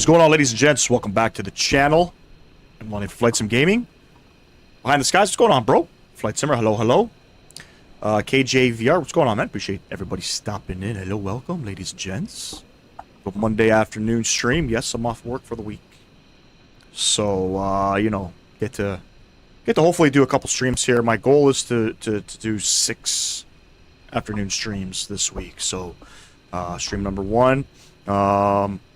What's going on, ladies and gents? Welcome back to the channel. I'm on Flight Sim Gaming. Behind the skies, what's going on, bro? Flight Simmer, hello, hello. KJVR, what's going on, man? Appreciate everybody stopping in. Hello, welcome, ladies and gents. Good Monday afternoon stream. Yes, I'm off work for the week. So, you know, get to hopefully do a couple streams here. My goal is to do 6 afternoon streams this week. So, stream number 1.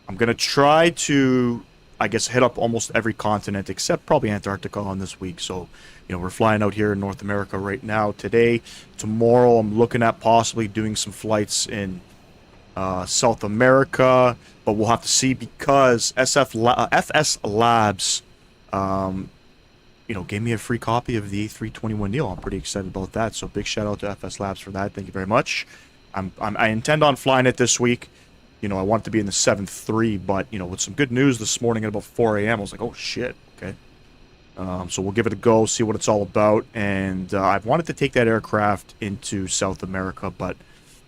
I'm going to try to, I guess, hit up almost every continent except probably Antarctica on this week. So, you know, we're flying out here in North America right now. Today, tomorrow, I'm looking at possibly doing some flights in South America. But we'll have to see because FS Labs, you know, gave me a free copy of the A321neo. I'm pretty excited about that. So big shout out to FS Labs for that. Thank you very much. I intend on flying it this week. You know, I want it to be in the 7.3, but, you know, with some good news this morning at about 4 a.m., I was like, oh, shit, okay. So we'll give it a go, see what it's all about, and I've wanted to take that aircraft into South America, but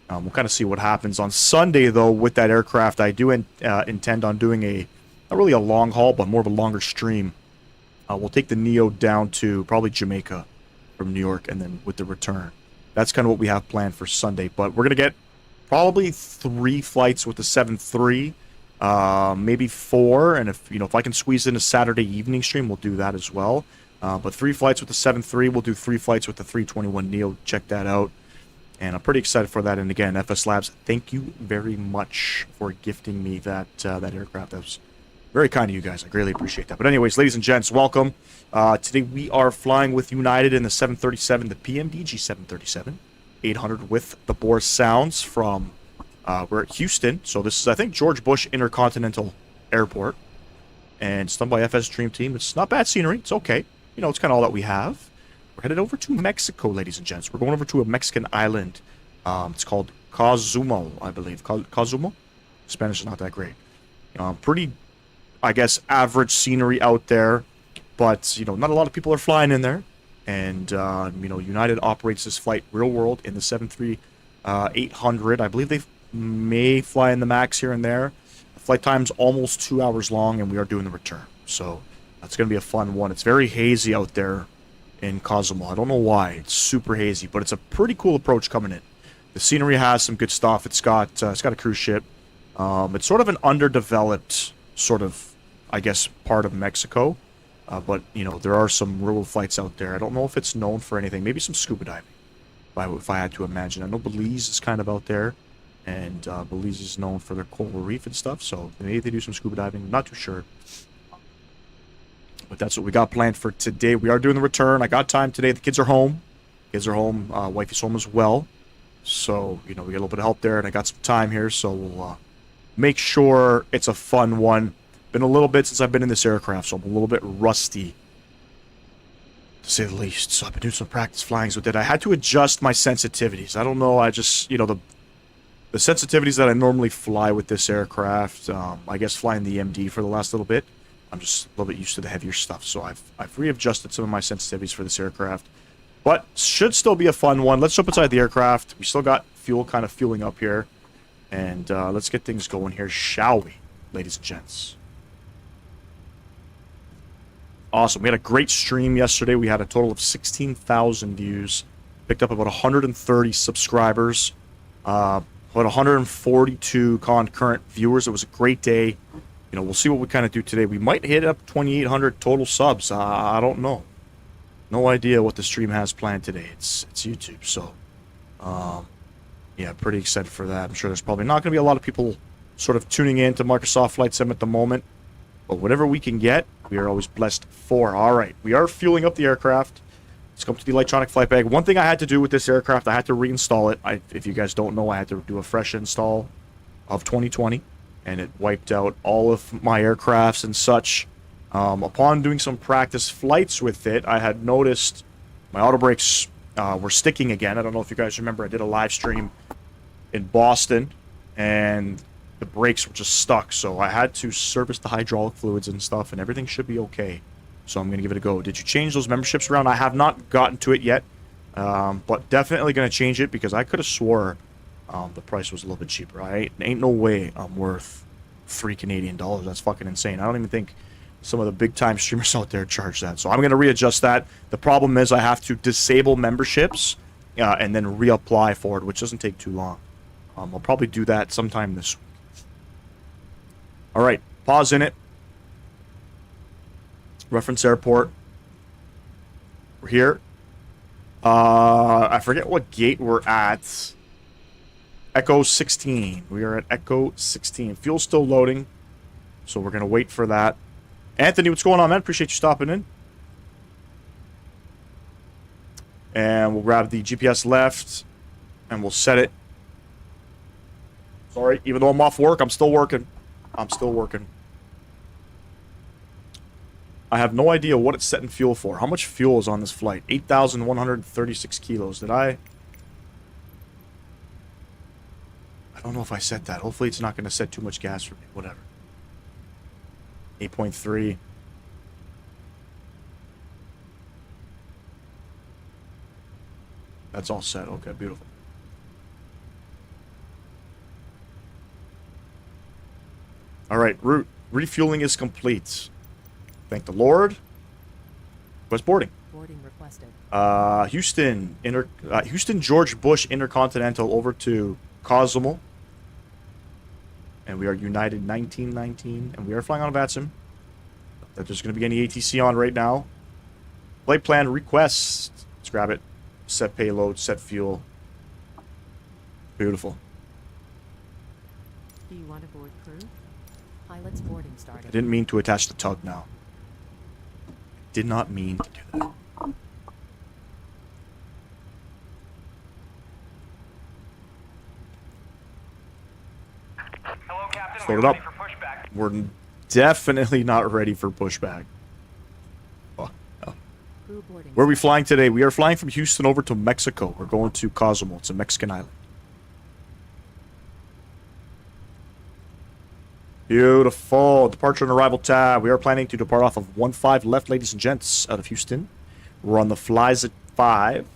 we'll kind of see what happens. On Sunday, though, with that aircraft, I do intend on doing not really a long haul, but more of a longer stream. We'll take the Neo down to probably Jamaica from New York, and then with the return. That's kind of what we have planned for Sunday, but we're going to get probably 3 flights with the 7.3, maybe 4, and if I can squeeze in a Saturday evening stream, we'll do that as well. But 3 flights with the 7.3, we'll do 3 flights with the 321neo. Check that out, and I'm pretty excited for that. And again, FS Labs, thank you very much for gifting me that aircraft. That was very kind of you guys. I greatly appreciate that. But anyways, ladies and gents, welcome. Today we are flying with United in the 737, the PMDG 737. 800 with the Boris sounds from we're at Houston, so this is, I think, George Bush Intercontinental Airport, and it's done by FS Dream Team. It's not bad scenery, it's okay, you know, it's kind of all that we have. We're headed over to Mexico, ladies and gents. We're going over to a Mexican island. It's called Cozumel, I believe. Cozumel? Spanish is not that great. Pretty, I guess, average scenery out there, but, you know, not a lot of people are flying in there. And, you know, United operates this flight real world in the 737-800. I believe they may fly in the MAX here and there. The flight time's almost 2 hours long, and we are doing the return. So that's going to be a fun one. It's very hazy out there in Cozumel. I don't know why. It's super hazy, but it's a pretty cool approach coming in. The scenery has some good stuff. It's got a cruise ship. It's sort of an underdeveloped sort of, I guess, part of Mexico. But, you know, there are some rural flights out there. I don't know if it's known for anything. Maybe some scuba diving, if I had to imagine. I know Belize is kind of out there, and Belize is known for their coral reef and stuff, so maybe they do some scuba diving. I'm not too sure. But that's what we got planned for today. We are doing the return. I got time today. The kids are home. Wifey's home as well. So, you know, we got a little bit of help there, and I got some time here, so we'll make sure it's a fun one. Been a little bit since I've been in this aircraft, so I'm a little bit rusty, to say the least. So I've been doing some practice flyings with it. I had to adjust my sensitivities. I don't know, I just, you know, the sensitivities that I normally fly with this aircraft, I guess flying the MD for the last little bit, I'm just a little bit used to the heavier stuff. So I've readjusted some of my sensitivities for this aircraft. But should still be a fun one. Let's jump inside the aircraft. We still got fuel kind of fueling up here. And let's get things going here, shall we, ladies and gents? Awesome. We had a great stream yesterday. We had a total of 16,000 views. Picked up about 130 subscribers. About 142 concurrent viewers. It was a great day. You know, we'll see what we kind of do today. We might hit up 2,800 total subs. I don't know. No idea what the stream has planned today. It's YouTube, so yeah, pretty excited for that. I'm sure there's probably not going to be a lot of people sort of tuning in to Microsoft Flight Sim at the moment. But whatever we can get, we are always blessed for. All right, we are fueling up the aircraft. Let's come to the electronic flight bag. One thing I had to do with this aircraft, I had to reinstall it. If you guys don't know, I had to do a fresh install of 2020, and it wiped out all of my aircrafts and such. Upon doing some practice flights with it, I had noticed my auto brakes were sticking again. I don't know if you guys remember, I did a live stream in Boston, and the brakes were just stuck, so I had to service the hydraulic fluids and stuff, and everything should be okay. So I'm going to give it a go. Did you change those memberships around? I have not gotten to it yet, but definitely going to change it because I could have swore the price was a little bit cheaper. Ain't no way I'm worth $3 Canadian. That's fucking insane. I don't even think some of the big time streamers out there charge that. So I'm going to readjust that. The problem is I have to disable memberships and then reapply for it, which doesn't take too long. I'll probably do that sometime this week. All right, pause in it. Reference airport. We're here. I forget what gate we're at. Echo 16. We are at Echo 16. Fuel's still loading, so we're going to wait for that. Anthony, what's going on, man? Appreciate you stopping in. And we'll grab the GPS left, and we'll set it. Sorry, even though I'm off work, I'm still working. I'm still working. I have no idea what it's setting fuel for. How much fuel is on this flight? 8,136 kilos. Did I don't know if I set that. Hopefully it's not going to set too much gas for me. Whatever. 8.3. That's all set. Okay, beautiful. All right, route. Refueling is complete. Thank the Lord. What's boarding? Boarding requested. Houston George Bush Intercontinental over to Cozumel. And we are United 1919. And we are flying on a VATSIM. That there's going to be any ATC on right now. Flight plan request. Let's grab it. Set payload, set fuel. Beautiful. Do you want to board crew? Pilot's boarding started. I didn't mean to attach the tug now. Did not mean to do that. Hello, Captain. Load it We're up. ready for pushback. We're definitely not ready for pushback. Oh, no. Crew boarding. Where are we flying today? We are flying from Houston over to Mexico. We're going to Cozumel. It's a Mexican island. Beautiful. Departure and arrival tab. We are planning to depart off of 15 left, ladies and gents, out of Houston. We're on the flies at 5.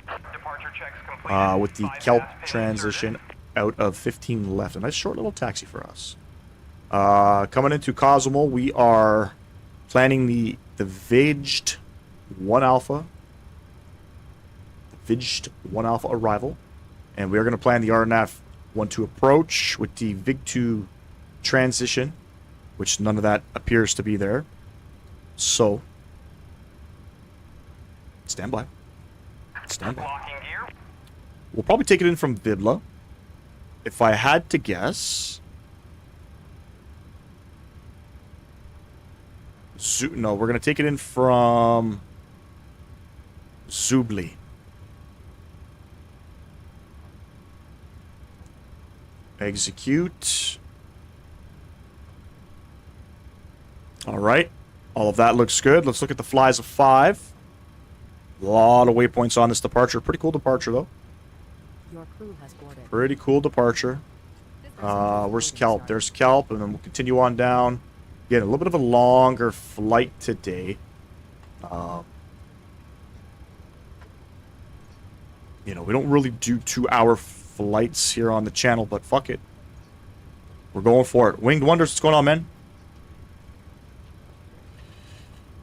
Departure checks completed. With the 5 kelp fast pin transition inserted. out of 15 left. A nice short little taxi for us. Coming into Cozumel, we are planning the VIGed 1 Alpha. VIGed 1 Alpha arrival. And we are going to plan the RNAV 1-2 approach with the VIG-2 transition, which none of that appears to be there. So, stand by. Stand by. Locking gear. We'll probably take it in from Vibla. If I had to guess... No, we're going to take it in from... Zubli. Execute. Alright. All of that looks good. Let's look at the flies of 5. A lot of waypoints on this departure. Pretty cool departure, though. Your crew has boarded. Pretty cool departure. Where's Kelp? There's Kelp, and then we'll continue on down. Again, a little bit of a longer flight today. You know, we don't really do 2-hour flights here on the channel, but fuck it. We're going for it. Winged Wonders, what's going on, man?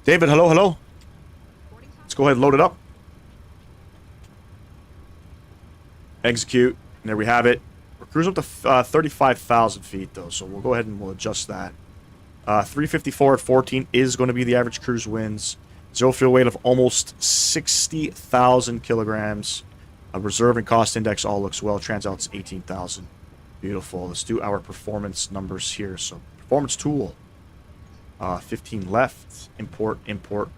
David, hello, hello. Let's go ahead and load it up. Execute. And there we have it. We're cruising up to 35,000 feet, though, so we'll go ahead and we'll adjust that. 354 at 14 is going to be the average cruise winds. Zero fuel weight of almost 60,000 kilograms. Reserve and cost index all looks well. Transouts 18,000. Beautiful. Let's do our performance numbers here. So, performance tool. 15 left. Import, import.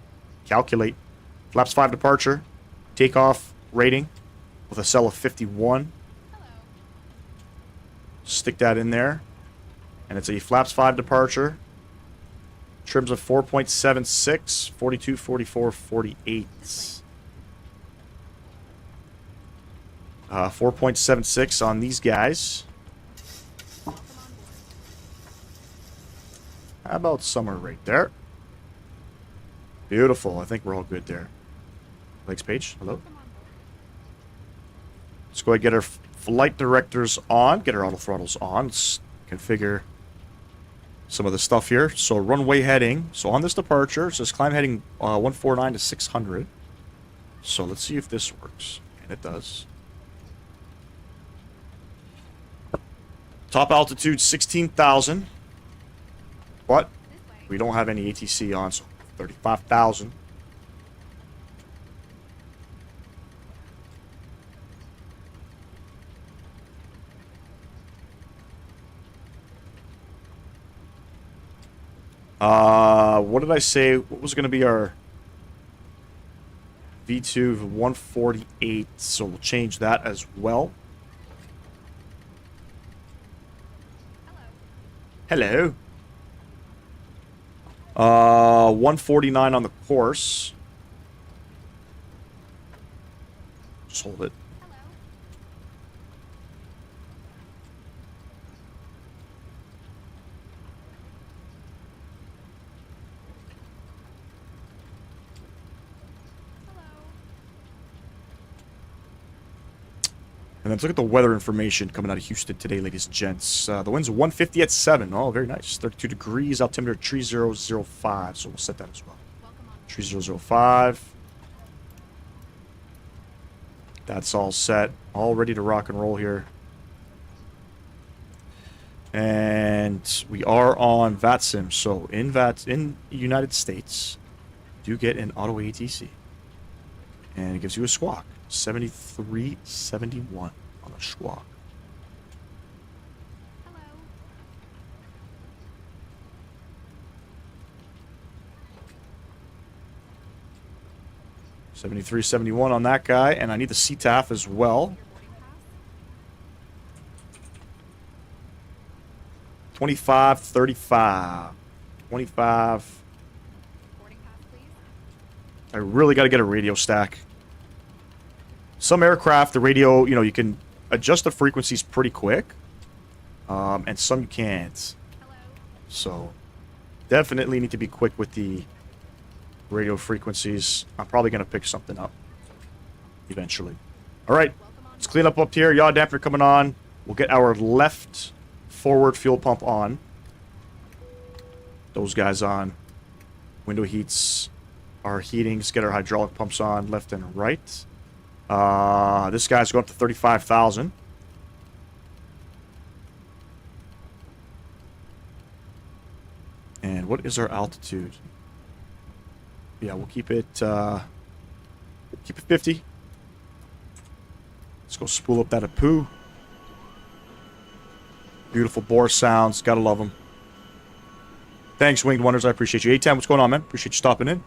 Calculate. Flaps 5 departure. Takeoff rating with a cell of 51. Hello. Stick that in there. And it's a flaps 5 departure. Trims of 4.76, 42, 44, 48. 4.76 on these guys. How about summer right there? Beautiful. I think we're all good there. Legs page, hello. Let's go ahead and get our flight directors on. Get our auto throttles on. Let's configure some of the stuff here. So runway heading. So on this departure, it says climb heading 149 to 600. So let's see if this works. And it does. Top altitude 16,000. But we don't have any ATC on, so 35,000. What did I say? What was going to be our V2 of 148? So we'll change that as well. Hello. 149 on the course. Just hold it. And then let's look at the weather information coming out of Houston today, ladies and gents. The wind's 150 at 7. Oh, very nice. 32 degrees, altimeter 3005. So we'll set that as well. 3005. That's all set. All ready to rock and roll here. And we are on VATSIM. So in the United States, you do get an auto ATC. And it gives you a squawk. 7371 on a squawk. Hello. 7371 on that guy, and I need the CTAF as well. 2535. 25. Boarding pass, please. I really got to get a radio stack. Some aircraft, the radio, you can adjust the frequencies pretty quick. And some you can't. Hello. So, definitely need to be quick with the radio frequencies. I'm probably going to pick something up eventually. All right, let's clean up here. Yaw damper coming on. We'll get our left forward fuel pump on. Those guys on. Window heats. Our heatings. Get our hydraulic pumps on left and right. This guy's going up to 35,000. And what is our altitude? Yeah, we'll keep it 50. Let's go spool up that Apu. Beautiful Boris sounds. Gotta love them. Thanks, Winged Wonders. I appreciate you. A10, what's going on, man? Appreciate you stopping in.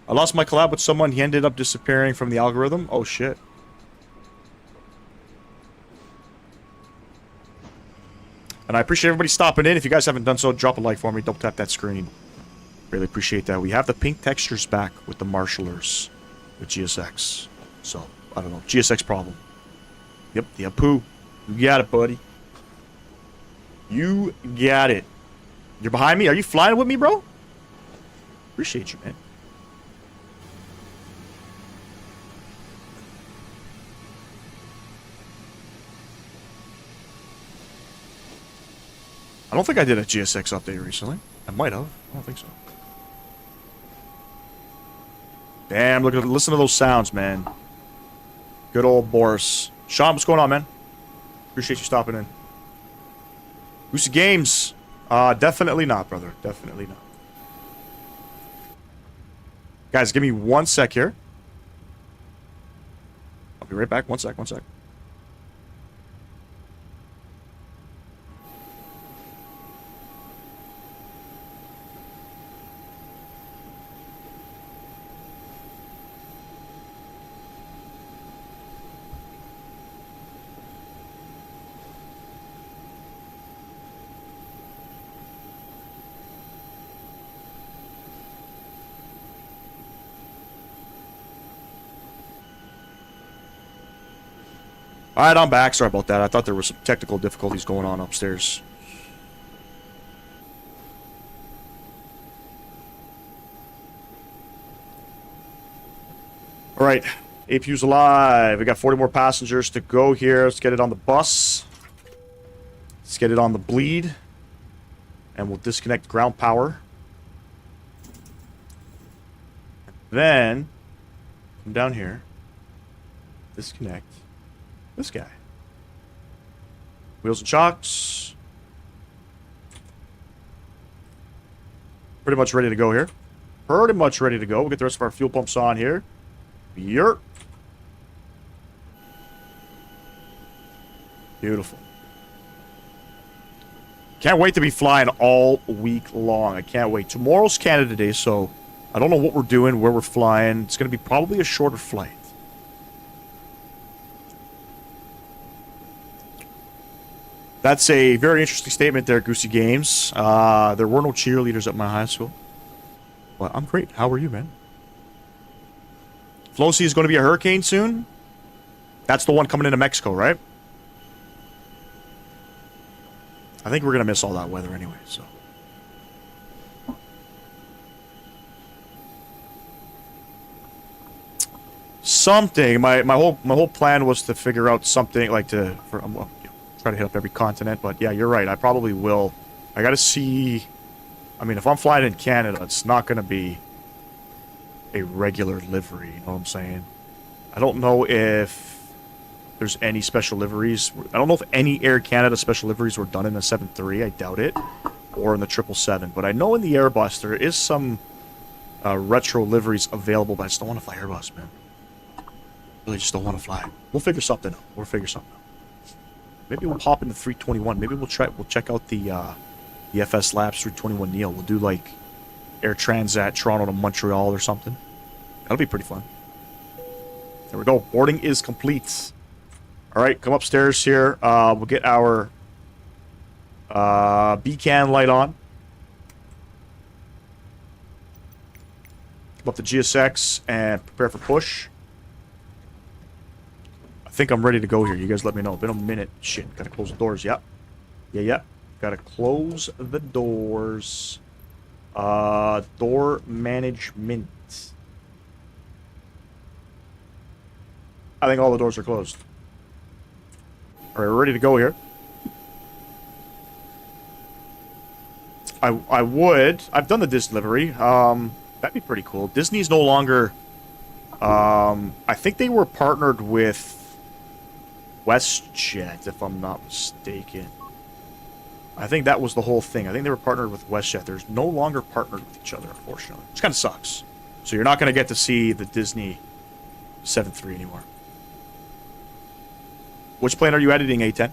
I lost my collab with someone. He ended up disappearing from the algorithm. Oh, shit. And I appreciate everybody stopping in. If you guys haven't done so, drop a like for me. Double tap that screen. Really appreciate that. We have the pink textures back with the Marshallers with GSX. So, I don't know. GSX problem. Yep, the Apu. You got it, buddy. You got it. You're behind me? Are you flying with me, bro? Appreciate you, man. I don't think I did a GSX update recently. I might have. I don't think so. Damn, listen to those sounds, man. Good old Boris. Sean, what's going on, man? Appreciate you stopping in. Goosey Games. Definitely not, brother. Definitely not. Guys, give me 1 sec here. I'll be right back. 1 sec, 1 sec. Alright, I'm back. Sorry about that. I thought there was some technical difficulties going on upstairs. Alright, APU's alive. We got 40 more passengers to go here. Let's get it on the bus. Let's get it on the bleed. And we'll disconnect ground power. Then, come down here. Disconnect this guy. Wheels and chocks. Pretty much ready to go here. Pretty much ready to go. We'll get the rest of our fuel pumps on here. Yerp. Beautiful. Can't wait to be flying all week long. I can't wait. Tomorrow's Canada Day, so I don't know what we're doing, where we're flying. It's going to be probably a shorter flight. That's a very interesting statement there, Goosey Games. There were no cheerleaders at my high school. But I'm great. How are you, man? Flocy is going to be a hurricane soon. That's the one coming into Mexico, right? I think we're going to miss all that weather anyway, so. Something. My whole plan was to figure out something like well, try to hit up every continent, but yeah, you're right. I probably will. I got to see. I mean, if I'm flying in Canada, it's not going to be a regular livery. You know what I'm saying? I don't know if there's any special liveries. I don't know if any Air Canada special liveries were done in the 7.3. I doubt it. Or in the 777. But I know in the Airbus there is some retro liveries available, but I just don't want to fly Airbus, man. Really just don't want to fly. We'll figure something out. We'll figure something out. Maybe we'll hop into 321. Maybe we'll check out the FS Labs 321 Neo. We'll do like Air Transat Toronto to Montreal or something. That'll be pretty fun. There we go. Boarding is complete. All right, come upstairs here. We'll get our beacon light on. Come up to GSX and prepare for push. I think I'm ready to go here. You guys let me know. Been a minute. Shit, gotta close the doors. Yep. Yeah. Gotta close the doors. Door management. I think all the doors are closed. All right, we're ready to go here. I've done the Disney delivery. That'd be pretty cool. Disney's no longer, I think they were partnered with WestJet, if I'm not mistaken. I think that was the whole thing. I think they were partnered with WestJet. They're no longer partnered with each other, unfortunately. Which kind of sucks. So you're not going to get to see the Disney 7.3 anymore. Which plane are you editing, A10?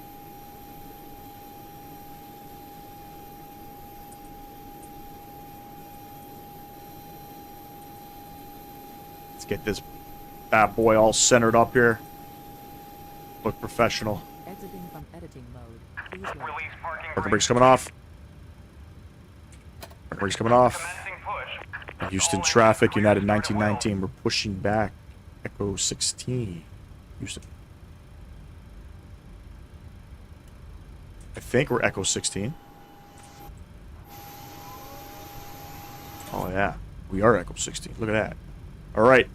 Let's get this bad boy all centered up here. Look professional. Exiting from editing mode. Please wait. Release parking Parking brake's coming off. Parking brake's coming off. Commencing push. Houston traffic, United 1919. We're pushing back. Echo 16. Houston. I think we're Echo 16. Oh, yeah. We are Echo 16. Look at that. All right.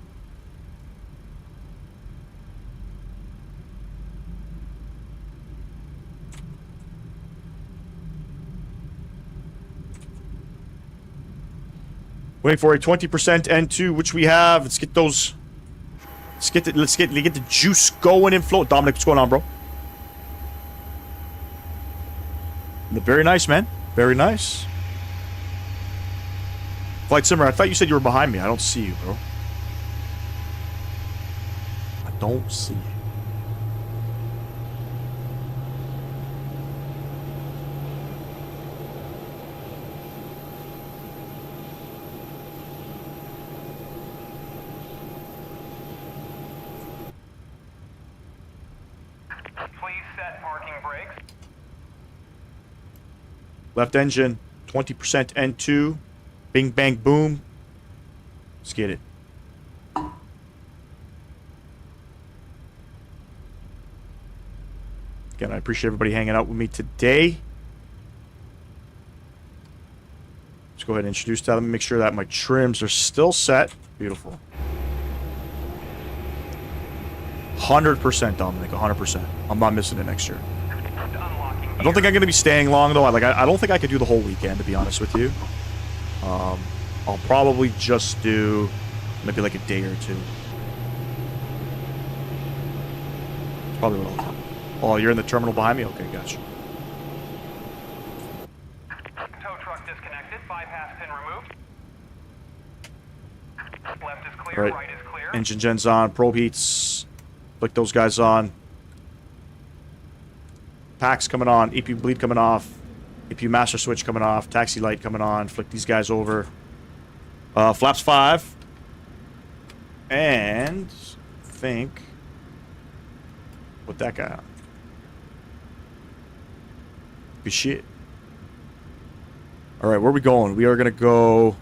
Waiting for a 20% N2, which we have. Let's get those. Let's get the juice going and flow. Dominic, what's going on, bro? Very nice, man. Very nice. Flight Simmer, I thought you said you were behind me. I don't see you, bro. I don't see you. Please set parking brakes. Left engine, 20% N2. Bing, bang, boom. Let's get it. Again, I appreciate everybody hanging out with me today. Let's go ahead and introduce that. Let me make sure that my trims are still set. Beautiful. 100%, Dominic. 100%. I'm not missing it next year. Unlocking I don't think I'm going to be staying long, though. I don't think I could do the whole weekend, to be honest with you. I'll probably just do maybe like a day or two. That's probably what I'll do. Oh, you're in the terminal behind me? Okay, gotcha. Tow truck disconnected. Bypass pin removed. Left is clear. Right. Right is clear. Engine gen's on. Probe heats. Flick those guys on. Packs coming on. EP bleed coming off. EP master switch coming off. Taxi light coming on. Flick these guys over. Flaps 5. And think put that guy on. Good shit. Alright, where are we going? We are gonna go.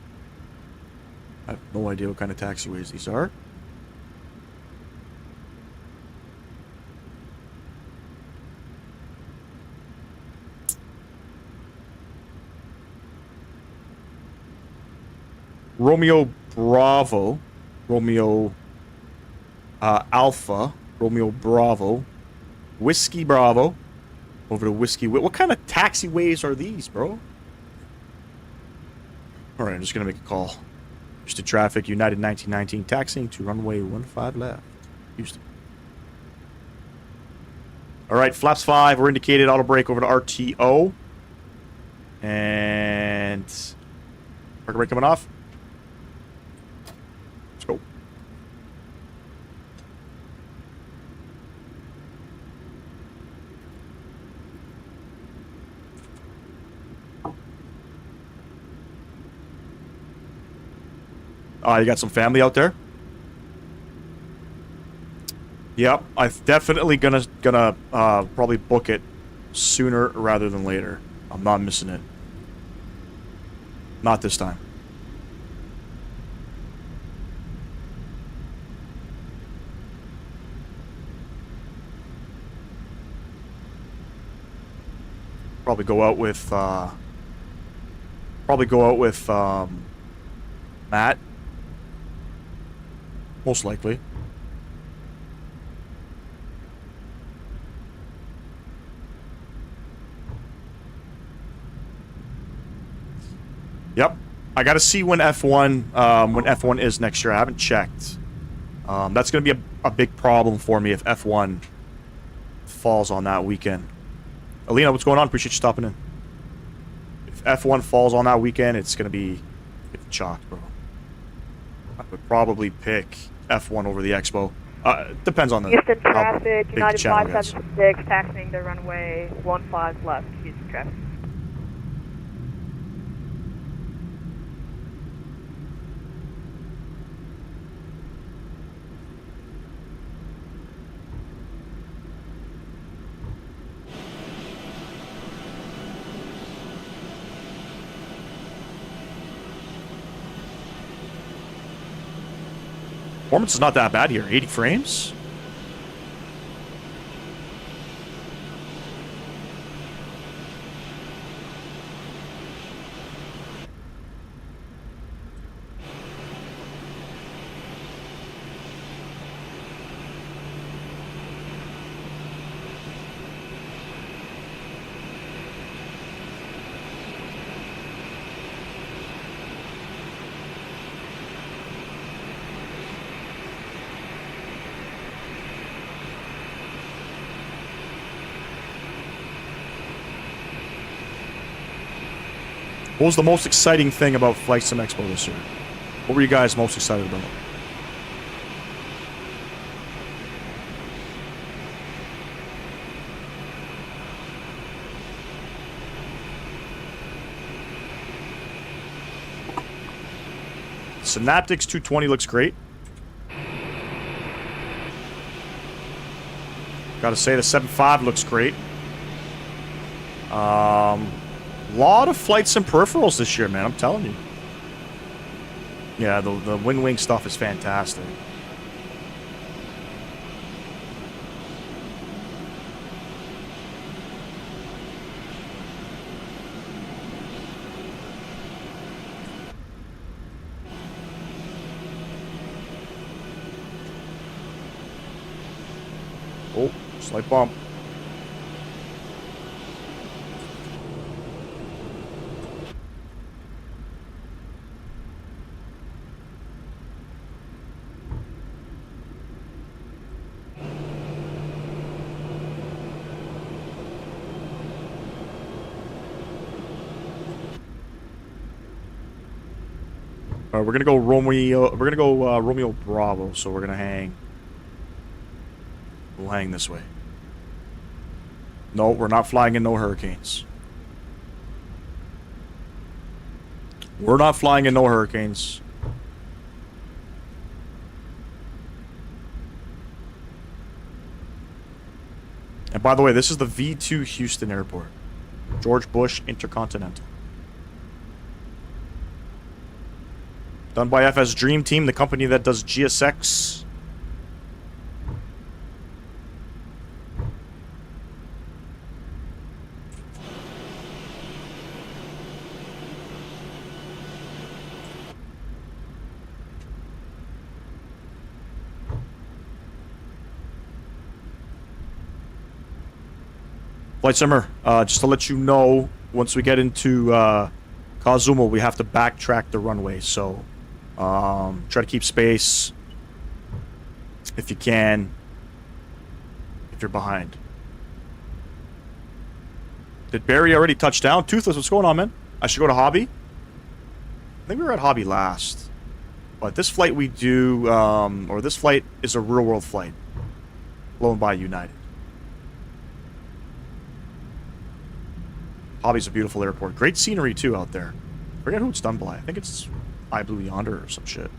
I have no idea what kind of taxiways these are. Romeo Bravo, Romeo Alpha, Romeo Bravo, Whiskey Bravo, over to Whiskey. What kind of taxiways are these, bro? All right, I'm just gonna make a call. Houston traffic, United 1919, taxiing to runway 15 left, Houston. All right, flaps 5, we're indicated. Auto brake over to RTO, and parking brake coming off. Go. You got some family out there? Yep, I'm definitely gonna probably book it sooner rather than later. I'm not missing it. Not this time. Probably go out with Matt. Most likely. Yep. I gotta see when F1 is next year. I haven't checked. That's gonna be a big problem for me if F1 falls on that weekend. Alina, what's going on? Appreciate you stopping in. If F1 falls on that weekend, it's gonna be chalked, bro. I would probably pick F1 over the Expo. Depends on the Houston how traffic, big the United channel gets. 576, taxiing to runway 15 left, Houston traffic. Performance is not that bad here. 80 frames. What was the most exciting thing about Flight Sim Expo this year? What were you guys most excited about? Synaptics 220 looks great. Gotta say the 7.5 looks great. Lot of Flight Sim peripherals this year, man. I'm telling you. Yeah, the Wind Wing stuff is fantastic. Oh, slight bump. All right, we're gonna go Romeo. We're gonna go Romeo Bravo. So we're gonna hang. We'll hang this way. No, we're not flying in no hurricanes. We're not flying in no hurricanes. And by the way, this is the V2 Houston Airport. George Bush Intercontinental. Done by FS Dream Team, the company that does GSX. Flight Simmer, just to let you know, once we get into Cozumel, we have to backtrack the runway, so try to keep space if you can, if you're behind. Did Barry already touch down? Toothless, what's going on, man? I should go to Hobby? I think we were at Hobby last. But this flight we do, or this flight is a real-world flight, flown by United. Hobby's a beautiful airport. Great scenery, too, out there. Forget who it's done by. I think it's I Blue Yonder or some shit.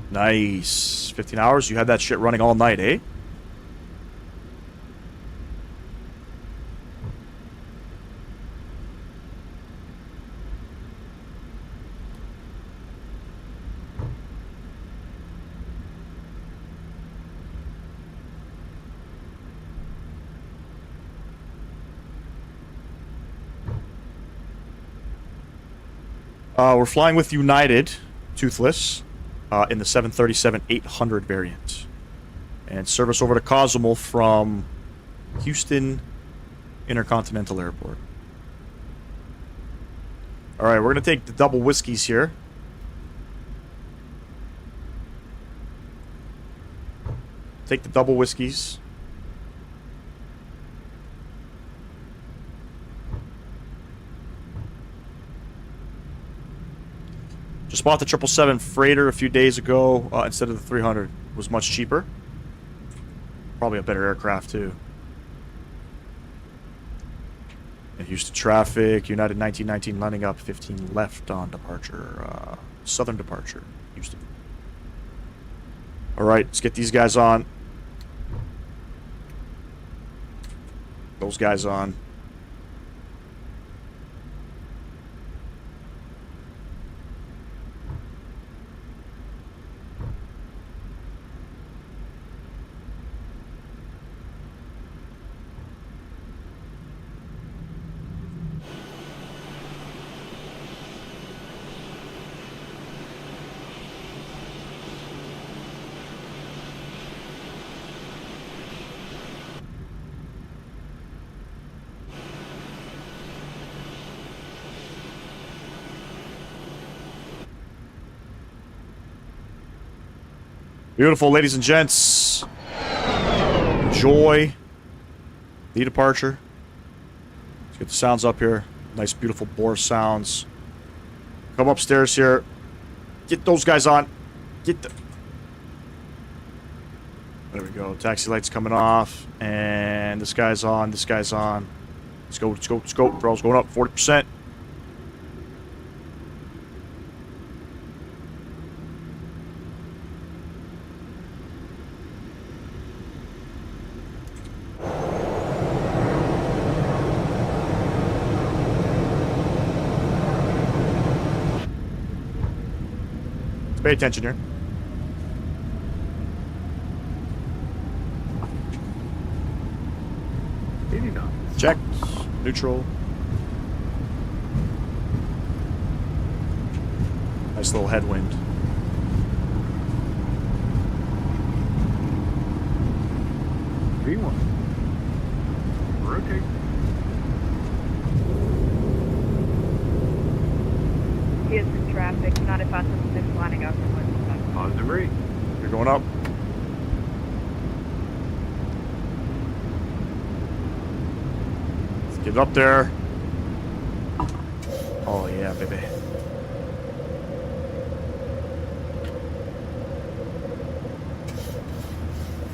Nice. 15 hours? You had that shit running all night, eh? We're flying with United, Toothless, in the 737-800 variant. And service over to Cozumel from Houston Intercontinental Airport. Alright, we're going to take the double whiskeys here. Take the double whiskeys. Just bought the 777 freighter a few days ago instead of the 300. It was much cheaper. Probably a better aircraft too. And Houston traffic, United 1919 landing up, 15 left on departure. Southern departure, Houston. Alright, let's get these guys on. Those guys on. Beautiful, ladies and gents. Enjoy the departure. Let's get the sounds up here. Nice, beautiful Boris sounds. Come upstairs here. Get those guys on. Get the... There we go. Taxi lights coming off. And this guy's on. This guy's on. Let's go, let's go, let's go. Throttle's going up 40%. Pay attention here. Check. Neutral. Nice little headwind. V1. Rotate. VATSIM 6 lining up for Pushback. Positive rate. You're going up. Let's get up there. Oh, yeah, baby.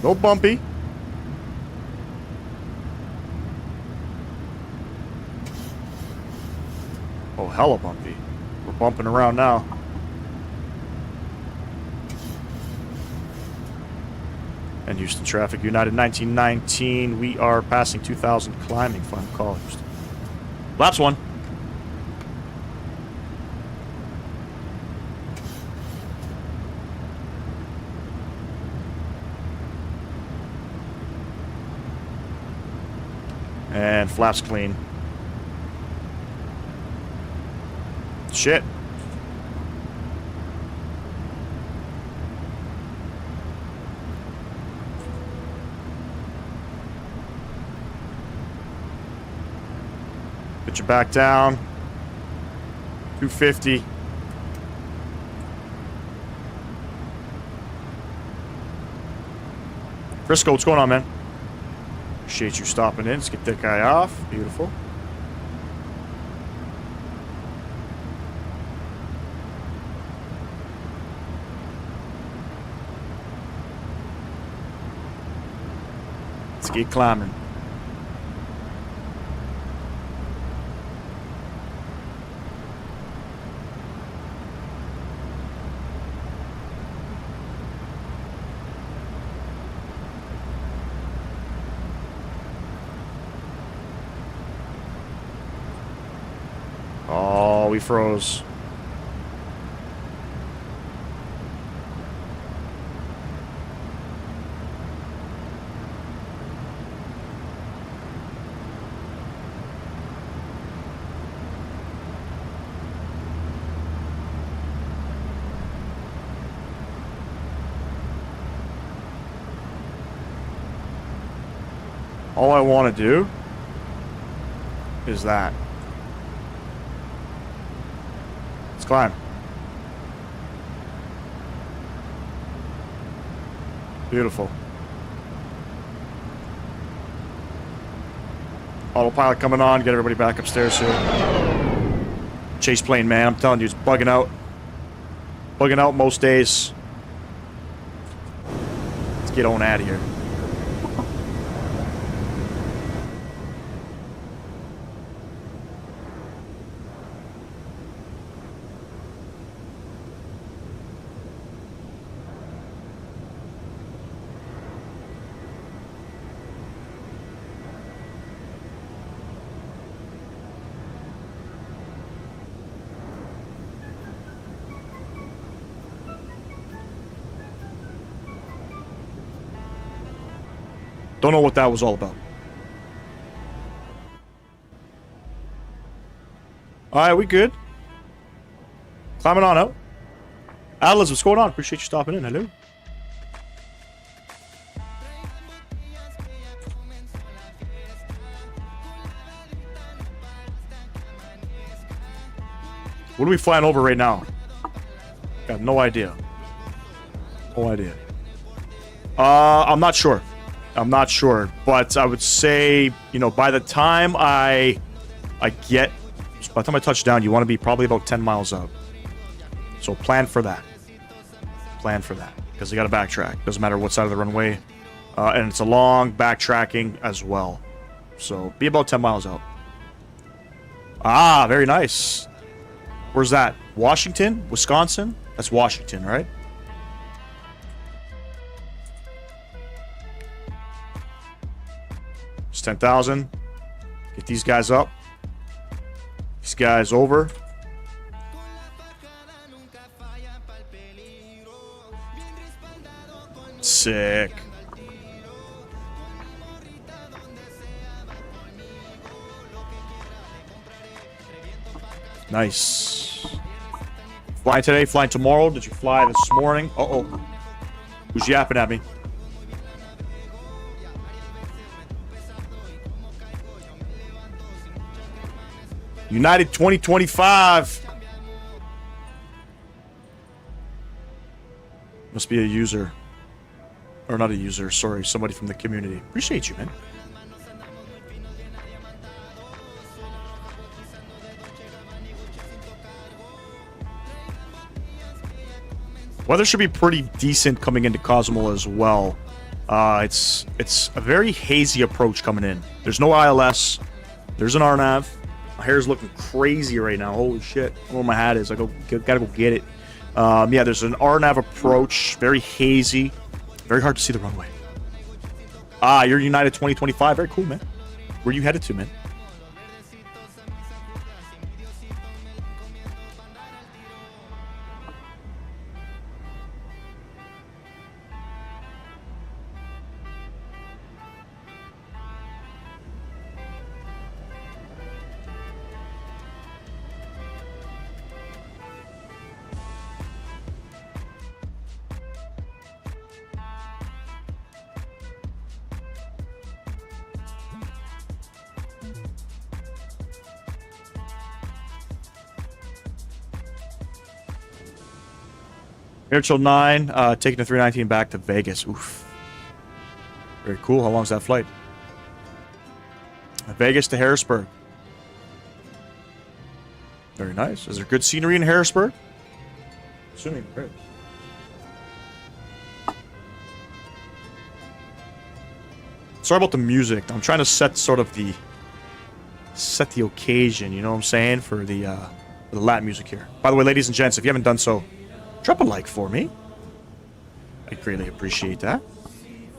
No bumpy. Oh, hella bumpy. We're bumping around now. And Houston traffic, United 1919. We are passing 2,000 climbing. Final call, Houston. Laps 1. And flaps clean. Shit. Put you back down. 250. Frisco, what's going on, man? Appreciate you stopping in. Let's get that guy off. Beautiful. Let's get climbing. Oh, we froze. All I want to do is that. Let's climb. Beautiful. Autopilot coming on. Get everybody back upstairs here. Chaseplane, man. I'm telling you, it's bugging out. Bugging out most days. Let's get on out of here. Don't know what that was all about. Alright, we good. Climbing on out. Atlas, what's going on? Appreciate you stopping in. Hello. What are we flying over right now? Got no idea. No idea. I'm not sure. I'm not sure, but I would say, you know, by the time I touch down, you want to be probably about 10 miles out. So plan for that. Plan for that, because you got to backtrack. Doesn't matter what side of the runway, and it's a long backtracking as well. So be about 10 miles out. Ah, very nice. Where's that? Washington, Wisconsin. That's Washington, right? It's 10,000. Get these guys up. These guys over. Sick. Nice. Flying today, flying tomorrow. Did you fly this morning? Uh-oh. Who's yapping at me? United 2025. Must be a user. Or not a user, sorry, somebody from the community. Appreciate you, man. Weather should be pretty decent coming into Cozumel as well. It's a very hazy approach coming in. There's no ILS. There's an RNAV. My hair's looking crazy right now. Holy shit. I don't know where my hat is. Gotta go get it. Yeah, there's an RNAV approach. Very hazy. Very hard to see the runway. You're United 2025. Very cool, man. Where are you headed to, man? Airchill 9, taking the 319 back to Vegas. Oof. Very cool. How long's that flight? Vegas to Harrisburg. Very nice. Is there good scenery in Harrisburg? Assuming. Great. Sorry about the music. I'm trying to set the occasion, you know what I'm saying, for the Latin music here. By the way, ladies and gents, if you haven't done so, drop a like for me. I'd greatly appreciate that.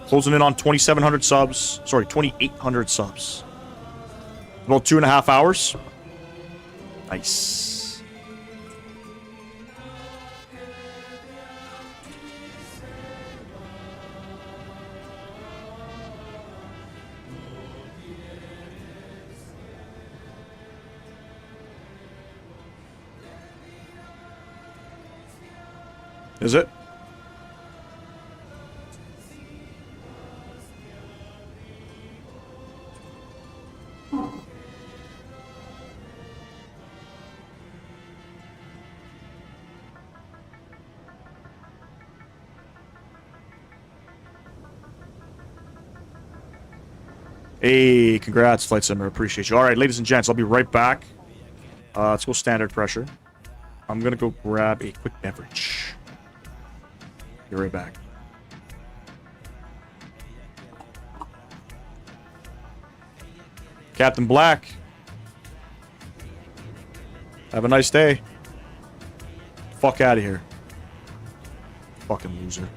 Closing in on 2,700 subs. Sorry, 2,800 subs. About 2.5 hours. Nice. Is it? Hey, congrats, Flight Simmer. Appreciate you. All right, ladies and gents, I'll be right back. Let's go standard pressure. I'm going to go grab a quick beverage. Be right back. Captain Black. Have a nice day. Fuck out of here. Fucking loser.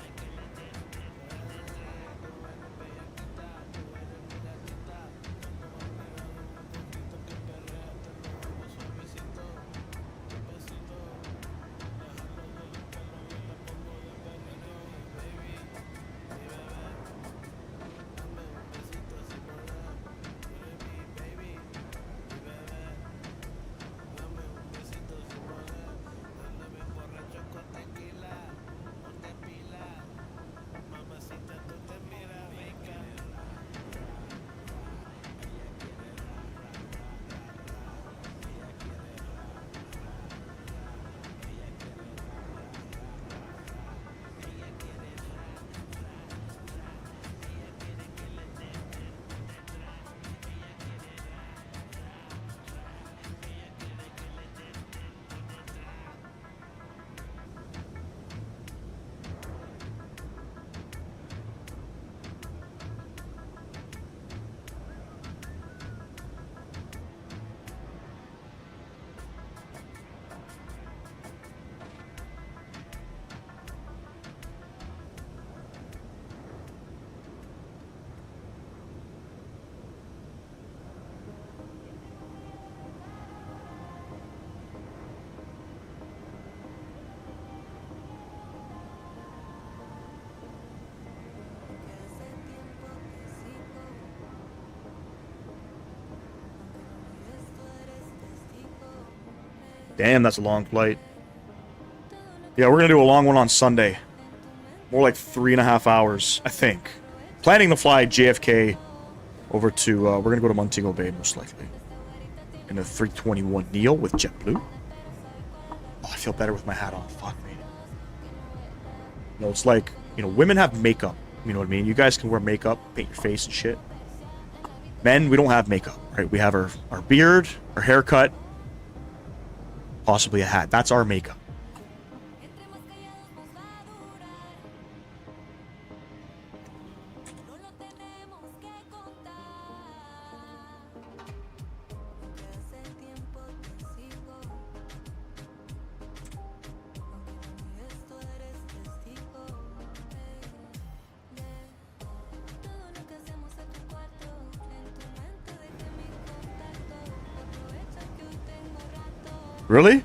Damn, that's a long flight. Yeah, we're going to do a long one on Sunday. More like 3.5 hours, I think. Planning to fly JFK over to, we're going to go to Montego Bay, most likely. In a 321 Neo with JetBlue. Oh, I feel better with my hat on. Fuck me. You know, it's like, you know, women have makeup. You know what I mean? You guys can wear makeup, paint your face and shit. Men, we don't have makeup, right? We have our beard, our haircut, possibly a hat. That's our makeup. Really?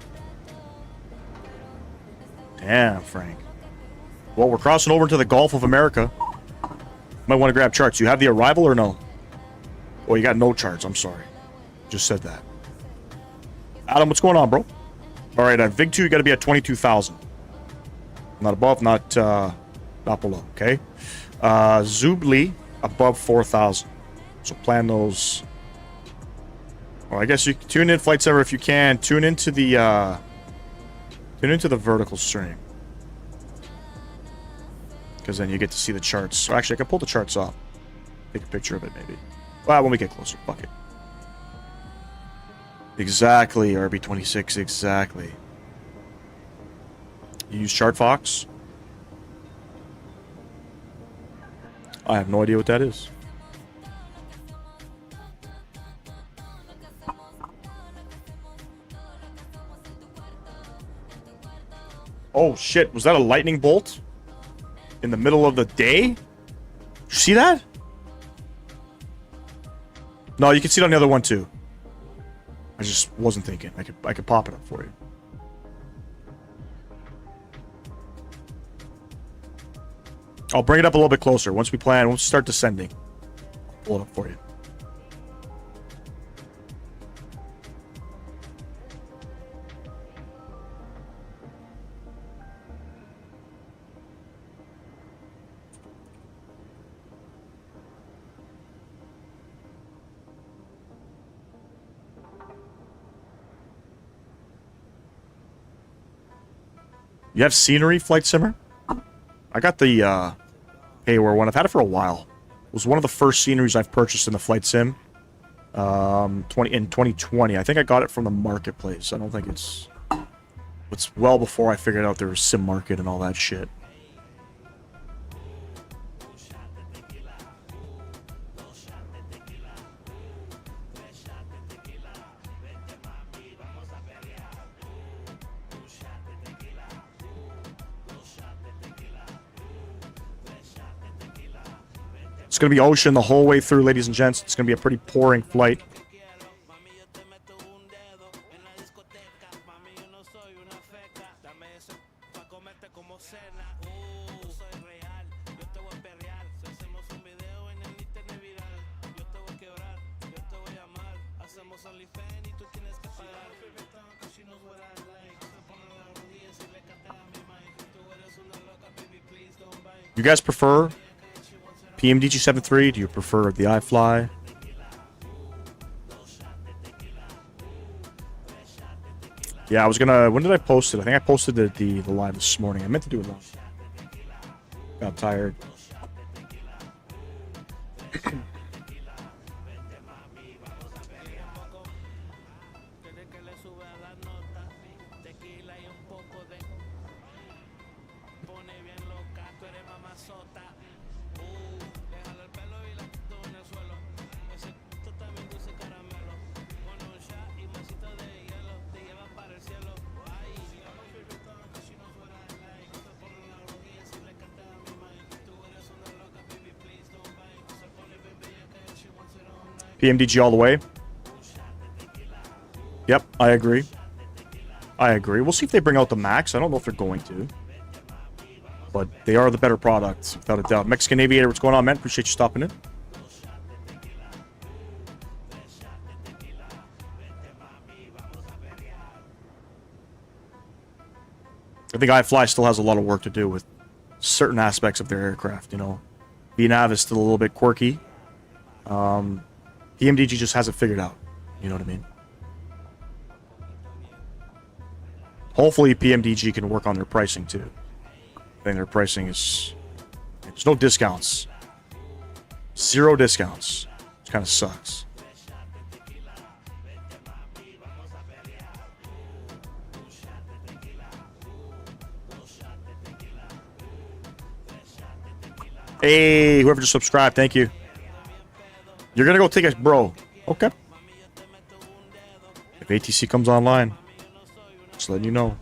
Damn, Frank. Well, we're crossing over to the Gulf of America. Might want to grab charts. You have the arrival or no? Oh, you got no charts. I'm sorry. Just said that. Adam, what's going on, bro? All right, at VIG 2, you got to be at 22,000. Not above, not below, okay? Zubli, above 4,000. So plan those... Well, I guess you can tune in Flight Server if you can. Tune into the vertical stream. Because then you get to see the charts. So actually, I can pull the charts off. Take a picture of it, maybe. Well, when we get closer. Fuck it. Exactly, RB26, exactly. You use ChartFox? I have no idea what that is. Oh shit, was that a lightning bolt? In the middle of the day? You see that? No, you can see it on the other one too. I just wasn't thinking. I could pop it up for you. I'll bring it up a little bit closer. Once we start descending. I'll pull it up for you. You have scenery, Flight Simmer? I got the Hayward one. I've had it for a while. It was one of the first sceneries I've purchased in the Flight Sim. In 2020. I think I got it from the marketplace. I don't think it's well before I figured out there was Sim Market and all that shit. It's going to be ocean the whole way through, ladies and gents. It's going to be a pretty pouring flight. You guys prefer PMDG 7.3? Do you prefer the iFly? Yeah, I was gonna... When did I post it? I think I posted the live this morning. I meant to do it last. Got tired. PMDG all the way. Yep, I agree. I agree. We'll see if they bring out the Max. I don't know if they're going to. But they are the better product, without a doubt. Mexican Aviator, what's going on, man? Appreciate you stopping in. I think iFly still has a lot of work to do with certain aspects of their aircraft, you know. VNAV is still a little bit quirky. PMDG just hasn't figured out. You know what I mean? Hopefully PMDG can work on their pricing too. think their pricing is... There's no discounts. 0 discounts. Which kind of sucks. Hey, whoever just subscribed, thank you. You're gonna go take a bro. Okay. If ATC comes online, just letting you know.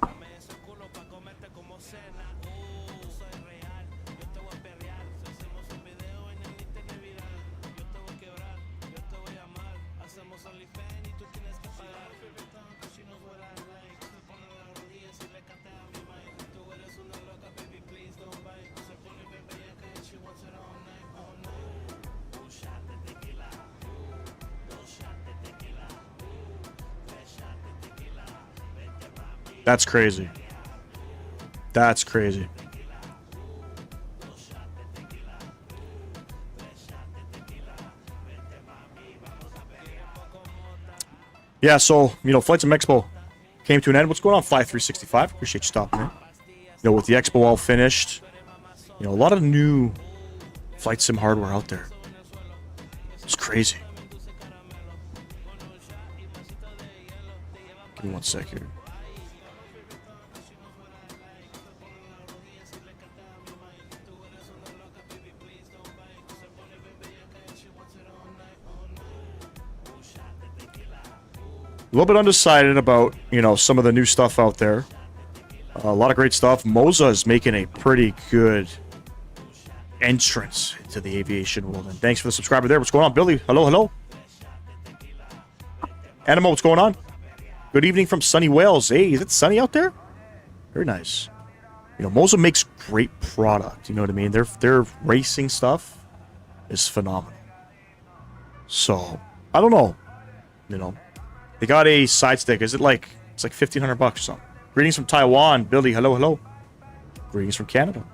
That's crazy. That's crazy. Yeah, so, you know, Flight Sim Expo came to an end. What's going on, Fly 365? Appreciate you stopping in. You know, with the Expo all finished, you know, a lot of new Flight Sim hardware out there. It's crazy. Give me 1 sec here. A little bit undecided about, you know, some of the new stuff out there. A lot of great stuff. Moza is making a pretty good entrance into the aviation world. And thanks for the subscriber there. What's going on, Billy? Hello, hello. Animo, what's going on? Good evening from sunny Wales. Hey, is it sunny out there? Very nice. You know, Moza makes great product. You know what I mean? Their racing stuff is phenomenal. So, I don't know. You know. They got a side stick. Is it like... It's like $1,500 or something. Greetings from Taiwan. Billy, hello, hello. Greetings from Canada.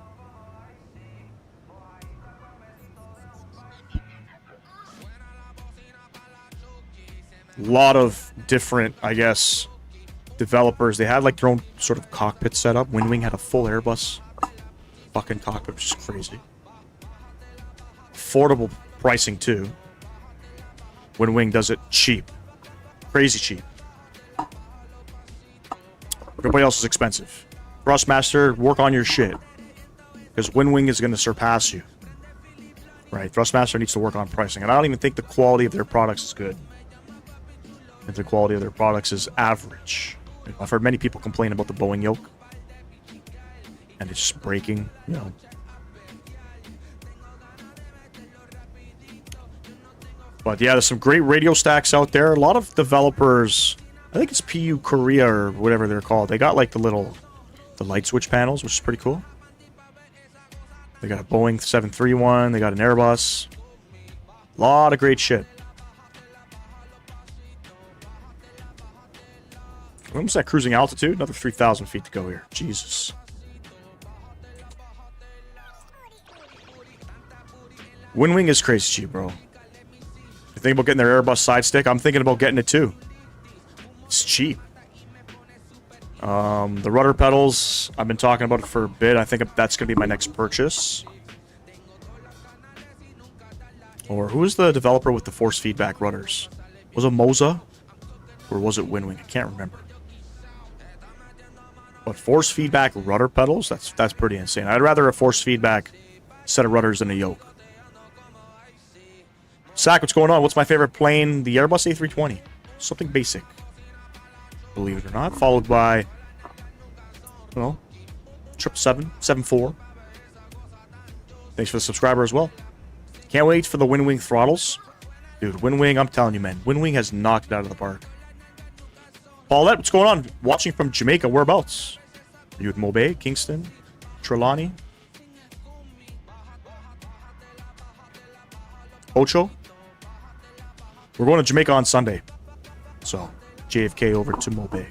A lot of different, I guess, developers. They had like their own sort of cockpit setup. Wing had a full Airbus fucking cockpit, which is crazy. Affordable pricing too. Wing does it cheap. Crazy cheap. Everybody else is expensive. Thrustmaster, work on your shit. Because Wing is going to surpass you. Right? Thrustmaster needs to work on pricing. And I don't even think the quality of their products is good. I think the quality of their products is average. I've heard many people complain about the Boeing yoke. And it's just breaking, you know. But yeah, there's some great radio stacks out there. A lot of developers, I think it's PU Korea or whatever they're called. They got like the light switch panels, which is pretty cool. They got a Boeing 731. They got an Airbus. A lot of great shit. We're almost at cruising altitude. Another 3,000 feet to go here. Jesus. Wing is crazy cheap, bro. You think about getting their Airbus side stick? I'm thinking about getting it too. It's cheap. The rudder pedals, I've been talking about it for a bit. I think that's going to be my next purchase. Or who is the developer with the force feedback rudders? Was it Moza? Or was it Wing? I can't remember. But force feedback rudder pedals? That's pretty insane. I'd rather a force feedback set of rudders than a yoke. Sack, what's going on? What's my favorite plane? The Airbus A320. Something basic. Believe it or not. Followed by, I don't know, 777, 74. Thanks for the subscriber as well. Can't wait for the Wing throttles. Dude, Wing, I'm telling you, man. Wing has knocked it out of the park. Paulette, what's going on? Watching from Jamaica. Whereabouts? Are you at Mobay, Kingston, Trelawney? Ocho? We're going to Jamaica on Sunday. So, JFK over to Mobay.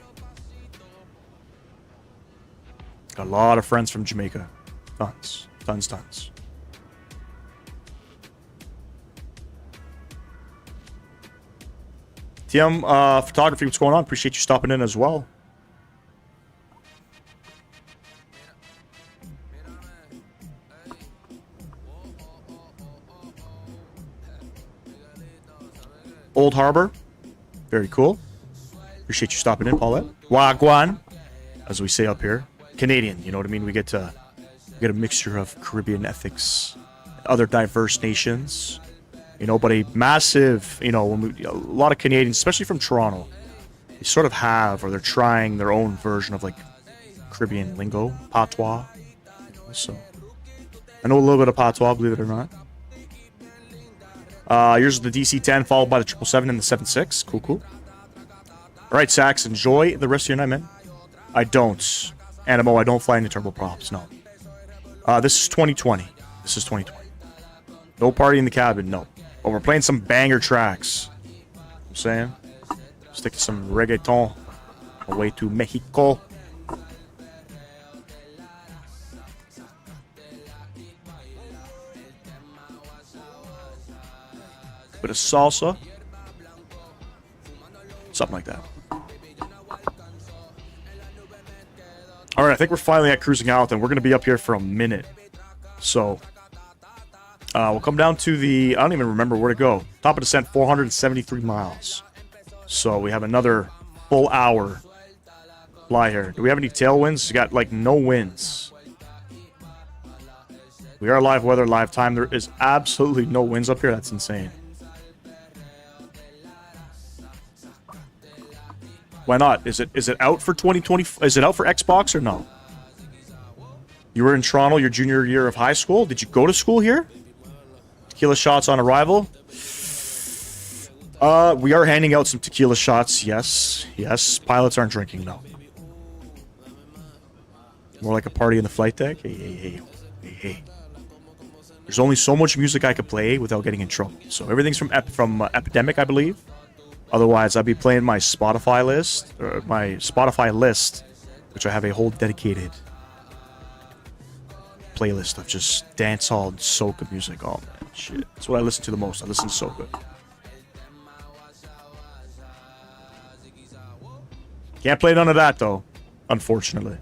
Got a lot of friends from Jamaica. Tons. TM Photography, what's going on? Appreciate you stopping in as well. Cold Harbor. Very cool. Appreciate you stopping in, Paulette. Wagwan, as we say up here. Canadian, you know what I mean? We get a mixture of Caribbean ethics, other diverse nations, you know, but a massive, you know, a lot of Canadians, especially from Toronto, they sort of have, or they're trying their own version of like Caribbean lingo, patois. So I know a little bit of patois, believe it or not. Here's the DC-10 followed by the 777 and the 76. Cool, cool. All right, Sax, enjoy the rest of your night, man. I don't. Animo, I don't fly any turboprops, no. This is 2020. This is 2020. No party in the cabin, no. But we're playing some banger tracks. I'm saying. Stick to some reggaeton. Away to Mexico. Bit of salsa. Something like that. Alright, I think we're finally at cruising out, and we're going to be up here for a minute. So, we'll come down to the... I don't even remember where to go. Top of descent, 473 miles. So, we have another full hour fly here. Do we have any tailwinds? We got, like, no winds. We are live weather, live time. There is absolutely no winds up here. That's insane. Why not? Is it out for 2020? Is it out for Xbox or no? You were in Toronto your junior year of high school. Did you go to school here? Tequila shots on arrival. We are handing out some tequila shots. Yes, yes. Pilots aren't drinking, no. More like a party in the flight deck. Hey, hey, hey, hey, hey. There's only so much music I could play without getting in trouble. So everything's from Epidemic, I believe. Otherwise, I'd be playing my Spotify list, which I have a whole dedicated playlist of just dancehall and soca music. Oh man, shit. That's what I listen to the most. I listen to soca. Can't play none of that though, unfortunately.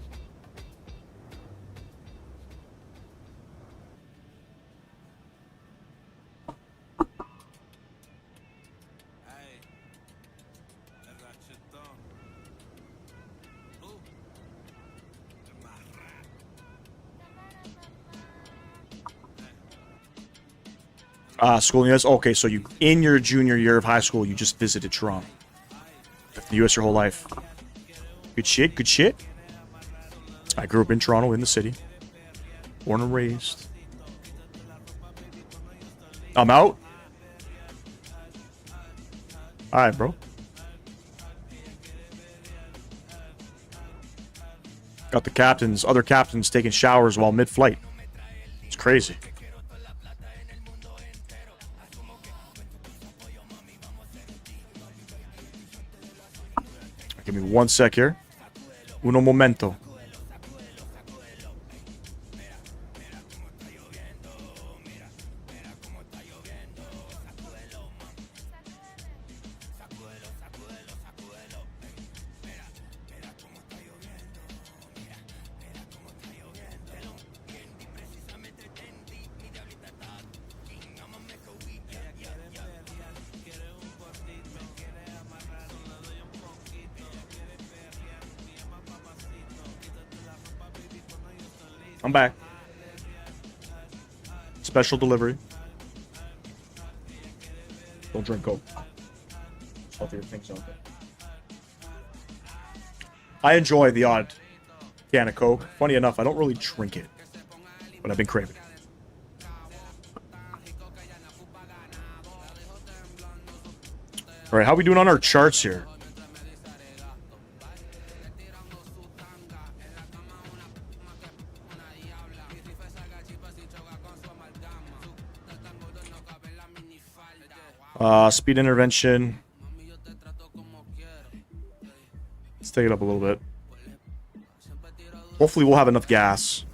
School, yes. Okay, so you in your junior year of high school, you just visited Toronto. The U.S. your whole life. Good shit, good shit. I grew up in Toronto, in the city. Born and raised. I'm out. Alright, bro. Got the captains, other captains taking showers while mid-flight. It's crazy. Give me 1 sec here. Uno momento. I'm back. Special delivery. Don't drink Coke. Healthier things out there. I enjoy the odd can of Coke. Funny enough, I don't really drink it, but I've been craving it. All right, how are we doing on our charts here? Speed intervention. Let's take it up a little bit. Hopefully we'll have enough gas.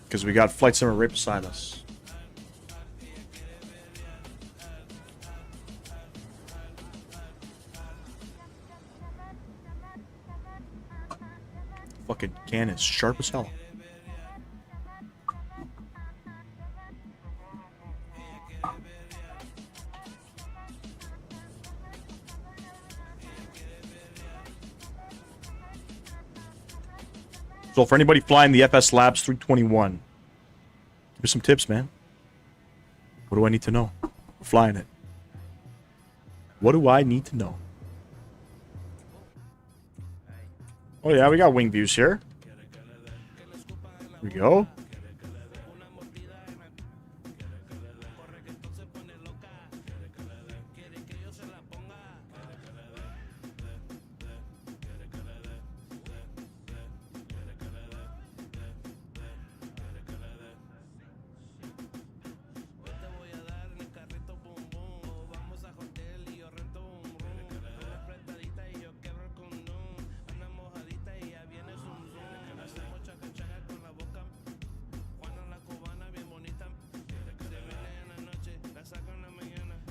Because we got Flight Simmer right beside us. Fucking can is sharp as hell. So for anybody flying the FS Labs 321, give me some tips, man. What do I need to know? We're flying it. What do I need to know? Oh yeah, we got wing views here. Here we go.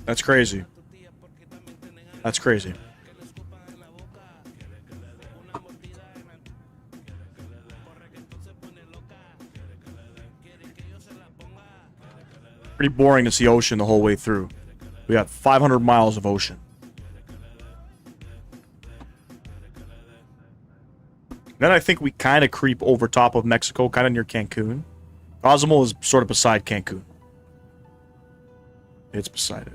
That's crazy. That's crazy. Pretty boring to see ocean the whole way through. We got 500 miles of ocean. Then I think we kind of creep over top of Mexico, kind of near Cancun. Cozumel is sort of beside Cancun. It's beside it.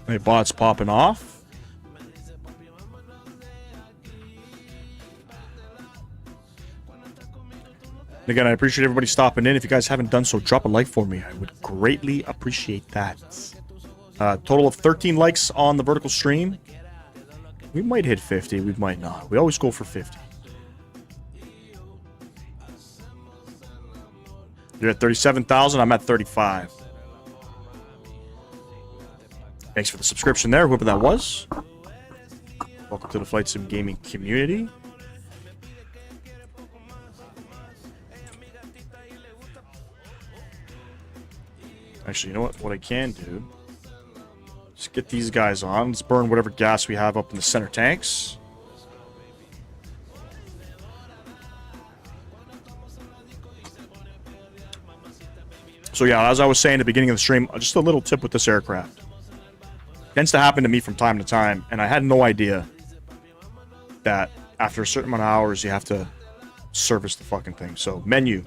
Hey, bots popping off. And again, I appreciate everybody stopping in. If you guys haven't done so, drop a like for me. I would greatly appreciate that. Total of 13 likes on the vertical stream. We might hit 50. We might not. We always go for 50. You're at 37,000. I'm at 35. Thanks for the subscription there, whoever that was. Welcome to the Flight Sim Gaming community. Actually, you know what? What I can do is get these guys on. Let's burn whatever gas we have up in the center tanks. So yeah, as I was saying at the beginning of the stream, just a little tip with this aircraft. Tends to happen to me from time to time, and I had no idea that after a certain amount of hours you have to service the fucking thing. So menu,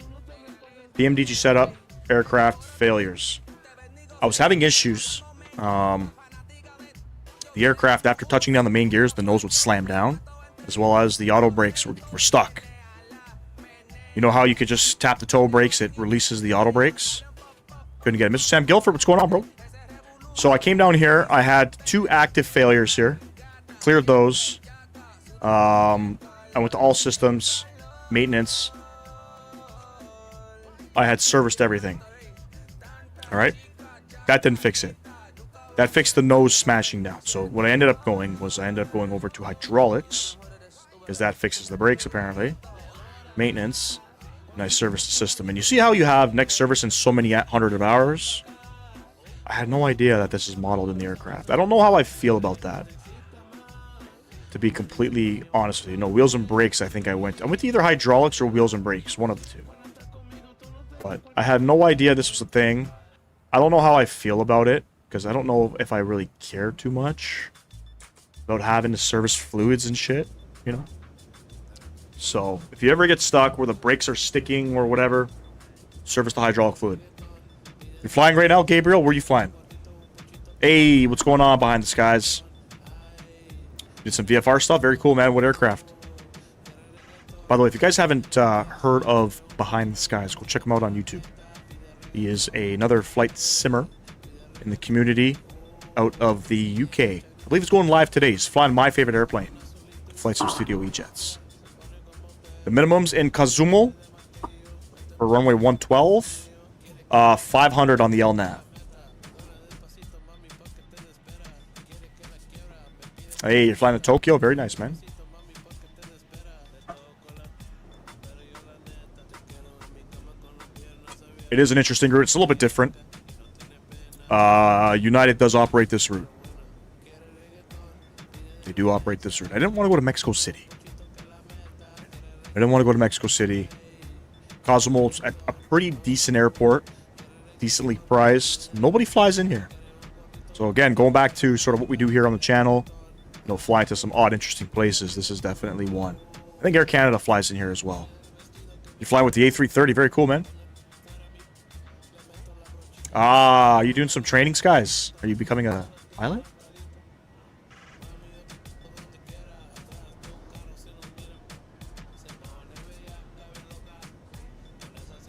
PMDG setup, aircraft failures. I was having issues. The aircraft, after touching down the main gears, the nose would slam down, as well as the auto brakes were stuck. You know how you could just tap the toe brakes, it releases the auto brakes? Couldn't get it. Mr. Sam Guilford, what's going on, bro? So I came down here. I had 2 active failures here. Cleared those. I went to all systems, maintenance. I had serviced everything. All right. That didn't fix it. That fixed the nose smashing down. So what I ended up going was I ended up going over to hydraulics, because that fixes the brakes apparently. Maintenance. And I serviced the system. And you see how you have next service in so many hundreds of hours? I had no idea that this is modeled in the aircraft. I don't know how I feel about that, to be completely honest with you. No, wheels and brakes, I think I went to either hydraulics or wheels and brakes, one of the two. But I had no idea this was a thing. I don't know how I feel about it, because I don't know if I really care too much about having to service fluids and shit, you know? So, if you ever get stuck where the brakes are sticking or whatever, service the hydraulic fluid. You're flying right now, Gabriel? Where are you flying? Hey, what's going on behind the skies? Did some VFR stuff. Very cool, man. What aircraft? By the way, if you guys haven't heard of Behind the Skies, go check him out on YouTube. He is another flight simmer in the community out of the UK. I believe he's going live today. He's flying my favorite airplane, Flight Sim Studio E-Jets. The minimums in Cozumel for runway 112. 500 on the LNAV. Hey, you're flying to Tokyo? Very nice, man. It is an interesting route. It's a little bit different. United does operate this route. They do operate this route. I didn't want to go to Mexico City. Cozumel's at a pretty decent airport. Decently priced. Nobody flies in here. So again, going back to sort of what we do here on the channel, fly to some odd, interesting places. This is definitely one. I think Air Canada flies in here as well. You fly with the A330. Very cool, man. Ah, are you doing some training, Skies? Are you becoming a pilot?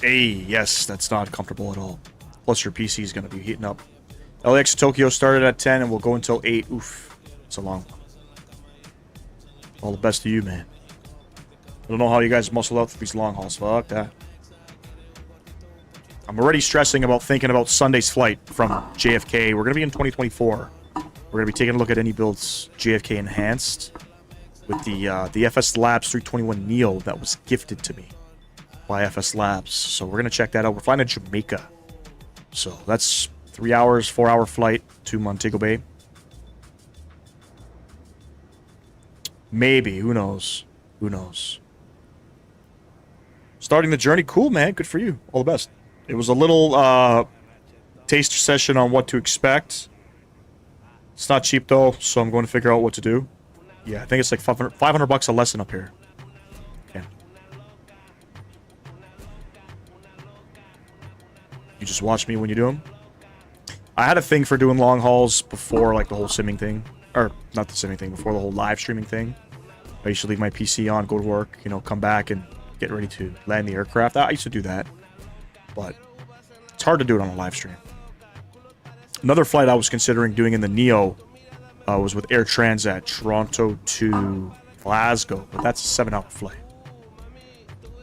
Hey, yes, that's not comfortable at all. Plus, your PC is going to be heating up. LAX to Tokyo started at 10 and will go until 8. Oof. It's a long one. All the best to you, man. I don't know how you guys muscle out for these long hauls. Fuck that. I'm already stressing about thinking about Sunday's flight from JFK. We're going to be in 2024. We're going to be taking a look at any builds JFK enhanced with the FS Labs 321 Neo that was gifted to me by FS Labs. So we're going to check that out. We're flying to Jamaica. So that's 3 hours, 4-hour flight to Montego Bay. Maybe. Who knows? Who knows? Starting the journey. Cool, man. Good for you. All the best. It was a little taster session on what to expect. It's not cheap, though, so I'm going to figure out what to do. Yeah, I think it's like 500 bucks a lesson up here. Okay. You just watch me when you do them? I had a thing for doing long hauls before, like, the whole simming thing. Or, not the simming thing, before the whole live streaming thing. I used to leave my PC on, go to work, come back and get ready to land the aircraft. I used to do that. But it's hard to do it on a live stream. Another flight I was considering doing in the Neo was with Air Transat, Toronto to Glasgow. But that's a 7-hour flight.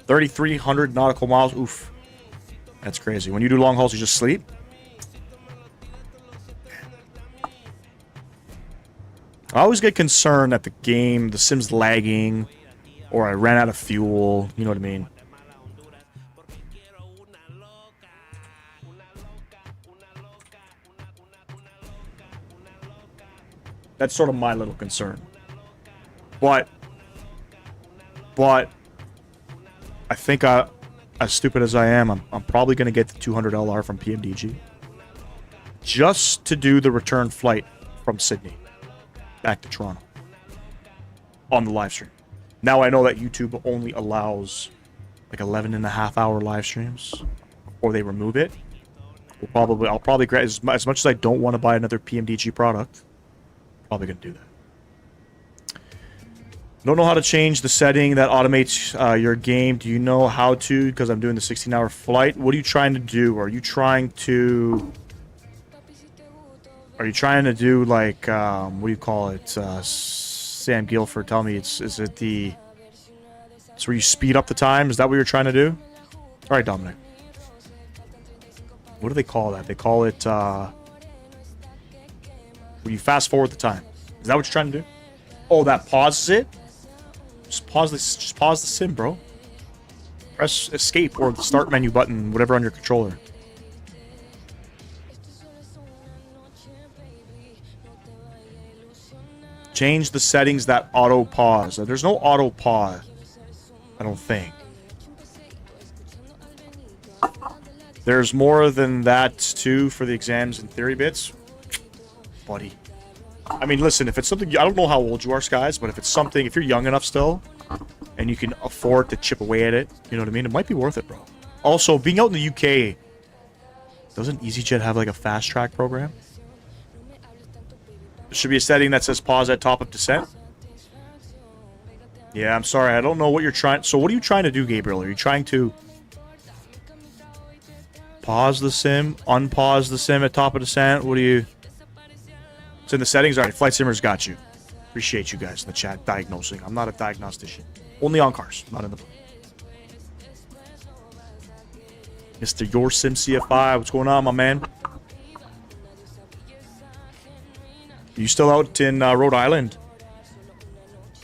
3,300 nautical miles. Oof. That's crazy. When you do long hauls, you just sleep? I always get concerned that the sim's lagging, or I ran out of fuel. You know what I mean? That's sort of my little concern. But I think as stupid as I am, I'm probably going to get the 200 LR from PMDG. Just to do the return flight from Sydney back to Toronto on the live stream. Now I know that YouTube only allows like 11.5-hour live streams, or they remove it. I'll probably grab as much as I don't want to buy another PMDG product. Probably gonna do that. Don't know how to change the setting that automates your game. Do you know how to? Because I'm doing the 16-hour flight. What are you trying to do? Are you trying to do like what do you call it? Sam Guilford, tell me, it's where you speed up the time? Is that what you're trying to do? All right, Dominic. What do they call that? They call it where you fast forward the time. Is that what you're trying to do? Oh, that pauses it? Just pause the sim, bro. Press escape or the start menu button, whatever on your controller. Change the settings that auto pause. There's no auto pause, I don't think. There's more than that too for the exams and theory bits. Buddy. I mean, listen, if it's something... I don't know how old you are, Skies, but if it's something... If you're young enough still, and you can afford to chip away at it, you know what I mean? It might be worth it, bro. Also, being out in the UK... Doesn't EasyJet have, like, a fast-track program? There should be a setting that says pause at top of descent. Yeah, I'm sorry. I don't know what you're trying... So what are you trying to do, Gabriel? Are you trying to... pause the sim? Unpause the sim at top of descent? What do you... It's in the settings. All right, Flight Simmer's got you. Appreciate you guys in the chat diagnosing. I'm not a diagnostician. Only on cars, not in the... Mr. Your Sim CFI, what's going on, my man? You still out in Rhode Island?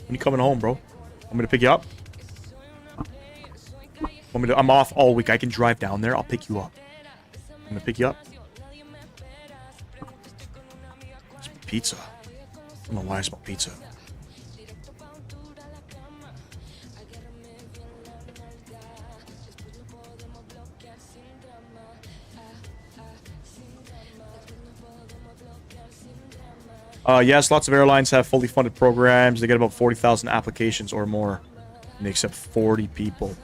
When you coming home, bro? Want me to pick you up? I'm off all week. I can drive down there. I'll pick you up. I'm gonna pick you up. pizza. I don't know why I smell pizza. Yes, lots of airlines have fully funded programs. They get about 40,000 applications or more. And they accept 40 people.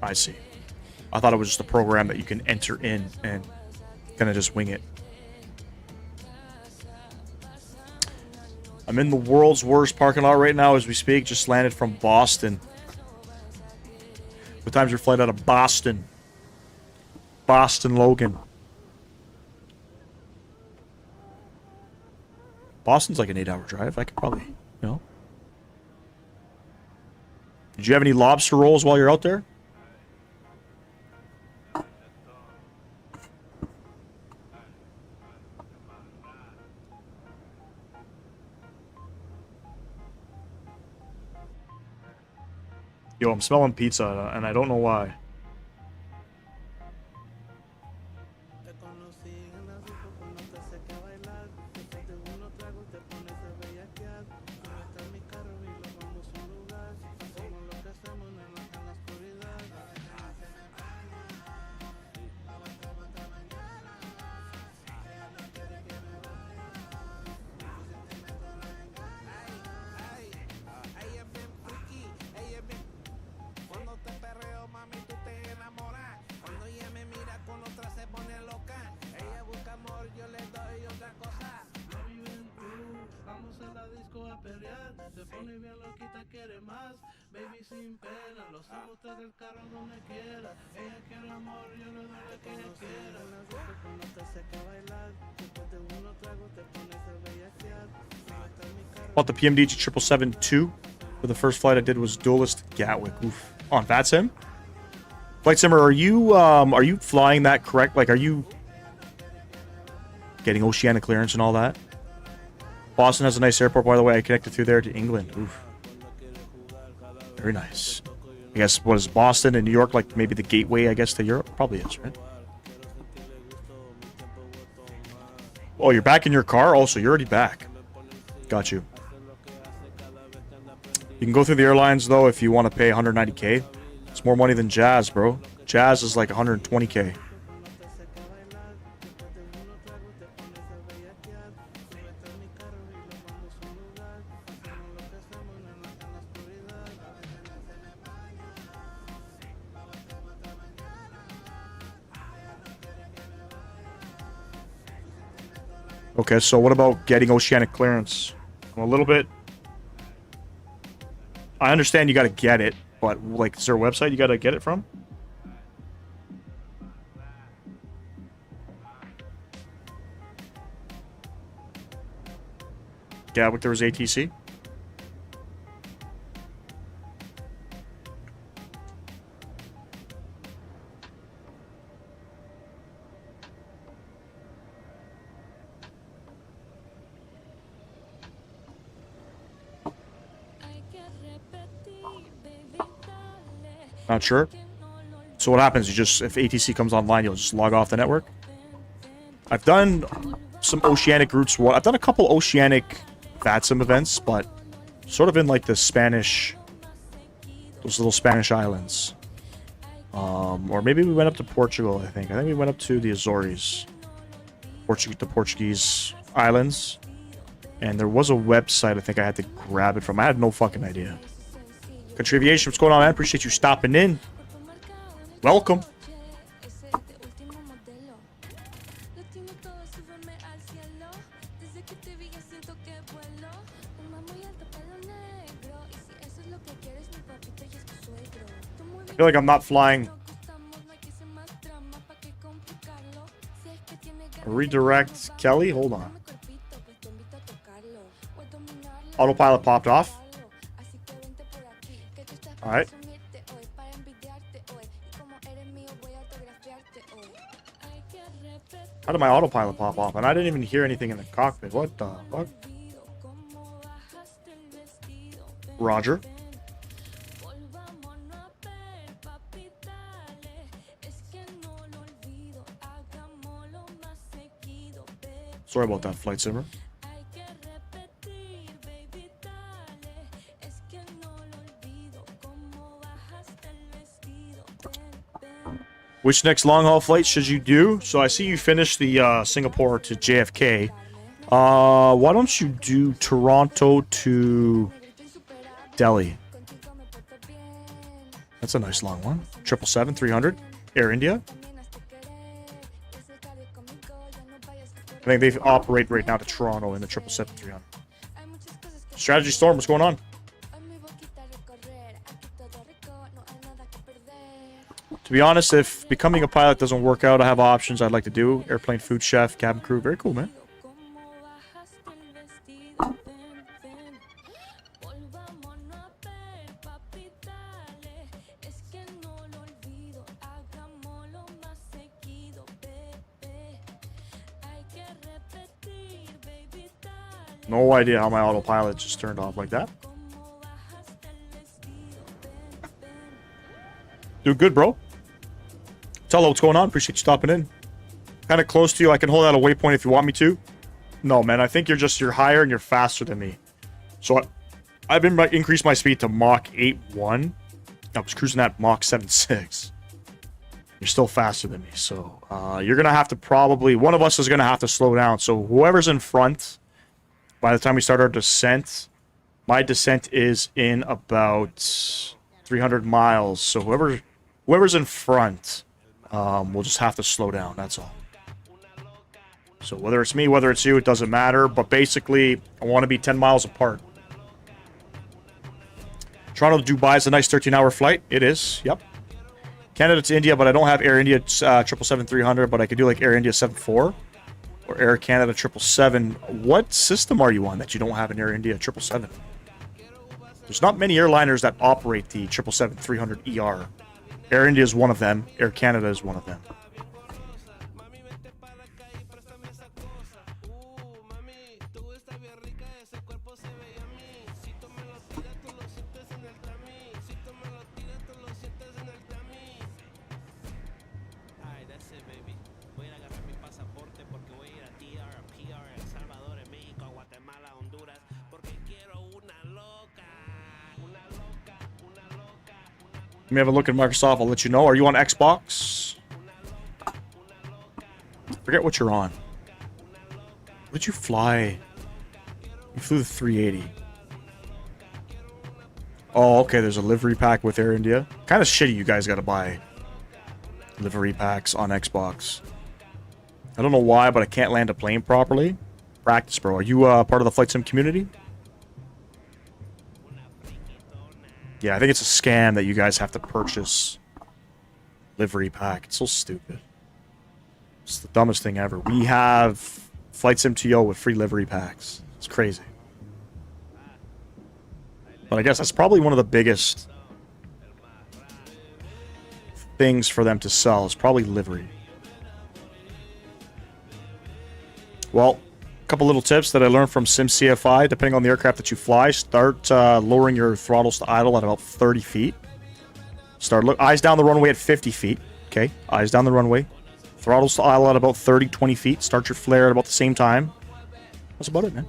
I see. I thought it was just a program that you can enter in and kind of just wing it. I'm in the world's worst parking lot right now as we speak. Just landed from Boston. What time's your flight out of Boston? Boston, Logan. Boston's like an 8-hour drive. I could probably, you know. Did you have any lobster rolls while you're out there? Yo, I'm smelling pizza, and I don't know why. Bought the PMDG 777-2. For the first flight I did was Duelist Gatwick. Oof. On VATSIM? Flight Simmer, are you flying that correct? Like, are you getting oceanic clearance and all that? Boston has a nice airport, by the way. I connected through there to England. Oof. Very nice. I guess, what is Boston and New York, like maybe the gateway, I guess, to Europe? Probably is, right? Oh, you're back in your car? Oh, so you're already back. Got you. You can go through the airlines, though, if you want to pay 190K. It's more money than Jazz, bro. Jazz is like 120K. Okay, so what about getting oceanic clearance? I'm a little bit... I understand you gotta get it, but, like, is there a website you gotta get it from? Gatwick, there was ATC? Not sure. So what happens? You just, if ATC comes online, you'll just log off the network? I've done some oceanic routes. I've done a couple oceanic VATSIM events, but sort of in like the Spanish, those little Spanish islands. Or maybe we went up to Portugal, I think. I think we went up to the Azores. The Portuguese islands. And there was a website I think I had to grab it from. I had no fucking idea. Country Aviation, what's going on, man? Appreciate you stopping in. Welcome. I feel like I'm not flying. Redirect Kelly, hold on. Autopilot popped off. Alright. How did my autopilot pop off? And I didn't even hear anything in the cockpit. What the fuck? Roger. Sorry about that, flight simmer. Which next long-haul flight should you do? So I see you finished the Singapore to JFK. Why don't you do Toronto to Delhi? That's a nice long one. 777-300, Air India. I think they operate right now to Toronto in the 777-300. Strategy Storm, what's going on? To be honest, if becoming a pilot doesn't work out, I have options I'd like to do. Airplane food chef, cabin crew. Very cool, man. No idea how my autopilot just turned off like that. Doing good, bro. Tell what's going on. Appreciate you stopping in. Kind of close to you. I can hold out a waypoint if you want me to. No, man. I think you're higher and you're faster than me. So I've been increased my speed to Mach 8.1. I was cruising at Mach 7.6. You're still faster than me. So you're going to have to probably... One of us is going to have to slow down. So whoever's in front, by the time we start our descent, my descent is in about 300 miles. So whoever's in front... we'll just have to slow down, that's all. So whether it's me, whether it's you, it doesn't matter. But basically, I want to be 10 miles apart. Toronto to Dubai is a nice 13-hour flight. It is, yep. Canada to India, but I don't have Air India 777-300, but I could do like Air India 74 or Air Canada 777. What system are you on that you don't have an Air India 777? There's not many airliners that operate the 777-300ER. Air India is one of them. Air Canada is one of them. Let me have a look at Microsoft. I'll let you know. Are you on Xbox? Forget what you're on. What did you fly? You flew the 380. Oh, okay. There's a livery pack with Air India. Kind of shitty you guys got to buy livery packs on Xbox. I don't know why, but I can't land a plane properly. Practice, bro. Are you part of the flight sim community? Yeah, I think it's a scam that you guys have to purchase livery pack. It's so stupid. It's the dumbest thing ever. We have Flight Sim TO with free livery packs. It's crazy. But I guess that's probably one of the biggest things for them to sell. Is probably livery. Well, a couple little tips that I learned from SimCFI. Depending on the aircraft that you fly, start lowering your throttles to idle at about 30 feet. Eyes down the runway at 50 feet. Okay, eyes down the runway. Throttles to idle at about 30, 20 feet. Start your flare at about the same time. That's about it, man.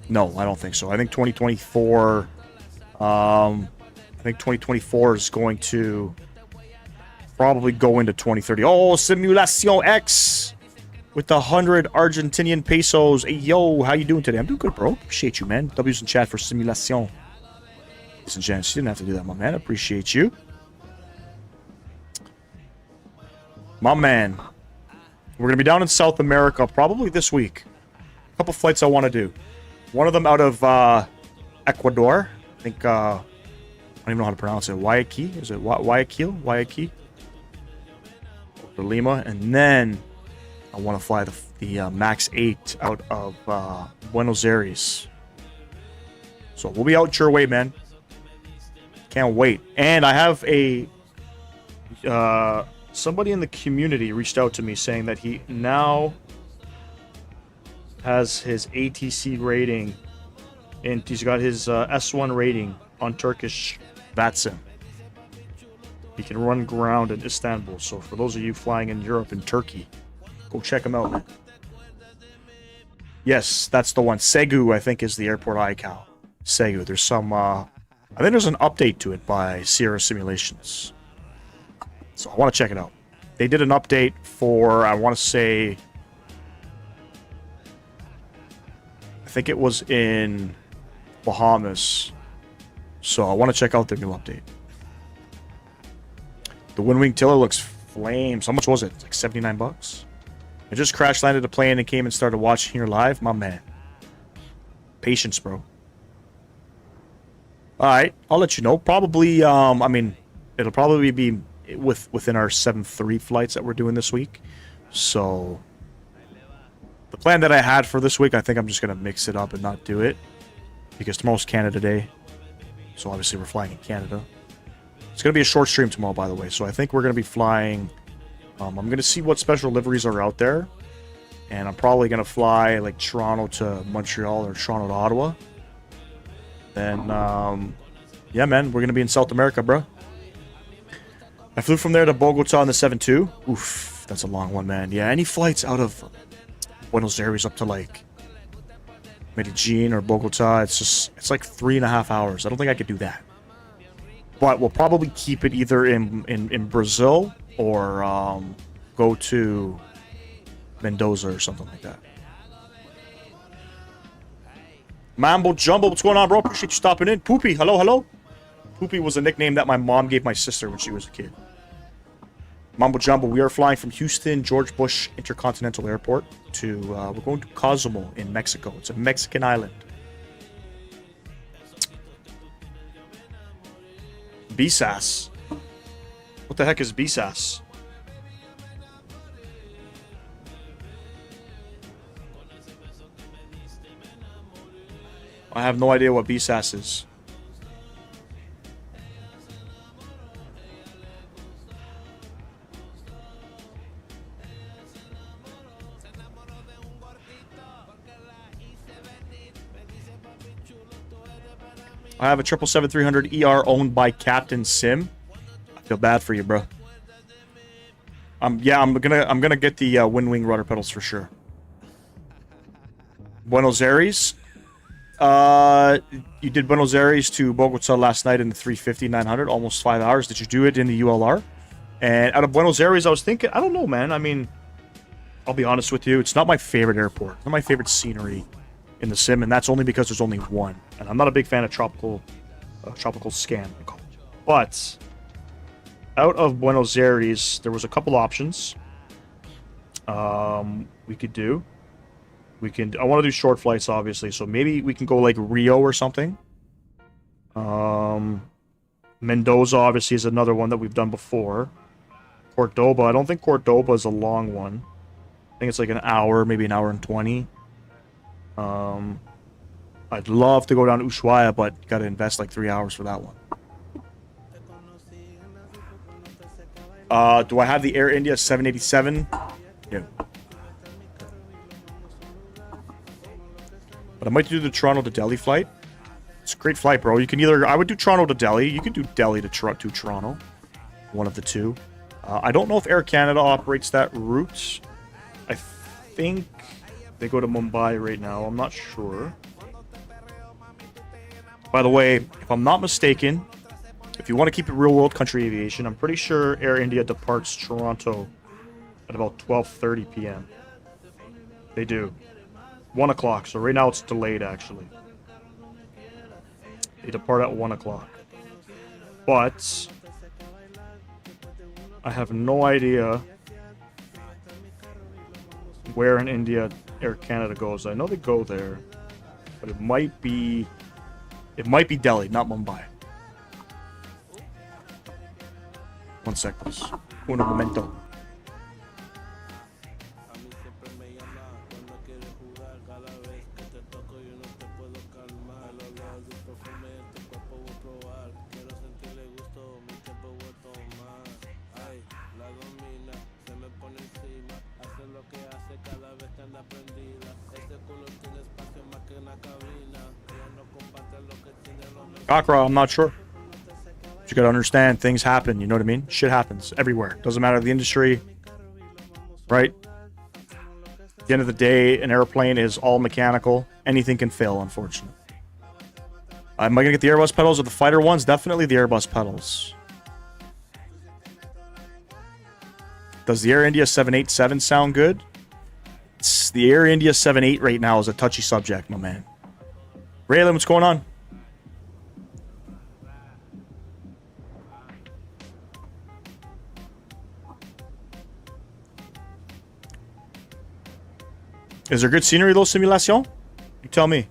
No, I don't think so. I think 2024... I think 2024 is going to probably go into 2030. Oh, Simulation X! With the 100 Argentinian pesos. Hey, yo, how you doing today? I'm doing good, bro. Appreciate you, man. W's in chat for Simulation. Listen, gents, you didn't have to do that, my man. Appreciate you. My man. We're going to be down in South America probably this week. A couple flights I want to do. One of them out of Ecuador. I think, I don't even know how to pronounce it. Guayaquil? Is it Guayaquil? Guayaquil? Or Lima. And then I want to fly the MAX 8 out of Buenos Aires. So we'll be out your way, man. Can't wait. And I have a... somebody in the community reached out to me saying that he now has his ATC rating. And he's got his S1 rating on Turkish VATSIM. He can run ground in Istanbul. So for those of you flying in Europe and Turkey, go check him out, man. Yes, that's the one. Segu, I think, is the airport iCal. Segu. There's some, I think there's an update to it by Sierra Simulations. So I want to check it out. They did an update for, I want to say, I think it was in Bahamas. So I want to check out their new update. The Windwing Tiller looks flames. How much was it? Like 79 bucks? I just crash landed a plane and came and started watching here live. My man. Patience, bro. Alright, I'll let you know. Probably, I mean, it'll probably be within our 7-3 flights that we're doing this week. So, the plan that I had for this week, I think I'm just going to mix it up and not do it. Because tomorrow's Canada Day. So, obviously, we're flying in Canada. It's going to be a short stream tomorrow, by the way. So, I think we're going to be flying... I'm going to see what special liveries are out there. And I'm probably going to fly, like, Toronto to Montreal or Toronto to Ottawa. Then, yeah, man, we're going to be in South America, bro. I flew from there to Bogota on the 7-2. Oof, that's a long one, man. Yeah, any flights out of Buenos Aires up to, like, Medellin or Bogota, it's like 3.5 hours. I don't think I could do that. But we'll probably keep it either in Brazil or go to Mendoza or something like that. Mambo Jumbo, what's going on, bro? Appreciate you stopping in. Poopy, hello, hello. Poopy was a nickname that my mom gave my sister when she was a kid. Mambo Jumbo, we are flying from Houston, George Bush Intercontinental Airport to, we're going to Cozumel in Mexico. It's a Mexican island. BSAS. What the heck is BSAS? I have no idea what BSAS is. I have a 777-300 ER owned by Captain Sim. I feel bad for you, bro. Yeah, I'm gonna get the Windwing rudder pedals for sure. Buenos Aires. You did Buenos Aires to Bogota last night in the 350-900, almost 5 hours. Did you do it in the ULR? And out of Buenos Aires, I was thinking, I don't know, man. I mean, I'll be honest with you. It's not my favorite airport. It's not my favorite scenery in the sim, and that's only because there's only one. And I'm not a big fan of tropical scan. But out of Buenos Aires, there was a couple options we could do. I want to do short flights, obviously, so maybe we can go like Rio or something. Mendoza, obviously, is another one that we've done before. Cordoba, I don't think Cordoba is a long one. I think it's like an hour, maybe an hour and 20. I'd love to go down to Ushuaia, but you gotta invest like 3 hours for that one. Do I have the Air India 787? Yeah. But I might do the Toronto to Delhi flight. It's a great flight, bro. You can either... I would do Toronto to Delhi. You can do Delhi to Toronto. One of the two. I don't know if Air Canada operates that route. I think they go to Mumbai right now. I'm not sure. By the way, if I'm not mistaken, if you want to keep it real-world country aviation, I'm pretty sure Air India departs Toronto at about 12:30 p.m. They do. 1 o'clock, so right now it's delayed, actually. They depart at 1 o'clock. But I have no idea where in India Air Canada goes. I know they go there, but it might be Delhi, not Mumbai. One sec, please. Un momento. Akra, I'm not sure. But you gotta understand, things happen, you know what I mean? Shit happens everywhere. Doesn't matter the industry, right? At the end of the day, an airplane is all mechanical. Anything can fail, unfortunately. Am I going to get the Airbus pedals or the fighter ones? Definitely the Airbus pedals. Does the Air India 787 sound good? The Air India 78 right now is a touchy subject, my man. Raylan, what's going on? Is there good scenery though, Simulation? You tell me.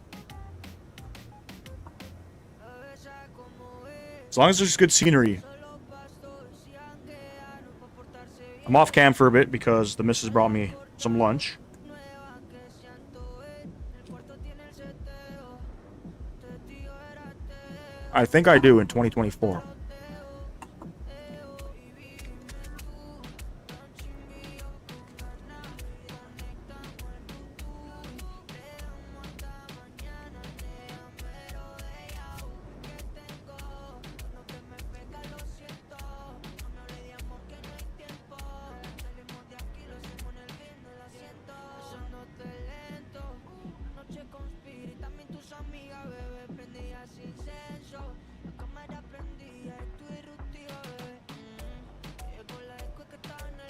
As long as there's good scenery. I'm off cam for a bit because the missus brought me some lunch. I think I do in 2024.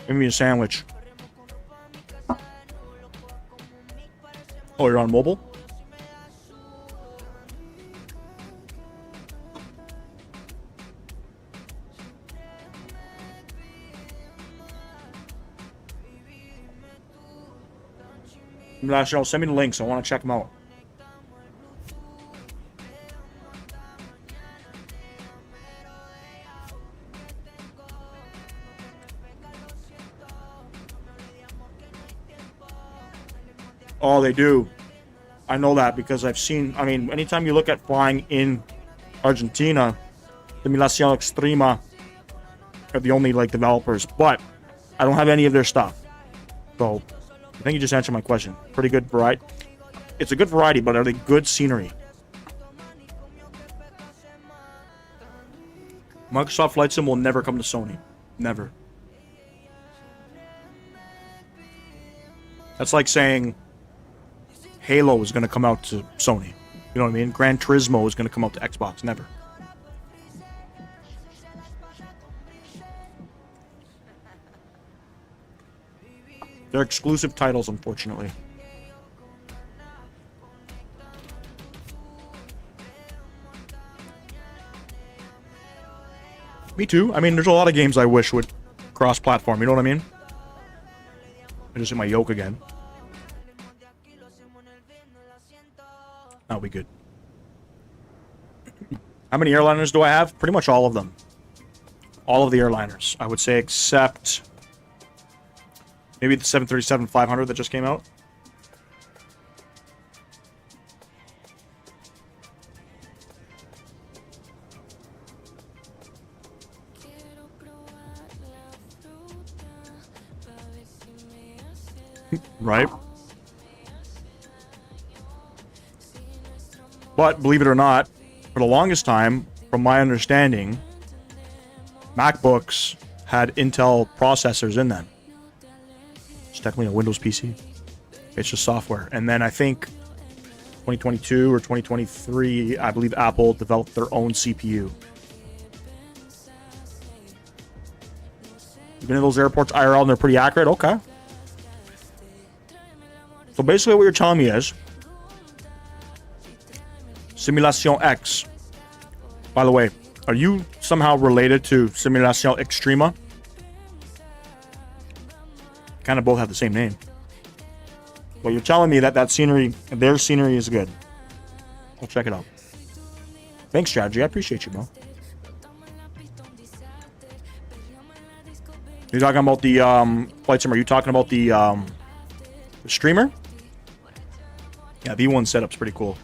Give me a sandwich. Oh, you're on mobile? National, send me the links. I want to check them out. Oh, they do. I know that because I've seen, I mean, anytime you look at flying in Argentina, Simulación Extrema are the only, like, developers. But I don't have any of their stuff. So, I think you just answered my question. Pretty good variety. It's a good variety, but are they good scenery? Microsoft Flight Sim will never come to Sony. Never. That's like saying Halo is going to come out to Sony. You know what I mean? Gran Turismo is going to come out to Xbox. Never. They're exclusive titles, unfortunately. Me too. I mean, there's a lot of games I wish would cross-platform. You know what I mean? I just hit my Yoke again. That'll be good. How many airliners do I have? Pretty much all of them. All of the airliners, I would say, except maybe the 737-500 that just came out. Right? But, believe it or not, for the longest time, from my understanding, MacBooks had Intel processors in them. It's technically a Windows PC. It's just software. And then I think 2022 or 2023, I believe Apple developed their own CPU. You've been to those airports IRL and they're pretty accurate? Okay. So basically what you're telling me is Simulación X. By the way, are you somehow related to Simulación Extrema? Kind of both have the same name. Well, you're telling me that that scenery, their scenery is good. I'll check it out. Thanks, Strategy. I appreciate you, bro. You're talking about the flight sim. Are you talking about the streamer? Yeah, V1 setup's pretty cool.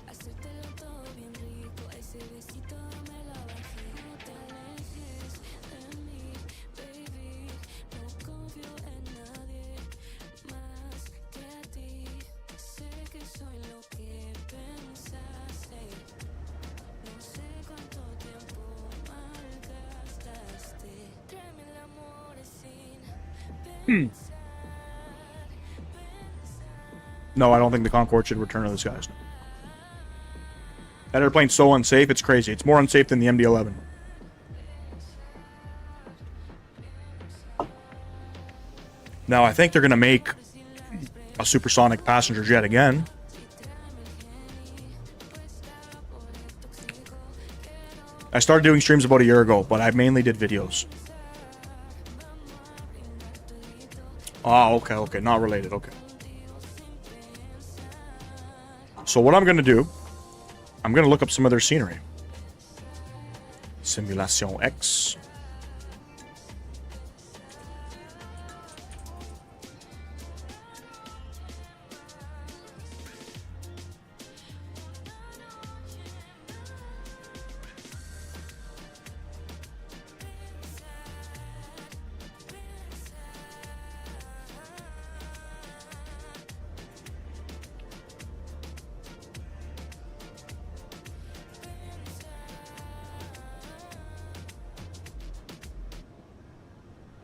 No, I don't think the Concorde should return to the skies. That airplane's so unsafe, it's crazy. It's more unsafe than the MD-11. Now, I think they're going to make a supersonic passenger jet again. I started doing streams about a year ago, but I mainly did videos. Oh, okay. Not related, okay. So what I'm going to do, I'm going to look up some of their scenery. Simulation X.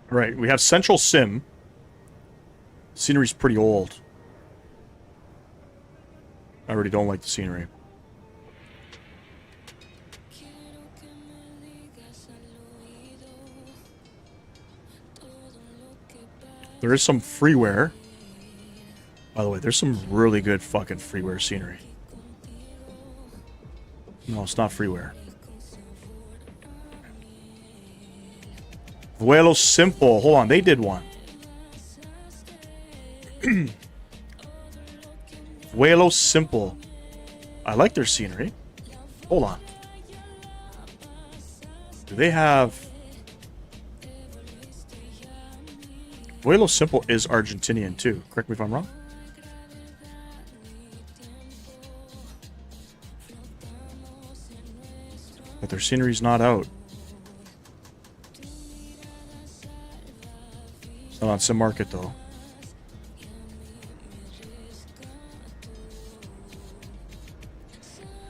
Right, we have Central Sim. Scenery's pretty old. I already don't like the scenery. There is some freeware. By the way, there's some really good fucking freeware scenery. No, it's not freeware. Vuelo Simple. Hold on, they did one. Vuelo Simple. I like their scenery. Hold on. Do they have... Vuelo Simple is Argentinian too. Correct me if I'm wrong. But their scenery's not out. It's not on Sim Market though.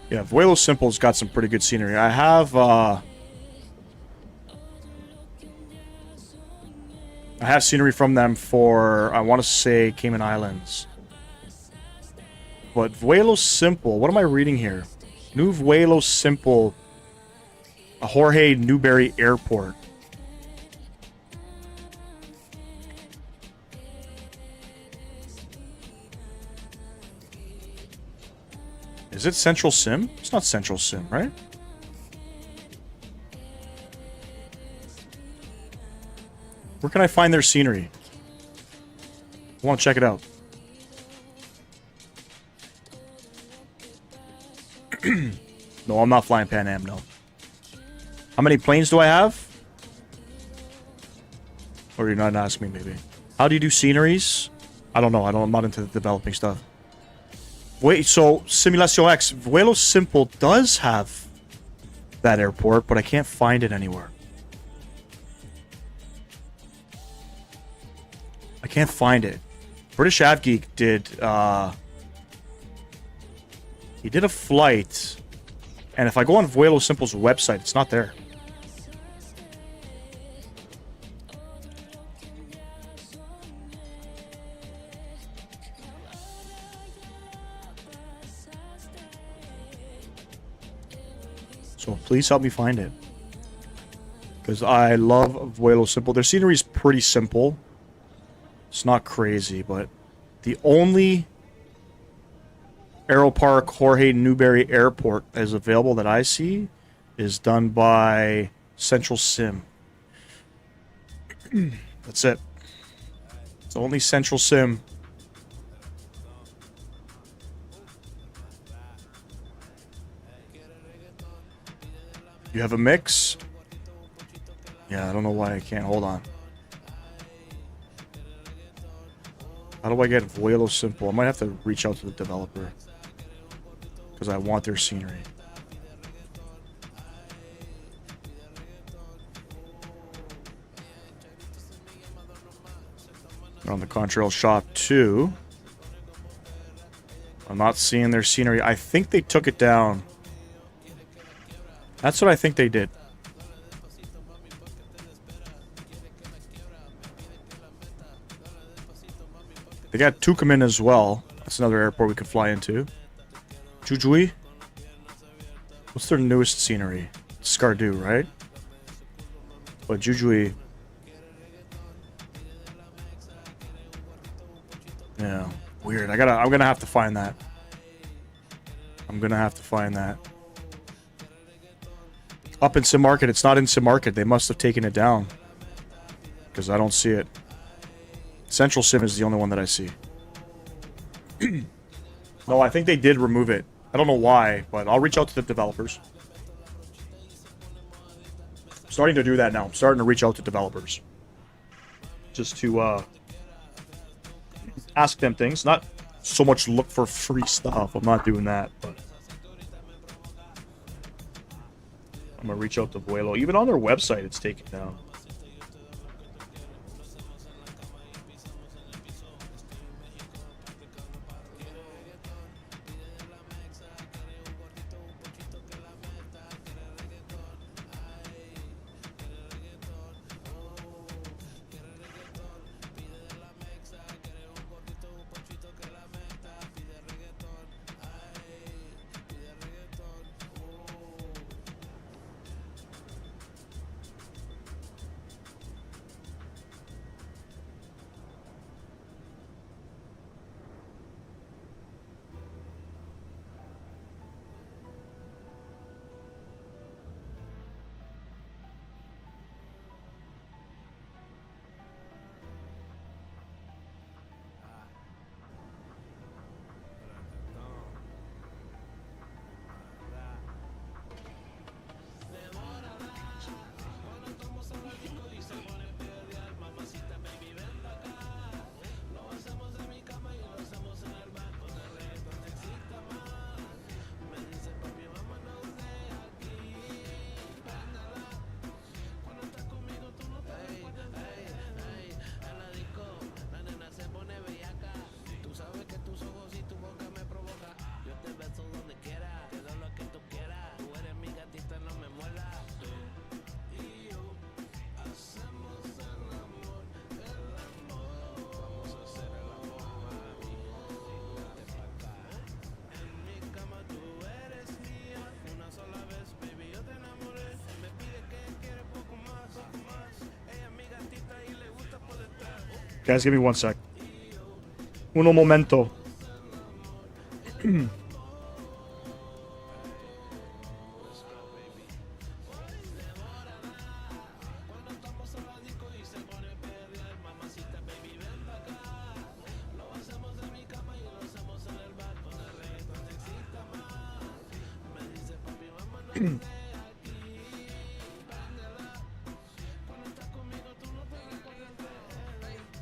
Yeah, Vuelo Simple's got some pretty good scenery. I have scenery from them for, I want to say, Cayman Islands. But Vuelo Simple, what am I reading here? New Vuelo Simple, Jorge Newbery Airport. Is it Central Sim? It's not Central Sim, right? Where can I find their scenery? I want to check it out. No, I'm not flying Pan Am, no. How many planes do I have? Or you're not asking me, maybe. How do you do sceneries? I don't know. I'm not into the developing stuff. Wait, so Simulation X, Vuelo Simple does have that airport, but I can't find it anywhere. I can't find it. British AvGeek did, he did a flight, and if I go on Vuelo Simple's website, it's not there. So please help me find it. Because I love Vuelo Simple. Their scenery is pretty simple. It's not crazy, but the only Aeropark Jorge Newbery Airport that is available that I see is done by Central Sim. That's it. It's only Central Sim. You have a mix? Yeah, I don't know why I can't. Hold on. How do I get Vuelo Simple? I might have to reach out to the developer. Because I want their scenery. They're on the Contrail Shop 2. I'm not seeing their scenery. I think they took it down. That's what I think they did. They got Tucumán as well. That's another airport we could fly into. Jujuy? What's their newest scenery? Skardu, right? But Jujuy... Yeah, weird. I'm gonna have to find that. I'm gonna have to find that. Up in Sim Market, it's not in Sim Market. They must have taken it down. Because I don't see it. Central Sim is the only one that I see. No, I think they did remove it. I don't know why, but I'll reach out to the developers. I'm starting to do that now. I'm starting to reach out to developers. Just to ask them things. Not so much look for free stuff. I'm not doing that, but I'm gonna reach out to Vuelo. Even on their website, it's taken down. Guys, give me 1 sec. Uno momento.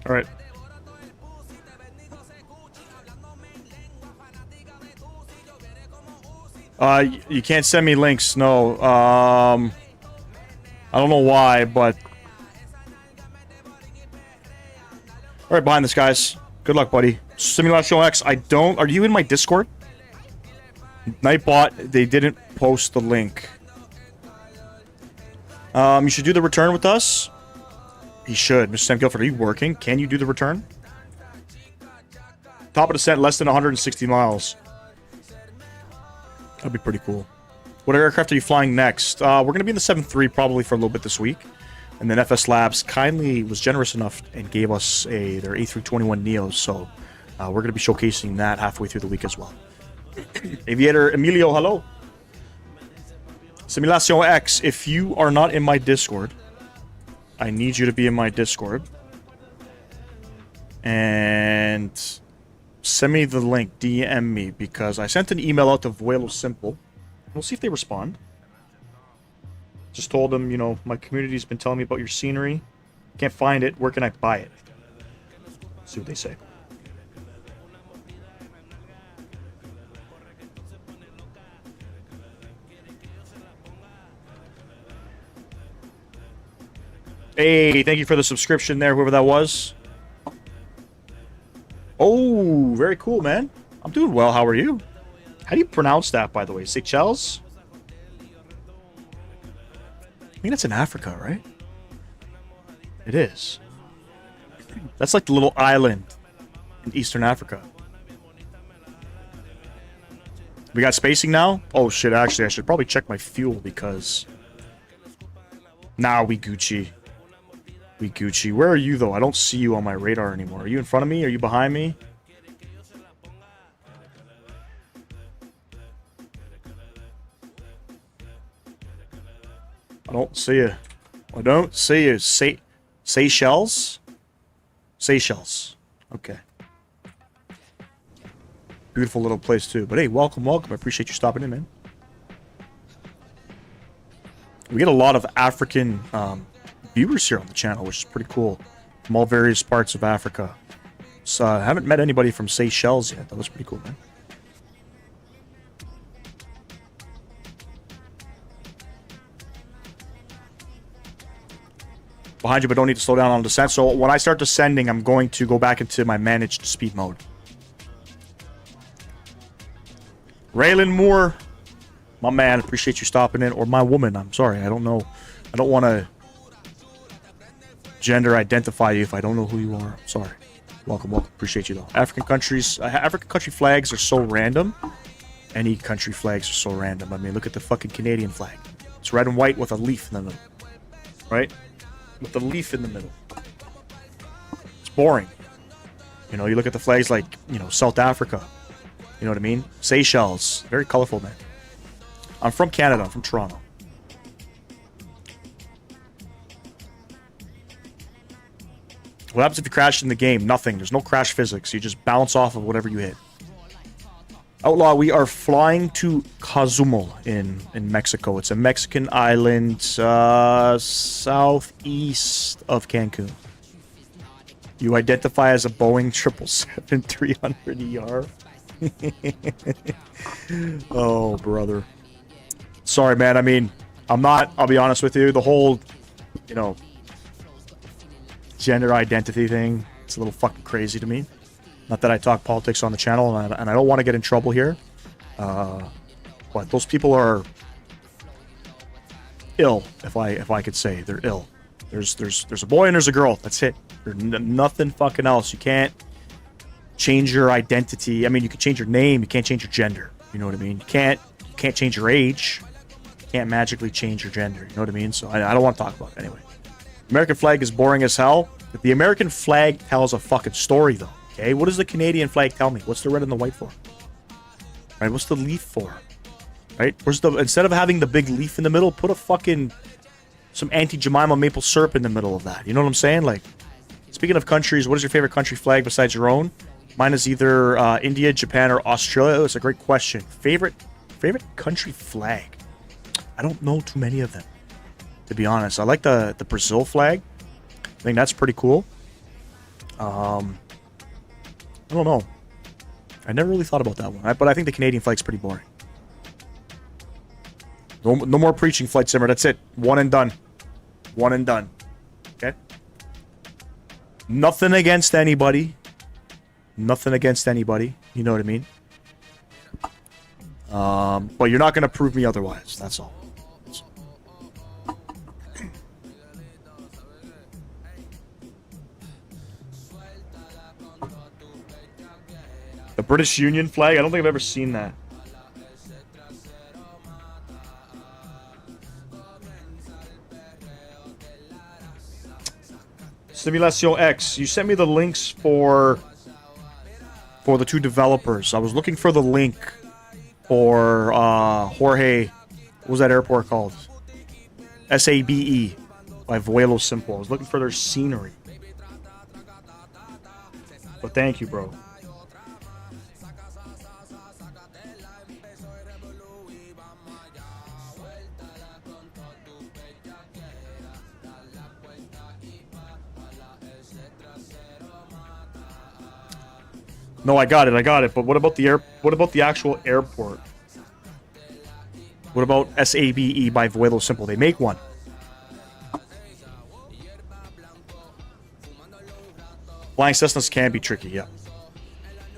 All right. You can't send me links. No. I don't know why, but all right, behind this, guys. Good luck, buddy. Simulation X. I don't. Are you in my Discord? Nightbot. They didn't post the link. You should do the return with us. He should. Mr. Sam Guilford, are you working? Can you do the return? Top of descent, less than 160 miles. That'd be pretty cool. What aircraft are you flying next? We're going to be in the 7-3 probably for a little bit this week. And then FS Labs kindly was generous enough and gave us their A321 Neos. So we're going to be showcasing that halfway through the week as well. Aviator Emilio, hello. Simulation X, if you are not in my Discord, I need you to be in my Discord. And send me the link, DM me, because I sent an email out to Vuelo Simple. We'll see if they respond. Just told them, you know, my community's been telling me about your scenery. Can't find it. Where can I buy it? See what they say. Hey, thank you for the subscription there, whoever that was. Oh, very cool, man. I'm doing well. How are you? How do you pronounce that, by the way? Seychelles? I mean, it's in Africa, right? It is. That's like the little island in Eastern Africa. We got spacing now? Oh shit, actually I should probably check my fuel because... Nah, we Gucci. We Gucci. Where are you though? I don't see you on my radar anymore. Are you in front of me? Are you behind me? I don't see you. I don't see you. Seychelles? Seychelles. Okay. Beautiful little place too. But hey, welcome, welcome. I appreciate you stopping in, man. We get a lot of African viewers here on the channel, which is pretty cool. From all various parts of Africa. So I haven't met anybody from Seychelles yet. That was pretty cool, man. Behind you, but don't need to slow down on descent. So when I start descending, I'm going to go back into my managed speed mode. Raylan Moore, my man, appreciate you stopping in. Or my woman, I'm sorry. I don't know. I don't want to gender identify you if I don't know who you are. I'm sorry. Welcome, welcome. Appreciate you, though. African countries, African country flags are so random. Any country flags are so random. I mean, look at the fucking Canadian flag. It's red and white with a leaf in the middle. Right? With the leaf in the middle. It's boring. You know, you look at the flags like, you know, South Africa. You know what I mean? Seychelles. Very colorful, man. I'm from Canada. I'm from Toronto. What happens if you crash in the game? Nothing. There's no crash physics. You just bounce off of whatever you hit. Outlaw, we are flying to Cozumel in Mexico. It's a Mexican island southeast of Cancun. You identify as a Boeing 777-300ER. Oh, brother. Sorry, man. I mean, I'm not, I'll be honest with you. The whole, you know, gender identity thing, it's a little fucking crazy to me. Not that I talk politics on the channel, and I don't want to get in trouble here. But those people are ill, if I could say. They're ill. There's a boy and there's a girl. That's it. There's nothing fucking else. You can't change your identity. I mean, you can change your name. You can't change your gender. You know what I mean? You can't change your age. You can't magically change your gender. You know what I mean? So I don't want to talk about it anyway. American flag is boring as hell. But the American flag tells a fucking story, though. Okay, what does the Canadian flag tell me? What's the red and the white for? Right, what's the leaf for? Right, where's the, instead of having the big leaf in the middle, put a fucking, some Auntie Jemima maple syrup in the middle of that. You know what I'm saying? Like, speaking of countries, what is your favorite country flag besides your own? Mine is either India, Japan, or Australia. Oh, it's a great question. Favorite country flag? I don't know too many of them, to be honest. I like the Brazil flag. I think that's pretty cool. I don't know. I never really thought about that one. But I think the Canadian flag's pretty boring. No more preaching, Flight Simmer. That's it. One and done. One and done. Okay? Nothing against anybody. Nothing against anybody. You know what I mean? But you're not going to prove me otherwise. That's all. The British Union flag? I don't think I've ever seen that. Simulation X. You sent me the links for the two developers. I was looking for the link for Jorge. What was that airport called? SABE by Vuelo Simple. I was looking for their scenery. But thank you, bro. No, I got it. But what about the actual airport? What about SABE by Vuelo Simple? They make one. Flying Cessnas can be tricky, yeah.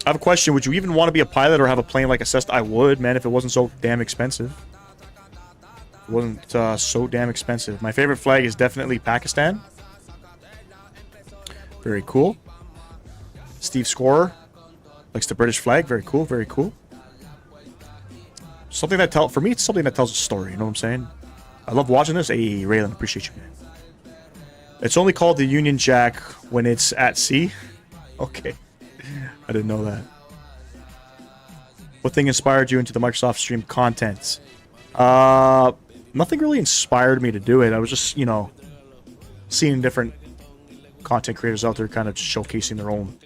I have a question. Would you even want to be a pilot or have a plane like a Cessna? I would, man, if it wasn't so damn expensive. It wasn't so damn expensive. My favorite flag is definitely Pakistan. Very cool. Steve Scorer likes the British flag. Very cool, very cool. Something that for me, it's something that tells a story. You know what I'm saying? I love watching this. Hey, Raylan, appreciate you, man. It's only called the Union Jack when it's at sea. Okay. I didn't know that. What thing inspired you into the Microsoft Stream content? Nothing really inspired me to do it. I was just, you know, seeing different content creators out there kind of showcasing their own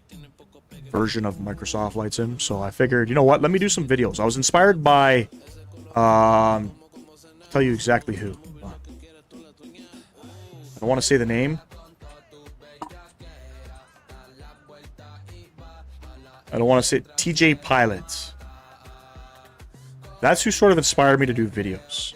version of Microsoft Flight Sim. So I figured, you know what, let me do some videos. I was inspired by, I'll tell you exactly who. I don't want to say the name. I don't want to say TJ Pilot. That's who sort of inspired me to do videos.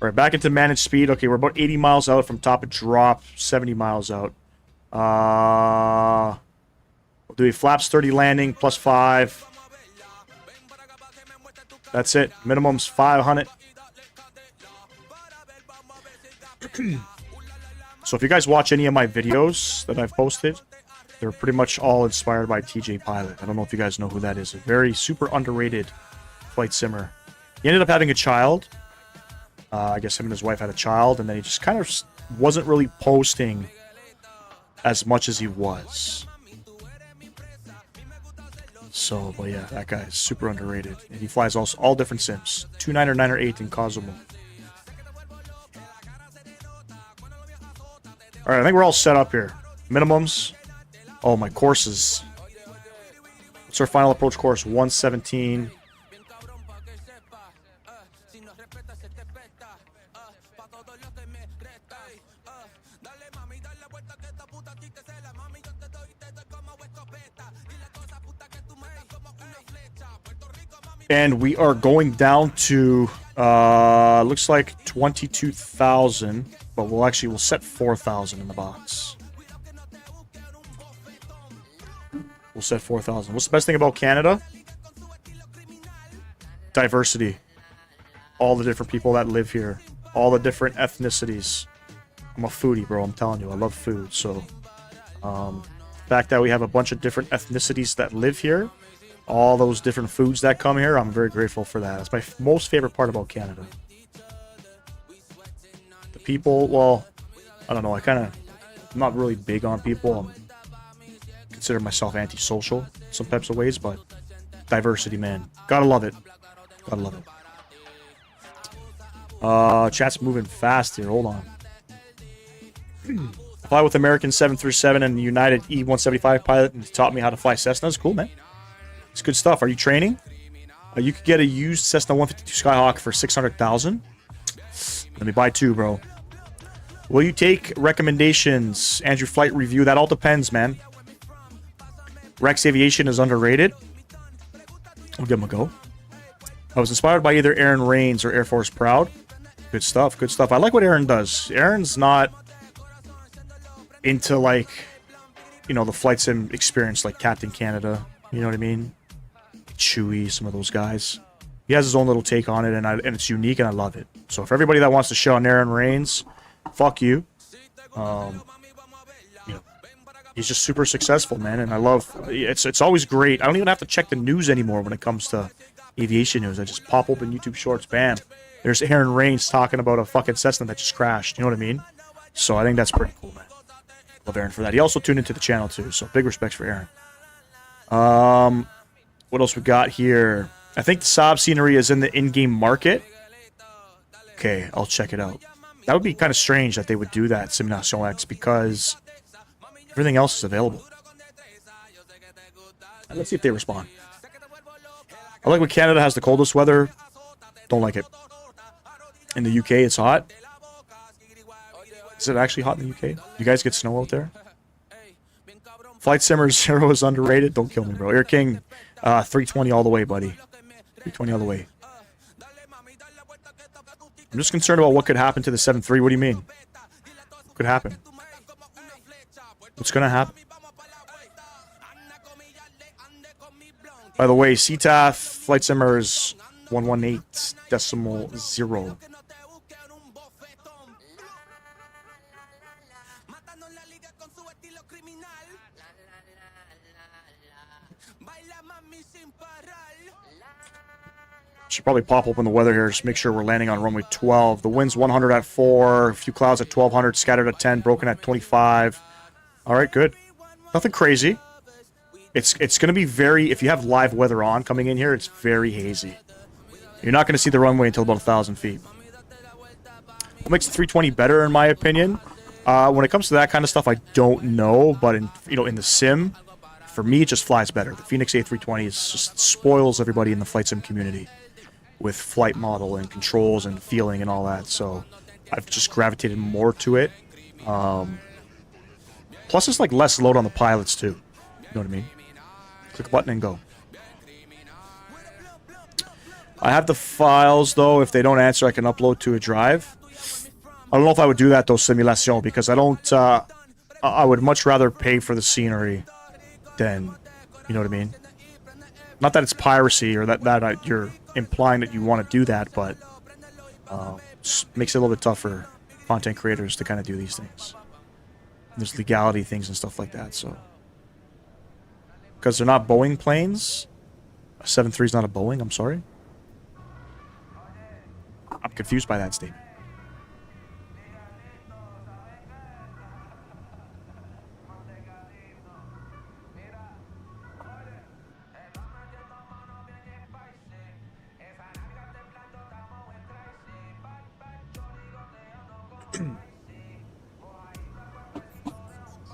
All right, back into managed speed. Okay, we're about 80 miles out from top of drop, 70 miles out. We'll do a flaps 30 landing, plus 5. That's it. Minimum's 500. So if you guys watch any of my videos that I've posted, they're pretty much all inspired by TJ Pilot. I don't know if you guys know who that is. A very super underrated flight simmer. He ended up having a child. I guess him and his wife had a child, and then he just kind of wasn't really posting as much as he was. So, but yeah, that guy is super underrated. And he flies also all different sims. 2.9 or 9 or 8 in Cozumel. Alright, I think we're all set up here. Minimums. Oh, my courses. What's our final approach course? 117. And we are going down to, looks like 22,000, but we'll set 4,000 in the box. We'll set 4,000. What's the best thing about Canada? Diversity. All the different people that live here. All the different ethnicities. I'm a foodie, bro. I'm telling you, I love food. So, the fact that we have a bunch of different ethnicities that live here, all those different foods that come here, I'm very grateful for that. That's my most favorite part about Canada. The people, well, I don't know, I'm not really big on people. I consider myself antisocial in some types of ways, but diversity, man. Gotta love it. Gotta love it. Chat's moving fast here. Hold on. I fly with American 737 and United E-175 pilot, and he taught me how to fly Cessnas. Cool, man. It's good stuff. Are you training? You could get a used Cessna 152 Skyhawk for 600,000. Let me buy 2, bro. Will you take recommendations? Andrew, flight review. That all depends, man. Rex Aviation is underrated. I'll give him a go. I was inspired by either Aaron Rains or Air Force Proud. Good stuff. Good stuff. I like what Aaron does. Aaron's not into, like, you know, the flight sim experience like Captain Canada. You know what I mean? Chewy, some of those guys. He has his own little take on it, and it's unique, and I love it. So for everybody that wants to show on Aaron Rains, fuck you. You know, he's just super successful, man, and I love. It's always great. I don't even have to check the news anymore when it comes to aviation news. I just pop open YouTube Shorts, bam. There's Aaron Rains talking about a fucking Cessna that just crashed. You know what I mean? So I think that's pretty cool, man. Love Aaron for that. He also tuned into the channel too, so big respects for Aaron. What else we got here? I think the Saab scenery is in the in-game market. Okay, I'll check it out. That would be kind of strange that they would do that, Simulation X, because everything else is available. Let's see if they respond. I like when Canada has the coldest weather. Don't like it. In the UK, it's hot. Is it actually hot in the UK? You guys get snow out there? Flight Simmer 0 is underrated. Don't kill me, bro. Air King, 320 all the way, buddy. 320 all the way. I'm just concerned about what could happen to the 7.3. What do you mean? What could happen? What's going to happen? By the way, CTAF Flight Simmer is 118.0. Should probably pop open the weather here. Just make sure we're landing on runway 12. The wind's 100 at 4. A few clouds at 1200. Scattered at 10. Broken at 25. All right, good. Nothing crazy. It's going to be very... If you have live weather on coming in here, it's very hazy. You're not going to see the runway until about 1,000 feet. What makes the 320 better, in my opinion? When it comes to that kind of stuff, I don't know. But in the sim, for me, it just flies better. The Phoenix A320 just spoils everybody in the flight sim community with flight model and controls and feeling and all that. So I've just gravitated more to it. Plus, it's like less load on the pilots too. You know what I mean? Click a button and go. I have the files though. If they don't answer, I can upload to a drive. I don't know if I would do that though, simulation, because I don't. I would much rather pay for the scenery than, you know what I mean. Not that it's piracy or that you're implying that you want to do that, but just makes it a little bit tougher for content creators to kind of do these things. There's legality things and stuff like that, so. Because they're not Boeing planes. A 7.3 is not a Boeing, I'm sorry. I'm confused by that statement.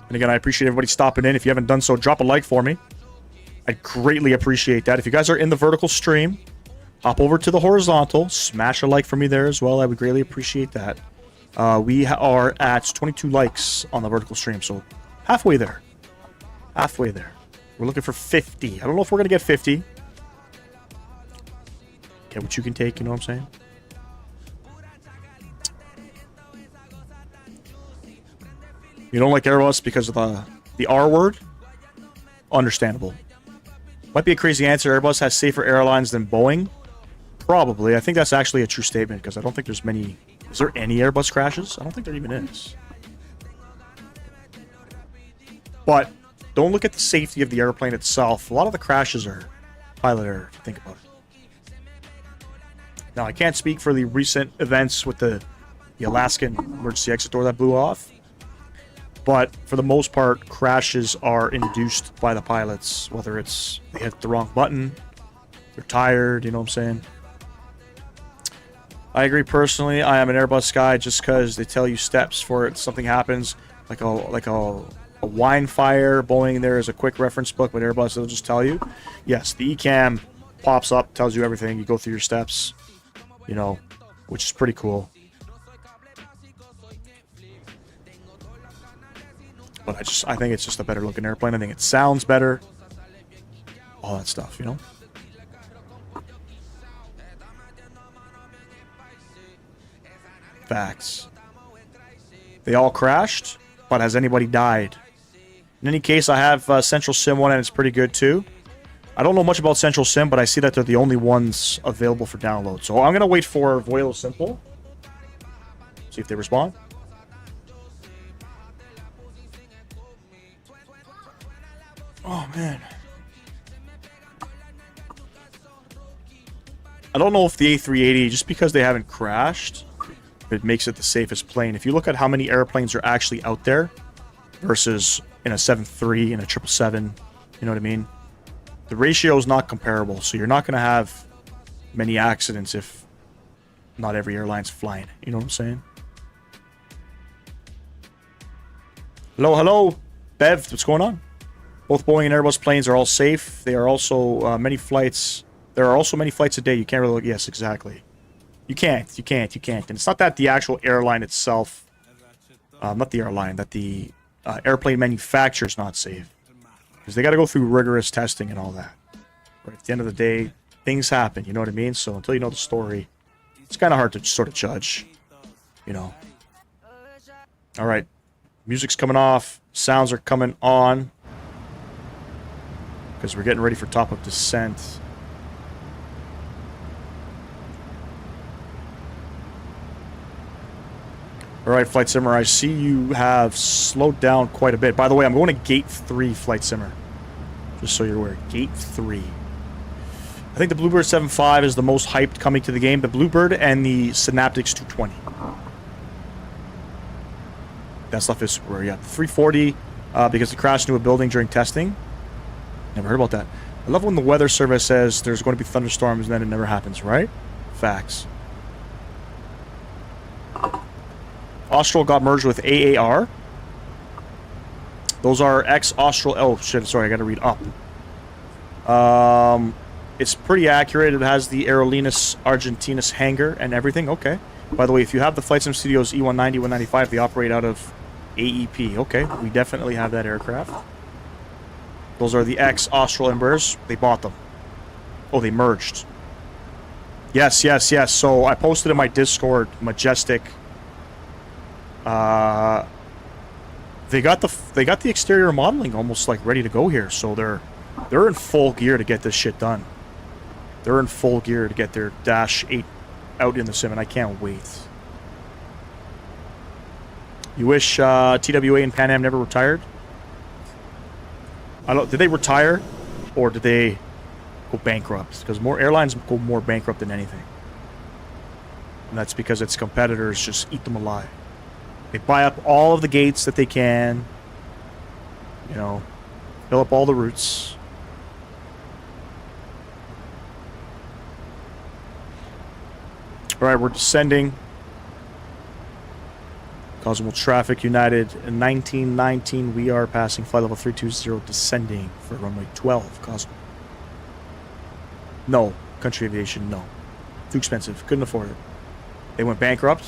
And again, I appreciate everybody stopping in. If you haven't done so, drop a like for me. I'd greatly appreciate that. If you guys are in the vertical stream, hop over to the horizontal. Smash a like for me there as well. I would greatly appreciate that. We are at 22 likes on the vertical stream, so halfway there. Halfway there. We're looking for 50. I don't know if we're going to get 50. Get what you can take, you know what I'm saying? You don't like Airbus because of the R word? Understandable. Might be a crazy answer. Airbus has safer airlines than Boeing. Probably. I think that's actually a true statement because I don't think there's many... Is there any Airbus crashes? I don't think there even is. But don't look at the safety of the airplane itself. A lot of the crashes are pilot error, if you think about it. Now, I can't speak for the recent events with the Alaskan emergency exit door that blew off. But for the most part, crashes are induced by the pilots. Whether it's they hit the wrong button, they're tired, you know what I'm saying? I agree personally. I am an Airbus guy just because they tell you steps for it. Something happens, like a wine fire. Boeing, there is a quick reference book, but Airbus, they'll just tell you. Yes, the ECAM pops up, tells you everything. You go through your steps, you know, which is pretty cool. But I think it's just a better looking airplane. I think it sounds better. All that stuff, you know? Facts. They all crashed, but has anybody died? In any case, I have Central Sim 1 and it's pretty good too. I don't know much about Central Sim, but I see that they're the only ones available for download. So I'm going to wait for Vuelo Simple. See if they respond. Oh, man. I don't know if the A380, just because they haven't crashed, it makes it the safest plane. If you look at how many airplanes are actually out there versus in a 7.3, in a 777, you know what I mean? The ratio is not comparable, so you're not going to have many accidents if not every airline's flying. You know what I'm saying? Hello, hello. Bev, what's going on? Both Boeing and Airbus planes are all safe. They are also many flights. There are also many flights a day. You can't really... Yes, exactly. You can't. And it's not that the actual airline itself... not the airline, that the airplane manufacturer is not safe. Because they got to go through rigorous testing and all that. But at the end of the day, things happen. You know what I mean? So until you know the story, it's kind of hard to sort of judge. You know. All right. Music's coming off. Sounds are coming on. Because we're getting ready for top-up descent. Alright, Flight Simmer, I see you have slowed down quite a bit. By the way, I'm going to Gate 3, Flight Simmer. Just so you're aware. Gate 3. I think the Bluebird 7.5 is the most hyped coming to the game. The Bluebird and the Synaptics 220. That stuff is super rare. Yeah, 340 because it crashed into a building during testing. Never heard about that. I love when the weather service says there's going to be thunderstorms and then it never happens, right? Facts. Austral got merged with AAR. Those are ex-Austral... Oh, shit, sorry, I gotta read up. It's pretty accurate. It has the Aerolíneas Argentinas hangar and everything. Okay. By the way, if you have the Flight Sim Studios E190, 195, they operate out of AEP. Okay, we definitely have that aircraft. Those are the ex-Austral Embraers. They bought them. Oh, they merged. Yes, yes, yes. So I posted in my Discord, Majestic. They got the exterior modeling almost like ready to go here. So they're in full gear to get this shit done. They're in full gear to get their Dash 8 out in the sim, and I can't wait. You wish TWA and Pan Am never retired? I don't. Did they retire, or did they go bankrupt? Because more airlines go more bankrupt than anything, and that's because its competitors just eat them alive. They buy up all of the gates that they can. You know, fill up all the routes. All right, we're descending. Cozumel Traffic United in 1919. We are passing flight level 320, descending for runway 12, Cozumel. No, Country Aviation, no. Too expensive. Couldn't afford it. They went bankrupt.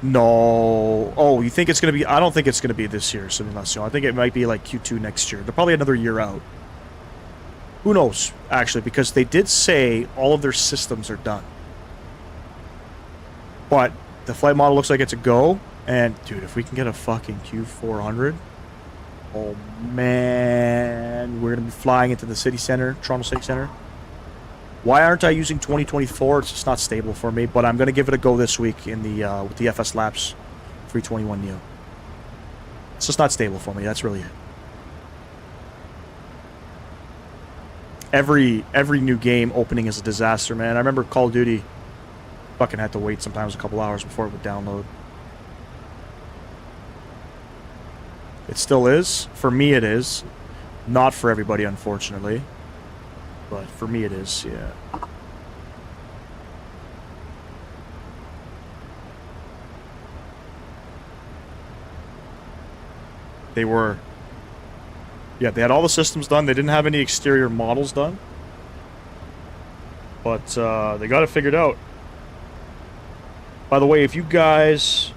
No. Oh, you think it's going to be... I don't think it's going to be this year, Simulation. I think it might be like Q2 next year. They're probably another year out. Who knows, actually, because they did say all of their systems are done. But the flight model looks like it's a go. And, dude, if we can get a fucking Q400, oh, man, we're going to be flying into the city center, Toronto City Center. Why aren't I using 2024? It's just not stable for me, but I'm going to give it a go this week in the with the FS Labs 321 Neo. It's just not stable for me. That's really it. Every new game opening is a disaster, man. I remember Call of Duty fucking had to wait sometimes a couple hours before it would download. It still is. For me it is. Not for everybody, unfortunately. But for me it is, yeah. They were... Yeah, they had all the systems done. They didn't have any exterior models done. But they got it figured out. By the way, if you guys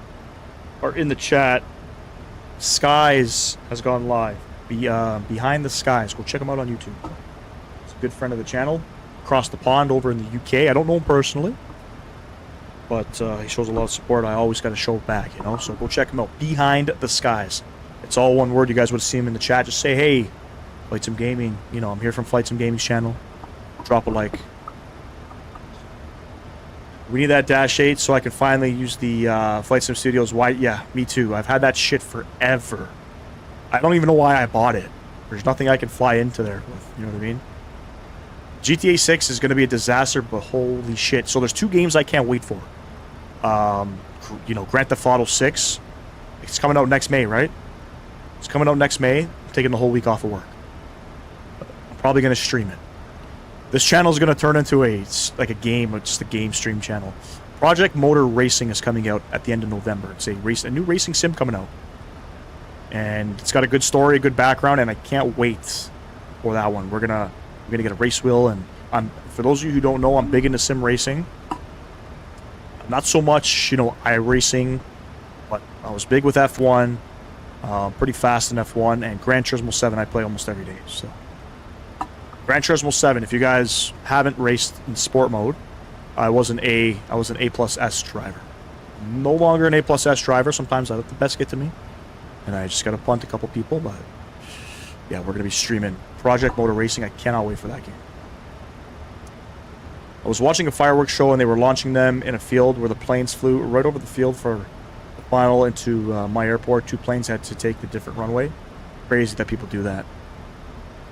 are in the chat, Skies has gone live. Behind the Skies. Go check him out on YouTube. He's a good friend of the channel. Across the pond over in the UK. I don't know him personally. But he shows a lot of support. I always got to show it back, you know? So go check him out. Behind the Skies. It's all one word. You guys would see him in the chat. Just say, hey, Flight Sim Gaming. You know, I'm here from Flight Sim Gaming's channel. Drop a like. We need that Dash 8 so I can finally use the Flight Sim Studios. Why? Yeah, me too. I've had that shit forever. I don't even know why I bought it. There's nothing I can fly into there with. You know what I mean? GTA 6 is going to be a disaster, but holy shit. So there's two games I can't wait for. You know, Grand Theft Auto 6. It's coming out next May, right? It's coming out next May. I'm taking the whole week off of work. I'm probably going to stream it. This channel is going to turn into a game, just a game stream channel. Project Motor Racing is coming out at the end of November. It's a new racing sim coming out. And it's got a good story, a good background, and I can't wait for that one. We're gonna get a race wheel, and for those of you who don't know, I'm big into sim racing. Not so much, you know, iRacing, but I was big with F1. Pretty fast in F1, and Gran Turismo 7 I play almost every day. So, Gran Turismo 7. If you guys haven't raced in sport mode, I was an A plus S driver. No longer an A plus S driver. Sometimes I let the best get to me, and I just got to punt a couple people. But yeah, we're gonna be streaming Project Motor Racing. I cannot wait for that game. I was watching a fireworks show, and they were launching them in a field where the planes flew right over the field for final into my airport. Two planes had to take the different runway. Crazy that people do that.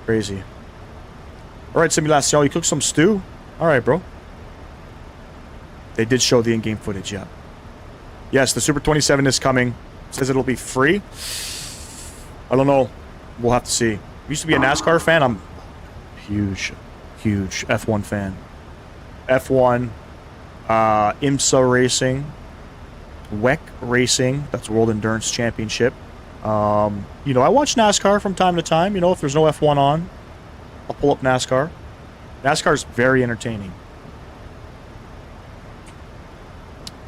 Crazy. All right, Simulation, you cooked some stew? All right, bro. They did show the in-game footage, yeah. Yes, the Super 27 is coming. It says it'll be free. I don't know. We'll have to see. Used to be a NASCAR fan. I'm huge F1 fan. F1, IMSA racing, WEC racing. That's World Endurance Championship. You know, I watch NASCAR from time to time. You know, if there's no F1 on, I'll pull up NASCAR. NASCAR is very entertaining.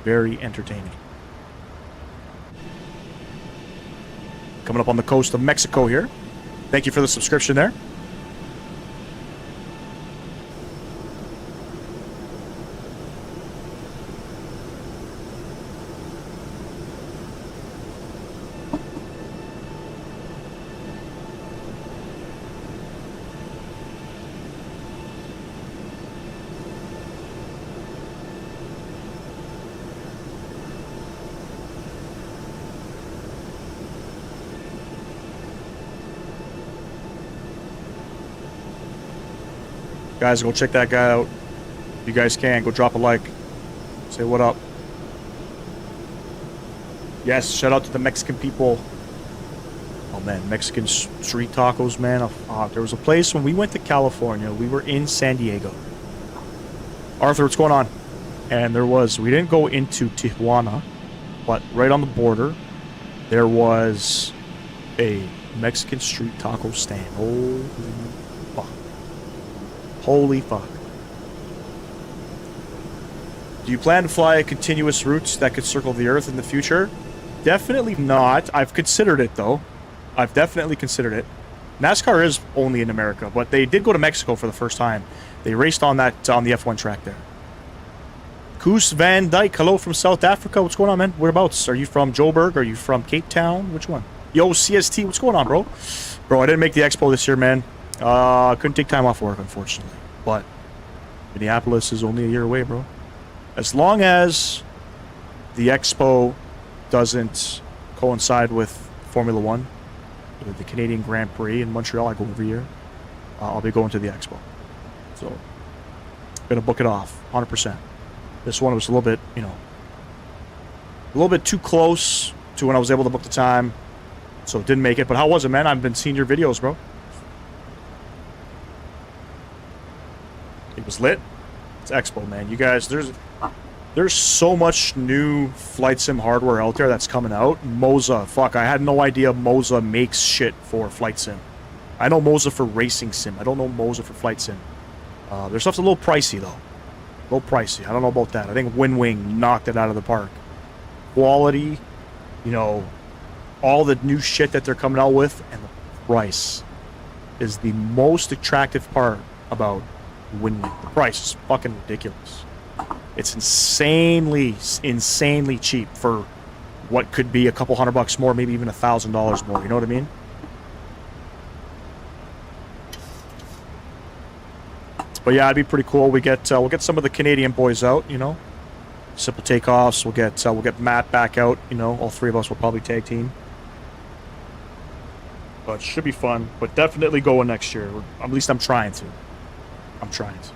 Very entertaining. Coming up on the coast of Mexico here. Thank you for the subscription there. Guys, go check that guy out. If you guys can, go drop a like. Say what up. Yes, shout out to the Mexican people. Oh man, Mexican street tacos, man. There was a place when we went to California. We were in San Diego. Arthur, what's going on? And we didn't go into Tijuana, but right on the border, there was a Mexican street taco stand. Holy fuck. Holy fuck. Do you plan to fly a continuous route that could circle the Earth in the future? Definitely not. I've considered it, though. I've definitely considered it. NASCAR is only in America, but they did go to Mexico for the first time. They raced on the F1 track there. Koos Van Dyke, hello from South Africa. What's going on, man? Whereabouts? Are you from Joburg? Are you from Cape Town? Which one? Yo, CST, what's going on, bro? Bro, I didn't make the expo this year, man. Couldn't take time off work, unfortunately. But Minneapolis is only a year away, bro. As long as the expo doesn't coincide with Formula One, the Canadian Grand Prix in Montreal, I go every year. I'll be going to the expo. So, gonna book it off, 100%. This one was a little bit, you know, a little bit too close to when I was able to book the time. So didn't make it. But how was it, man? I've been seeing your videos, bro. It was lit. It's expo, man. You guys, there's so much new flight sim hardware out there that's coming out. Moza, fuck, I had no idea Moza makes shit for flight sim. I know Moza for racing sim. I don't know Moza for flight sim. Their stuff's a little pricey, though. A little pricey. I don't know about that. I think WinWing knocked it out of the park. Quality, you know, all the new shit that they're coming out with, and the price is the most attractive part about WinWing. The price is fucking ridiculous. It's insanely cheap for what could be a couple $100 more, maybe even $1,000 more. You know what I mean? But yeah, it'd be pretty cool. We'll get some of the Canadian boys out. You know, simple takeoffs. We'll get Matt back out. You know, all three of us will probably tag team. But it should be fun. But definitely going next year. At least I'm trying to. I'm trying to.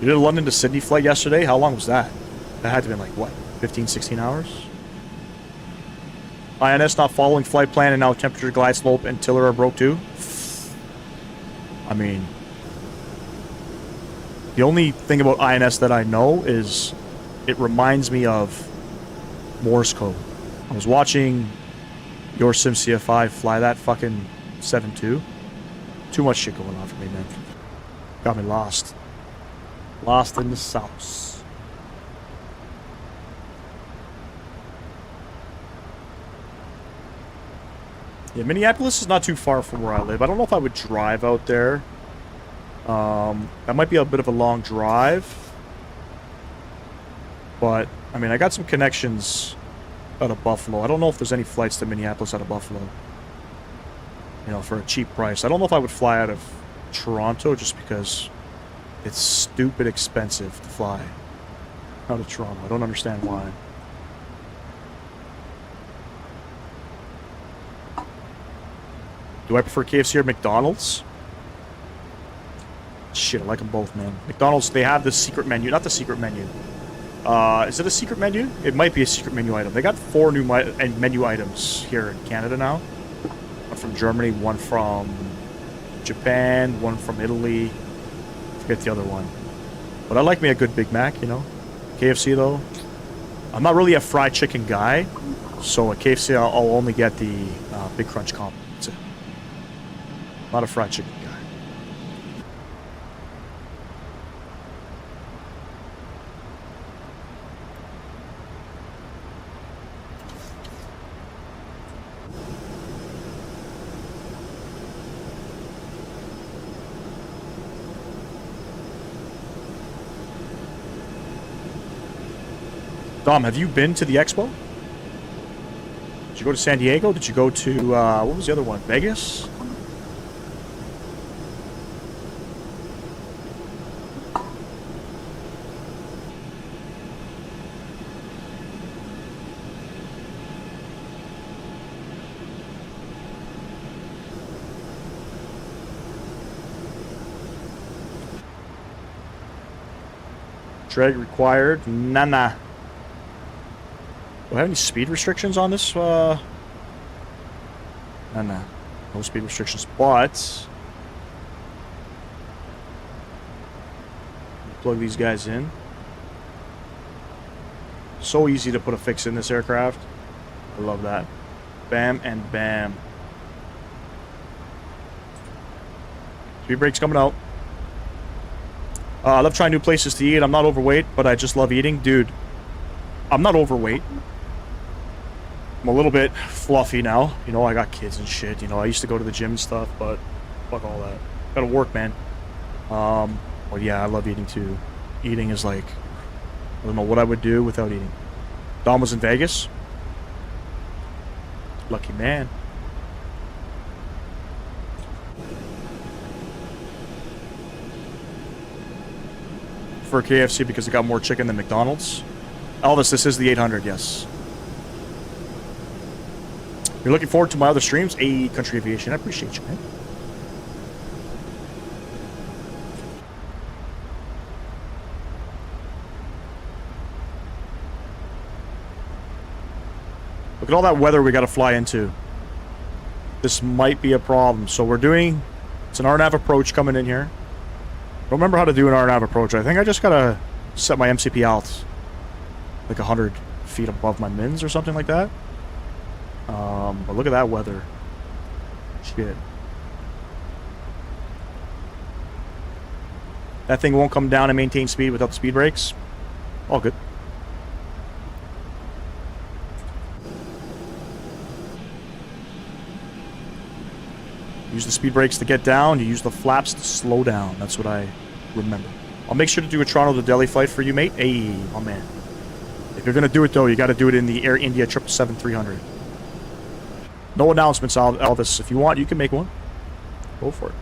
You did a London to Sydney flight yesterday? How long was that? That had to have been like, what, 15, 16 hours? INS not following flight plan and now temperature, glide slope, and tiller are broke too? I mean, the only thing about INS that I know is it reminds me of Morse code. I was watching your SimCFI fly that fucking 7.2. Too much shit going on for me, man. Got me lost. Lost in the sauce. Yeah, Minneapolis is not too far from where I live. I don't know if I would drive out there. That might be a bit of a long drive. But, I mean, I got some connections out of Buffalo. I don't know if there's any flights to Minneapolis out of Buffalo. You know, for a cheap price. I don't know if I would fly out of Toronto just because it's stupid expensive to fly out of Toronto. I don't understand why. Do I prefer KFC or McDonald's? Shit, I like them both, man. McDonald's, they have the secret menu. Not the secret menu. Is it a secret menu? It might be a secret menu item. They got 4 new menu items here in Canada now. One from Germany, one from Japan, one from Italy. I forget the other one. But I like me a good Big Mac, you know. KFC, though. I'm not really a fried chicken guy. So at KFC, I'll only get the Big Crunch combo. That's it. Not a fried chicken guy. Dom, have you been to the expo? Did you go to San Diego? Did you go to, what was the other one? Vegas? Drag required? Nah. Do I have any speed restrictions on this? No speed restrictions, but plug these guys in. So easy to put a fix in this aircraft. I love that. Bam and bam. Speed brake's coming out. I love trying new places to eat. I'm not overweight, but I just love eating. Dude, I'm not overweight. I'm a little bit fluffy now. You know, I got kids and shit. You know, I used to go to the gym and stuff, but fuck all that. Gotta work, man. But yeah, I love eating too. Eating is like, I don't know what I would do without eating. Dom was in Vegas. Lucky man. For KFC because it got more chicken than McDonald's. Elvis, this is the 800, yes. You're looking forward to my other streams? Country Aviation, I appreciate you, man. Look at all that weather we got to fly into. This might be a problem. So we're doing... It's an RNAV approach coming in here. Don't remember how to do an RNAV approach. I think I just got to set my MCP out like 100 feet above my mins or something like that. But look at that weather. Shit. That thing won't come down and maintain speed without the speed brakes. All good. Use the speed brakes to get down. You use the flaps to slow down. That's what I remember. I'll make sure to do a Toronto to Delhi flight for you, mate. Hey, my man. If you're going to do it, though, you got to do it in the Air India 777-300. No announcements, Elvis. If you want, you can make one. Go for it.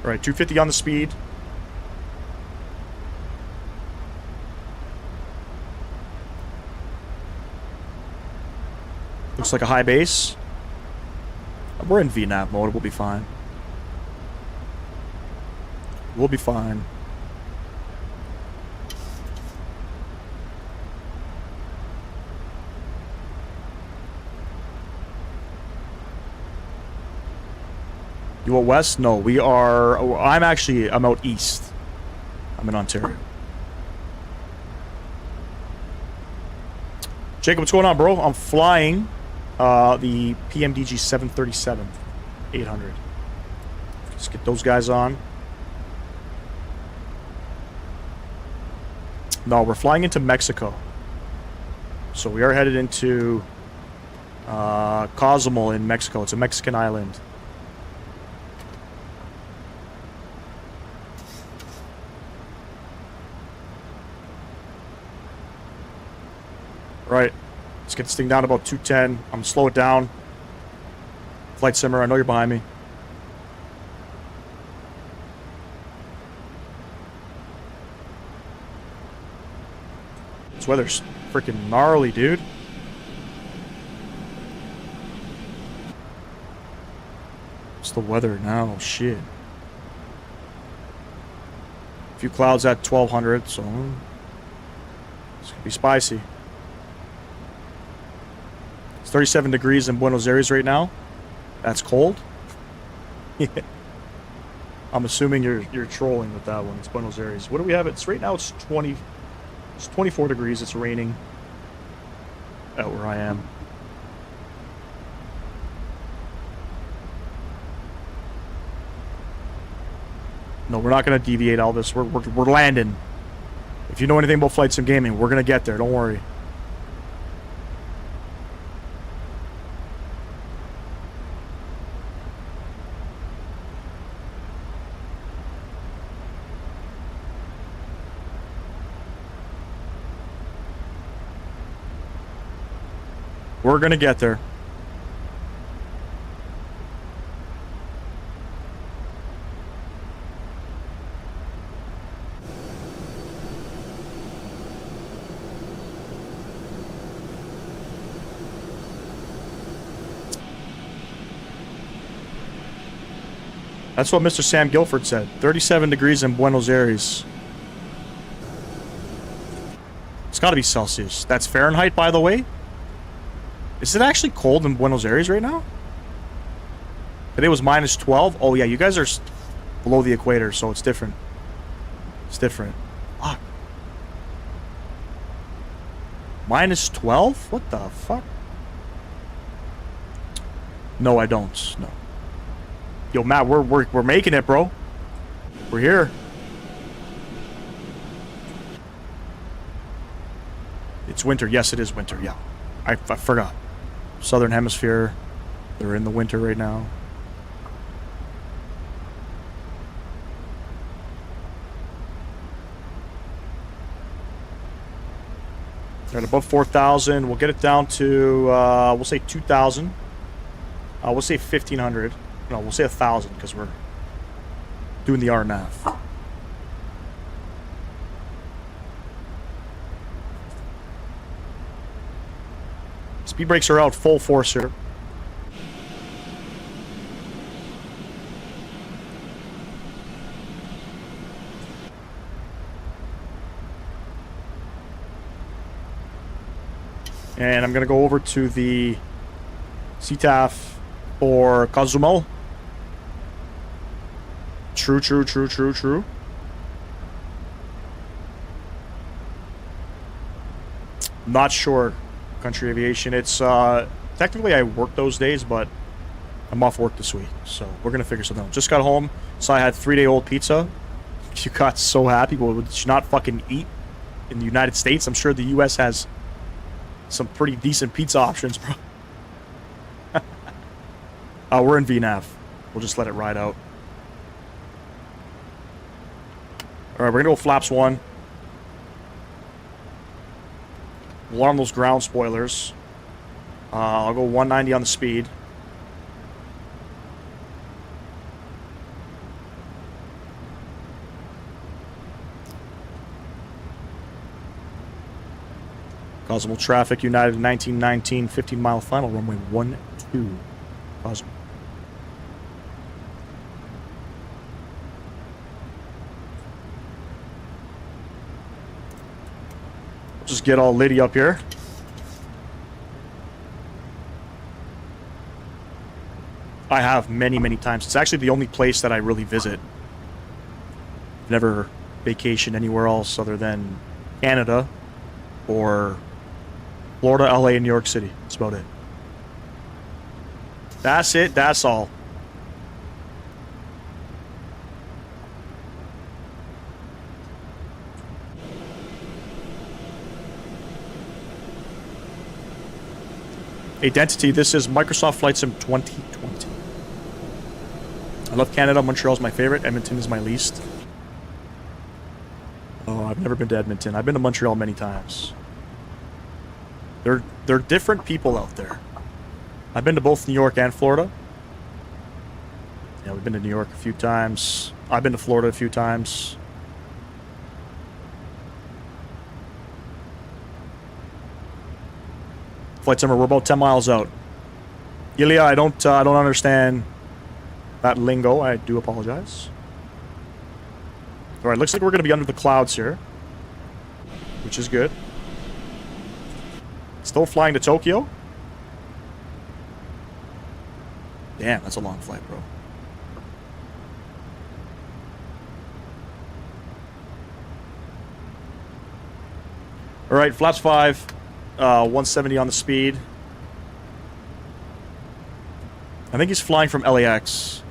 All right, 250 on the speed. Looks like a high base. We're in VNAV mode. We'll be fine. We'll be fine. You out west? No, we are... I'm out east. I'm in Ontario. Jacob, what's going on, bro? I'm flying the PMDG 737-800. Let's get those guys on. No, we're flying into Mexico. So we are headed into Cozumel in Mexico. It's a Mexican island. Right. Let's get this thing down to about 210. I'm going to slow it down. Flight simmer, I know you're behind me. This weather's freaking gnarly, dude. What's the weather now? Shit. A few clouds at 1200, so it's gonna be spicy. It's 37 degrees in Buenos Aires right now. That's cold. Yeah. I'm assuming you're trolling with that one. It's Buenos Aires. What do we have? It's right now. It's 20. It's 24 degrees. It's raining out where I am. No, we're not gonna deviate all this. We're landing. If you know anything about flight sim gaming, we're gonna get there. Don't worry. We're gonna get there. That's what Mr. Sam Guilford said. 37 degrees in Buenos Aires. It's got to be Celsius. That's Fahrenheit, by the way. Is it actually cold in Buenos Aires right now? Today was minus 12. Oh, yeah, you guys are below the equator, so it's different. It's different. Fuck. Minus 12? What the fuck? No, I don't. No. Yo, Matt, we're making it, bro. We're here. It's winter. Yes, it is winter. Yeah. I forgot. Southern Hemisphere. They're in the winter right now. They're at above 4,000. We'll get it down to, we'll say 2,000. We'll say 1,500. No, we'll say 1,000 because we're doing the RNAV. Speed brakes are out full force here. And I'm going to go over to the CTAF for Cozumel. True. Not sure. Country Aviation. It's, technically I work those days, but I'm off work this week. So we're going to figure something out. Just got home. So I had 3-day-old pizza. You got so happy. Well, did you not fucking eat in the United States? I'm sure the U.S. has some pretty decent pizza options, bro. We're in VNAV. We'll just let it ride out. Alright, we're going to go flaps 1. We'll arm those ground spoilers. I'll go 190 on the speed. Cozumel traffic, United 1919, 15-mile final, runway 12. Cozumel. Just get all litty up here. I have many times. It's actually the only place that I really visit. Never vacation anywhere else other than Canada or Florida, LA, and New York City. That's about it. That's it. That's all. Identity, this is Microsoft Flight Sim 2020. I love Canada. Montreal's my favorite. Edmonton is my least. Oh, I've never been to Edmonton. I've been to Montreal many times. They're different people out there. I've been to both New York and Florida. Yeah, we've been to New York a few times. I've been to Florida a few times. Flight Simmer, we're about 10 miles out. Ilya, I don't understand that lingo. I do apologize. Alright, looks like we're going to be under the clouds here. Which is good. Still flying to Tokyo. Damn, that's a long flight, bro. Alright, flaps 5. 170 on the speed. I think he's flying from LAX.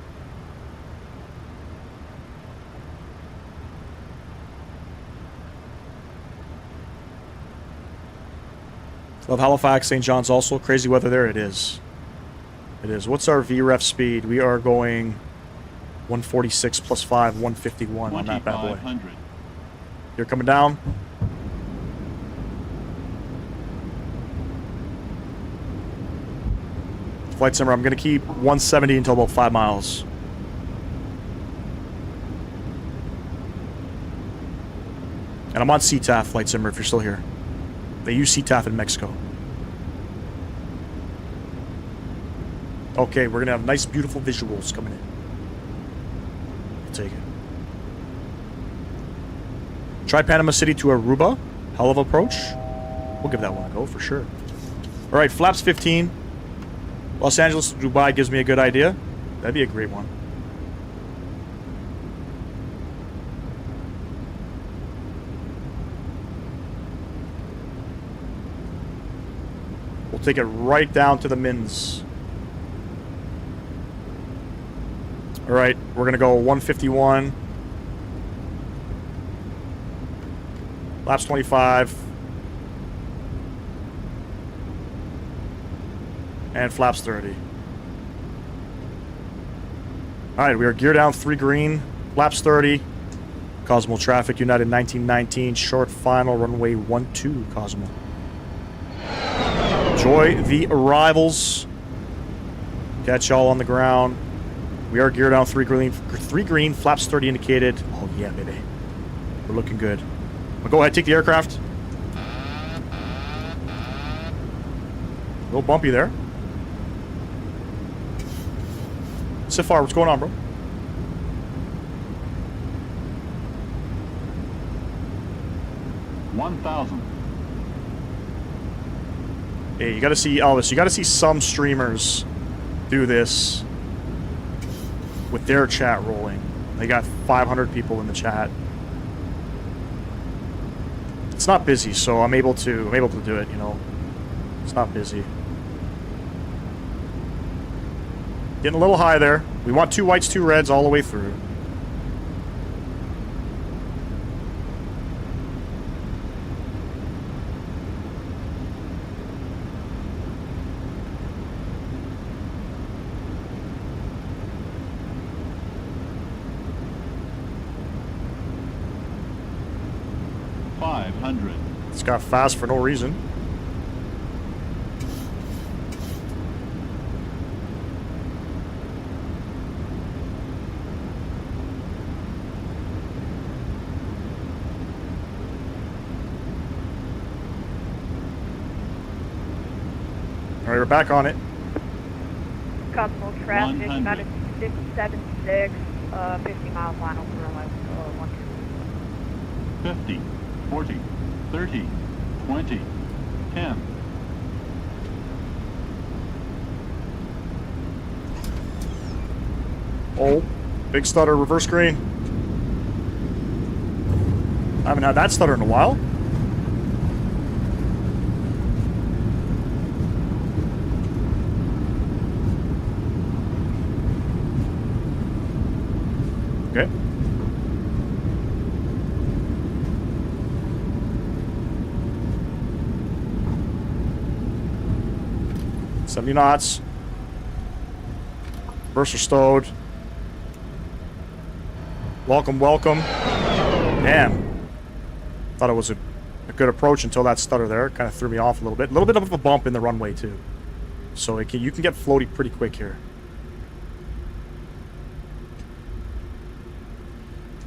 Love Halifax, St. John's also. Crazy weather there. It is. It is. What's our VREF speed? We are going 146 plus 5, 151 on that bad boy. You're coming down. Flight Simmer, I'm going to keep 170 until about 5 miles. And I'm on CTAF, Flight Simmer, if you're still here. They use CTAF in Mexico. Okay, we're going to have nice, beautiful visuals coming in. I'll take it. Try Panama City to Aruba. Hell of an approach. We'll give that one a go, for sure. Alright, flaps 15. Los Angeles to Dubai gives me a good idea. That'd be a great one. We'll take it right down to the Mins. Alright, we're going to go 151. Laps 25. And flaps 30. Alright, we are gear down 3 green. Flaps 30. Cozumel traffic, United 1919. Short final, runway 12, Cozumel. Enjoy the arrivals. Catch y'all on the ground. We are gear down 3 green, flaps 30 indicated. Oh yeah, baby. We're looking good. Well, go ahead, take the aircraft. A little bumpy there. Safar, what's going on, bro? $1,000. Hey, you gotta see Elvis. You gotta see some streamers do this with their chat rolling. They got 500 people in the chat. It's not busy, so I'm able to do it, you know. It's not busy. Getting a little high there. We want 2 whites, 2 reds all the way through. It's got fast for no reason. Alright, we're back on it. Cozumel traffic, United 676, 50 mile final for runway 12. 50, 40, 30, 20, 10. Oh, big stutter, reverse green. I haven't had that stutter in a while. Okay. $70 knots. Bursts are stowed. Welcome, welcome. Damn. Thought it was a good approach until that stutter there. Kind of threw me off a little bit. A little bit of a bump in the runway, too. So you can get floaty pretty quick here.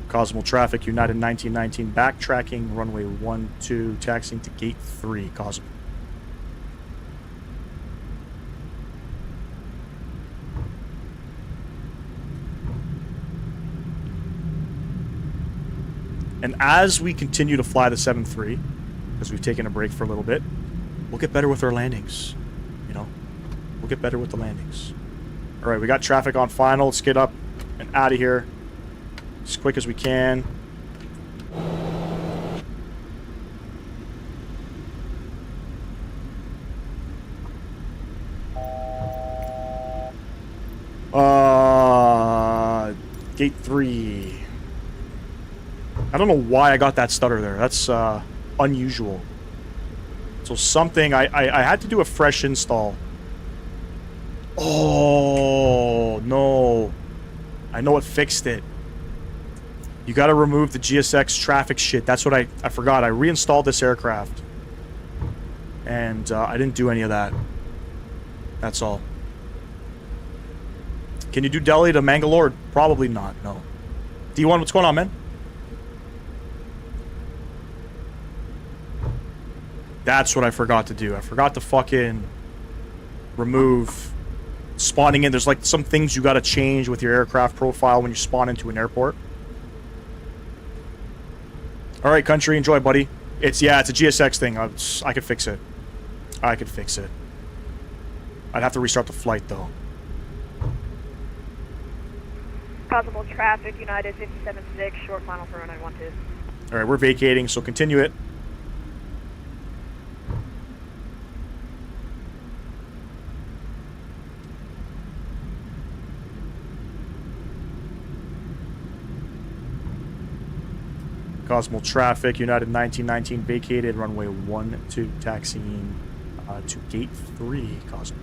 Cozumel traffic, United 1919, backtracking, runway 12, taxiing to gate 3, Cozumel. And as we continue to fly the 7-3, because we've taken a break for a little bit, we'll get better with our landings. You know? We'll get better with the landings. Alright, we got traffic on final. Let's get up and out of here as quick as we can. Gate 3. I don't know why I got that stutter there. That's unusual. So something, I had to do a fresh install. Oh, no. I know what fixed it. You gotta remove the GSX traffic shit. That's what I forgot. I reinstalled this aircraft. And I didn't do any of that. That's all. Can you do Delhi to Mangalore? Probably not, no. D1, what's going on, man? That's what I forgot to do. I forgot to fucking remove spawning in. There's like some things you gotta change with your aircraft profile when you spawn into an airport. Alright, country, enjoy, buddy. It's a GSX thing. I could fix it. I could fix it. I'd have to restart the flight, though. Possible traffic, United 57-6, short final for runway 12. Alright, we're vacating, so continue it. Cozumel traffic, United 1919 vacated, runway 12, taxiing to gate 3, Cozumel.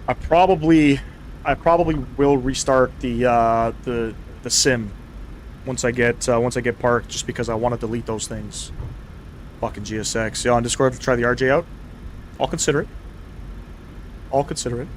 I probably will restart the sim once I get parked, just because I want to delete those things. Fucking GSX. Yeah, on Discord, try the RJ out. I'll consider it. I'll consider it.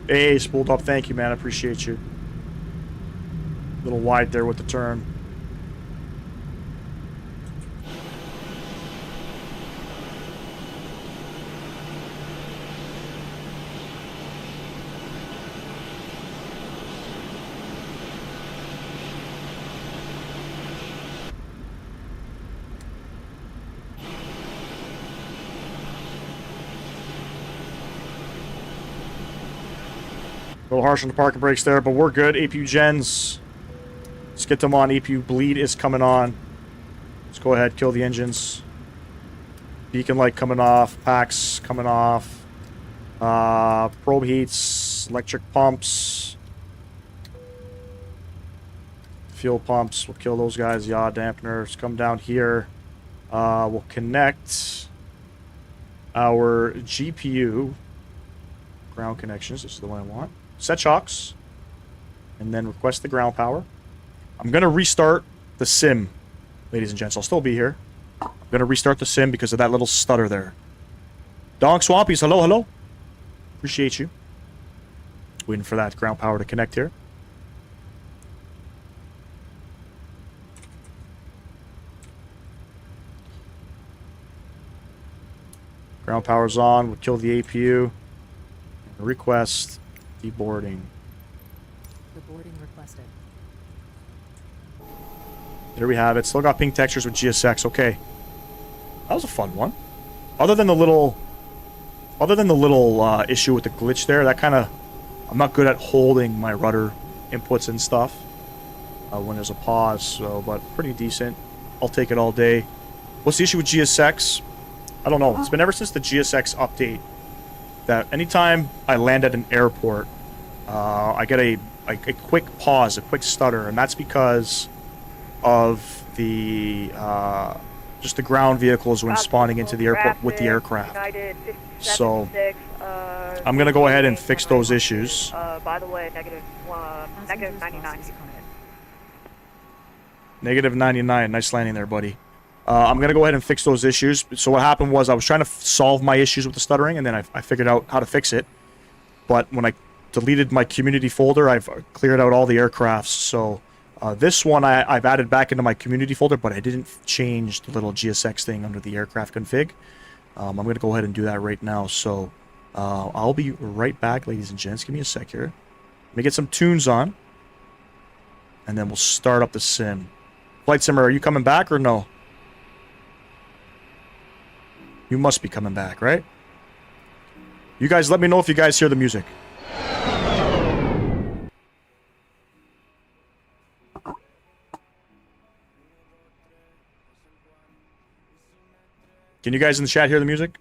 Hey, spooled up. Thank you, man. I appreciate you. A little wide there with the turn. A little harsh on the parking brakes there, but we're good. APU gens. Let's get them on. APU bleed is coming on. Let's go ahead, kill the engines. Beacon light coming off. Packs coming off. Probe heats. Electric pumps. Fuel pumps. We'll kill those guys. Yaw dampeners. Come down here. We'll connect our GPU. Ground connections. This is the one I want. Set shocks, and then request the ground power. I'm going to restart the sim, ladies and gents. I'll still be here. I'm going to restart the sim because of that little stutter there. Donk Swampies, hello, hello. Appreciate you. Waiting for that ground power to connect here. Ground power's on. We'll kill the APU. Request deboarding. Deboarding requested. There we have it. Still got pink textures with GSX. Okay. That was a fun one. Other than the little Other than the little issue with the glitch there, that kind of... I'm not good at holding my rudder inputs and stuff when there's a pause, so, but pretty decent. I'll take it all day. What's the issue with GSX? I don't know. It's been ever since the GSX update that anytime I land at an airport, I get a quick pause, a quick stutter, and that's because of the just the ground vehicles when spawning into the airport with the aircraft. So I'm gonna go ahead and fix those issues. By the way, negative 99. Negative 99. Nice landing there, buddy. I'm gonna go ahead and fix those issues. So what happened was I was trying to solve my issues with the stuttering, and then I figured out how to fix it. But when I deleted my community folder, I've cleared out all the aircrafts. So this one I've added back into my community folder, but I didn't change the little GSX thing under the aircraft config. I'm going to go ahead and do that right now. So I'll be right back, ladies and gents. Give me a sec here. Let me get some tunes on, and then we'll start up the sim. Flight Simmer, are you coming back or no? You must be coming back, right? You guys let me know if you guys hear the music. Can you guys in the chat hear the music?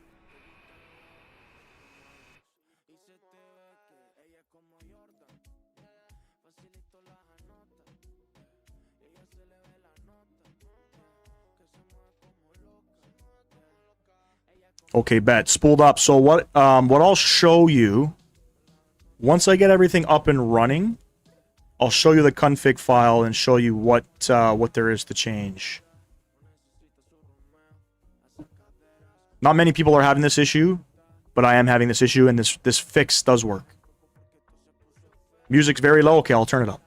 Okay, bet. Spooled up. So what I'll show you, once I get everything up and running, I'll show you the config file and show you what there is to change. Not many people are having this issue, but I am having this issue, and this fix does work. Music's very low. Okay, I'll turn it up.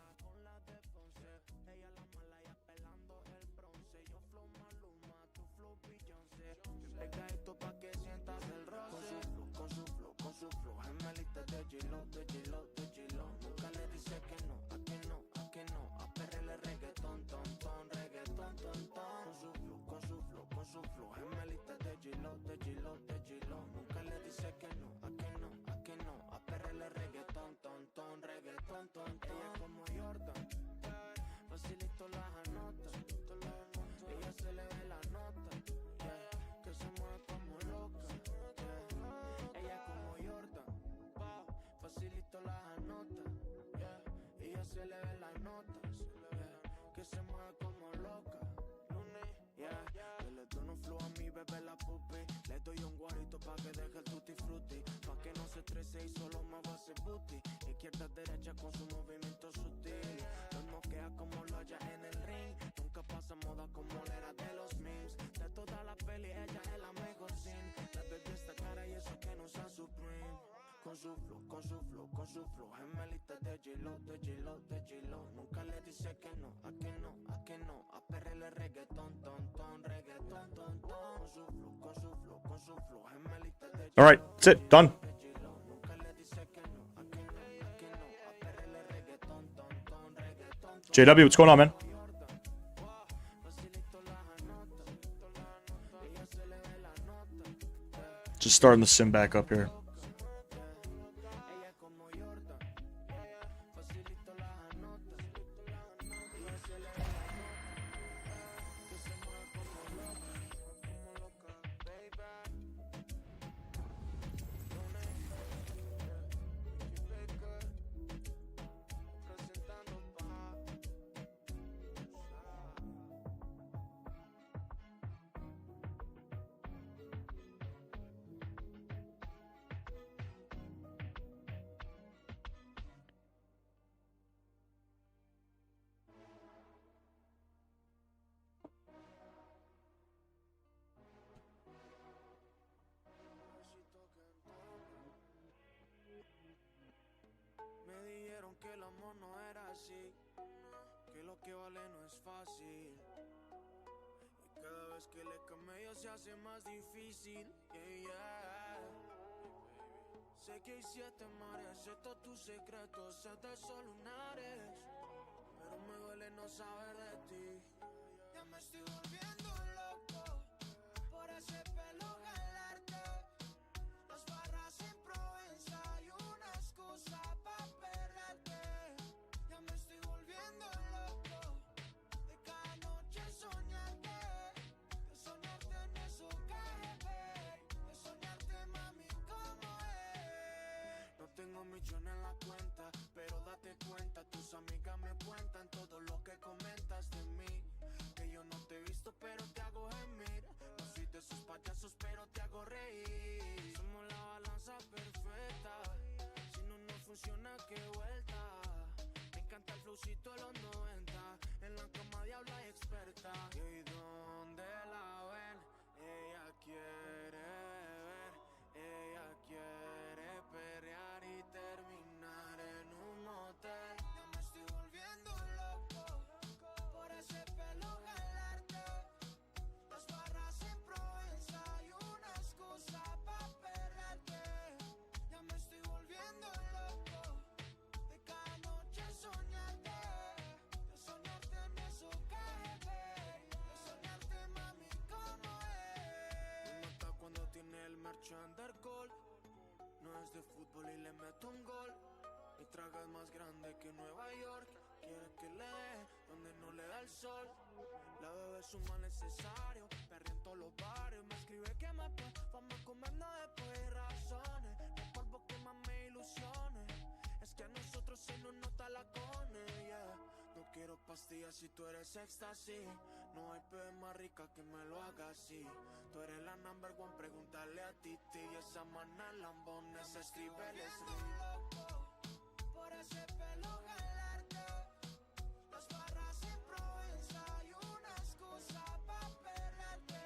All right, that's it. Done. JW, what's going on, man? Just starting the sim back up here. tengo millones en la cuenta, pero date cuenta, tus amigas me cuentan todo lo que comentas de mí. Que yo no te he visto, pero te hago gemir. No soy de esos payasos, pero te hago reír. Somos la balanza perfecta. Si no funciona, qué vuelta. Me encanta el flowcito de los 90. En la cama diabla y experta. ¿Y dónde la ven? Ella quiere ver. Ella quiere perrear y terminar en un motel. Ya me estoy volviendo loco por ese pelo jalarte. Las barras en Provenza y una excusa pa' perrearte. Ya me estoy volviendo loco de cada noche soñarte. De soñarte en eso KGB. De soñarte mami como es. Me mata cuando tiene el merch undergold. No es de fútbol y le meto un gol. Mi traga es más grande que Nueva York. Quiere que le dé donde no le da el sol. La bebé es un mal necesario. Perre en todos los barrios. Me escribe que me vamos a comernos después de razones. No polvo que más me ilusione. Es que a nosotros se nos nota la cone, yeah. No quiero pastillas si tú eres éxtasis. No hay bebé más rica que me lo haga así. Tú eres la number one, pregúntale a Titi. Y esa mana lambones se escribe el loco por ese pelo jalarte. Las barras en Provenza y una excusa pa' perrearte.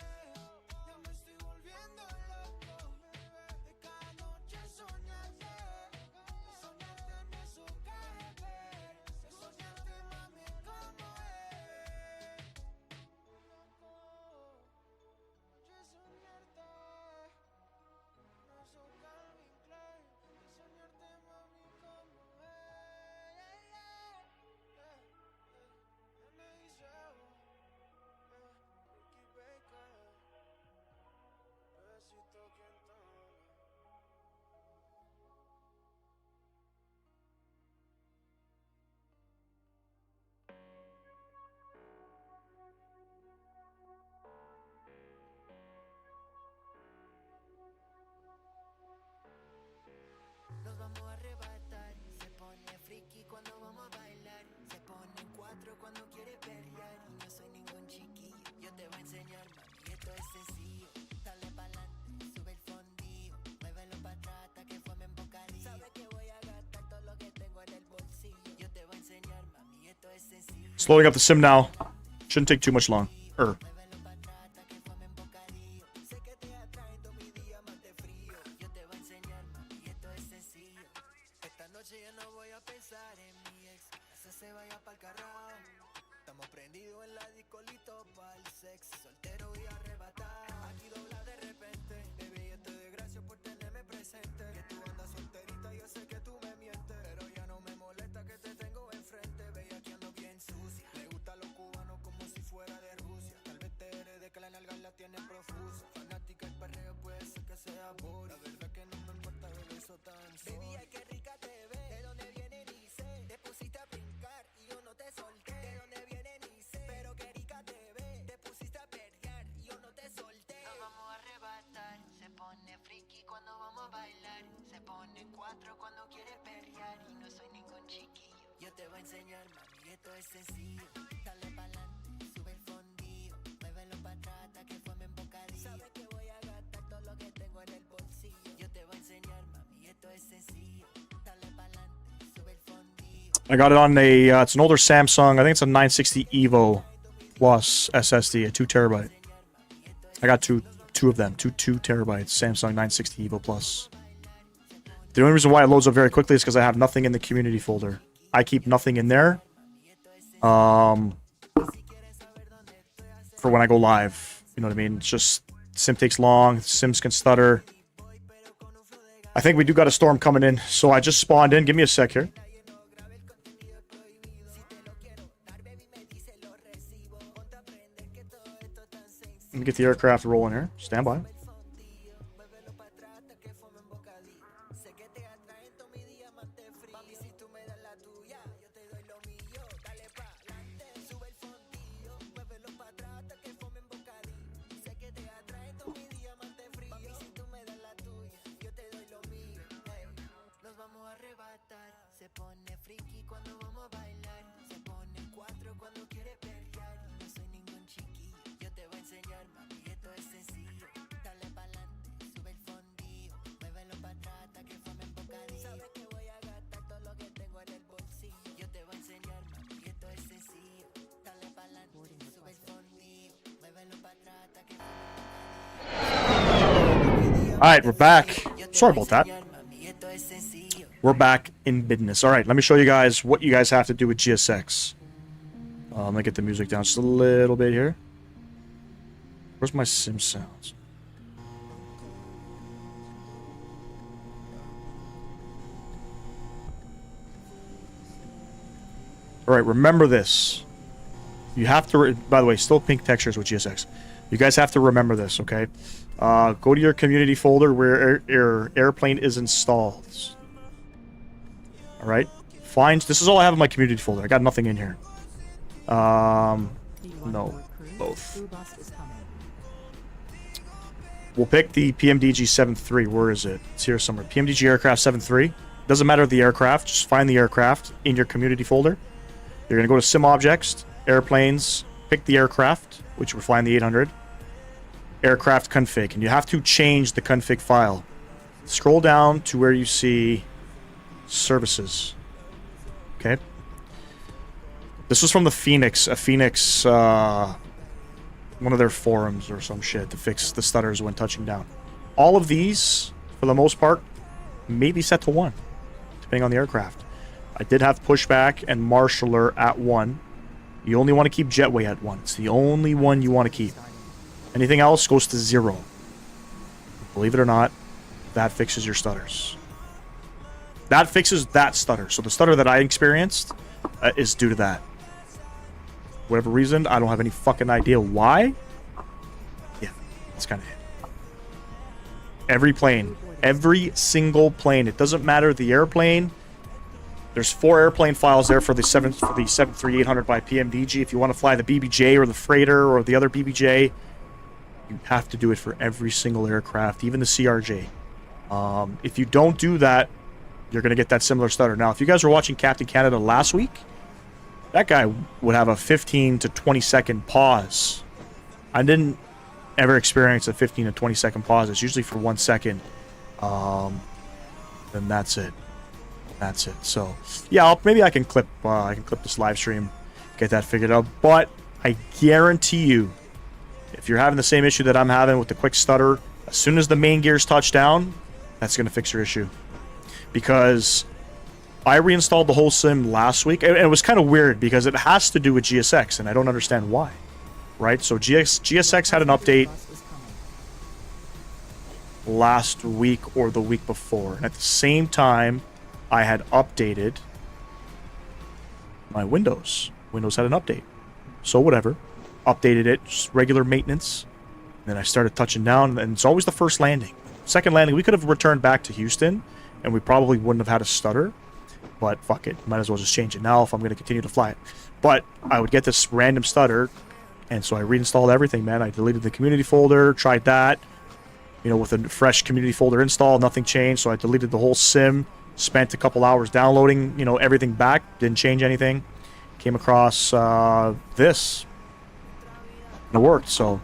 Ya me estoy volviendo loco de cada noche soñarte. De soñarte en eso KGB. De soñarte mami como es. Loco, noche soñarte. No soy Calvin Klein. De soñarte mami como es. Me dice Ricky Baker. Besito quien toma. Nos vamos a arrebatar, se pone friki cuando vamos a bailar, se pone en cuatro cuando quiere perrear. Y no soy ningún chiquillo, yo te voy a enseñar, mami, esto es sencillo. Dale pa'lante, sube el fondillo, muévelo pa' atrás hasta que formen bocadillo. Sabes que voy a gastar todo lo que tengo en el bolsillo. Yo te voy a enseñar, mami, esto es sencillo. Slowing up the sim now. Shouldn't take too much long. Muévelo pa' atrás hasta que formen bocadillo. Sé que te atraen todos mis días más de frío. Yo te voy a enseñar, mami, esto es sencillo. Esta noche ya no voy a pensar en mi ex, ese se vaya pa'l carajo. Estamos prendidos en la disco, listo pa'l sex. Soltero y arrebatado, aquí dobla de repente. Baby, yo te doy gracias por tenerme presente. Que tú andas solterita, yo sé que tú me mientes, pero ya no me molesta que te tengo enfrente. Veía que ando bien sucia, le gustan los cubanos como si fuera de Rusia. Tal vez te herede que la nalga la tiene profusa. Fanática el perreo, puede ser que sea Boris. La verdad que no me importa ver eso tan solo. Baby, ay, qué rica te ves, de dónde viene ni sé. Te pusiste a brincar y yo no te solté. De dónde viene ni sé, pero qué rica te ves. Te pusiste a perrear y yo no te solté. Nos vamos a arrebatar, se pone friki cuando vamos a bailar, se pone en cuatro cuando quiere perrear. Y no soy ningún chiquillo, yo te voy a enseñar, mami, esto es sencillo. Dale pa'lante, sube el fondillo, muévelo pa' atrás hasta que formen bocadillo. Sabes que voy a gastar todo lo que tengo en el bolsillo. Yo te voy a enseñar, mami, esto es sencillo. Dale pa'lante, sube el fondillo. I got it on a, it's an older Samsung. I think it's a 960 EVO Plus SSD, a 2 terabyte. I got two of them, two terabytes, Samsung 960 EVO Plus. The only reason why it loads up very quickly is because I have nothing in the community folder. I keep nothing in there for when I go live. You know what I mean? It's just, sim takes long, sims can stutter. I think we do got a storm coming in, so I just spawned in. Give me a sec here. Let me get the aircraft rolling here. Stand by. arrebatar. Se pone friki cuando vamos a bailar. Se pone cuatro cuando quiere perrear. No soy ningún chiquillo, yo te voy a enseñar, mami, esto es sencillo. Dale pa'lante, sube el fondillo. Muévelo pa' atrás hasta que fome en bocadillo. Sabes que voy a gastar todo lo que tengo en el bolsillo. Yo te voy a enseñar, mami, esto es sencillo. Dale pa'lante, sube el fondillo. Muévelo pa' atrás hasta que fome en bocadillo. Alright, we're back. Sorry about that. We're back in business. Alright, let me show you guys what you guys have to do with GSX. Let me get the music down just a little bit here. Where's my sim sounds? Alright, remember this. You have to, by the way, still pink textures with GSX. You guys have to remember this, okay? Go to your community folder where your airplane is installed. Alright? Find, this is all I have in my community folder. I got nothing in here. No, both. Crew bus is coming. We'll pick the PMDG 7.3. Where is it? It's here somewhere. PMDG aircraft 7.3. Doesn't matter the aircraft. Just find the aircraft in your community folder. You're going to go to Sim Objects, Airplanes, pick the aircraft, which we're flying the 800. Aircraft config. And you have to change the config file. Scroll down to where you see services. Okay. This was from the Phoenix, one of their forums or some shit to fix the stutters when touching down. All of these, for the most part, may be set to 1, depending on the aircraft. I did have Pushback and Marshaller at 1. You only want to keep Jetway at 1. It's the only one you want to keep. Anything else goes to 0. Believe it or not, that fixes your stutters. That fixes that stutter. So the stutter that I experienced is due to that. Whatever reason, I don't have any fucking idea why. Yeah, that's kind of it. Every plane, every single plane. It doesn't matter the airplane. There's 4 airplane files there for the 73800 by PMDG. If you want to fly the BBJ or the freighter or the other BBJ, you have to do it for every single aircraft, even the CRJ. If you don't do that, you're going to get that similar stutter. Now, if you guys were watching Captain Canada last week, that guy would have a 15 to 20 second pause. I didn't ever experience a 15 to 20 second pause. It's usually for 1 second. Then that's it. That's it. So, yeah, maybe I can clip this live stream, get that figured out. But I guarantee you, if you're having the same issue that I'm having with the quick stutter, as soon as the main gears touch down, that's going to fix your issue. Because I reinstalled the whole sim last week, and it was kind of weird because it has to do with GSX, and I don't understand why. Right? So GSX had an update last week or the week before, and at the same time, I had updated my Windows. Windows had an update. So whatever. Updated it, just regular maintenance. And then I started touching down, and it's always the first landing. Second landing, we could have returned back to Houston, and we probably wouldn't have had a stutter. But fuck it, might as well just change it now if I'm going to continue to fly it. But I would get this random stutter, and so I reinstalled everything, man. I deleted the community folder, tried that. You know, with a fresh community folder install, nothing changed, so I deleted the whole sim. Spent a couple hours downloading, you know, everything back. Didn't change anything. Came across this. And it worked, so.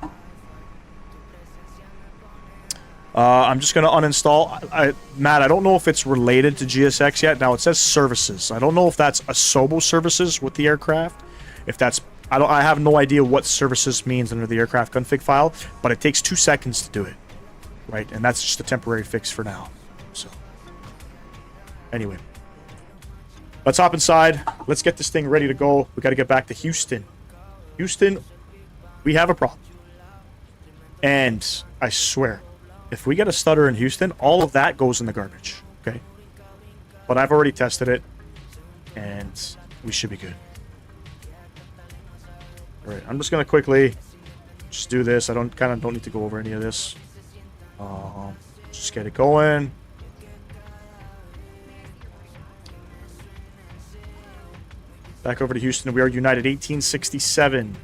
I'm just going to uninstall. Matt, I don't know if it's related to GSX yet. Now, it says services. I don't know if that's Asobo services with the aircraft. If that's... I have no idea what services means under the aircraft config file, but it takes 2 seconds to do it. Right? And that's just a temporary fix for now. So... Anyway, let's hop inside. Let's get this thing ready to go. We got to get back to Houston. Houston, we have a problem. And I swear, if we get a stutter in Houston, all of that goes in the garbage. Okay? But I've already tested it, and we should be good. All right, I'm just going to quickly just do this. I don't need to go over any of this. Just get it going. Back over to Houston. We are United 1867.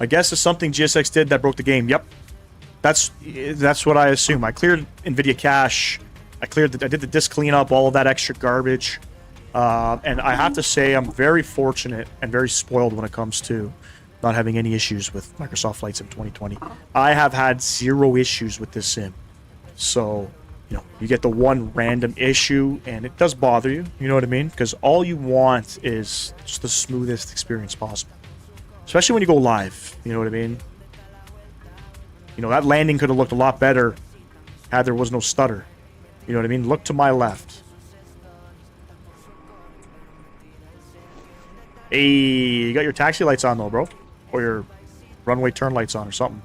I guess it's something GSX did that broke the game. Yep. That's what I assume. I cleared NVIDIA cache. I did the disk cleanup, all of that extra garbage. And I have to say I'm very fortunate and very spoiled when it comes to not having any issues with Microsoft Flight Sim 2020. I have had 0 issues with this sim. So, you know, you get the one random issue and it does bother you. You know what I mean? Because all you want is just the smoothest experience possible. Especially when you go live. You know what I mean? You know, that landing could have looked a lot better had there was no stutter. You know what I mean? Look to my left. Hey, you got your taxi lights on though, bro. Or your runway turn lights on or something.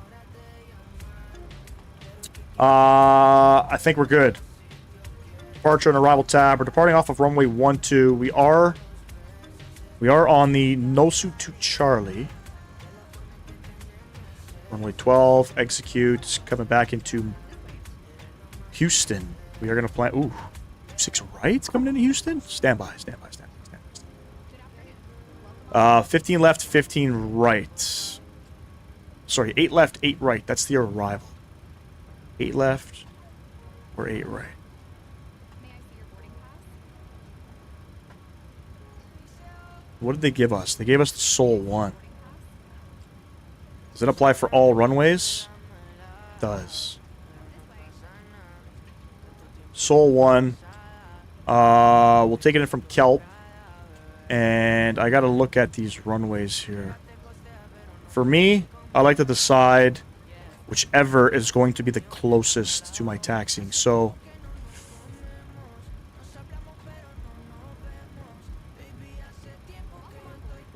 I think we're good. Departure and arrival tab. We're departing off of runway 12. We are on the Nosu to Charlie. Runway 12, execute, coming back into Houston. We are going to plan. Ooh, 6 right coming into Houston? Stand by. 15 left, 15 right. Sorry, 8 left, 8 right. That's the arrival. 8 left or 8 right. May I see your boarding pass? What did they give us? They gave us the Sol 1. Does it apply for all runways? It does. Sol 1. We'll take it in from Kelp. And I gotta look at these runways here. For me, I like to decide whichever is going to be the closest to my taxiing. So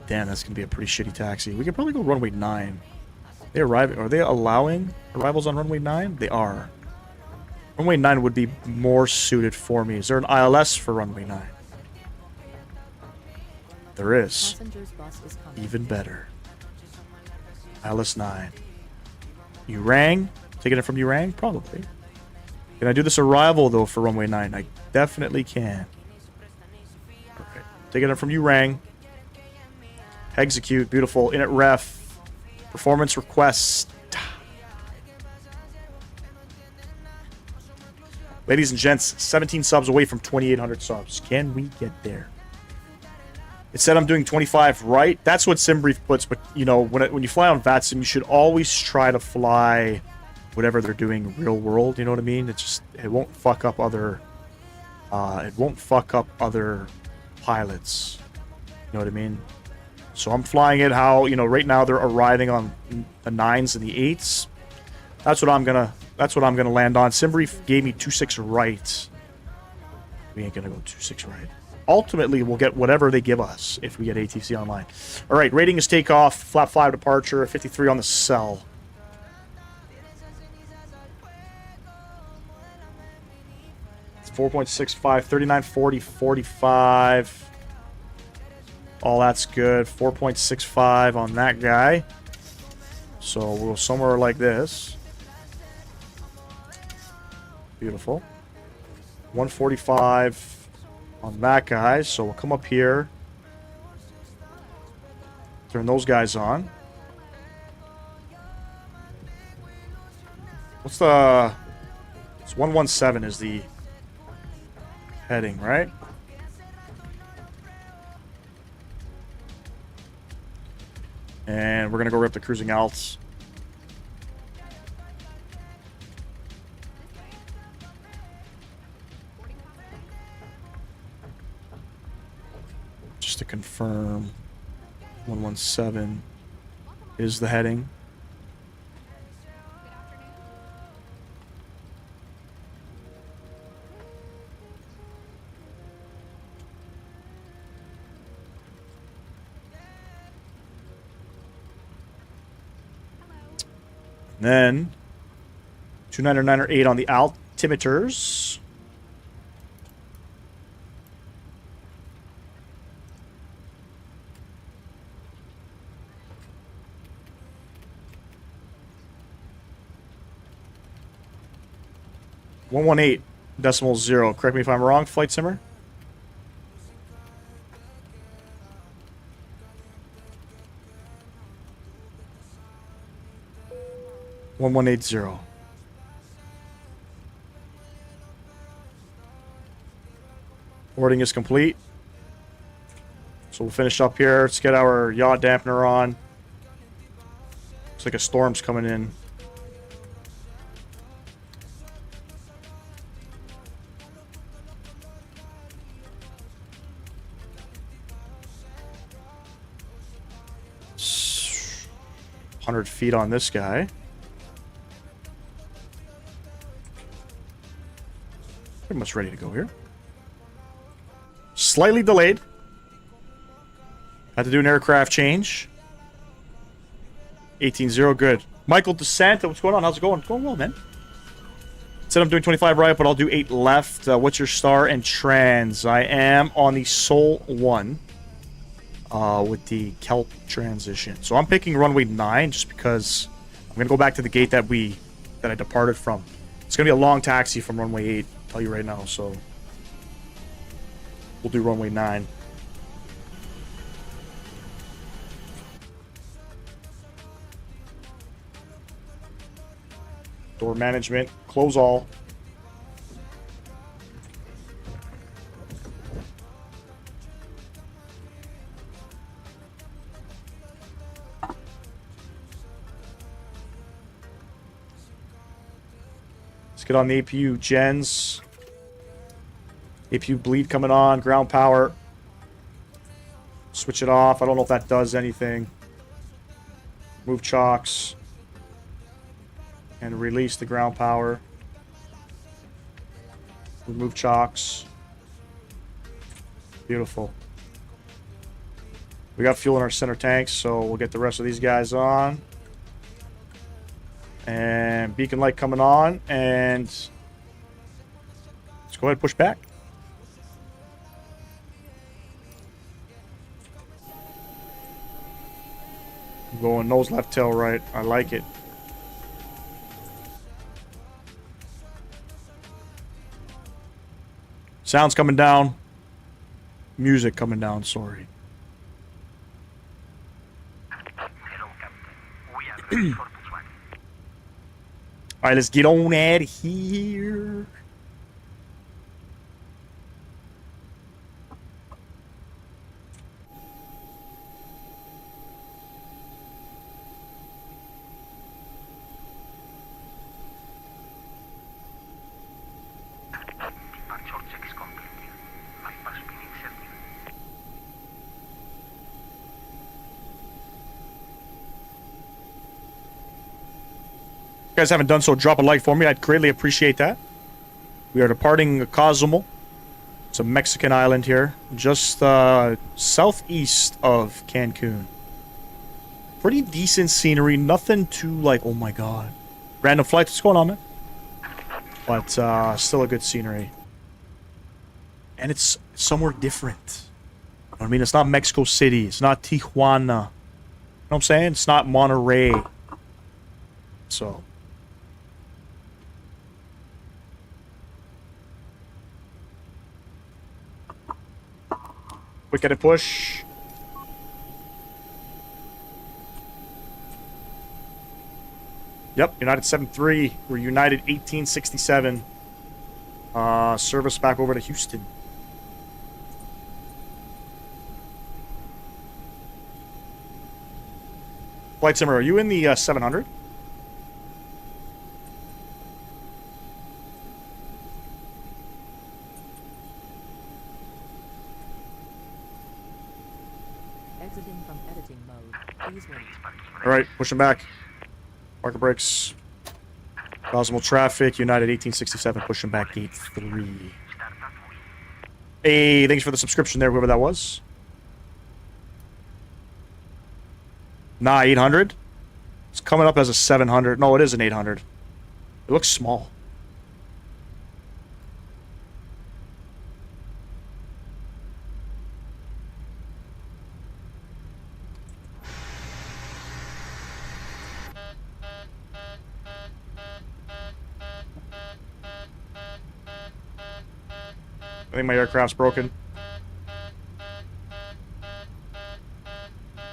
damn, that's gonna be a pretty shitty taxi. We could probably go runway 9. Are they allowing arrivals on runway 9? They are. Runway 9 would be more suited for me. Is there an ILS for runway 9? There is. Passengers bus is coming. Even better. ILS 9. Urang? Taking it from Urang? Probably. Can I do this arrival, though, for runway 9? I definitely can. Okay. Taking it from Urang. Execute. Beautiful. Init ref. Performance request. Ladies and gents, 17 subs away from 2,800 subs. Can we get there? It said I'm doing 25 right. That's what SimBrief puts, but you know, when you fly on VATSIM, you should always try to fly whatever they're doing real world. You know what I mean? It won't fuck up other pilots. You know what I mean? So I'm flying it how, you know, right now they're arriving on the 9s and the 8s. That's what I'm gonna land on. SimBrief gave me 26 right. We ain't gonna go 26 right. Ultimately, we'll get whatever they give us if we get ATC online. All right, rating is takeoff, flap 5 departure, 53 on the cell. It's 4.65, 39, 40, 45. All that's good. 4.65 on that guy. So we'll go somewhere like this. Beautiful. 145 on that guy. So we'll come up here. Turn those guys on. What's the... It's 117 is the heading, right? And we're going to go rip the cruising alts. Just to confirm, 117 is the heading. Then 299 on the altimeters. .0. Correct me if I'm wrong, Flight Simmer. 1180. Boarding is complete. So we'll finish up here. Let's get our yaw dampener on. Looks like a storm's coming in. S- 100 feet on this guy. Pretty much ready to go here. Slightly delayed. Had to do an aircraft change. 18-0, good. Michael DeSanta, what's going on? How's it going? It's going well, man. Said I'm doing 25 right, but I'll do 8 left. What's your star and trans? I am on the Sol 1 with the Kelp transition. So I'm picking runway 9 just because I'm going to go back to the gate that I departed from. It's going to be a long taxi from runway 8, I'll tell you right now, so we'll do runway 9. Door management, close all. Let's get on the APU gens. APU bleed coming on, ground power. Switch it off. I don't know if that does anything. Move chocks. And release the ground power. Remove chocks. Beautiful. We got fuel in our center tanks, so we'll get the rest of these guys on. And beacon light coming on, and let's go ahead and push back. I'm going nose left, tail right. I like it. Sounds coming down. Music coming down, sorry. Alright, let's get on out of here. If you guys haven't done so, drop a like for me. I'd greatly appreciate that. We are departing Cozumel. It's a Mexican island here, just southeast of Cancun. Pretty decent scenery, nothing too like, oh my god. Random flights, what's going on, man? But still a good scenery. And it's somewhere different. You know what I mean? It's not Mexico City, it's not Tijuana. You know what I'm saying? It's not Monterey. So quick edit push. Yep, United 7-3. We're United 1867. Service back over to Houston. Flight Simmer, are you in the 700? Exiting from editing mode. Please wait. Alright, pushing back. Marker brakes. Cosmo traffic, United 1867, pushing back gate 3. Hey, thanks for the subscription there, whoever that was. Nah, 800? It's coming up as a 700. No, it is an 800. It looks small. I think my aircraft's broken.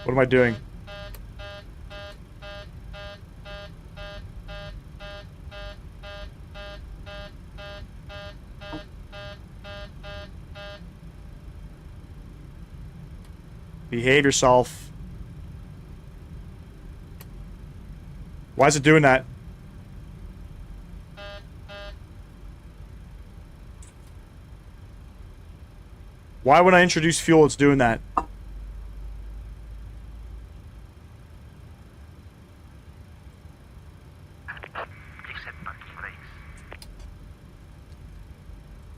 What am I doing? Behave yourself. Why is it doing that? Why when I introduce fuel, it's doing that?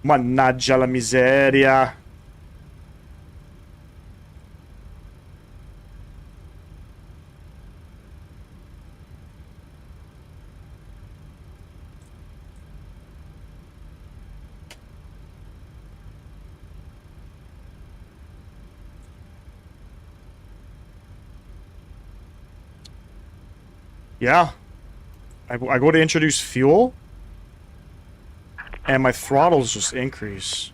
Mannaggia la miseria. Yeah. I go to introduce fuel, and my throttles just increase.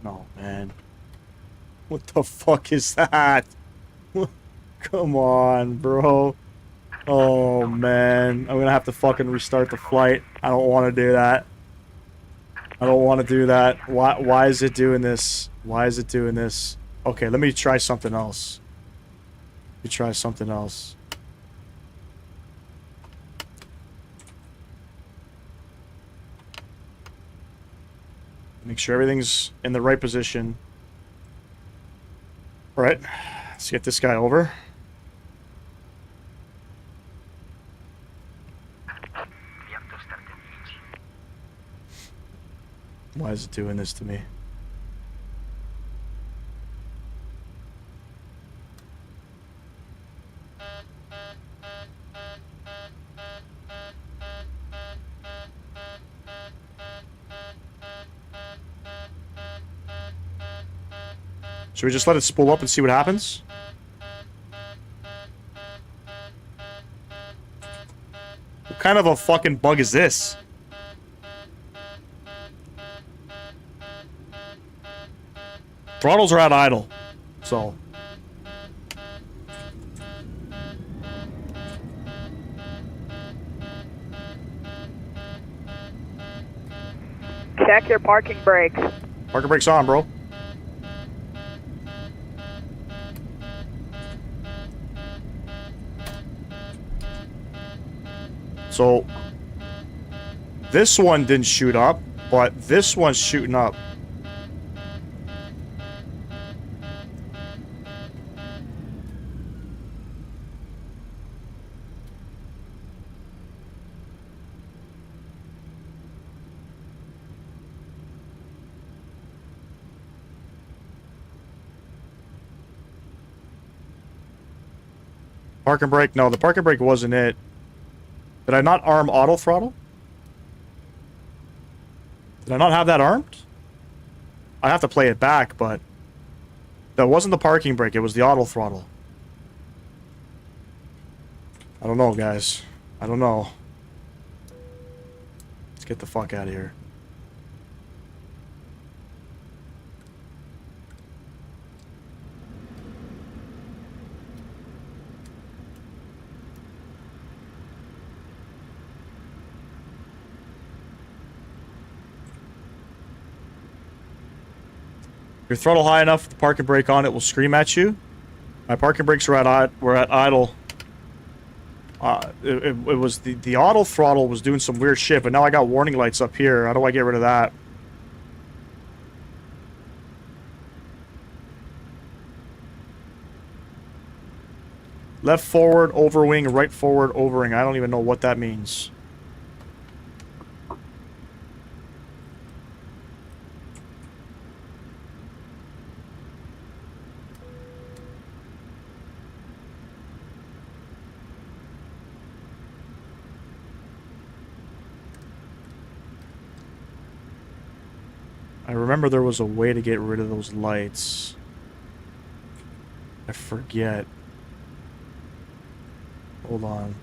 No, man. What the fuck is that? Come on, bro. Oh, man. I'm gonna have to fucking restart the flight. I don't want to do that. I don't want to do that. Why is it doing this? Why is it doing this? Okay, let me try something else. Let me try something else. Make sure everything's in the right position. Alright, let's get this guy over. Why is it doing this to me? Should we just let it spool up and see what happens? What kind of a fucking bug is this? Throttles are at idle, so. Check your parking brakes. Parking brakes on, bro. So, this one didn't shoot up, but this one's shooting up. Parking brake? No, the parking brake wasn't it. Did I not arm auto throttle? Did I not have that armed? I have to play it back, but that wasn't the parking brake, it was the auto throttle. I don't know, guys. I don't know. Let's get the fuck out of here. Your throttle high enough, the parking brake on it will scream at you. My parking brakes were at idle. It was the auto throttle was doing some weird shit, but now I got warning lights up here. How do I get rid of that? Left forward, overwing, right forward, overwing. I don't even know what that means. I remember there was a way to get rid of those lights. I forget. Hold on.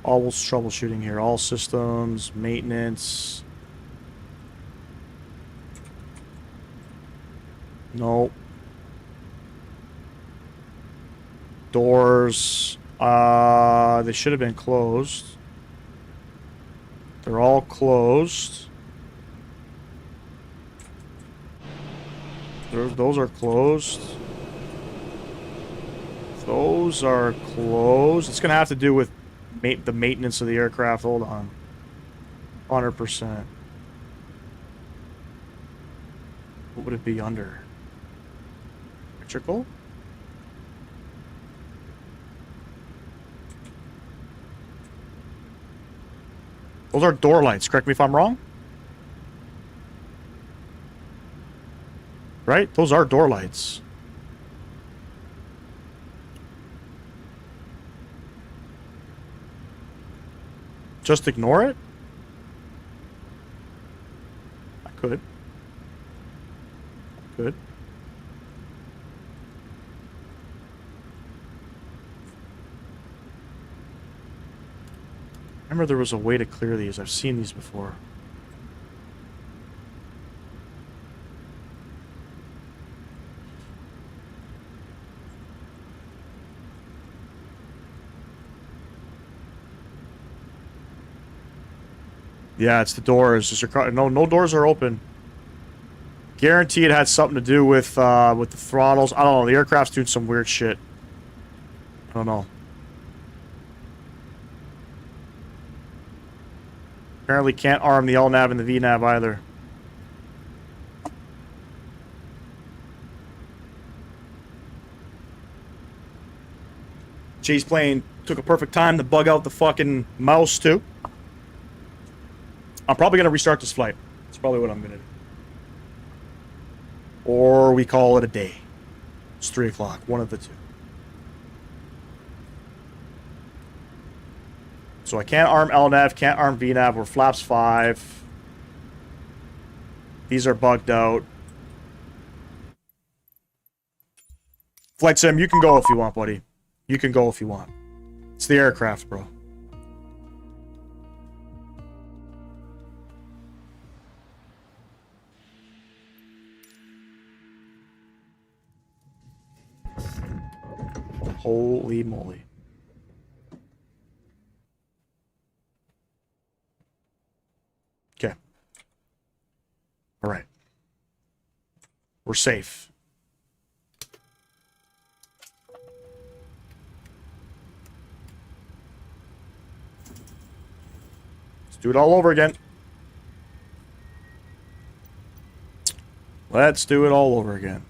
All troubleshooting here. All systems, maintenance. Nope. Doors. They should have been closed. They're all closed. Those are closed. Those are closed. It's going to have to do with the maintenance of the aircraft. Hold on. 100%. What would it be under? Electrical? Those are door lights. Correct me if I'm wrong. Right? Those are door lights. Just ignore it? I could. Good. Remember there was a way to clear these. I've seen these before. Yeah, it's the doors. Just your car. No doors are open. Guarantee it had something to do with the throttles. I don't know. The aircraft's doing some weird shit. I don't know. Apparently can't arm the LNAV and the VNAV either. Chaseplane took a perfect time to bug out the fucking mouse too. I'm probably gonna restart this flight. That's probably what I'm gonna do. Or we call it a day. It's 3 o'clock. One of the two. So I can't arm LNAV, can't arm VNAV. We're flaps 5. These are bugged out. Flight Sim, you can go if you want, buddy. You can go if you want. It's the aircraft, bro. Holy moly. Okay. All right. We're safe. Let's do it all over again. Let's do it all over again.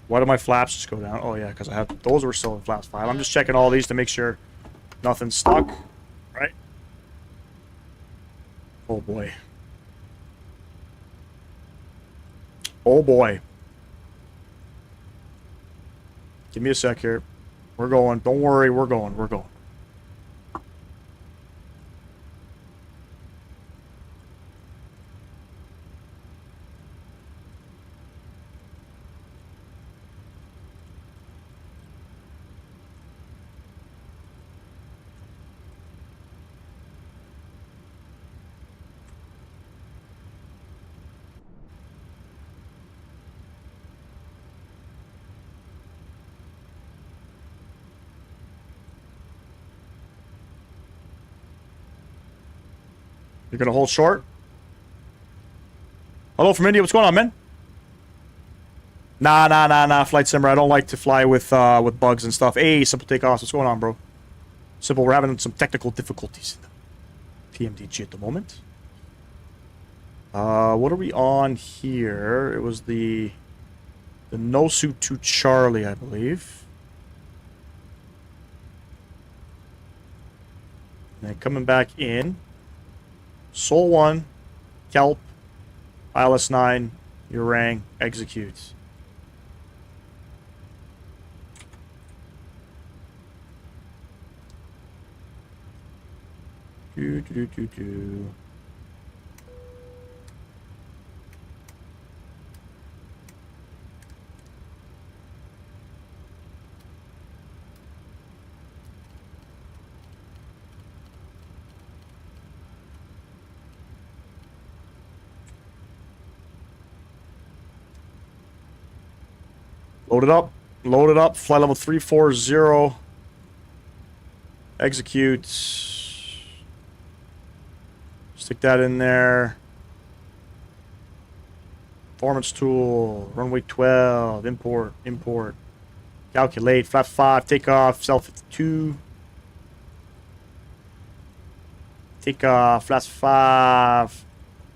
Why do my flaps just go down? Oh yeah, because I have those were still in flaps 5. I'm just checking all these to make sure nothing's stuck. Right? Oh boy. Oh boy. Give me a sec here. We're going. Don't worry, we're going. We're going. You're gonna hold short? Hello from India, what's going on, man? Nah, Flight Simmer. I don't like to fly with bugs and stuff. Hey, Simple Takeoffs, what's going on, bro? Simple, we're having some technical difficulties in the PMDG at the moment. What are we on here? It was the no suit to Charlie, I believe. And then coming back in. Sol 1, Kelp, ILS 9, Urang, execute. Do, do, do, do, do. Load it up. Load it up. Flight level 340. Execute. Stick that in there. Performance tool. Runway 12. Import. Import. Calculate. Flap 5. Takeoff. Cell 52. Takeoff. Flap 5.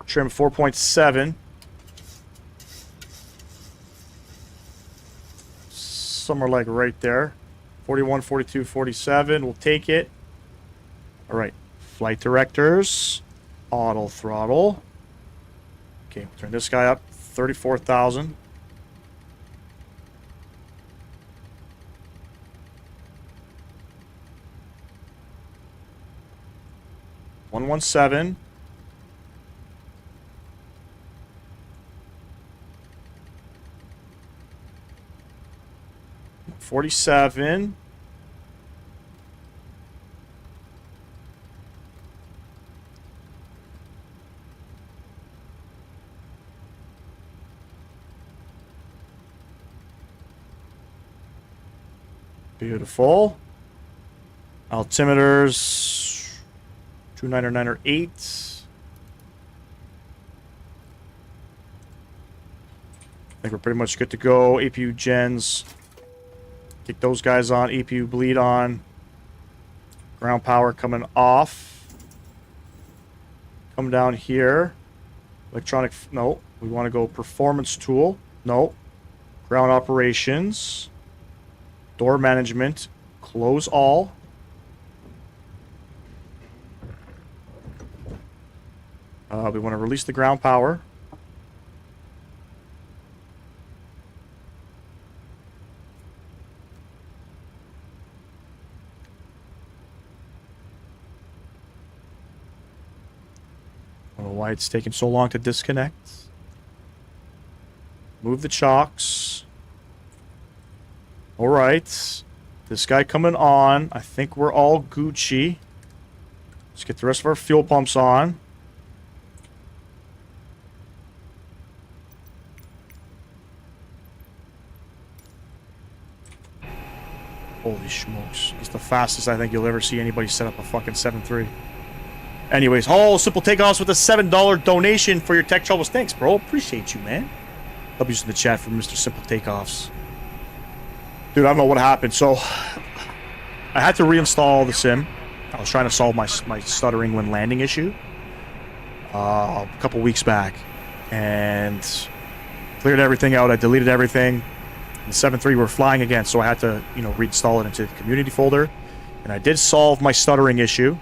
Trim 4.7. Somewhere like right there. 41, 42, 47. We'll take it. All right. Flight directors. Auto throttle. Okay, we'll turn this guy up. 34,000. $117. $47. Beautiful. Altimeters. 29908. I think we're pretty much good to go. APU gens. Kick those guys on. APU bleed on. Ground power coming off. Come down here. Electronic. No. We want to go performance tool. No. Ground operations. Door management. Close all. We want to release the ground power. I don't know why it's taking so long to disconnect. Move the chocks. Alright. This guy coming on. I think we're all Gucci. Let's get the rest of our fuel pumps on. Holy smokes. It's the fastest I think you'll ever see anybody set up a fucking 7.3. Anyways, Simple Takeoffs with a $7 donation for your tech troubles. Thanks, bro. Appreciate you, man. W's in the chat from Mr. Simple Takeoffs. Dude, I don't know what happened. So, I had to reinstall the sim. I was trying to solve my stuttering when landing issue a couple weeks back. And cleared everything out. I deleted everything. The 7.3 were flying again, so I had to, reinstall it into the community folder. And I did solve my stuttering issue.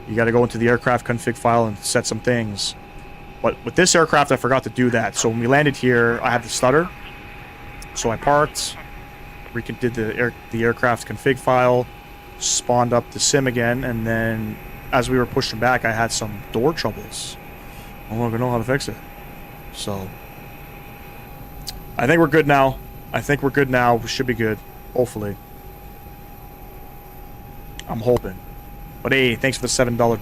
You got to go into the aircraft config file and set some things. But with this aircraft, I forgot to do that. So when we landed here, I had the stutter. So I parked, did the aircraft config file, spawned up the sim again, and then as we were pushing back, I had some door troubles. I don't even know how to fix it. So I think we're good now. We should be good. Hopefully. I'm hoping. But hey, thanks for the $7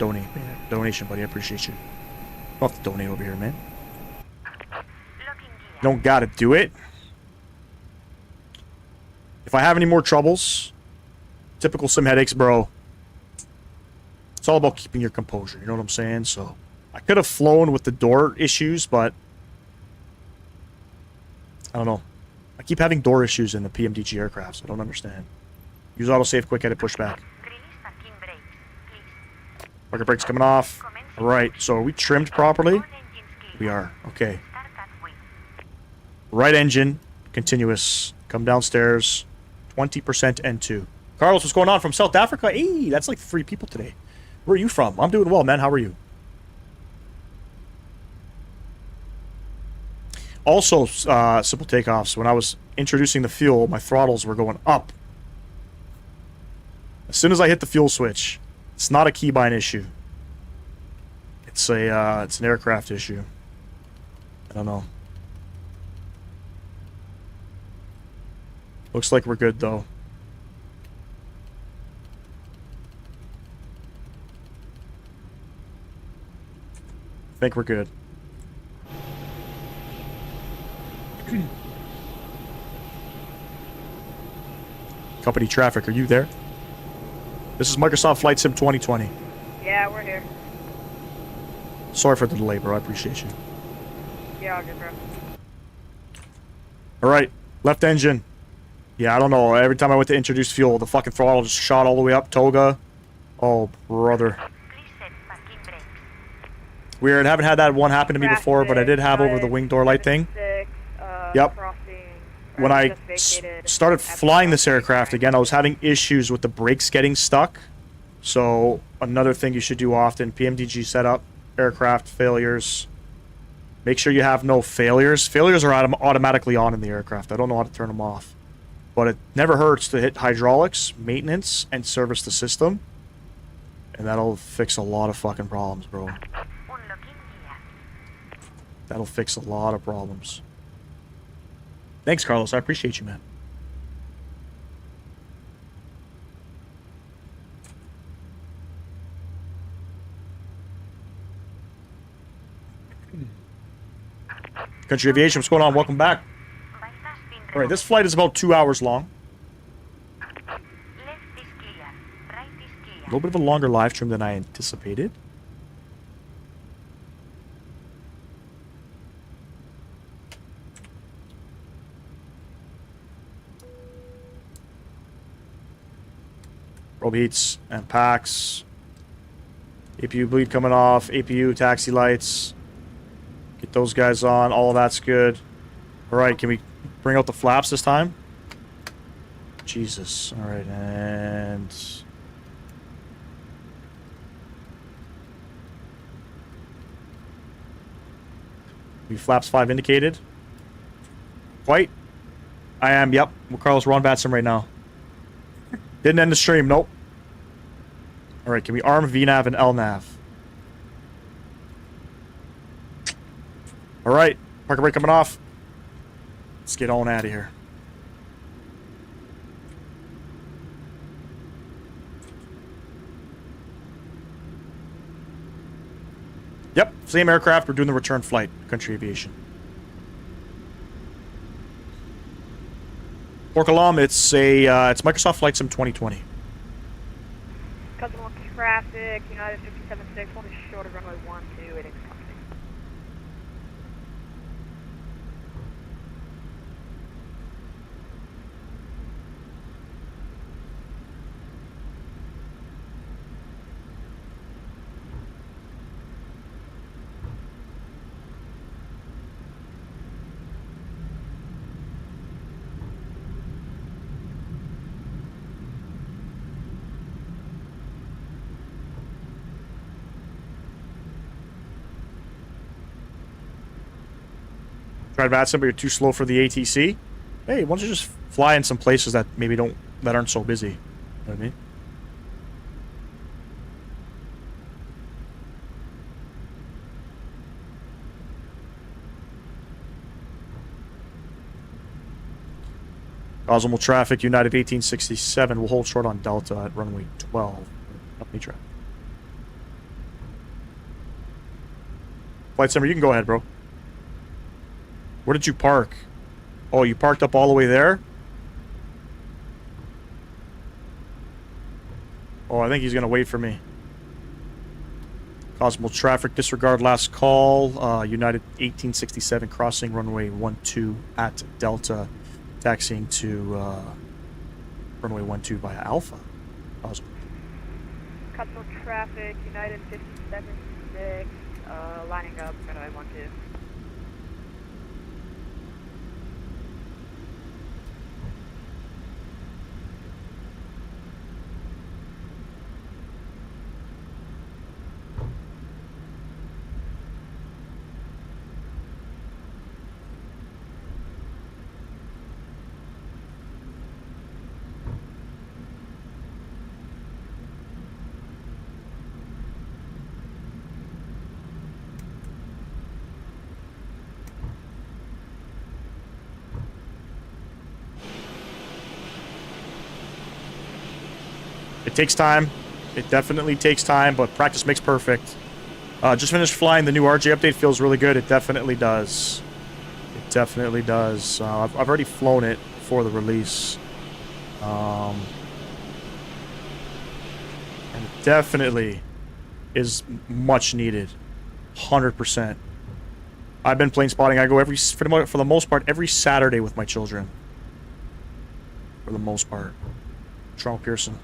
donation, buddy. I appreciate you. You don't have to donate over here, man. You don't gotta do it. If I have any more troubles, typical sim headaches, bro. It's all about keeping your composure. You know what I'm saying? So I could have flown with the door issues, but I don't know. I keep having door issues in the PMDG aircrafts. I don't understand. Use autosave, quick edit, pushback. Parker brakes coming off. Alright, so are we trimmed properly? We are. Okay. Right engine, continuous. Come downstairs. 20% N2. Carlos, what's going on from South Africa? Hey, that's like 3 people today. Where are you from? I'm doing well, man. How are you? Also, simple takeoffs. When I was introducing the fuel, my throttles were going up. As soon as I hit the fuel switch, it's not a keybind issue. it's an aircraft issue. I don't know. Looks like we're good though. I think we're good. Company traffic, are you there? This is Microsoft Flight Sim 2020. Yeah, we're here. Sorry for the delay, bro. I appreciate you. Yeah, all good, bro. Alright, left engine. Yeah, I don't know. Every time I went to introduce fuel, the fucking throttle just shot all the way up. Toga. Oh, brother. Weird. Haven't had that one happen to me before, but I did have over the wing door light thing. Yep. When I started flying this aircraft again, I was having issues with the brakes getting stuck. So, another thing you should do often, PMDG setup, aircraft failures. Make sure you have no failures. Failures are automatically on in the aircraft. I don't know how to turn them off. But it never hurts to hit hydraulics, maintenance, and service the system. And that'll fix a lot of fucking problems, bro. That'll fix a lot of problems. Thanks, Carlos. I appreciate you, man. Country Aviation, what's going on? Welcome back. Alright, this flight is about 2 hours long. A little bit of a longer live stream than I anticipated. Probe heats and packs. APU bleed coming off. APU taxi lights. Get those guys on. All of that's good. Alright, can we bring out the flaps this time? Jesus. Alright, and... flaps 5 indicated. White. I am, yep. Well, Carlos, we're on VATSIM right now. Didn't end the stream, nope. Alright, can we arm VNAV and LNAV? Alright, parker brake coming off. Let's get on out of here. Yep, same aircraft. We're doing the return flight. Country Aviation. Port Alam, it's Microsoft Flight Sim 2020. Cozumel traffic, United 57.6, one is short of runway 12, it is company. Tried VATSIM, but you're too slow for the ATC. Hey, why don't you just fly in some places that maybe aren't so busy? You know what I mean? Cozumel traffic, United 1867. We'll hold short on Delta at runway 12. Company traffic. Flight Simmer, you can go ahead, bro. Where did you park? Oh, you parked up all the way there? Oh, I think he's going to wait for me. Cosmo traffic, disregard last call. United 1867 crossing runway 12 at Delta. Taxiing to runway 12 via Alpha. Cosmo. Cozumel traffic, United 57.6, lining up, runway 12. It takes time. It definitely takes time, but practice makes perfect. Just finished flying the new RJ update. Feels really good. It definitely does. It definitely does. I've already flown it for the release. And it definitely is much needed. 100%. I've been plane spotting. I go for the most part, every Saturday with my children. For the most part. Trump Pearson.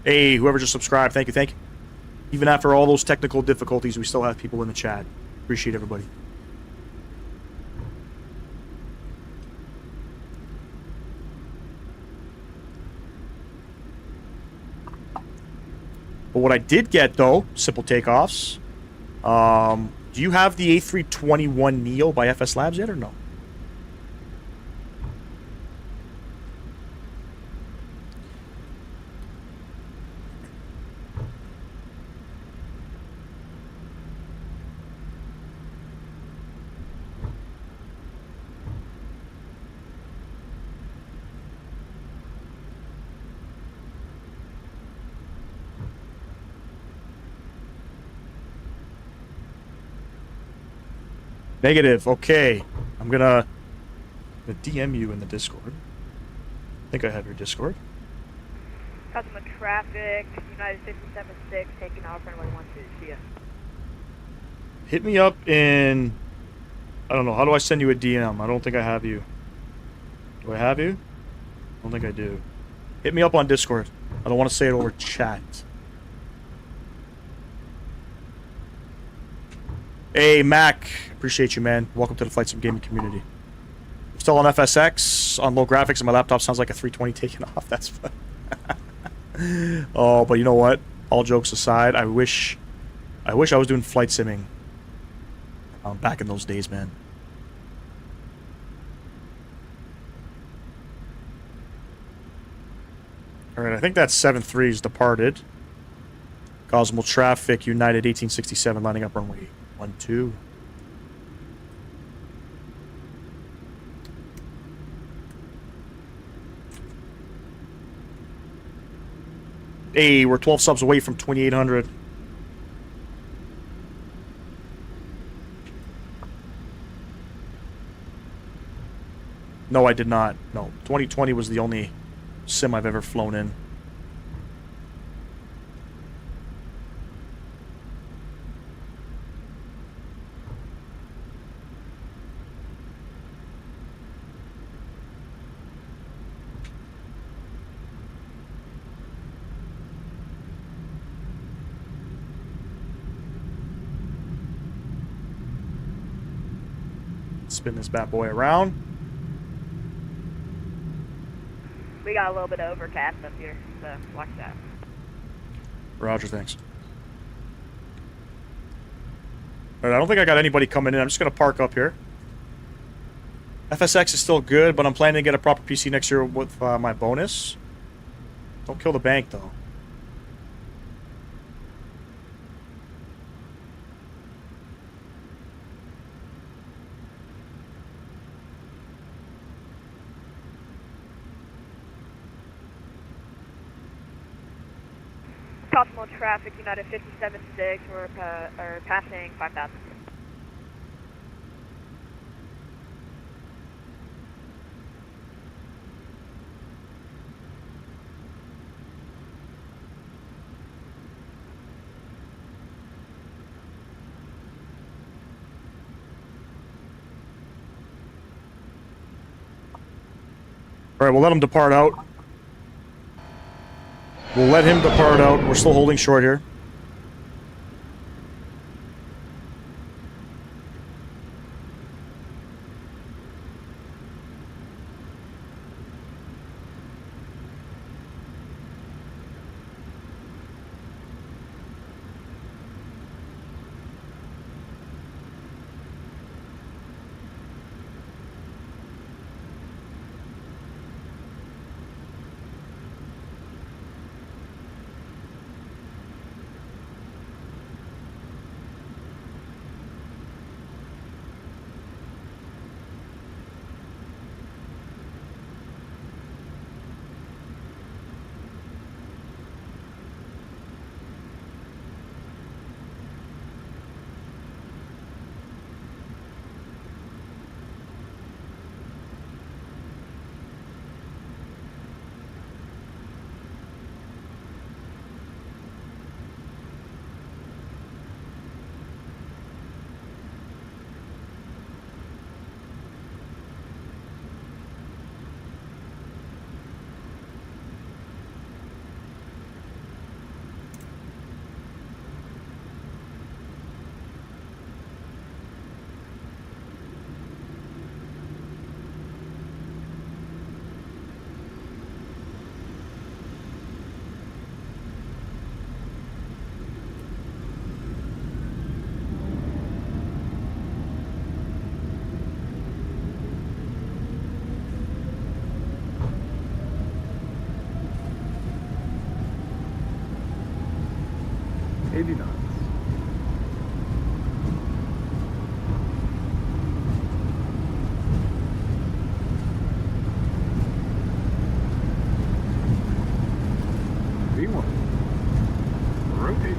Hey, whoever just subscribed, thank you, thank you. Even after all those technical difficulties, we still have people in the chat. Appreciate everybody. But what I did get, though, simple takeoffs. Do you have the A321neo by FS Labs yet or no? Negative. Okay. I'm gonna DM you in the Discord. I think I have your Discord. Cozumel traffic, United 57-6, taking off runway 12. See ya. Hit me up in... I don't know. How do I send you a DM? I don't think I have you. Do I have you? I don't think I do. Hit me up on Discord. I don't want to say it over chat. Hey, Mac. Appreciate you, man. Welcome to the Flight Sim Gaming community. I'm still on FSX, on low graphics, and my laptop sounds like a 320 taking off. That's fun. Oh, but you know what? All jokes aside, I wish I was doing flight simming back in those days, man. Alright, I think that 7-3's departed. Cosmo traffic, United 1867, lining up runway 12. Hey, we're 12 subs away from 2,800. No, I did not. No, 2020 was the only sim I've ever flown in. Spin this bad boy around. We got a little bit of overcast up here, so watch that. Roger, thanks. Alright, I don't think I got anybody coming in. I'm just going to park up here. FSX is still good, but I'm planning to get a proper PC next year with my bonus. Don't kill the bank, though. Cosmo traffic, United 57-6, we're passing 5,000. Alright, we'll let him depart out. We'll let him depart out. We're still holding short here. 80 knots. V1. Rotate.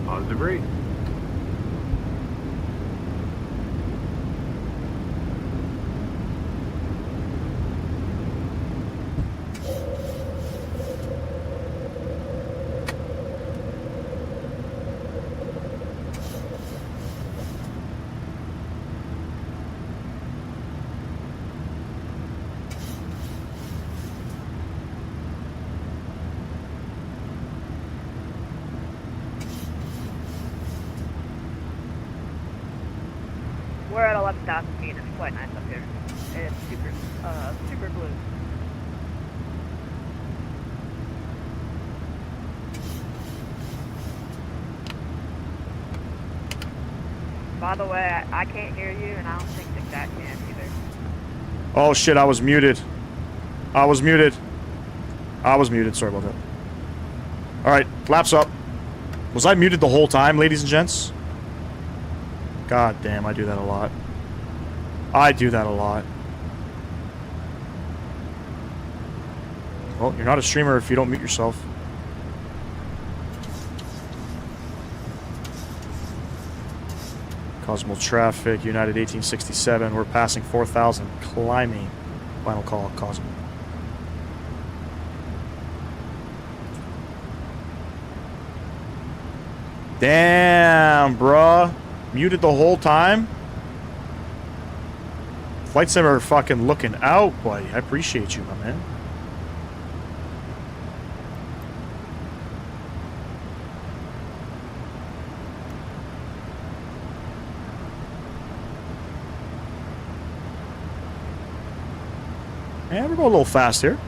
Positive rate. We're at 11,000 feet. It's quite nice up here. It's super blue. By the way, I can't hear you, and I don't think the cat can either. Oh shit, I was muted. I was muted. Sorry about that. Alright, flaps up. Was I muted the whole time, ladies and gents? God damn, I do that a lot. Well, you're not a streamer if you don't mute yourself. Cozumel traffic, United 1867. We're passing 4,000, climbing. Final call, Cozumel. Damn, bruh. Muted the whole time? Flight Simmer fucking looking out, buddy. I appreciate you, my man. And we're going a little fast here.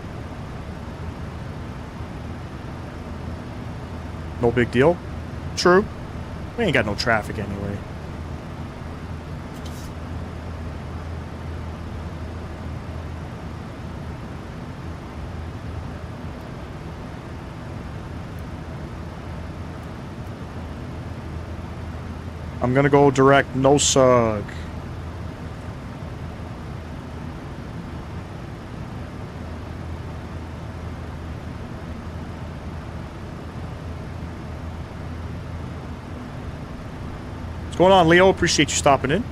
No big deal. True. We ain't got no traffic anyway. I'm gonna go direct, no sug. What's going on, Leo? Appreciate you stopping in.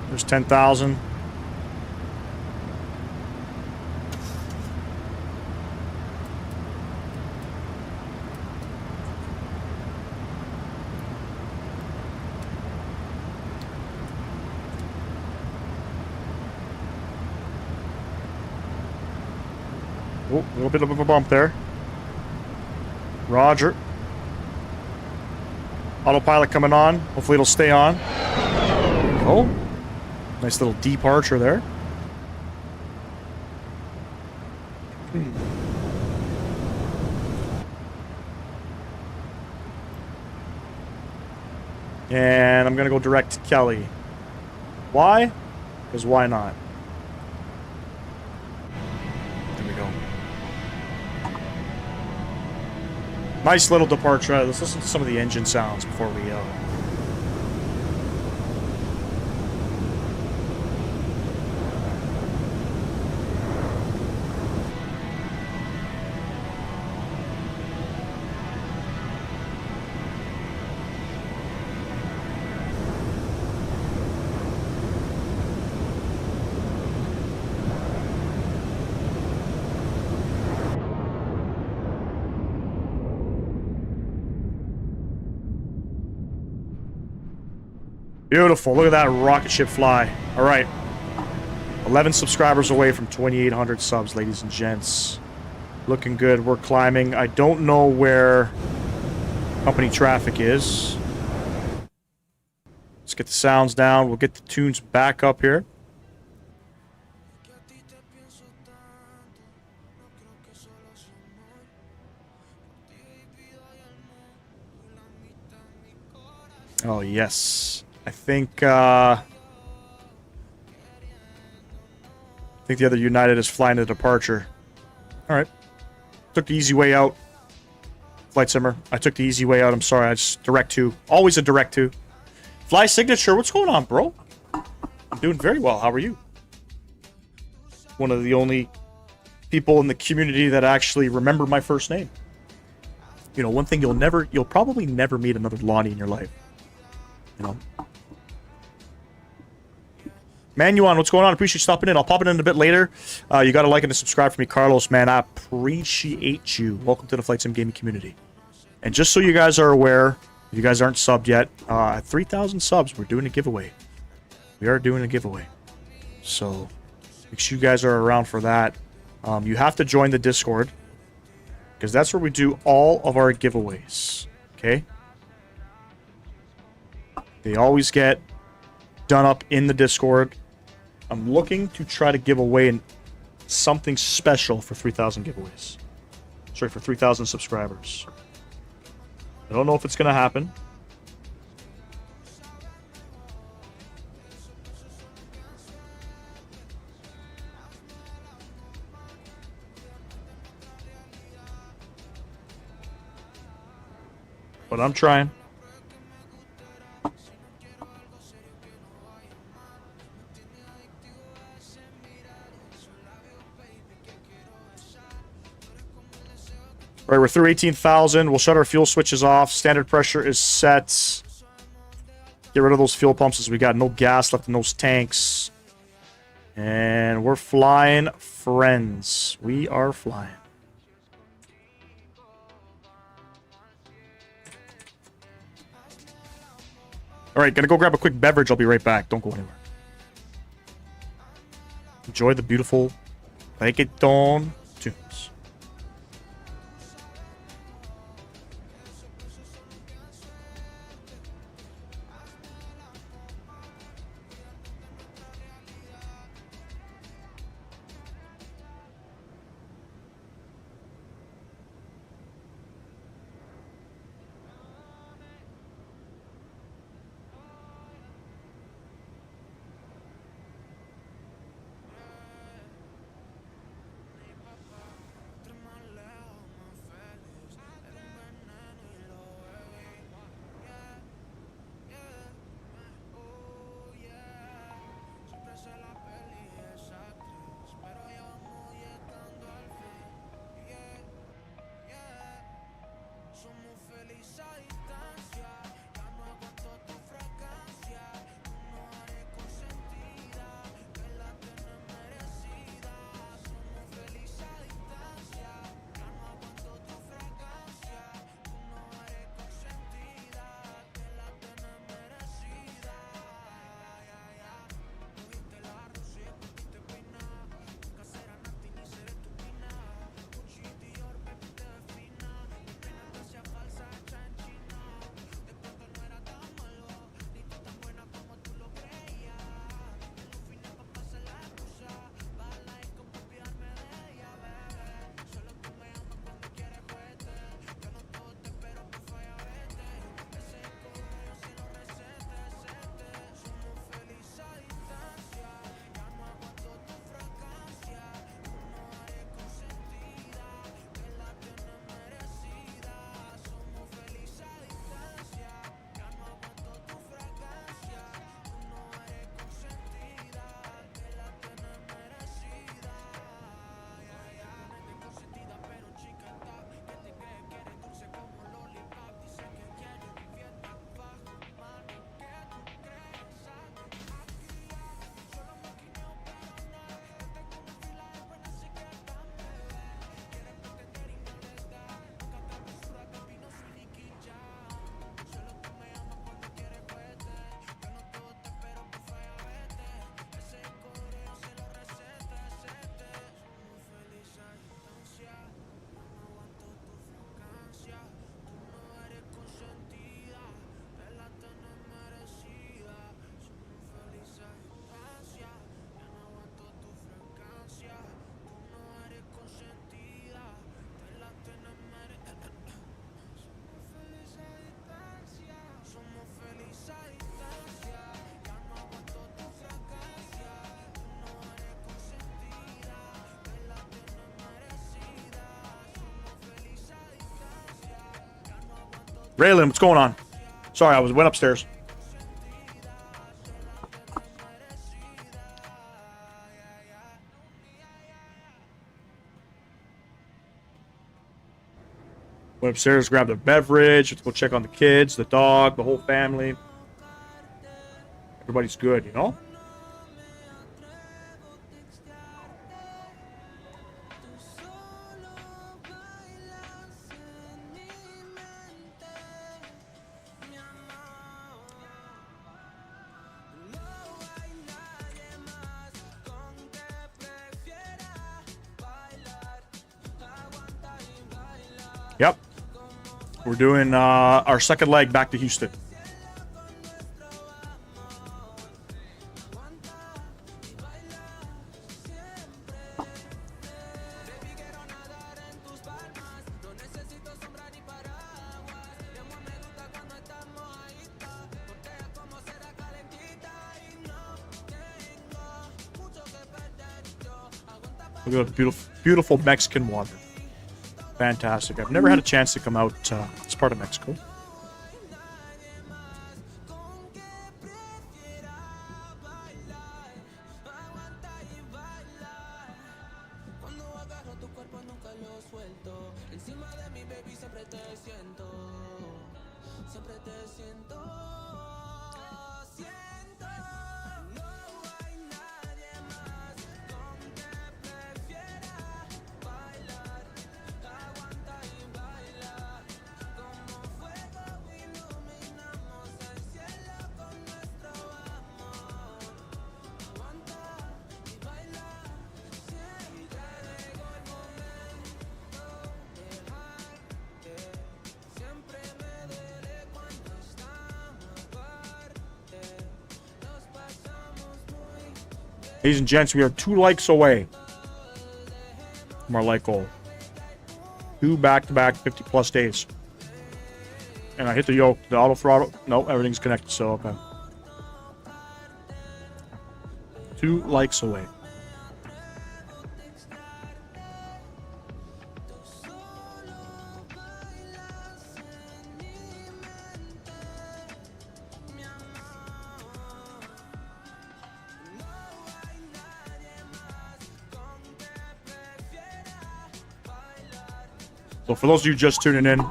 There's 10,000. Oh, a little bit of a bump there. Roger. Autopilot coming on. Hopefully it'll stay on. There we go. Nice little departure there. And I'm going to go direct to Kelly. Why? Because why not? There we go. Nice little departure. Let's listen to some of the engine sounds before we go. Beautiful. Look at that rocket ship fly. All right. 11 subscribers away from 2,800 subs, ladies and gents. Looking good. We're climbing. I don't know where company traffic is. Let's get the sounds down. We'll get the tunes back up here. Oh, yes. I think the other United is flying to departure. Alright. Took the easy way out. Flight Simmer. I took the easy way out. I'm sorry. I just direct to. Always a direct to. Fly Signature. What's going on, bro? I'm doing very well. How are you? One of the only people in the community that actually remember my first name. You know, one thing you'll probably never meet another Lonnie in your life. You know. Manuan, what's going on? Appreciate you stopping in. I'll pop it in a bit later. You got to like and subscribe for me, Carlos, man. I appreciate you. Welcome to the Flight Sim Gaming community. And just so you guys are aware, if you guys aren't subbed yet, at 3,000 subs, we're doing a giveaway. We are doing a giveaway. So, make sure you guys are around for that. You have to join the Discord, because that's where we do all of our giveaways. Okay? They always get done up in the Discord. I'm looking to try to give away something special for 3,000 giveaways. Sorry, for 3,000 subscribers. I don't know if it's going to happen. But I'm trying. All right, we're through 18,000. We'll shut our fuel switches off. Standard pressure is set. Get rid of those fuel pumps as we got no gas left in those tanks. And we're flying, friends. We are flying. All right, gonna go grab a quick beverage. I'll be right back. Don't go anywhere. Enjoy the beautiful reggaeton tunes. Raylan, what's going on? Sorry, I went upstairs. Went upstairs, grabbed a beverage. Let's go check on the kids, the dog, the whole family. Everybody's good, you know? Yep. We're doing our second leg back to Houston. Look at the beautiful, beautiful Mexican water. Fantastic. I've never had a chance to come out this part of Mexico. Ladies and gents, we are 2 likes away from our like goal. 2 back-to-back 50-plus days. And I hit the yoke. The auto throttle. No, everything's connected, so okay. 2 likes away. So for those of you just tuning in,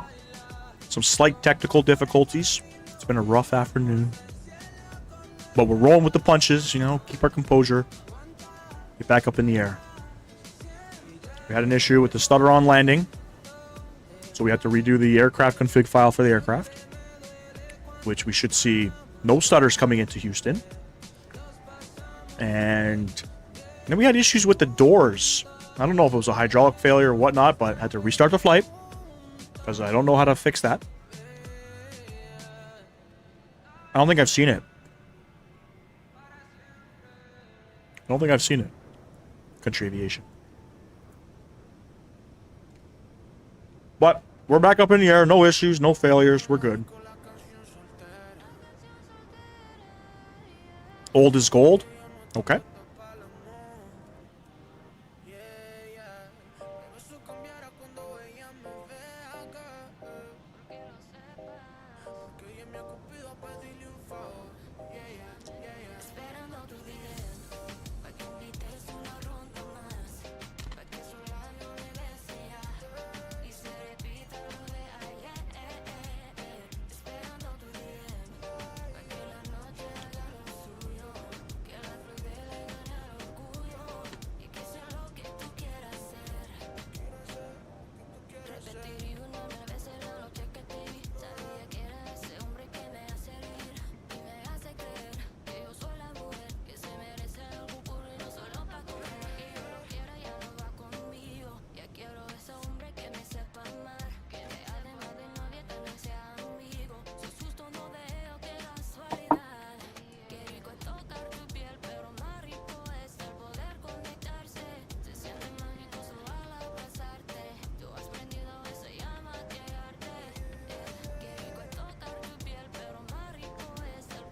some slight technical difficulties. It's been a rough afternoon. But we're rolling with the punches, you know, keep our composure. Get back up in the air. We had an issue with the stutter on landing. So we had to redo the aircraft config file for the aircraft. Which we should see no stutters coming into Houston. And then we had issues with the doors. I don't know if it was a hydraulic failure or whatnot, but I had to restart the flight because I don't know how to fix that. I don't think I've seen it. I don't think I've seen it. Country aviation. But we're back up in the air. No issues, no failures. We're good. Old is gold. Okay.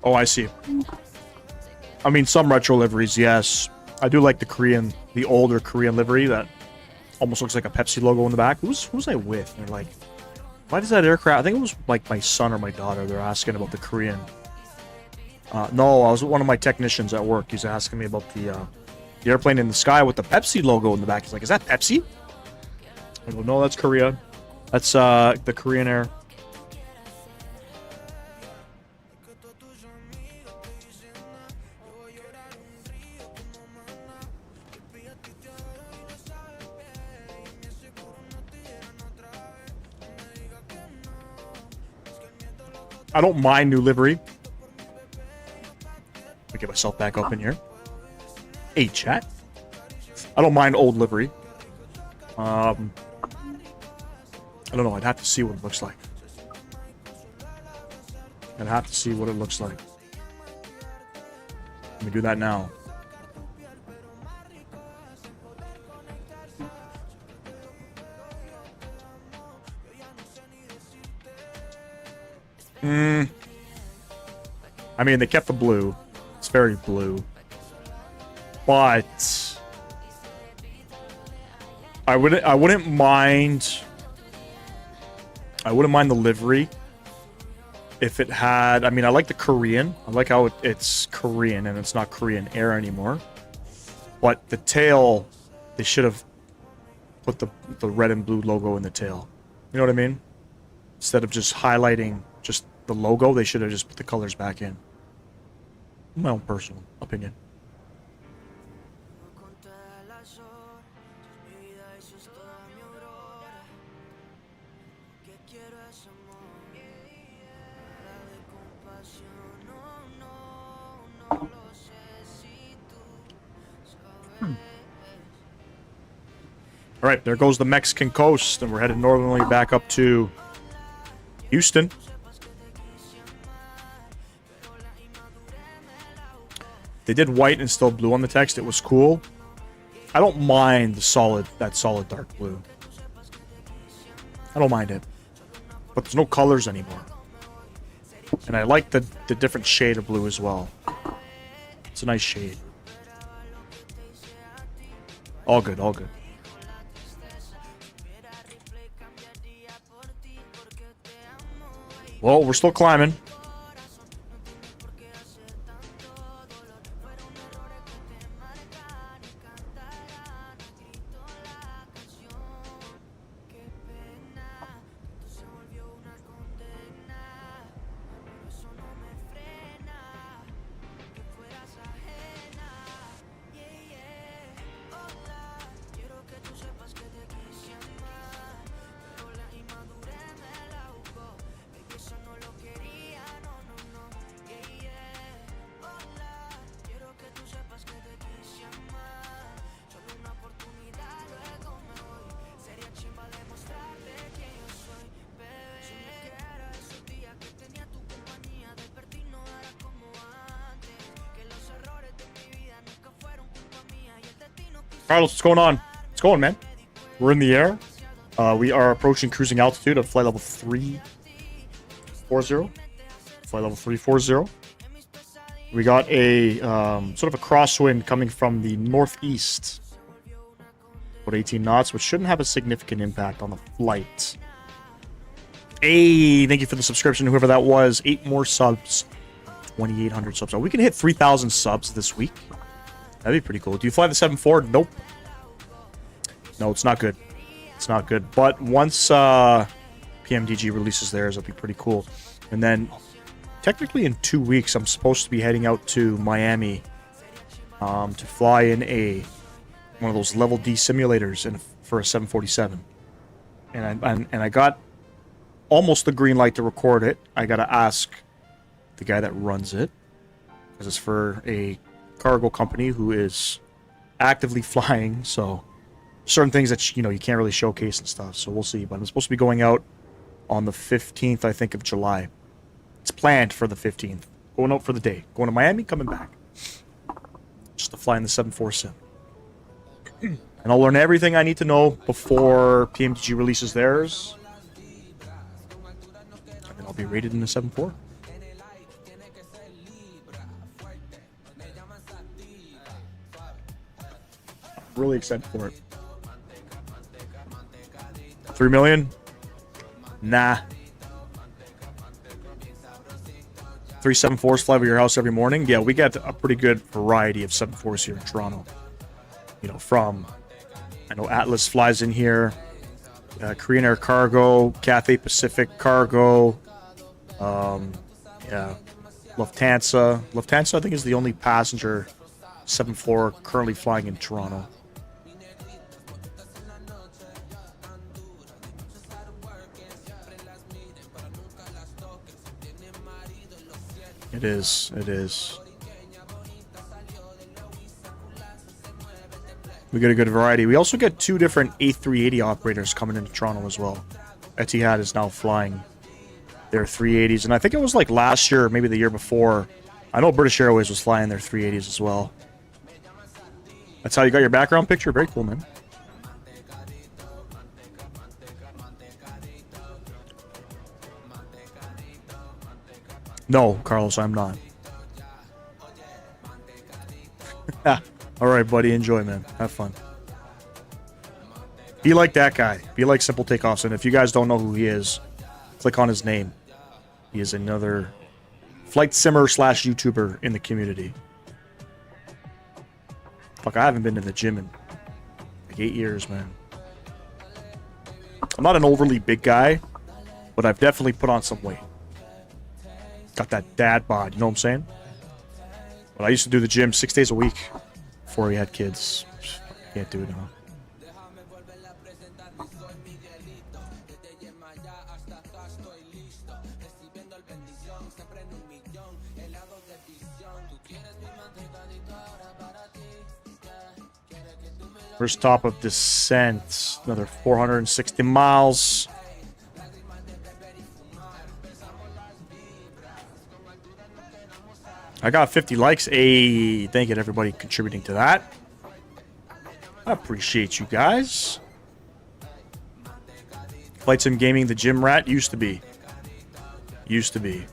Oh, I see. I mean, some retro liveries, yes. I do like the Korean, the older Korean livery that almost looks like a Pepsi logo in the back. Who's I with? They're like Why does that aircraft? I think it was like my son or my daughter. They're asking about the Korean. No, I was with one of my technicians at work. He's asking me about the airplane in the sky with the Pepsi logo in the back. He's like, "Is that Pepsi?" I go, "No, that's Korea. That's the Korean Air." I don't mind new livery. Let me get myself back up in here. Hey, chat. I don't mind old livery. I don't know. I'd have to see what it looks like. I'd have to see what it looks like. Let me do that now. I mean, they kept the blue. It's very blue. But I wouldn't mind the livery if it had, I mean, I like the Korean. I like how it's Korean and it's not Korean Air anymore. But the tail, they should have put the red and blue logo in the tail. You know what I mean? Instead of just highlighting just the logo, they should have just put the colors back in. My own personal opinion. All right, there goes the Mexican coast, and we're headed northerly back up to Houston. They did white and still blue on the text. It was cool. I don't mind that solid dark blue. I don't mind it. But there's no colors anymore. And I like the different shade of blue as well. It's a nice shade. All good, all good. Well, we're still climbing. Carlos, what's going on? What's going, man? We're in the air. We are approaching cruising altitude of flight level 340. Flight level 340. We got a sort of a crosswind coming from the northeast. About 18 knots, which shouldn't have a significant impact on the flight. Hey, thank you for the subscription, whoever that was. 8 more subs. 2,800 subs. Oh, we can hit 3,000 subs this week. That'd be pretty cool. Do you fly the 7.4? Nope. No, it's not good. It's not good. But once PMDG releases theirs, it'll be pretty cool. And then, technically in 2 weeks, I'm supposed to be heading out to Miami to fly in one of those level D simulators for a 747. And I got almost the green light to record it. I gotta ask the guy that runs it, because it's for a cargo company who is actively flying, so certain things that you can't really showcase and stuff, so we'll see. But I'm supposed to be going out on the 15th, I think, of July. It's planned for the 15th. Going out for the day. Going to Miami, coming back. Just to fly in the 747. And I'll learn everything I need to know before PMDG releases theirs. And then I'll be rated in the 7.4. Really excited for it. 3 million. Nah. 374s fly over your house every morning. Yeah, we get a pretty good variety of 74s here in Toronto. You know, from, I know Atlas flies in here, Korean Air Cargo, Cathay Pacific Cargo, yeah, Lufthansa. Lufthansa, I think, is the only passenger 74 currently flying in Toronto. It is. It is. We get a good variety. We also get 2 different A380 operators coming into Toronto as well. Etihad is now flying their 380s, and I think it was like last year, or maybe the year before. I know British Airways was flying their 380s as well. That's how you got your background picture? Very cool, man. No, Carlos, I'm not. Alright, buddy, enjoy, man. Have fun. Be like that guy. Be like Simple Takeoffs, and if you guys don't know who he is, click on his name. He is another flight simmer / YouTuber in the community. Fuck, I haven't been to the gym in like 8 years, man. I'm not an overly big guy, but I've definitely put on some weight. Got that dad bod, you know what I'm saying? But I used to do the gym 6 days a week before we had kids. Can't do it now. First stop of descent, another 460 miles. I got 50 likes. Hey, thank you to everybody contributing to that. I appreciate you guys. Flight Sim Gaming, the gym rat, used to be. Used to be.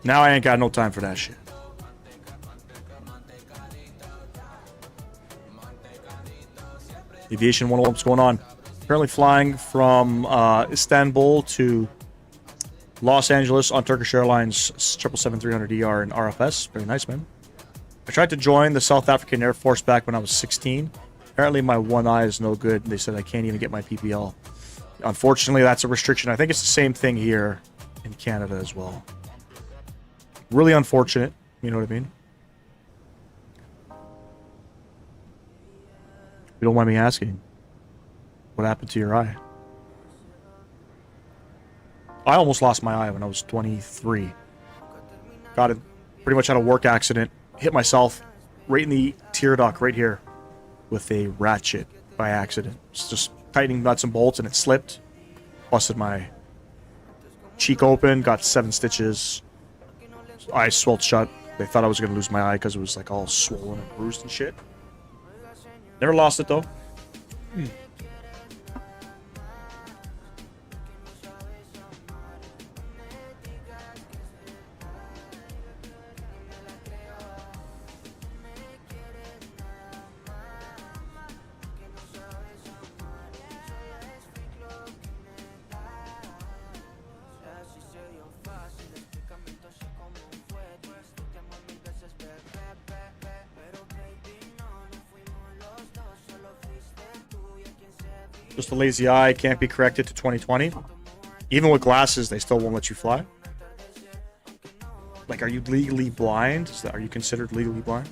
Now I ain't got no time for that shit. Aviation 101, what's going on? Currently flying from Istanbul to Los Angeles on Turkish Airlines 777-300ER and RFS. Very nice, man. I tried to join the South African Air Force back when I was 16. Apparently my one eye is no good. They said I can't even get my PPL. Unfortunately, that's a restriction. I think it's the same thing here in Canada as well. Really unfortunate. You know what I mean? You don't mind me asking, what happened to your eye? I almost lost my eye when I was 23. Got it. Pretty much had a work accident. Hit myself right in the tear duct right here with a ratchet by accident. It's just tightening nuts and bolts and it slipped. Busted my cheek open. Got 7 stitches. Eye swelled shut. They thought I was going to lose my eye because it was like all swollen and bruised and shit. Never lost it though. Just a lazy eye, can't be corrected to 2020. Even with glasses, they still won't let you fly. Like, are you legally blind? Are you considered legally blind?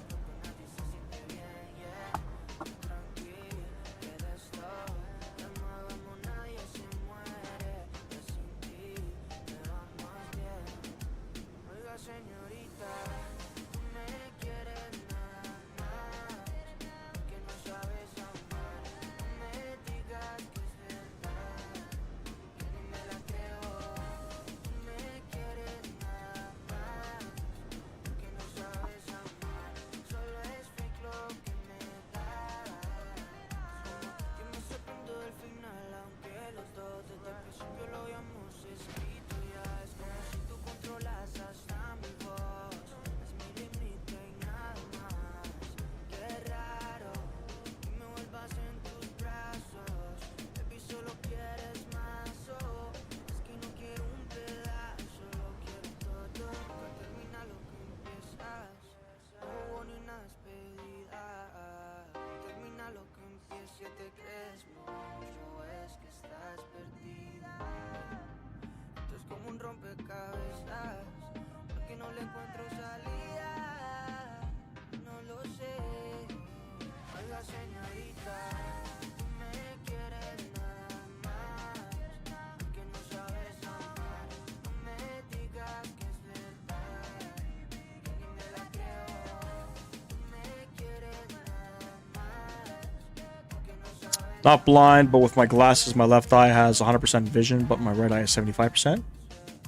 Not blind, but with my glasses, my left eye has 100% vision, but my right eye is 75%.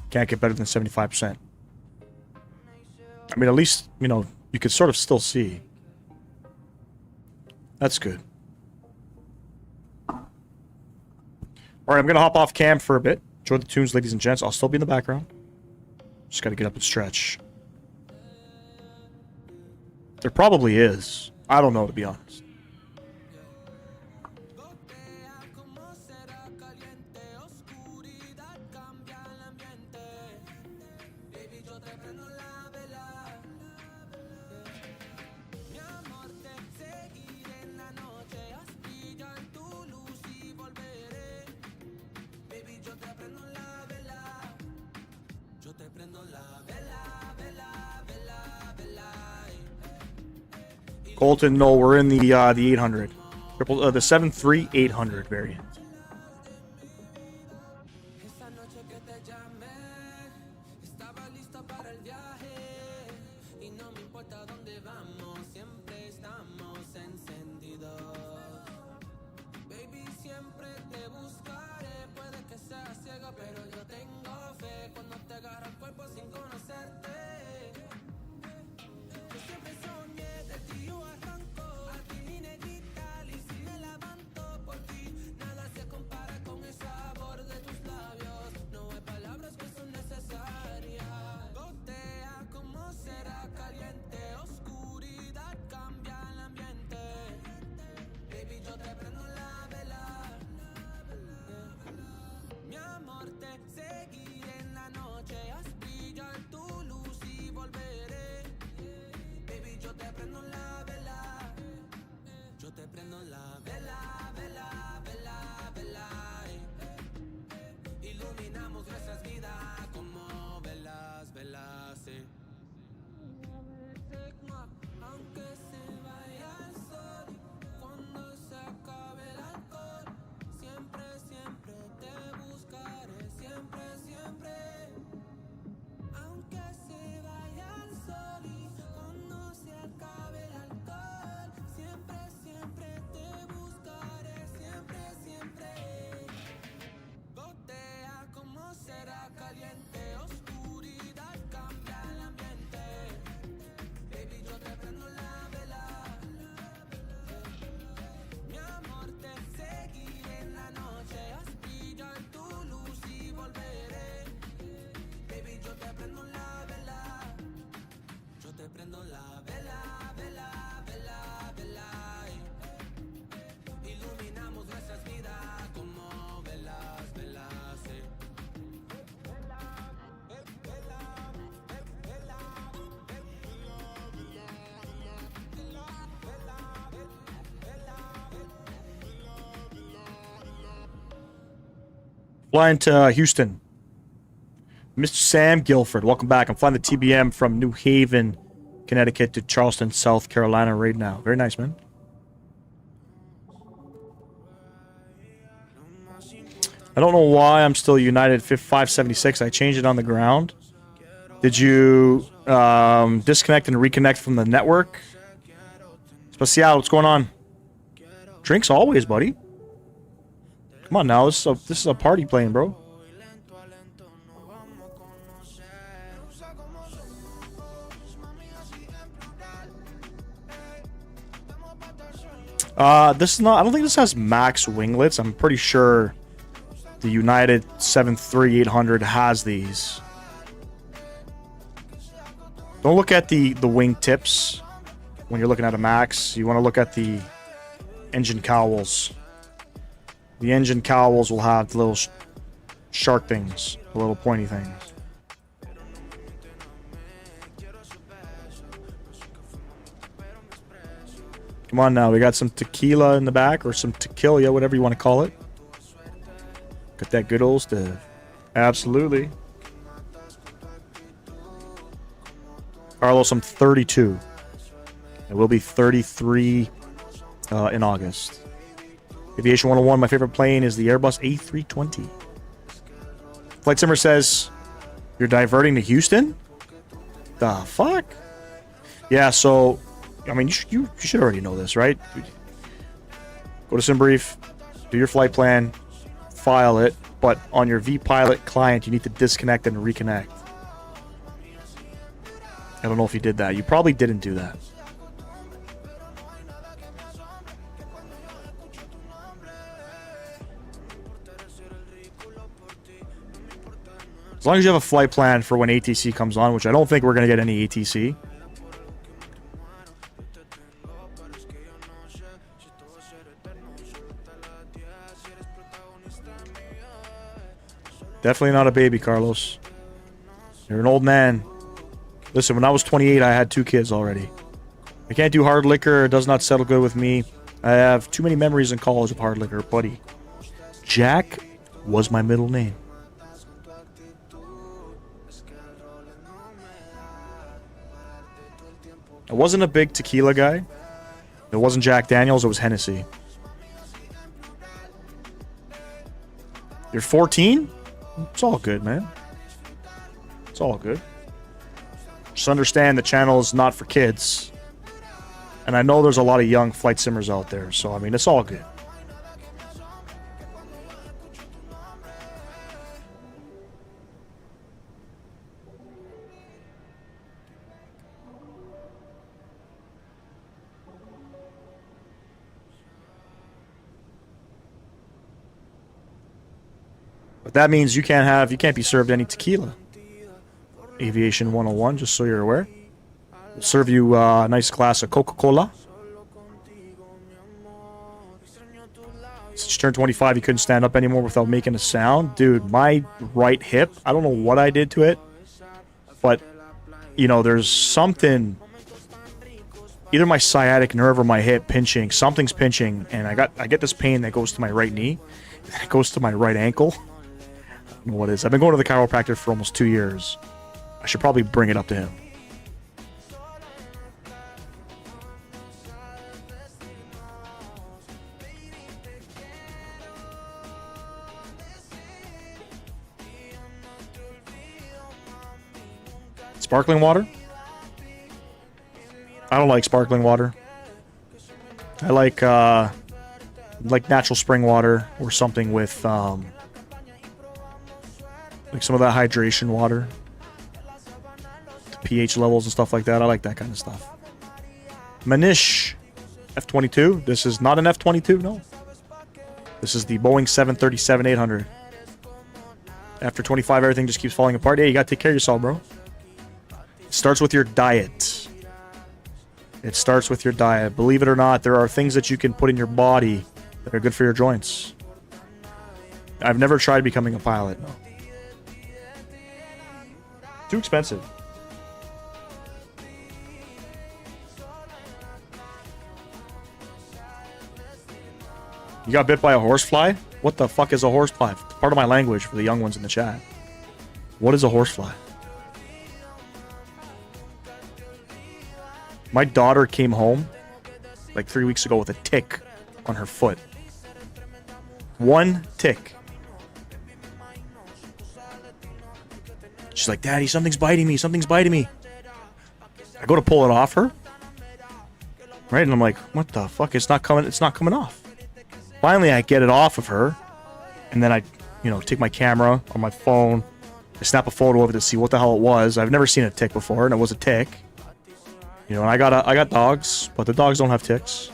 Can't get better than 75%. I mean, at least, you know, you could sort of still see. That's good. Alright, I'm going to hop off cam for a bit. Enjoy the tunes, ladies and gents. I'll still be in the background. Just got to get up and stretch. There probably is. I don't know, to be honest. Colton, no, we're in the 800. The 73800 variant. Flying to Houston. Mr. Sam Guilford, welcome back. I'm flying the TBM from New Haven, Connecticut to Charleston, South Carolina right now. Very nice, man. I don't know why I'm still United 576. I changed it on the ground. Did you disconnect and reconnect from the network? Special, what's going on? Drinks always, buddy. Come on now, this is a party playing, bro. This is not. I don't think this has max winglets. I'm pretty sure the United 73800 has these. Don't look at the wing tips when you're looking at a max. You want to look at the engine cowls. The engine cowls will have the little shark things, the little pointy things. Come on now, we got some tequila in the back, or some tequila, whatever you want to call it. Got that good old stuff. Absolutely. Carlos, I'm 32. I will be 33 in August. Aviation 101, my favorite plane is the Airbus A320. Flight Simmer says, you're diverting to Houston? The fuck? Yeah, so, I mean, you should already know this, right? Go to SimBrief, do your flight plan, file it, but on your vPilot client, you need to disconnect and reconnect. I don't know if you did that. You probably didn't do that. As long as you have a flight plan for when ATC comes on, which I don't think we're going to get any ATC. Definitely not a baby, Carlos. You're an old man. Listen, when I was 28, I had 2 kids already. I can't do hard liquor. It does not settle good with me. I have too many memories in college of hard liquor, buddy. Jack was my middle name. I wasn't a big tequila guy. It wasn't Jack Daniels, it was Hennessy. You're 14? It's all good, man. It's all good. Just understand the channel is not for kids. And I know there's a lot of young flight simmers out there, so I mean, it's all good. But that means you can't be served any tequila. Aviation 101, just so you're aware. We'll serve you a nice glass of Coca-Cola. Since you turned 25, you couldn't stand up anymore without making a sound. Dude, my right hip, I don't know what I did to it. But, you know, there's something... Either my sciatic nerve or my hip pinching. Something's pinching, and I get this pain that goes to my right knee. It goes to my right ankle. I don't know what it is. I've been going to the chiropractor for almost 2 years. I should probably bring it up to him. Sparkling water? I don't like sparkling water. I like natural spring water or something with like some of that hydration water. The pH levels and stuff like that. I like that kind of stuff. Manish F-22. This is not an F-22, no. This is the Boeing 737-800. After 25, everything just keeps falling apart. Hey, you gotta take care of yourself, bro. It starts with your diet. It starts with your diet. Believe it or not, there are things that you can put in your body that are good for your joints. I've never tried becoming a pilot, no. Too expensive. You got bit by a horsefly? What the fuck is a horsefly? It's part of my language for the young ones in the chat. What is a horsefly? My daughter came home like 3 weeks ago with a tick on her foot. One tick. She's like, Daddy, something's biting me. Something's biting me. I go to pull it off her. Right? And I'm like, what the fuck? It's not coming off. Finally, I get it off of her. And then I, take my camera on my phone. I snap a photo of it to see what the hell it was. I've never seen a tick before, and it was a tick. And I got dogs, but the dogs don't have ticks.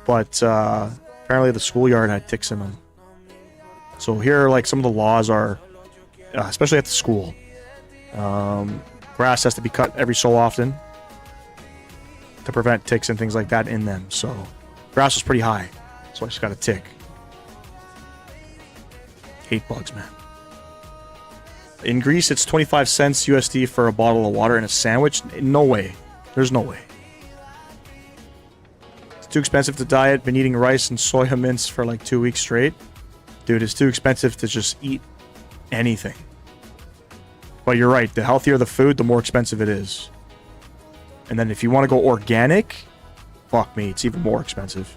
But apparently the schoolyard had ticks in them. So here, like, some of the laws are, especially at the school, grass has to be cut every so often to prevent ticks and things like that in them. So grass was pretty high, so I just got a tick. Hate bugs, man. In Greece, it's 25 cents USD for a bottle of water and a sandwich. No way. There's no way. It's too expensive to diet. Been eating rice and soya mince for like 2 weeks straight. Dude, it's too expensive to just eat anything. But you're right. The healthier the food, the more expensive it is. And then if you want to go organic, fuck me, it's even more expensive.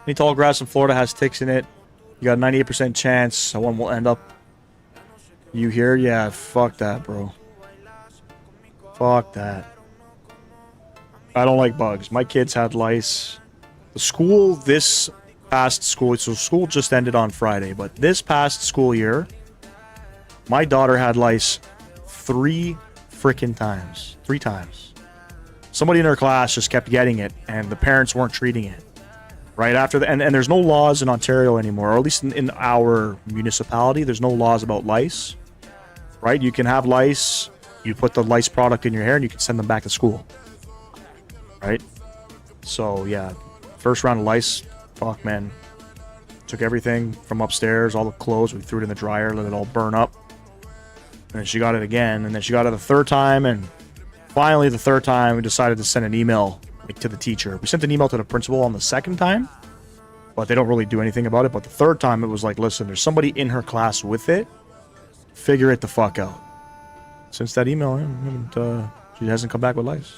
Any tall grass in Florida has ticks in it. You got a 98% chance one will end up. You here? Yeah, fuck that, bro. Fuck that. I don't like bugs. My kids had lice. The school this past school, so school just ended on Friday, but this past school year, my daughter had lice 3 freaking times. 3 times. Somebody in her class just kept getting it, and the parents weren't treating it. Right after the, and there's no laws in Ontario anymore, or at least in our municipality, there's no laws about lice. Right? You can have lice, you put the lice product in your hair, and you can send them back to school. Right? So, yeah. First round of lice, fuck, man. Took everything from upstairs, all the clothes, we threw it in the dryer, let it all burn up. And then she got it again, and then she got it the third time, and finally the third time we decided to send an email to the teacher. We sent an email to the principal on the second time, but they don't really do anything about it. But the third time it was like, listen, there's somebody in her class with it. Figure it the fuck out. Since that email, she hasn't come back with lice.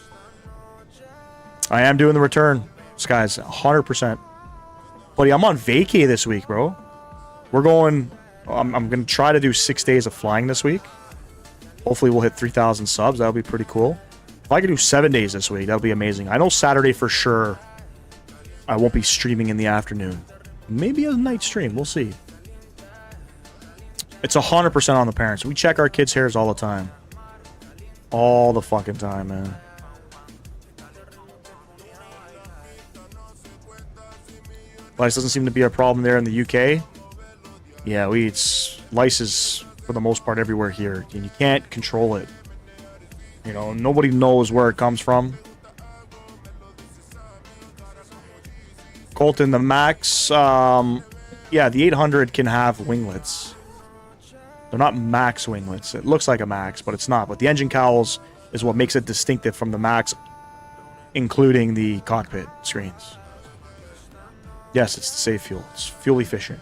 I am doing the return, guys, 100%. Buddy, I'm on vacay this week, bro. We're going... I'm going to try to do 6 days of flying this week. Hopefully we'll hit 3,000 subs. That'll be pretty cool. If I could do 7 days this week, that would be amazing. I know Saturday for sure I won't be streaming in the afternoon. Maybe a night stream. We'll see. It's 100% on the parents. We check our kids' hairs all the time. All the fucking time, man. Lice doesn't seem to be a problem there in the UK. Yeah, it's lice is for the most part everywhere here, and you can't control it. You know, nobody knows where it comes from. Colton, the Max, yeah, the 800 can have winglets. They're not Max winglets. It looks like a Max, but it's not. But the engine cowls is what makes it distinctive from the Max, including the cockpit screens. Yes, it's the safe fuel. It's fuel efficient.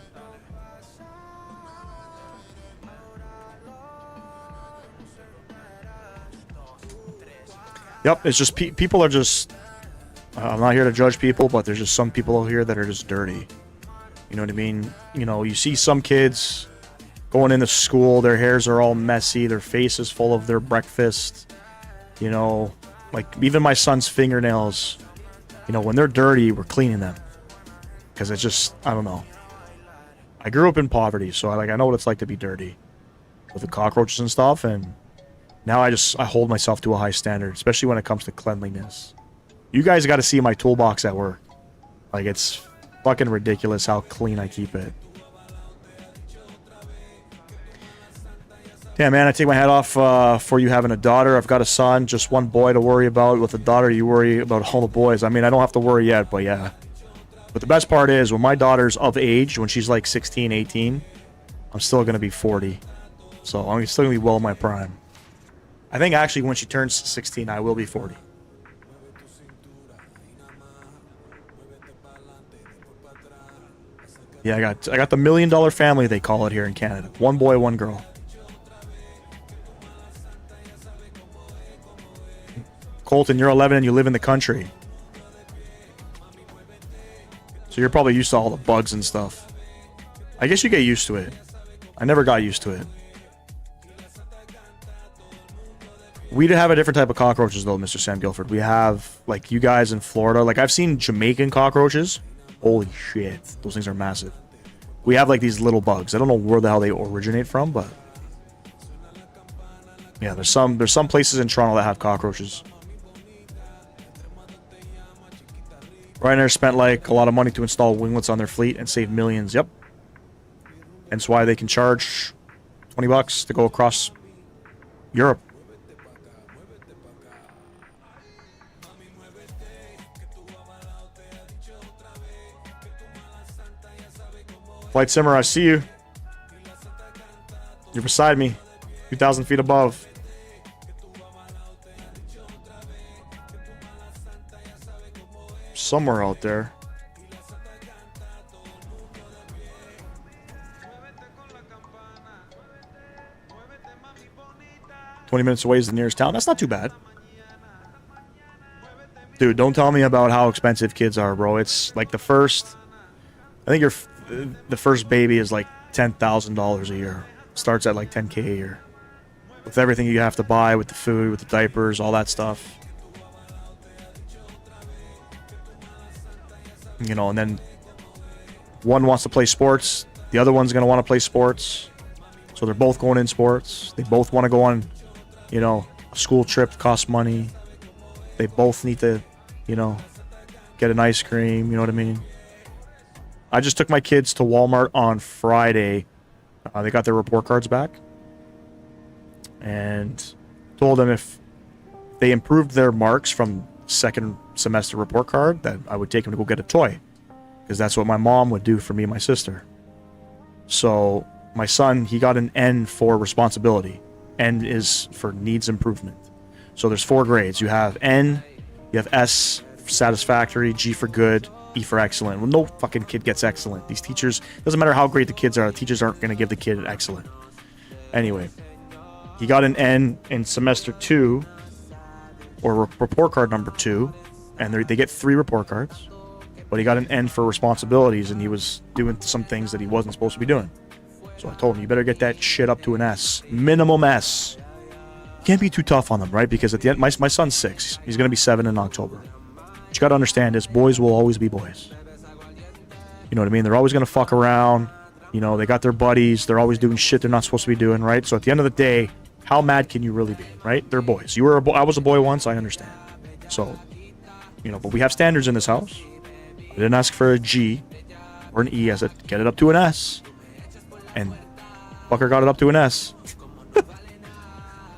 Yep, it's just people are just... I'm not here to judge people, but there's just some people here that are just dirty. You know what I mean? You know, you see some kids going into school, their hairs are all messy, their face is full of their breakfast. You know, like even my son's fingernails, you know, when they're dirty, we're cleaning them. Because it's just, I don't know. I grew up in poverty, so I know what it's like to be dirty. With the cockroaches and stuff, and now I hold myself to a high standard, especially when it comes to cleanliness. You guys got to see my toolbox at work. Like, it's fucking ridiculous how clean I keep it. Damn, man, I take my hat off for you having a daughter. I've got a son, just one boy to worry about. With a daughter, you worry about all the boys. I mean, I don't have to worry yet, but yeah. But the best part is, when my daughter's of age, when she's like 16, 18, I'm still going to be 40. So I'm still going to be well in my prime. I think actually when she turns 16, I will be 40. Yeah, I got the $1 million family, they call it here in Canada. One boy, one girl. Colton, you're 11 and you live in the country. So you're probably used to all the bugs and stuff. I guess you get used to it. I never got used to it. We have a different type of cockroaches though, Mr. Sam Guilford. We have, like, you guys in Florida. Like, I've seen Jamaican cockroaches. Holy shit. Those things are massive. We have, like, these little bugs. I don't know where the hell they originate from, but... yeah, there's some places in Toronto that have cockroaches. Ryanair spent, like, a lot of money to install winglets on their fleet and save millions. Yep. Hence why they can charge $20 to go across Europe. Flight Simmer, I see you. You're beside me. 2,000 feet above. Somewhere out there. $20 minutes away is the nearest town. That's not too bad. Dude, don't tell me about how expensive kids are, bro. It's like the first baby is like $10,000 a year. Starts at like 10K a year. With everything you have to buy, with the food, with the diapers, all that stuff. You know, and then one wants to play sports, the other one's going to want to play sports. So they're both going in sports. They both want to go on, you know, a school trip, costs money. They both need to, you know, get an ice cream, you know what I mean? I just took my kids to Walmart on Friday. They got their report cards back. And told them if they improved their marks from second semester report card, that I would take them to go get a toy. Because that's what my mom would do for me and my sister. So my son, he got an N for responsibility. N is for needs improvement. So there's 4 grades. You have N, you have S for satisfactory, G for good, E for excellent. Well, no fucking kid gets excellent. These teachers, doesn't matter how great the kids are, the teachers aren't going to give the kid an excellent. Anyway, he got an N in semester 2, or report card number 2, and they get 3 report cards. But he got an N for responsibilities, and he was doing some things that he wasn't supposed to be doing. So I told him, you better get that shit up to an S. Minimum S. You can't be too tough on them, right? Because at the end, my son's 6. He's going to be 7 in October. What you got to understand is boys will always be boys. You know what I mean? They're always going to fuck around. You know, they got their buddies. They're always doing shit they're not supposed to be doing, right? So at the end of the day, how mad can you really be, right? They're boys. You were a boy. I was a boy once. I understand. So, you know, but we have standards in this house. I didn't ask for a G or an E. I said, get it up to an S. And fucker got it up to an S.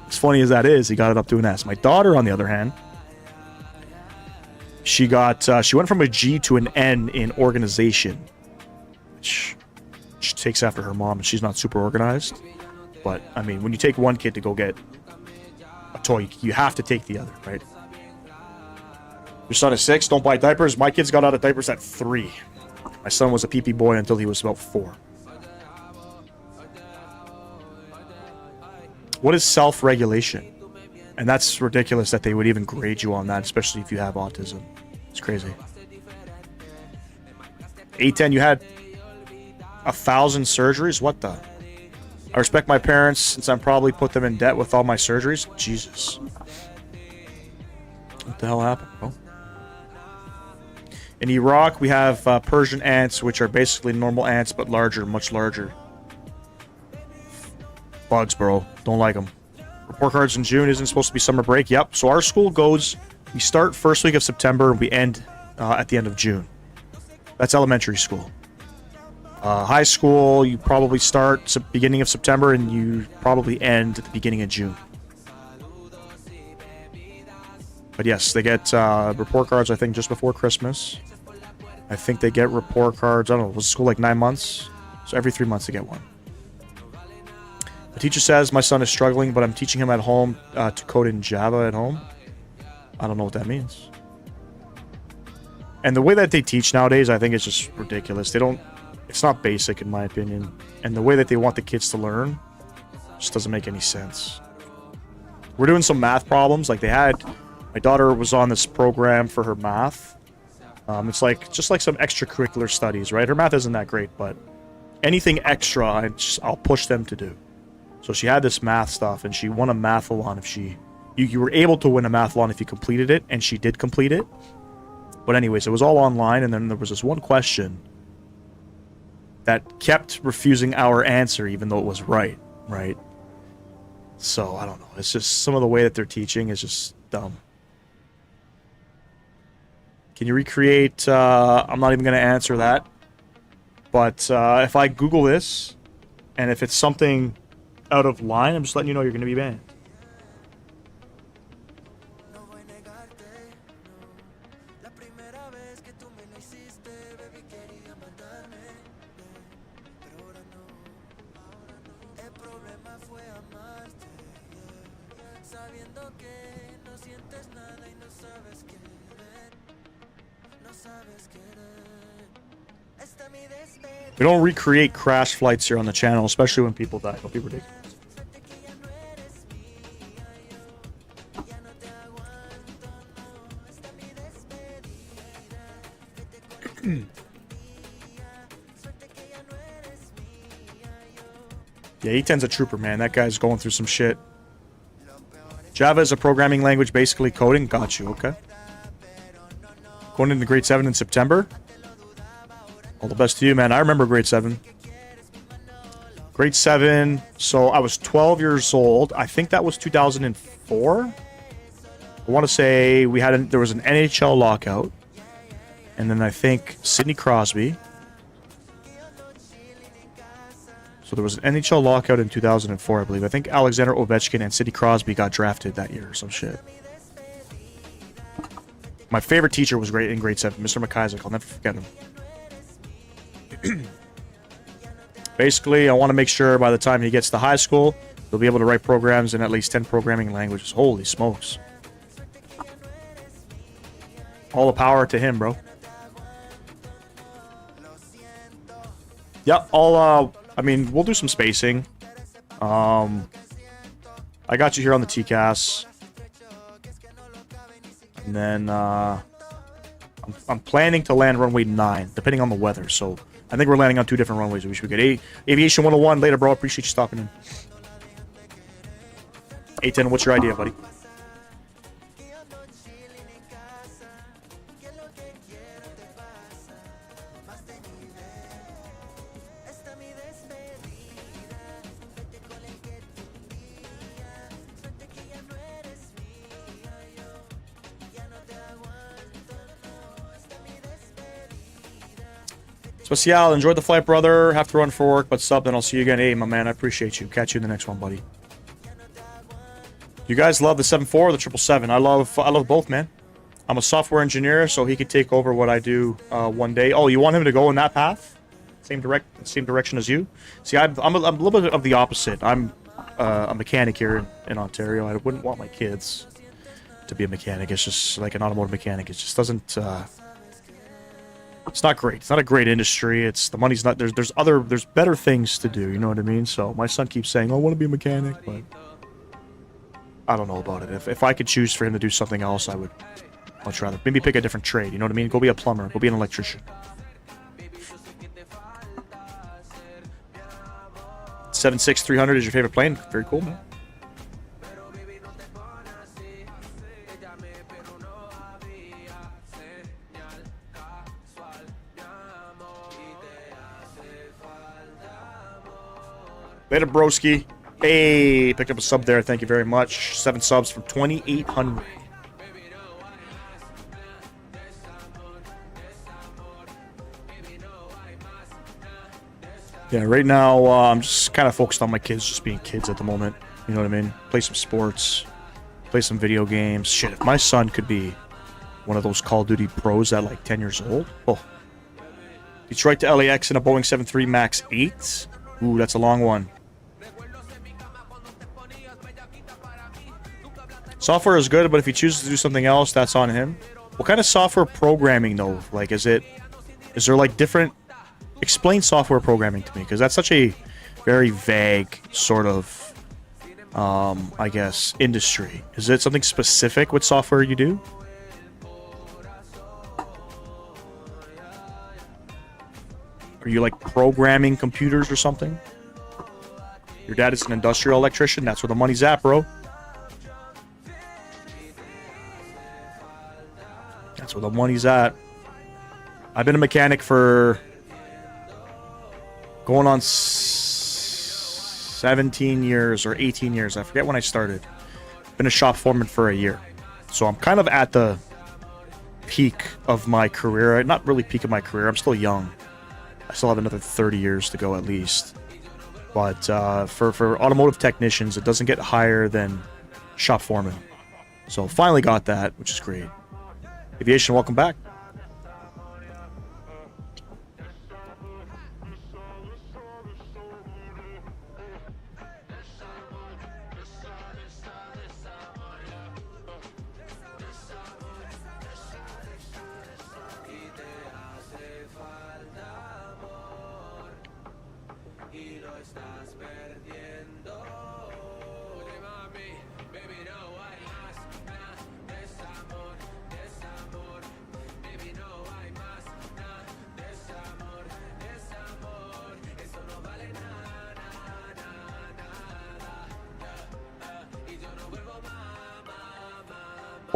As funny as that is, he got it up to an S. My daughter, on the other hand, she went from a G to an N in organization. Which she takes after her mom, and she's not super organized. But, I mean, when you take one kid to go get a toy, you have to take the other, right? Your son is 6, don't buy diapers. My kids got out of diapers at 3. My son was a pee-pee boy until he was about 4. What is self-regulation? And that's ridiculous that they would even grade you on that, especially if you have autism. It's crazy. A10, you had 1,000 surgeries? What the? I respect my parents since I'm probably put them in debt with all my surgeries. Jesus. What the hell happened, bro? In Iraq, we have Persian ants, which are basically normal ants, but larger, much larger. Bugs, bro. Don't like them. Report cards in June. Isn't supposed to be summer break. Yep. So our school goes, we start first week of September, and we end at the end of June. That's elementary school. High school, you probably start beginning of September, and you probably end at the beginning of June. But yes, they get report cards, I think, just before Christmas. I think they get report cards, I don't know, was school like 9 months? So every 3 months they get one. The teacher says my son is struggling, but I'm teaching him at home to code in Java at home. I don't know what that means. And the way that they teach nowadays, I think it's just ridiculous. It's not basic in my opinion. And the way that they want the kids to learn just doesn't make any sense. We're doing some math problems. Like my daughter was on this program for her math. It's like just like some extracurricular studies, right? Her math isn't that great, but anything extra, I'll push them to do. So she had this math stuff, and she won a mathalon if you were able to win a mathalon if you completed it, and she did complete it. But anyways, it was all online, and then there was this one question that kept refusing our answer, even though it was right? So, I don't know. It's just some of the way that they're teaching is just dumb. Can you recreate... I'm not even going to answer that. But if I Google this, and if it's something out of line, I'm just letting you know you're going to be banned. We don't recreate crash flights here on the channel, especially when people die. It'll be ridiculous. Yeah, E10's a trooper, man. That guy's going through some shit. Java is a programming language, basically coding. Got you, okay. Going into grade 7 in September. All the best to you, man. I remember grade 7. Grade 7, so I was 12 years old. I think that was 2004. I want to say there was an NHL lockout. And then I think Sidney Crosby. So there was an NHL lockout in 2004, I believe. I think Alexander Ovechkin and Sidney Crosby got drafted that year or some shit. My favorite teacher was in grade 7, Mr. McIsaac. I'll never forget him. Basically, I want to make sure by the time he gets to high school, he'll be able to write programs in at least 10 programming languages. Holy smokes. All the power to him, bro. Yeah, I mean, we'll do some spacing. I got you here on the TCAS. And then, I'm planning to land runway 9, depending on the weather. So, I think we're landing on 2 different runways. We should get Aviation 101 later, bro. Appreciate you stopping in. A10, what's your idea, buddy? Special, enjoyed the flight, brother. Have to run for work, but sub, then I'll see you again. Hey, my man, I appreciate you. Catch you in the next one, buddy. You guys love the 7.4 or the 777? I love both, man. I'm a software engineer, so he could take over what I do one day. Oh, you want him to go in that path? Same direction as you? See, I'm a little bit of the opposite. I'm a mechanic here in Ontario. I wouldn't want my kids to be a mechanic. It's just like an automotive mechanic. It just doesn't... it's not great. It's not a great industry. It's the money's not... There's better things to do, you know what I mean? So my son keeps saying, I want to be a mechanic, but... I don't know about it. If I could choose for him to do something else, I would much rather. Maybe pick a different trade, you know what I mean? Go be a plumber. Go be an electrician. 76300 is your favorite plane? Very cool, man. Later, broski. Hey, picked up a sub there. Thank you very much. 7 subs from 2,800. Yeah, right now I'm just kind of focused on my kids just being kids at the moment. You know what I mean? Play some sports, play some video games. Shit, if my son could be one of those Call of Duty pros at like 10 years old. Oh. Detroit to LAX in a Boeing 737 MAX 8. Ooh, that's a long one. Software is good, but if he chooses to do something else, that's on him. What kind of software programming, though? Like, is there like different... Explain software programming to me, because that's such a very vague sort of, I guess, industry. Is it something specific with software you do? Are you like programming computers or something? Your dad is an industrial electrician? That's where the money's at, bro. That's where the money's at. I've been a mechanic for going on 17 years or 18 years. I forget when I started. Been a shop foreman for a year. So I'm kind of at the peak of my career. Not really peak of my career. I'm still young. I still have another 30 years to go at least. But for automotive technicians, it doesn't get higher than shop foreman. So finally got that, which is great. Aviation, welcome back.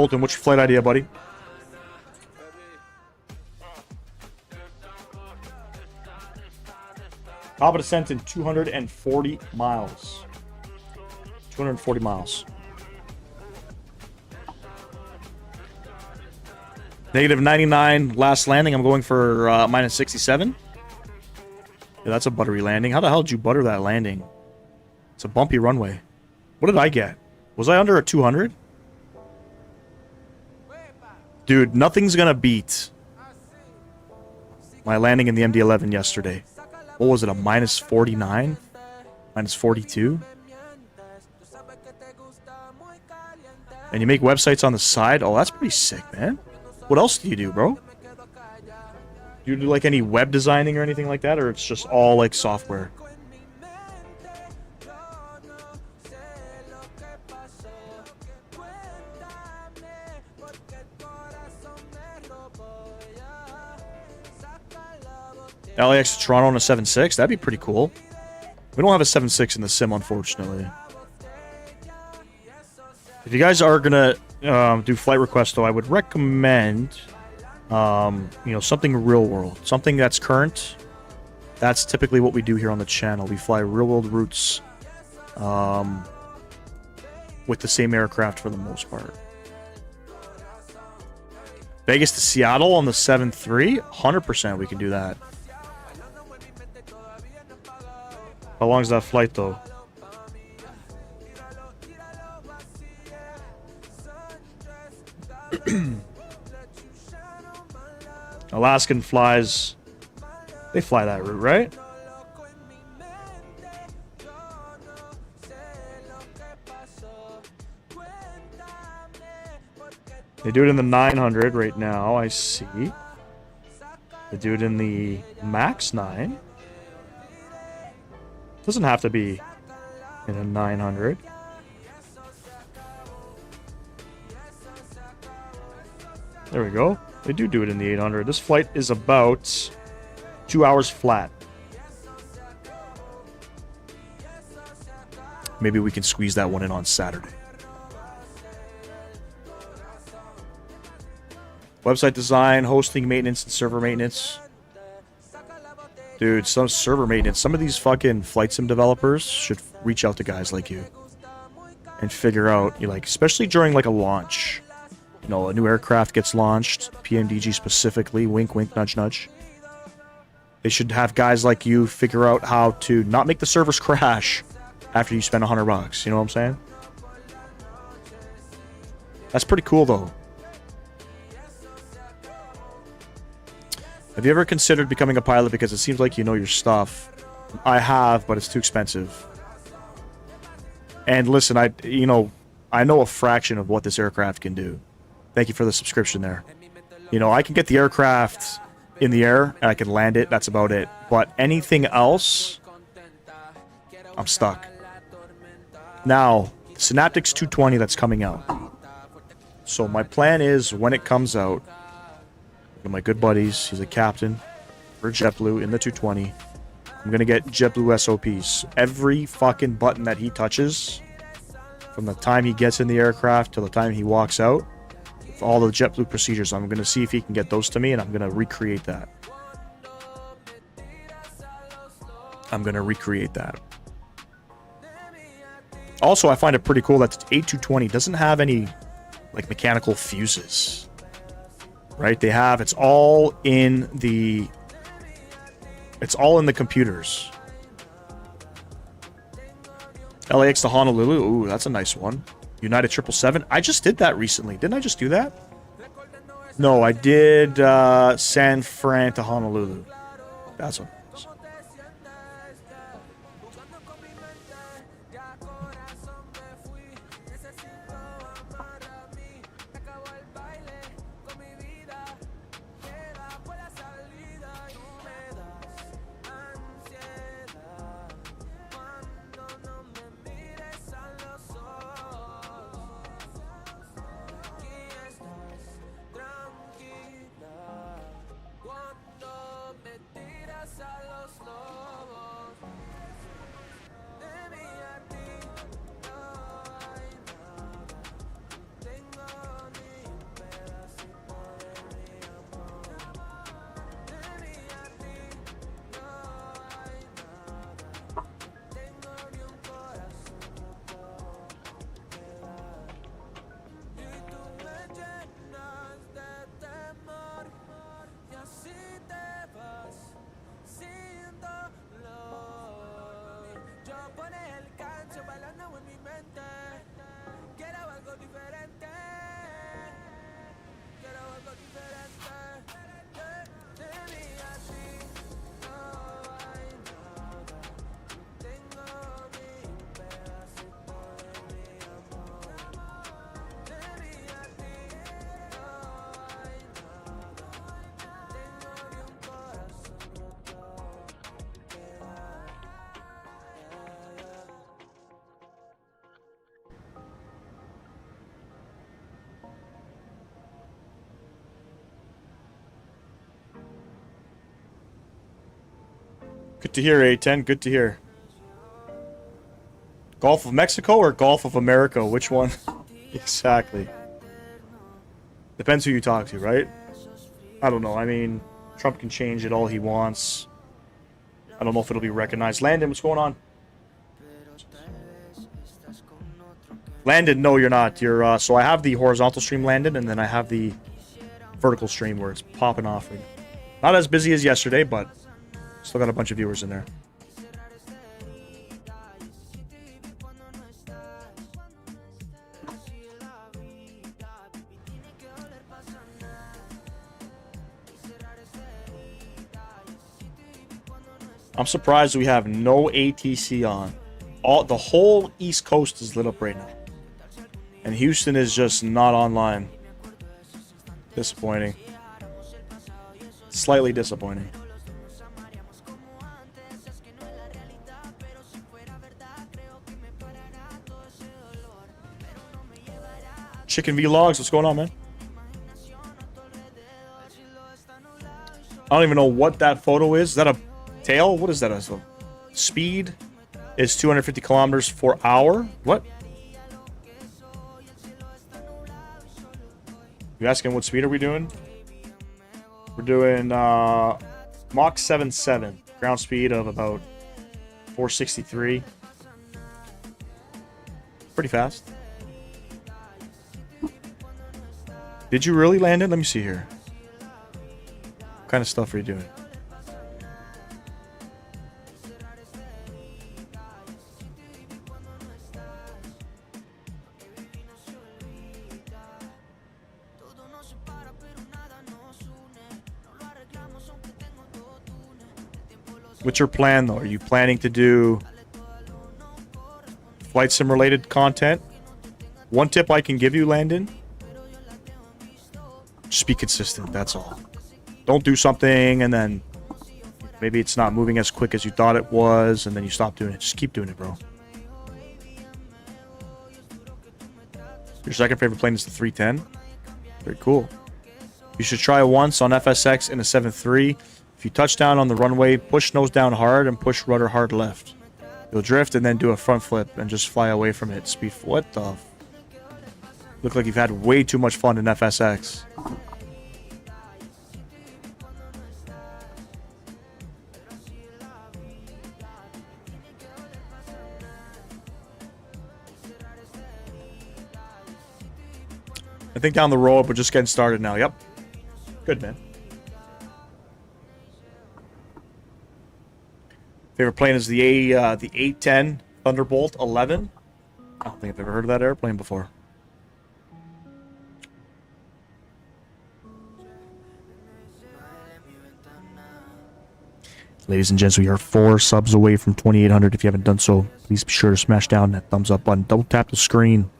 Colton, what's your flight idea, buddy? Top of descent in 240 miles. 240 miles. Negative 99 last landing. I'm going for minus 67. Yeah, that's a buttery landing. How the hell did you butter that landing? It's a bumpy runway. What did I get? Was I under a 200? Dude, nothing's gonna beat my landing in the MD-11 yesterday. What was it, a minus 49? Minus 42? And you make websites on the side? Oh, that's pretty sick, man. What else do you do, bro? Do you do, like, any web designing or anything like that? Or it's just all, like, software? LAX to Toronto on a 7.6? That'd be pretty cool. We don't have a 7.6 in the sim, unfortunately. If you guys are gonna do flight requests, though, I would recommend, you know, something real world, something that's current. That's typically what we do here on the channel. We fly real world routes with the same aircraft for the most part. Vegas to Seattle on the 7.3, 100% we can do that. How long is that flight, though? Alaskan flies. They fly that route, right? They do it in the 900 right now, I see. They do it in the Max 9. Doesn't have to be in a 900. There we go. They do it in the 800. This flight is about 2 hours flat. Maybe we can squeeze that one in on Saturday. Website design, hosting maintenance, and server maintenance. Dude, some server maintenance. Some of these fucking flight sim developers should reach out to guys like you and figure out, you like, especially during like a launch. You know, a new aircraft gets launched, PMDG specifically, wink, wink, nudge, nudge. They should have guys like you figure out how to not make the servers crash after you spend $100. You know what I'm saying? That's pretty cool, though. Have you ever considered becoming a pilot because it seems like you know your stuff? I have, but it's too expensive. And listen, I know a fraction of what this aircraft can do. Thank you for the subscription there. You know, I can get the aircraft in the air and I can land it. That's about it. But anything else, I'm stuck. Now, the Synaptics 220 that's coming out. So my plan is when it comes out, one of my good buddies, he's a captain for JetBlue in the 220. I'm gonna get JetBlue SOPs. Every fucking button that he touches, from the time he gets in the aircraft till the time he walks out, with all the JetBlue procedures, I'm gonna see if he can get those to me, and I'm gonna recreate that. Also, I find it pretty cool that the A220 doesn't have any like mechanical fuses. Right? They have, it's all in the computers. LAX to Honolulu. Ooh, that's a nice one. United 777. I just did that recently. Didn't I just do that? No, I did San Fran to Honolulu. That's one. Good to hear, A10. Good to hear. Gulf of Mexico or Gulf of America? Which one? Exactly. Depends who you talk to, right? I don't know. I mean, Trump can change it all he wants. I don't know if it'll be recognized. Landon, what's going on? Landon, no, you're not. You're so I have the horizontal stream, Landon, and then I have the vertical stream where it's popping off. Not as busy as yesterday, but still got a bunch of viewers in there. I'm surprised we have no ATC on. The whole East Coast is lit up right now. And Houston is just not online. Disappointing. Slightly disappointing. Chicken Vlogs, what's going on, man? I don't even know what that photo is. Is that a tail? What is that? A speed is 250 kilometers per hour. What? You asking what speed are we doing? We're doing Mach 7.7. Ground speed of about 463. Pretty fast. Did you really land it? Let me see here. What kind of stuff are you doing? What's your plan, though? Are you planning to do flight sim related content? One tip I can give you, Landon, just be consistent, that's all. Don't do something and then maybe it's not moving as quick as you thought it was and then you stop doing it. Just keep doing it, bro. Your second favorite plane is the 310? Very cool. You should try it once on FSX in a 7.3. If you touch down on the runway, push nose down hard and push rudder hard left. You'll drift and then do a front flip and just fly away from it. Speed. What the? Look like you've had way too much fun in FSX. I think down the road, we're just getting started now. Yep. Good, man. Favorite plane is the A10 Thunderbolt 11. I don't think I've ever heard of that airplane before. Ladies and gents, we are 4 subs away from 2,800. If you haven't done so, please be sure to smash down that thumbs up button. Double tap the screen.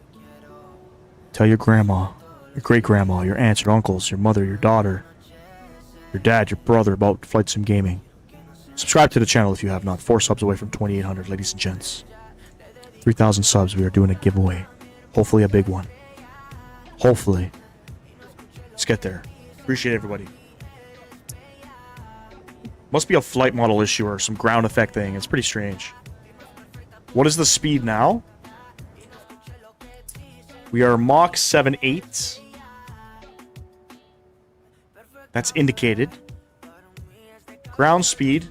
Tell your grandma, your great-grandma, your aunts, your uncles, your mother, your daughter, your dad, your brother about Flight Sim Gaming. Subscribe to the channel if you have not. 4 subs away from 2,800, ladies and gents. 3,000 subs, we are doing a giveaway. Hopefully a big one. Hopefully. Let's get there. Appreciate everybody. Must be a flight model issue or some ground effect thing. It's pretty strange. What is the speed now? We are Mach 7.8. That's indicated. Ground speed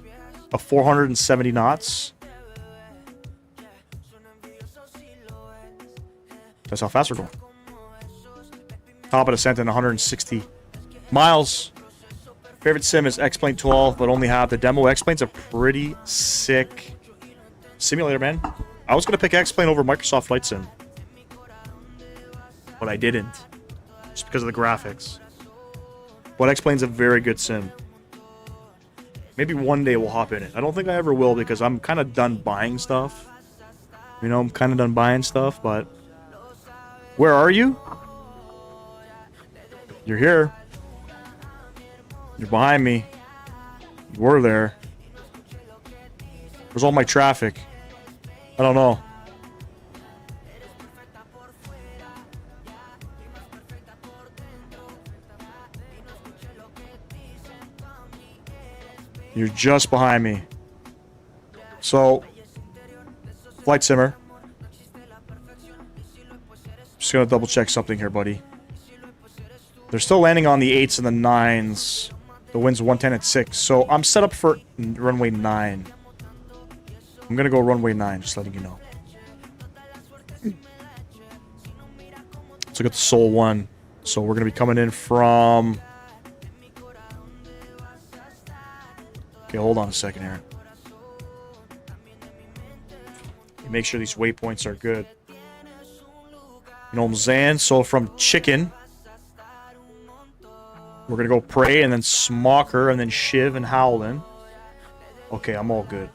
of 470 knots. That's how fast we're going. Top of descent in 160 miles. Favorite sim is X-Plane 12, but only have the demo. X-Plane's a pretty sick simulator, man. I was going to pick X-Plane over Microsoft Flight Sim, but I didn't, just because of the graphics. But X-Plane's a very good sim. Maybe one day we'll hop in it. I don't think I ever will because I'm kind of done buying stuff. You know, I'm kind of done buying stuff, but... Where are you? You're here. You're behind me. You were there. Where's all my traffic? I don't know. You're just behind me. So, flight simmer. Just gonna double check something here, buddy. They're still landing on the 8s and the 9s. The wind's 110 at 6. So I'm set up for runway 9. I'm gonna go runway 9, just letting you know. Let's look at the Sol 1. So we're gonna be coming in from... Okay, hold on a second here. Make sure these waypoints are good. Nomzan, so from Chicken, we're gonna go Prey and then Smocker and then Shiv and Howlin. Okay, I'm all good.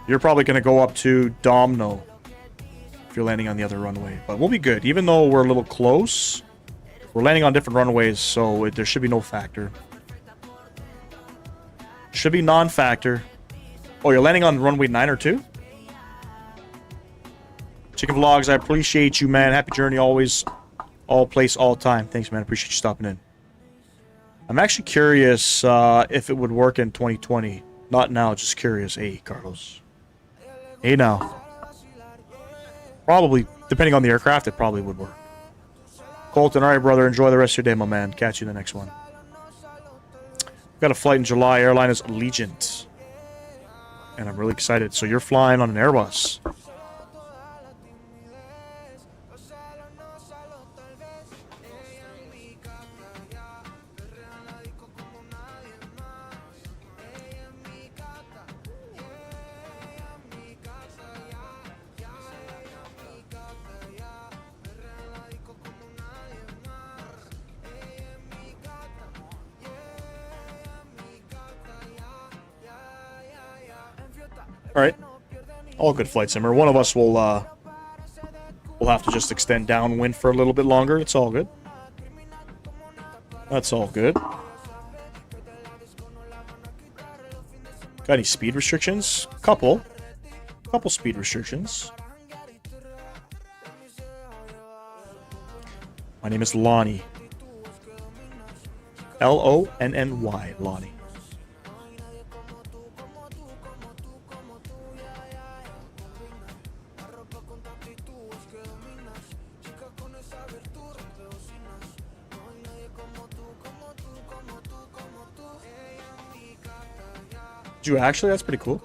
You're probably gonna go up to Domino if you're landing on the other runway, but we'll be good. Even though we're a little close, we're landing on different runways, so there should be no factor. Should be non-factor. Oh, you're landing on runway 9 or 2? Chicken Vlogs, I appreciate you, man. Happy journey always. All place, all time. Thanks, man. Appreciate you stopping in. I'm actually curious if it would work in 2020. Not now, just curious. Hey, Carlos. Hey, now. Probably, depending on the aircraft, it probably would work. Colton, all right, brother. Enjoy the rest of your day, my man. Catch you in the next one. Got a flight in July. Airline is Allegiant. And I'm really excited. So you're flying on an Airbus. All right, all good, flight simmer. One of us will have to just extend downwind for a little bit longer. It's all good. That's all good. Got any speed restrictions? Couple speed restrictions. My name is Lonnie. Lonny, Lonnie. Did you actually? That's pretty cool.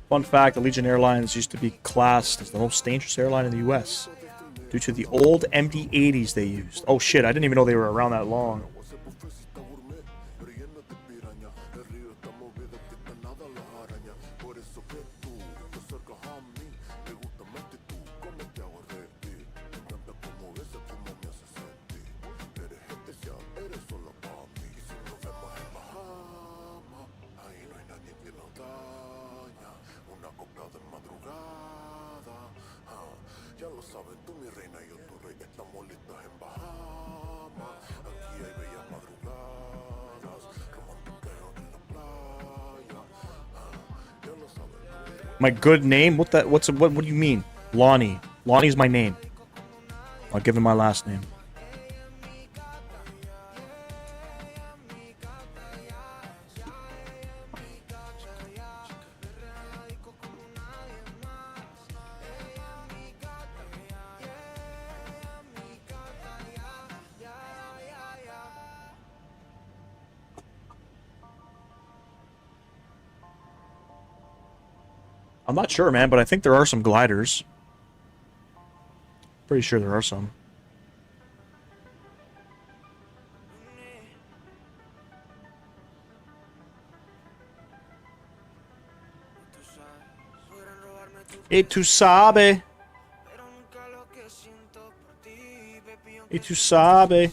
Fun fact, Allegiant Airlines used to be classed as the most dangerous airline in the U.S. due to the old MD-80s they used. Oh shit, I didn't even know they were around that long. My good name? What do you mean? Lonnie. Lonnie's my name. I'll give him my last name. I'm not sure, man, but I think there are some gliders. Pretty sure there are some. Y tú sabes. Y tú sabes.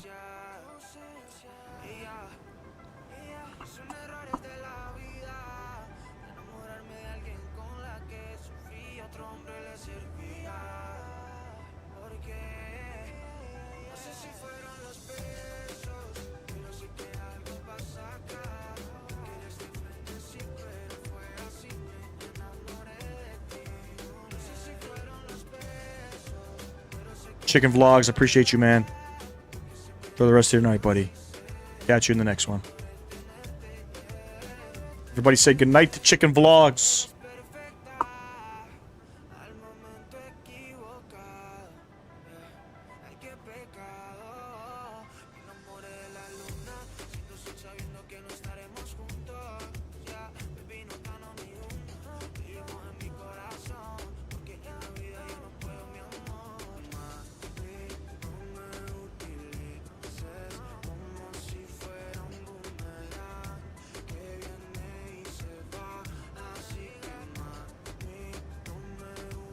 Chicken Vlogs, appreciate you, man. For the rest of your night, buddy. Catch you in the next one. Everybody say goodnight to Chicken Vlogs.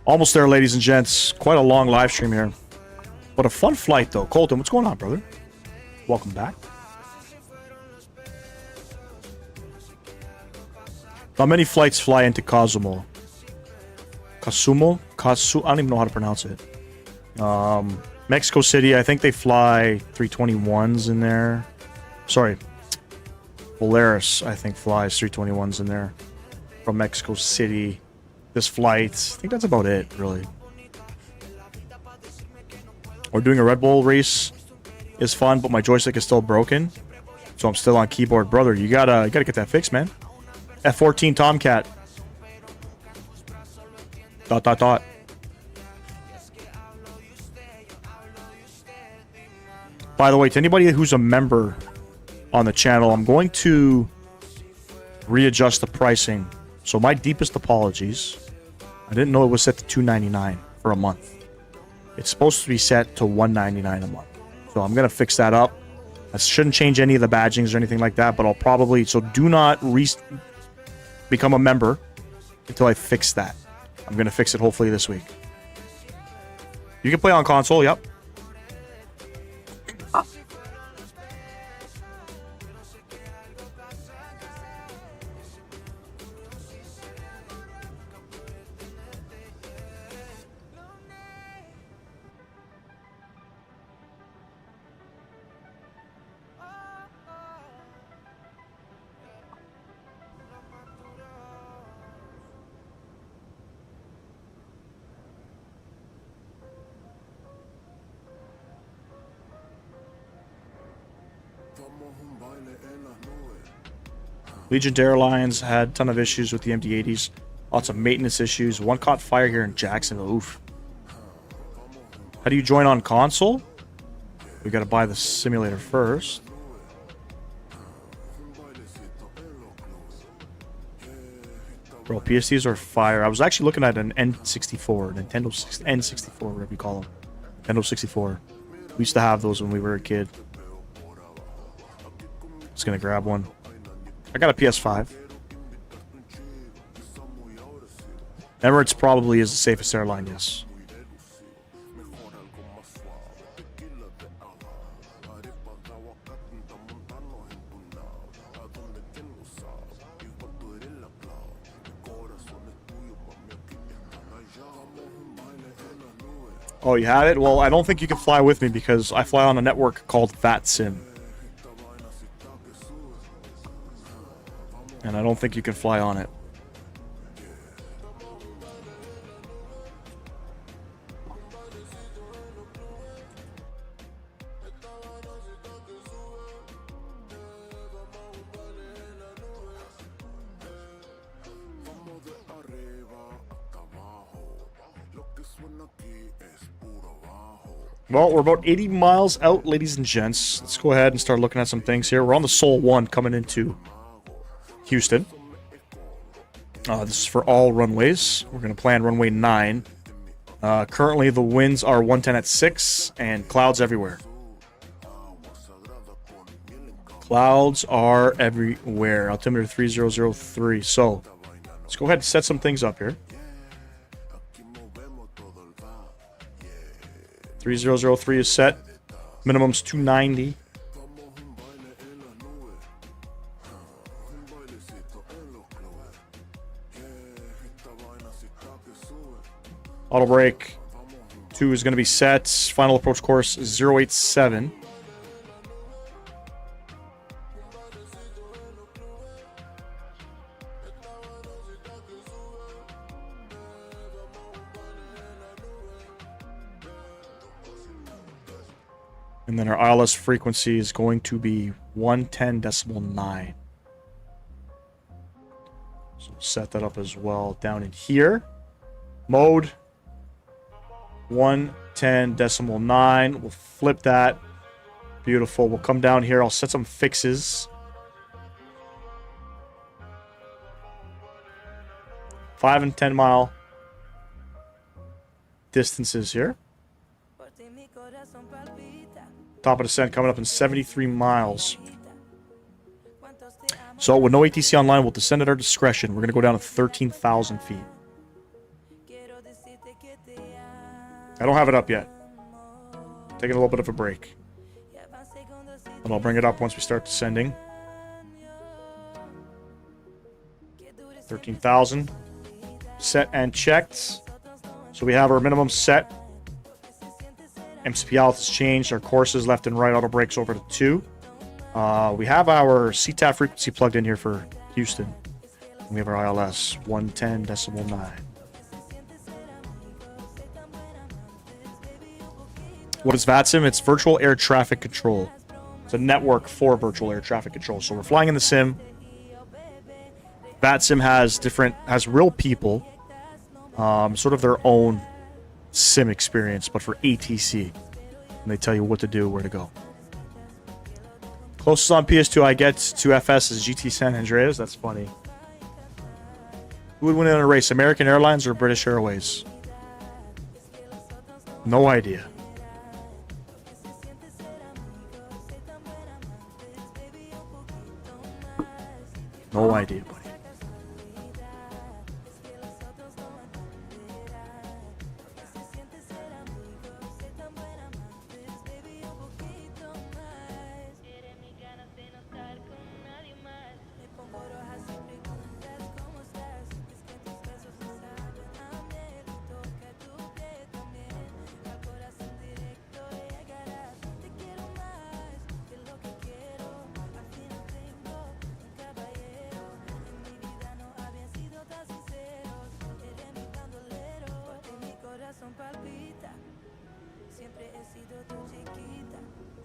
Almost there, ladies and gents. Quite a long live stream here. But a fun flight, though. Colton, what's going on, brother? Welcome back. Not many flights fly into Cozumel. Cozumel? I don't even know how to pronounce it. Mexico City, I think they fly 321s in there. Sorry. Polaris, I think, flies 321s in there. From Mexico City. This flight, I think that's about it, really. We're doing a Red Bull race. Is fun, but my joystick is still broken. So I'm still on keyboard. Brother, you gotta get that fixed, man. F-14 Tomcat. ... By the way, to anybody who's a member on the channel, I'm going to readjust the pricing. So my deepest apologies. I didn't know it was set to $2.99 for a month. It's supposed to be set to $1.99 a month. So I'm going to fix that up. I shouldn't change any of the badgings or anything like that, but I'll probably... So do not become a member until I fix that. I'm going to fix it hopefully this week. You can play on console, yep. Legion Airlines had a ton of issues with the MD-80s. Lots of maintenance issues. One caught fire here in Jacksonville. Oof. How do you join on console? We got to buy the simulator first. Bro, PSTs are fire. I was actually looking at an N64, Nintendo N64, whatever you call them. Nintendo 64. We used to have those when we were a kid. Just gonna grab one. I got a PS5. Emirates probably is the safest airline, yes. Oh, you have it? Well, I don't think you can fly with me because I fly on a network called VATSIM. And I don't think you can fly on it. Well, we're about 80 miles out, ladies and gents. Let's go ahead and start looking at some things here. We're on the Sol 1 coming into Houston. This is for all runways. We're going to plan runway 9. Currently, the winds are 110 at 6 and clouds everywhere. Clouds are everywhere. Altimeter 3003. So, let's go ahead and set some things up here. 3003 is set. Minimum's 290. Auto brake 2 is going to be set. Final approach course 087. And then our ILS frequency is going to be 110.9. So we'll set that up as well down in here. Mode 110.9. We'll flip that. Beautiful. We'll come down here. I'll set some fixes. 5 and 10 mile distances here. Top of descent coming up in 73 miles. So with no ATC online, we'll descend at our discretion. We're going to go down to 13,000 feet. I don't have it up yet. Taking a little bit of a break. And I'll bring it up once we start descending. 13,000. Set and checked. So we have our minimum set. MCP altitude has changed. Our courses left and right auto brakes over to 2. We have our CTAF frequency plugged in here for Houston. And we have our ILS 110.9. What is VATSIM? It's virtual air traffic control. It's a network for virtual air traffic control. So we're flying in the sim. VATSIM has real people, sort of their own sim experience, but for ATC. And they tell you what to do, where to go. Closest on PS2 I get to FS is GT San Andreas. That's funny. Who would win in a race, American Airlines or British Airways? No idea. No idea, buddy.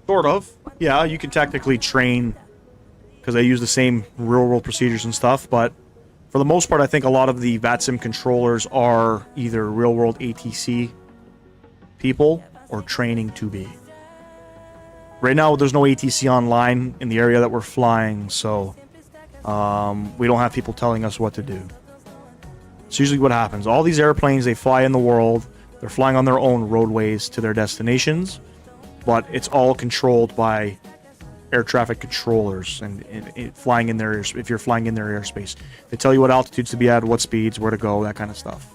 Sort of. Yeah, you can technically train because they use the same real-world procedures and stuff, but for the most part, I think a lot of the VATSIM controllers are either real-world ATC people or training to be. Right now, there's no ATC online in the area that we're flying, so we don't have people telling us what to do. It's usually what happens. All these airplanes, they fly in the world. They're flying on their own roadways to their destinations, but it's all controlled by air traffic controllers and flying in their, if you're flying in their airspace. They tell you what altitudes to be at, what speeds, where to go, that kind of stuff.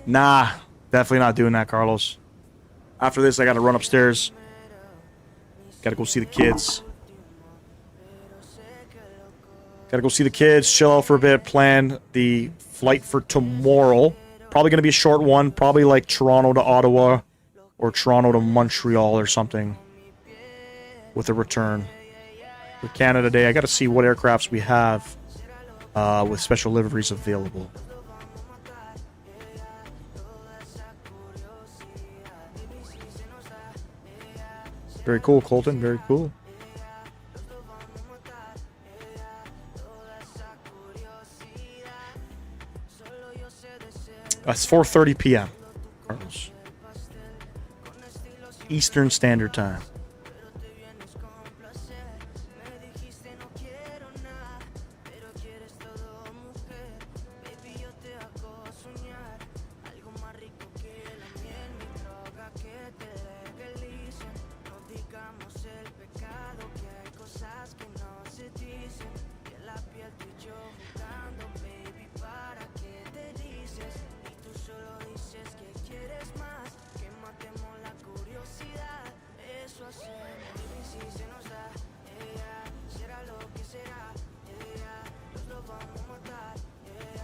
Nah, definitely not doing that, Carlos. After this, I got to run upstairs. Got to go see the kids. Got to go see the kids, chill out for a bit, plan the flight for tomorrow. Probably going to be a short one, probably like Toronto to Ottawa or Toronto to Montreal or something with a return. For Canada Day, I got to see what aircrafts we have with special liveries available. Very cool, Colton. Very cool. It's 4:30 p.m. Carlos. Eastern Standard Time.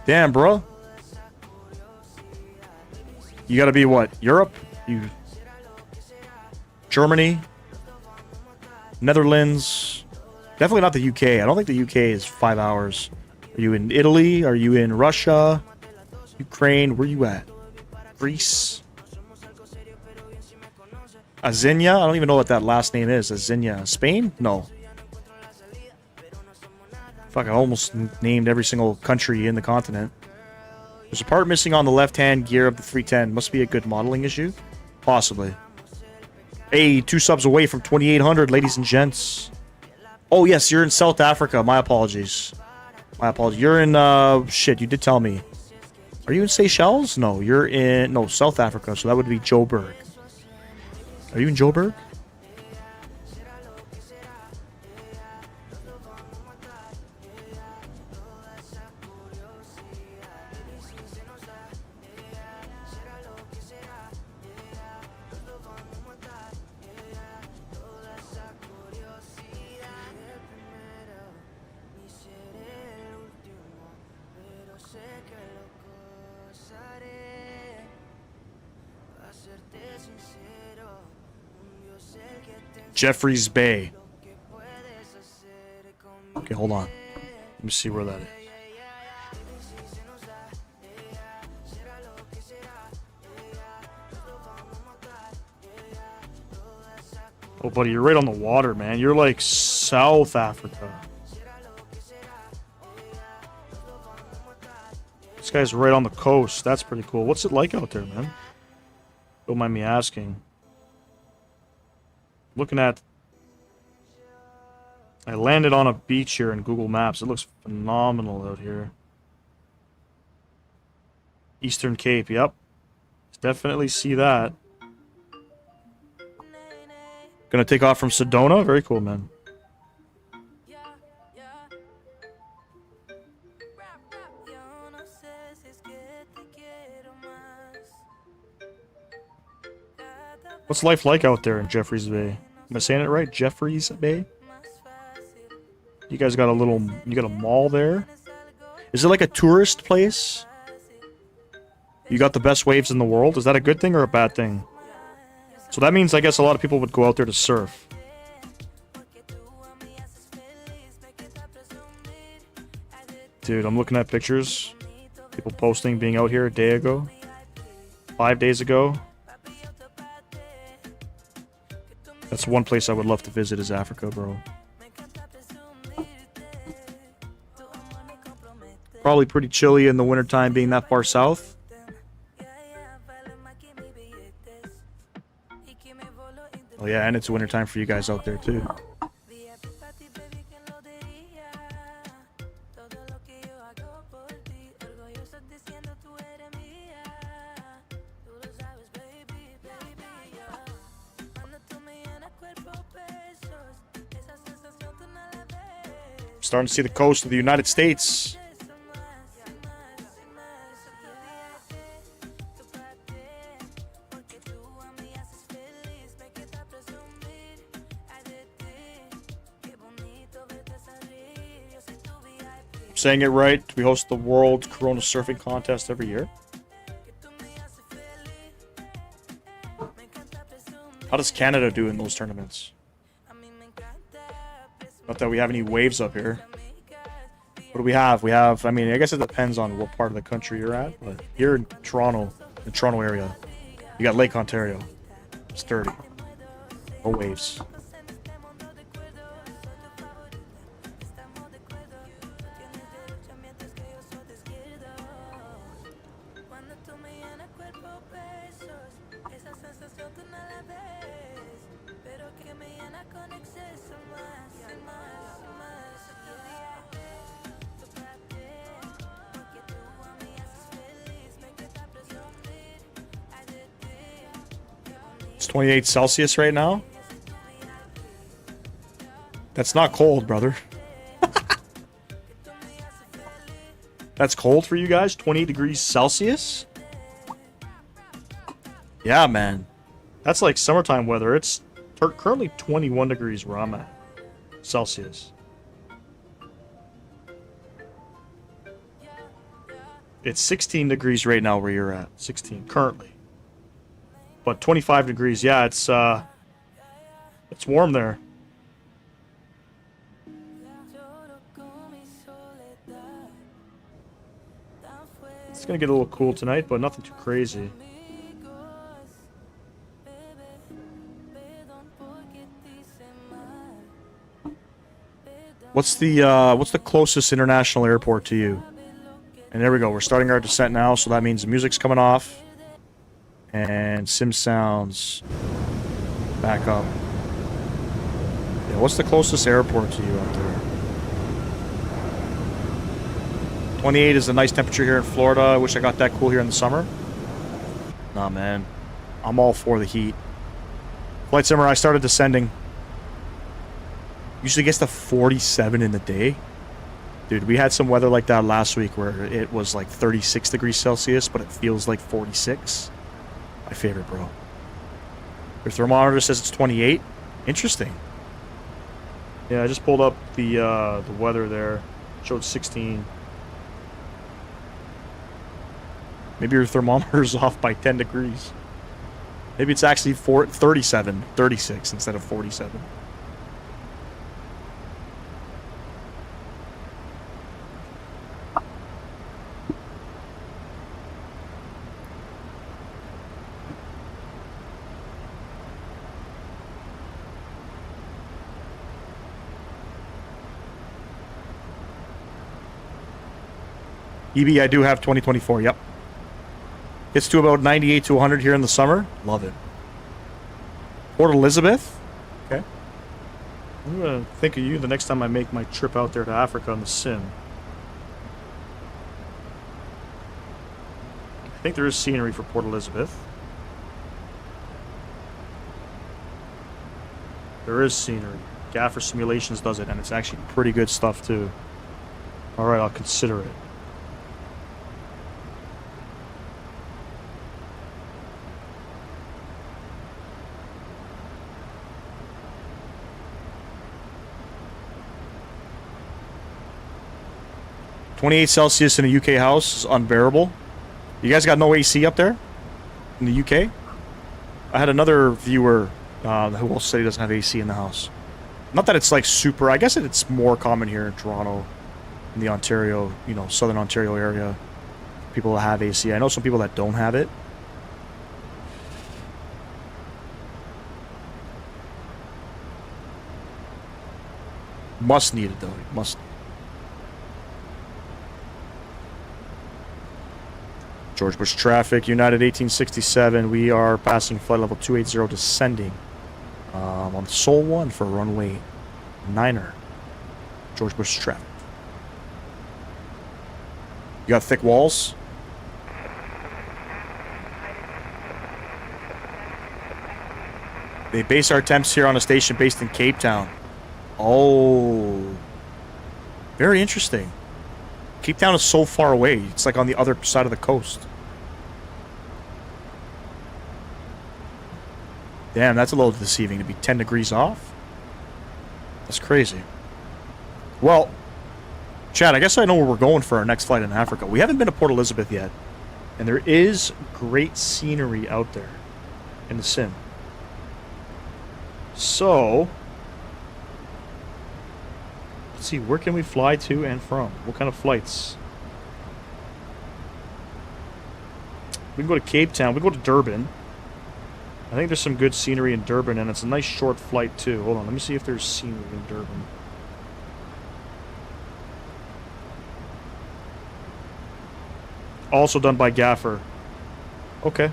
Damn, bro. You gotta be what? Europe? Germany? Netherlands? Definitely not the UK. I don't think the UK is 5 hours. Are you in Italy? Are you in Russia? Ukraine? Where you at? Greece? Azinia? I don't even know what that last name is. Azinia. Spain? No. Fuck, I almost named every single country in the continent. There's a part missing on the left-hand gear of the 310. Must be a good modeling issue. Possibly. Hey, 2 subs away from 2,800, ladies and gents. Oh, yes, you're in South Africa. My apologies. My apologies. You're in, shit, you did tell me. Are you in Seychelles? No, you're in, no, South Africa, so that would be Joburg. Are you in Joburg? Jeffreys Bay. Okay, hold on. Let me see where that is. Oh, buddy, you're right on the water, man. You're like South Africa. This guy's right on the coast. That's pretty cool. What's it like out there, man? Don't mind me asking. Looking at... I landed on a beach here in Google Maps. It looks phenomenal out here. Eastern Cape, yep. Definitely see that. Gonna take off from Sedona? Very cool, man. What's life like out there in Jeffreys Bay? Am I saying it right? Jeffreys Bay? You guys got a little... You got a mall there? Is it like a tourist place? You got the best waves in the world? Is that a good thing or a bad thing? So that means, I guess, a lot of people would go out there to surf. Dude, I'm looking at pictures. People posting being out here a day ago. 5 days ago. That's one place I would love to visit is Africa, bro. Probably pretty chilly in the wintertime being that far south. Oh yeah, and it's wintertime for you guys out there too. Starting to see the coast of the United States. Saying it right, we host the World Corona Surfing Contest every year. How does Canada do in those tournaments? Not that we have any waves up here. What do we have? We have, I mean, I guess it depends on what part of the country you're at, but here in Toronto, the Toronto area, you got Lake Ontario. Sturdy. No waves. It's 28 Celsius right now. That's not cold, brother. That's cold for you guys? 28 degrees Celsius? Yeah, man. That's like summertime weather. It's currently 21 degrees where I'm at. Celsius. It's 16 degrees right now where you're at. 16 currently. But 25 degrees, yeah, it's warm there. It's gonna get a little cool tonight, but nothing too crazy. What's the closest international airport to you? And there we go. We're starting our descent now, so that means the music's coming off. And sim sounds back up. Yeah, what's the closest airport to you out there? 28 is a nice temperature here in Florida. I wish I got that cool here in the summer. Nah, man. I'm all for the heat. Flight Simmer, I started descending. Usually gets to 47 in the day. Dude, we had some weather like that last week where it was like 36 degrees Celsius, but it feels like 46. My favorite, bro. Your thermometer says it's 28. Interesting. Yeah, I just pulled up the weather there. It showed 16. Maybe your thermometer's off by 10 degrees. Maybe it's actually 37, 36 instead of 47. EB, I do have 2024, yep. It's to about 98 to 100 here in the summer. Love it. Port Elizabeth? Okay. I'm going to think of you the next time I make my trip out there to Africa on the sim. I think there is scenery for Port Elizabeth. There is scenery. Gaffer Simulations does it, and it's actually pretty good stuff, too. Alright, I'll consider it. .28 Celsius in a UK house is unbearable. You guys got no AC up there? In the UK? I had another viewer who also said he doesn't have AC in the house. Not that it's like super... I guess it's more common here in Toronto, in the Ontario, you know, Southern Ontario area. People that have AC. I know some people that don't have it. Must need it, though. Must. George Bush traffic, United 1867. We are passing flight level 280, descending on Sol 1 for runway 9er. George Bush traffic. You got thick walls? They base our temps here on a station based in Cape Town. Oh. Very interesting. Cape Town is so far away. It's like on the other side of the coast. Damn, that's a little deceiving to be 10 degrees off. That's crazy. Well, Chad, I guess I know where we're going for our next flight in Africa. We haven't been to Port Elizabeth yet. And there is great scenery out there in the sim. So... let's see, where can we fly to and from? What kind of flights? We can go to Cape Town. We can go to Durban. I think there's some good scenery in Durban, and it's a nice short flight, too. Hold on, let me see if there's scenery in Durban. Also done by Gaffer. Okay.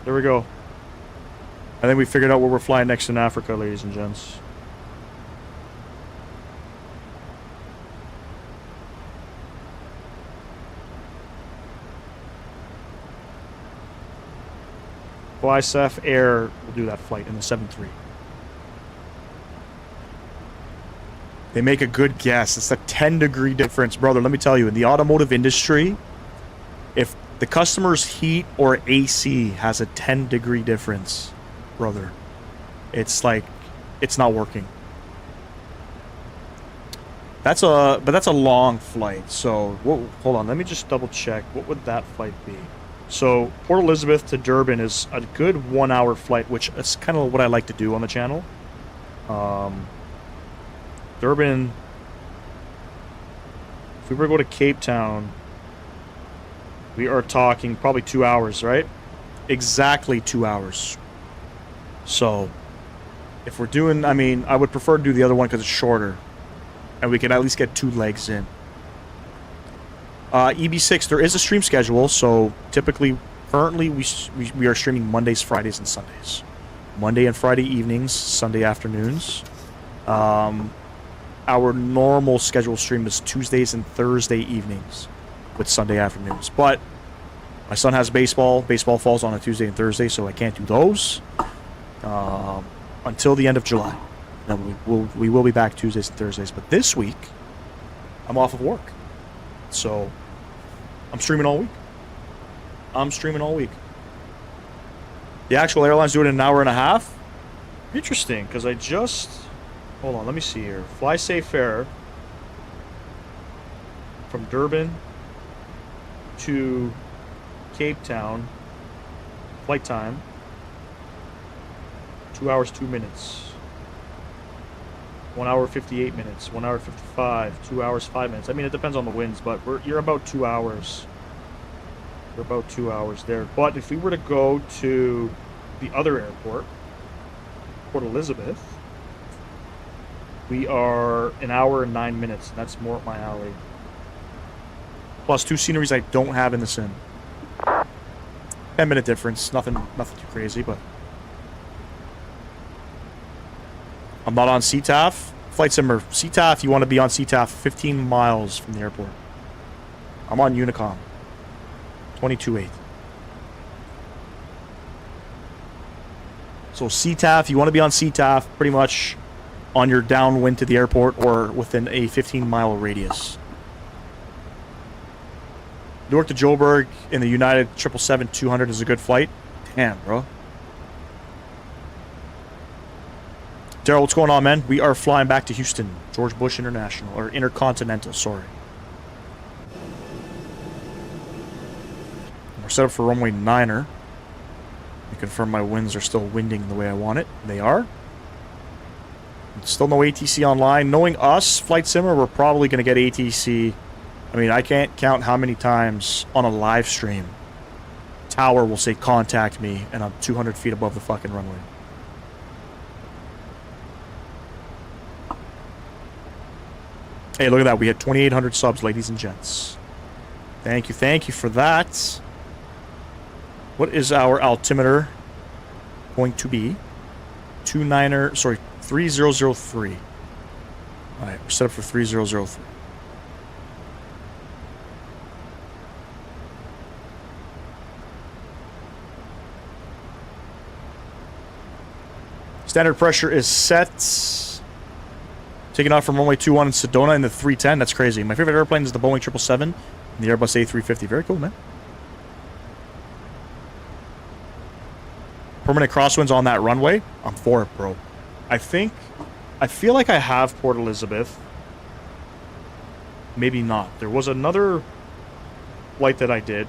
There we go. I think we figured out where we're flying next in Africa, ladies and gents. YSF Air will do that flight in the 7-3. They make a good guess. It's a 10-degree difference. Brother, let me tell you, in the automotive industry, if the customer's heat or AC has a 10-degree difference, brother, it's like, it's not working. But that's a long flight. So, hold on, let me just double check. What would that flight be? So, Port Elizabeth to Durban is a good 1-hour flight, which is kind of what I like to do on the channel. Durban, if we were to go to Cape Town, we are talking probably 2 hours, right? Exactly 2 hours. So, if we're doing, I mean, I would prefer to do the other one because it's shorter. and we can at least get 2 legs in. EB6, there is a stream schedule, so typically, currently, we are streaming Mondays, Fridays, and Sundays. Monday and Friday evenings, Sunday afternoons. Our normal scheduled stream is Tuesdays and Thursday evenings with Sunday afternoons. But my son has baseball. Baseball falls on a Tuesday and Thursday, so I can't do those until the end of July. Then we will be back Tuesdays and Thursdays. But this week, I'm off of work. So I'm streaming all week. The actual airlines do it in an hour and a half. Interesting, because I just... Hold on, let me see here. Fly Safe Air from Durban to Cape Town. Flight time. 2 hours, 2 minutes. 1 hour, 58 minutes. 1 hour, 55. 2 hours, 5 minutes. I mean, it depends on the winds, but you're about 2 hours. You're about 2 hours there. But if we were to go to the other airport, Port Elizabeth, we are an hour and 9 minutes. And that's more up my alley. Plus 2 sceneries I don't have in the sim. 10-minute difference. Nothing too crazy, but I'm not on CTAF. Flight Simmer, CTAF, you want to be on CTAF 15 miles from the airport. I'm on Unicom. 22.8. So CTAF, you want to be on CTAF pretty much on your downwind to the airport or within a 15-mile radius. Newark to Joburg in the United 777-200 is a good flight. Damn, bro. Daryl, what's going on, man? We are flying back to Houston. George Bush International, or Intercontinental, sorry. We're set up for runway 9er. I confirm my winds are still winding the way I want it. They are. Still no ATC online. Knowing us, Flight Simmer, we're probably going to get ATC. I mean, I can't count how many times on a live stream Tower will say, contact me, and I'm 200 feet above the fucking runway. Hey, look at that. We had 2,800 subs, ladies and gents. Thank you for that. What is our altimeter going to be? 3003. Alright, we're set up for 3003. Standard pressure is set. Taking off from runway 21 in Sedona in the 310. That's crazy. My favorite airplane is the Boeing 777 and the Airbus A350. Very cool, man. Permanent crosswinds on that runway. I'm for it, bro. I feel like I have Port Elizabeth. Maybe not. There was another flight that I did.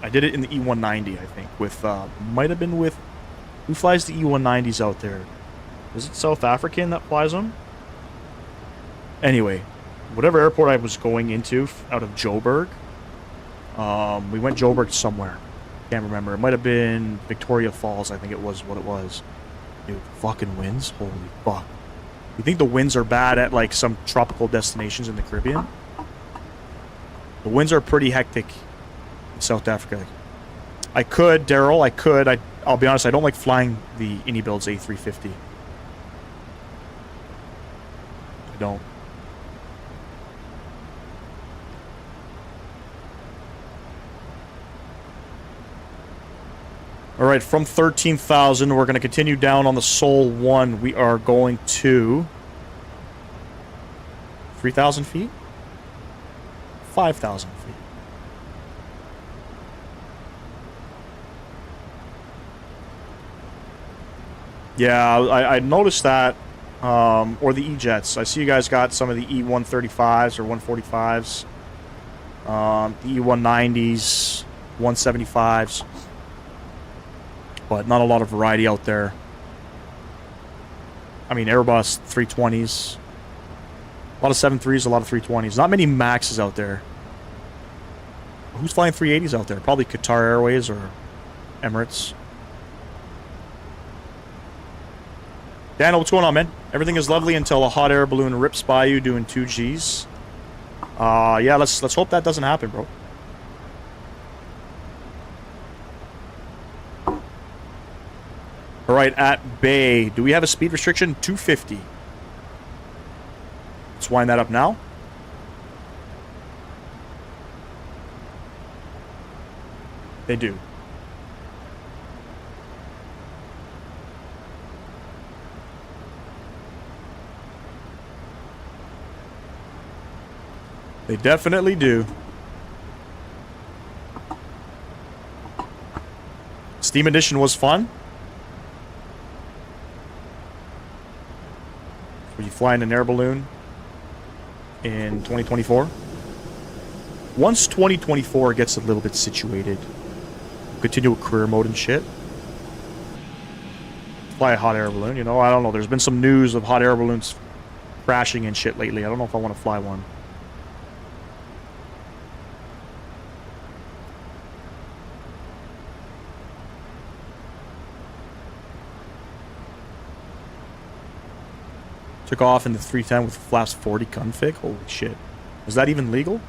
I did it in the E190, I think. With, might have been with... Who flies the E190s out there? Is it South African that flies them? Anyway, whatever airport I was going into out of Joburg, we went Joburg somewhere. Can't remember. It might have been Victoria Falls, I think it was what it was. Dude, fucking winds? Holy fuck. You think the winds are bad at, like, some tropical destinations in the Caribbean? The winds are pretty hectic in South Africa. I could, Daryl, I could. I'll be honest, I don't like flying the Builds A350. I don't. Alright, from 13,000, we're going to continue down on the Sol 1. We are going to 3,000 feet? 5,000 feet. Yeah, I noticed that, or the E-Jets. I see you guys got some of the E135s or 145s, the E190s, 175s. But not a lot of variety out there. I mean, Airbus 320s. A lot of 73s, a lot of 320s. Not many Maxes out there. Who's flying 380s out there? Probably Qatar Airways or Emirates. Daniel, what's going on, man? Everything is lovely until a hot air balloon rips by you doing 2 Gs. Yeah, let's hope that doesn't happen, bro. All right, at Bay, do we have a speed restriction? 250. Let's wind that up now. They do. They definitely do. Steam Edition was fun. Were you flying an air balloon in 2024? Once 2024 gets a little bit situated, continue with career mode and shit. Fly a hot air balloon, you know, I don't know. There's been some news of hot air balloons crashing and shit lately. I don't know if I want to fly one. Took off in the 310 with flaps 40 config. Holy shit. Is that even legal?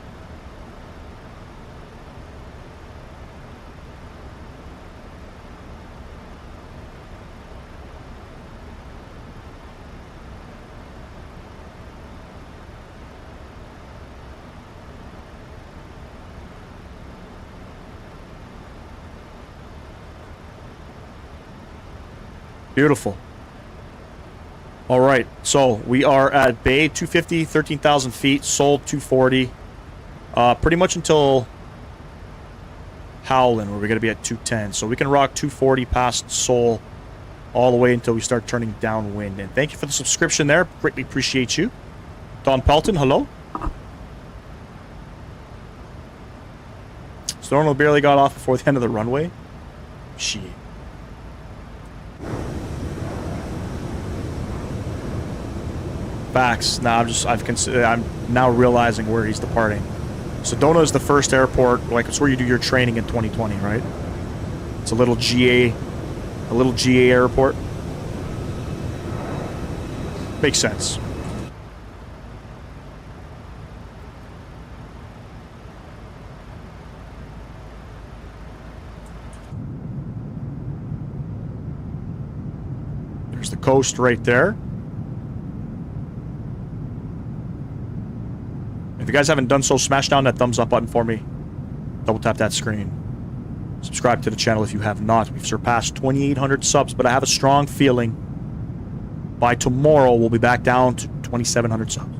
Beautiful. All right, so we are at Bay 250, 13,000 feet, sold 240. Pretty much until Howland, where we're going to be at 210. So we can rock 240 past Seoul all the way until we start turning downwind. And thank you for the subscription there. Greatly appreciate you. Don Pelton, hello. Stornwell barely got off before the end of the runway. Shit. Facts. Now I'm now realizing where he's departing. Sedona is the first airport, like it's where you do your training in 2020, right? It's a little GA airport. Makes sense. There's the coast right there. If you guys haven't done so, smash down that thumbs up button for me. Double tap that screen. Subscribe to the channel if you have not. We've surpassed 2,800 subs, but I have a strong feeling by tomorrow we'll be back down to 2,700 subs.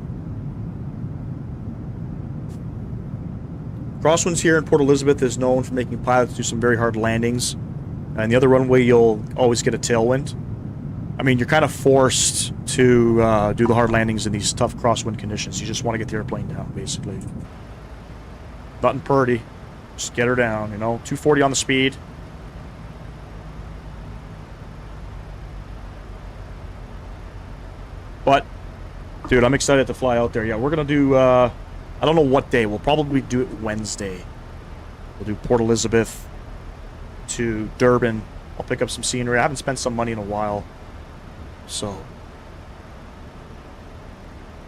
Crosswinds here in Port Elizabeth is known for making pilots do some very hard landings. And the other runway, you'll always get a tailwind. I mean, you're kind of forced to do the hard landings in these tough crosswind conditions. You just want to get the airplane down, basically. Nothing purdy. Just get her down, you know. 240 on the speed. But, dude, I'm excited to fly out there. Yeah, we're going to do, I don't know what day. We'll probably do it Wednesday. We'll do Port Elizabeth to Durban. I'll pick up some scenery. I haven't spent some money in a while. So,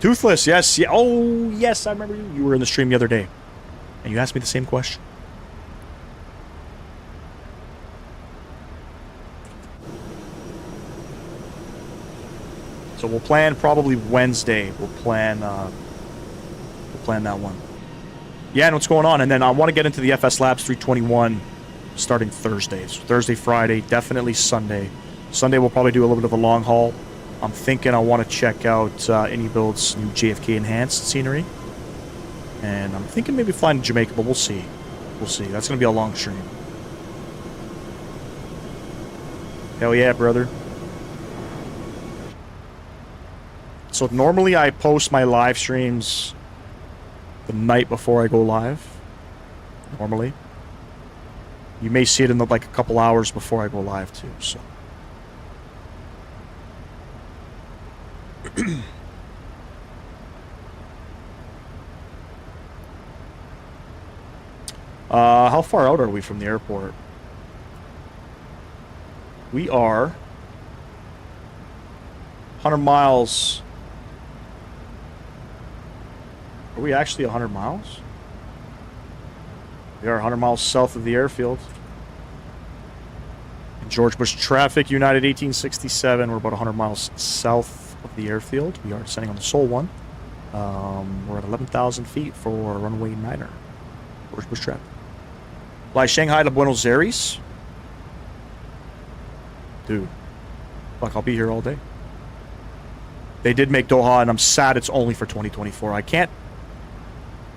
Toothless, yes, yeah. Oh, yes, I remember you. You were in the stream the other day, and you asked me the same question. So we'll plan probably Wednesday. We'll plan that one. Yeah, and what's going on? And then I want to get into the FS Labs 321 starting Thursday. So Thursday, Friday, definitely Sunday. Sunday we'll probably do a little bit of a long haul. I'm thinking I want to check out AnyBuild's new JFK enhanced scenery. And I'm thinking maybe flying to Jamaica, but we'll see. We'll see. That's going to be a long stream. Hell yeah, brother. So normally I post my live streams the night before I go live. Normally. You may see it in like a couple hours before I go live too, so. How far out are we from the airport? We are 100 miles. Are we actually 100 miles? We are 100 miles south of the airfield. In George Bush traffic, United 1867. We're about 100 miles south of the airfield. We are descending on the Sol 1. We're at 11,000 feet for runway 9er. George Bush traffic. Fly Shanghai to Buenos Aires. Dude. Fuck, I'll be here all day. They did make Doha, and I'm sad it's only for 2024. I can't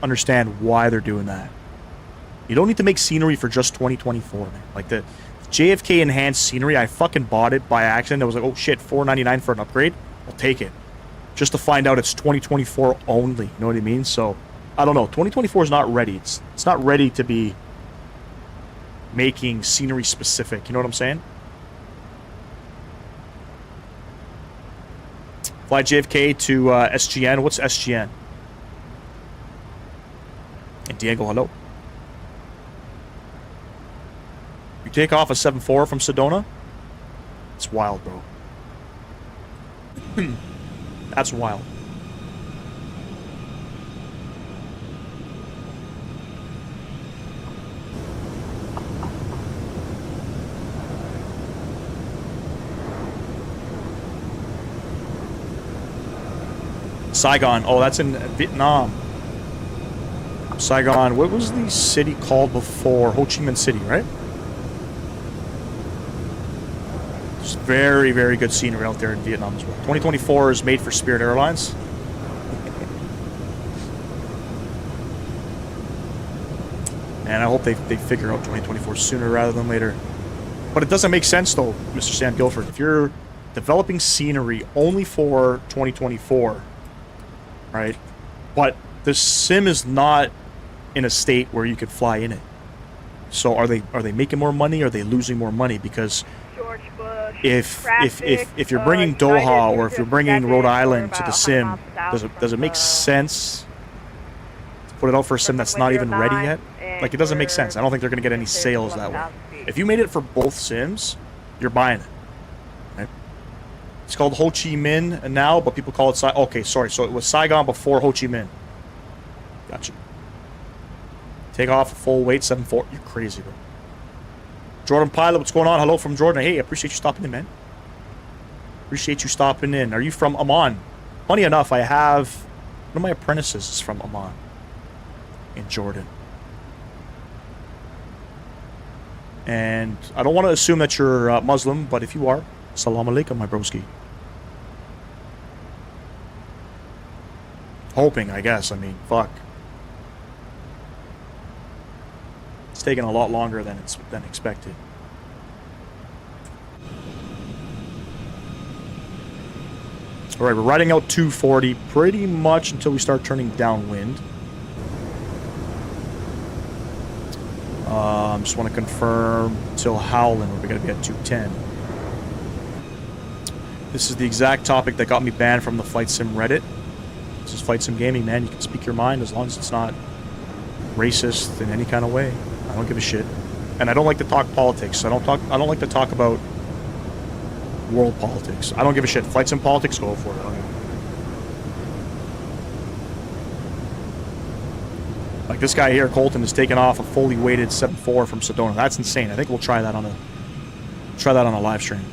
understand why they're doing that. You don't need to make scenery for just 2024, man. Like the JFK enhanced scenery, I fucking bought it by accident. I was like, oh shit, $4.99 for an upgrade? I'll take it. Just to find out it's 2024 only. You know what I mean? So, I don't know. 2024 is not ready. It's not ready to be making scenery specific. You know what I'm saying? Fly JFK to SGN. What's SGN? And Diego, hello. You take off a 7.4 from Sedona? It's wild, bro. That's wild. Saigon. Oh, that's in Vietnam. Saigon. What was the city called before? Ho Chi Minh City, right? It's very, very good scenery out there in Vietnam as well. 2024 is made for Spirit Airlines. And I hope they figure out 2024 sooner rather than later. But it doesn't make sense, though, Mr. Sam Guilford. If you're developing scenery only for 2024, right? But the sim is not in a state where you could fly in it. So are they making more money? Or are they losing more money? Because George Bush, if you're bringing Doha or if you're bringing Rhode Island to the sim, does it make sense to put it out for a sim that's not even ready yet? Like, it doesn't make sense. I don't think they're going to get any sales that way. If you made it for both sims, you're buying it. Right? It's called Ho Chi Minh now, but people call it okay, sorry. So it was Saigon before Ho Chi Minh. Gotcha. Take off full weight 7.4. You're crazy, bro. Jordan Pilot, what's going on? Hello from Jordan. Hey, I appreciate you stopping in, man. Appreciate you stopping in. Are you from Amman? Funny enough, I have one of my apprentices is from Amman in Jordan. And I don't want to assume that you're Muslim, but if you are, salam alaikum, my broski. Hoping, I guess. I mean, fuck. It's taken a lot longer than expected. All right, we're riding out 240 pretty much until we start turning downwind. Just want to confirm till Howland, we're going to be at 210. This is the exact topic that got me banned from the Flight Sim Reddit. This is Flight Sim Gaming, man. You can speak your mind as long as it's not racist in any kind of way. I don't give a shit. And I don't like to talk politics. I don't like to talk about world politics. I don't give a shit. Flight Sim politics, go for it. Okay. Like this guy here, Colton, is taking off a fully weighted 7.4 from Sedona. That's insane. I think we'll try that on a live stream.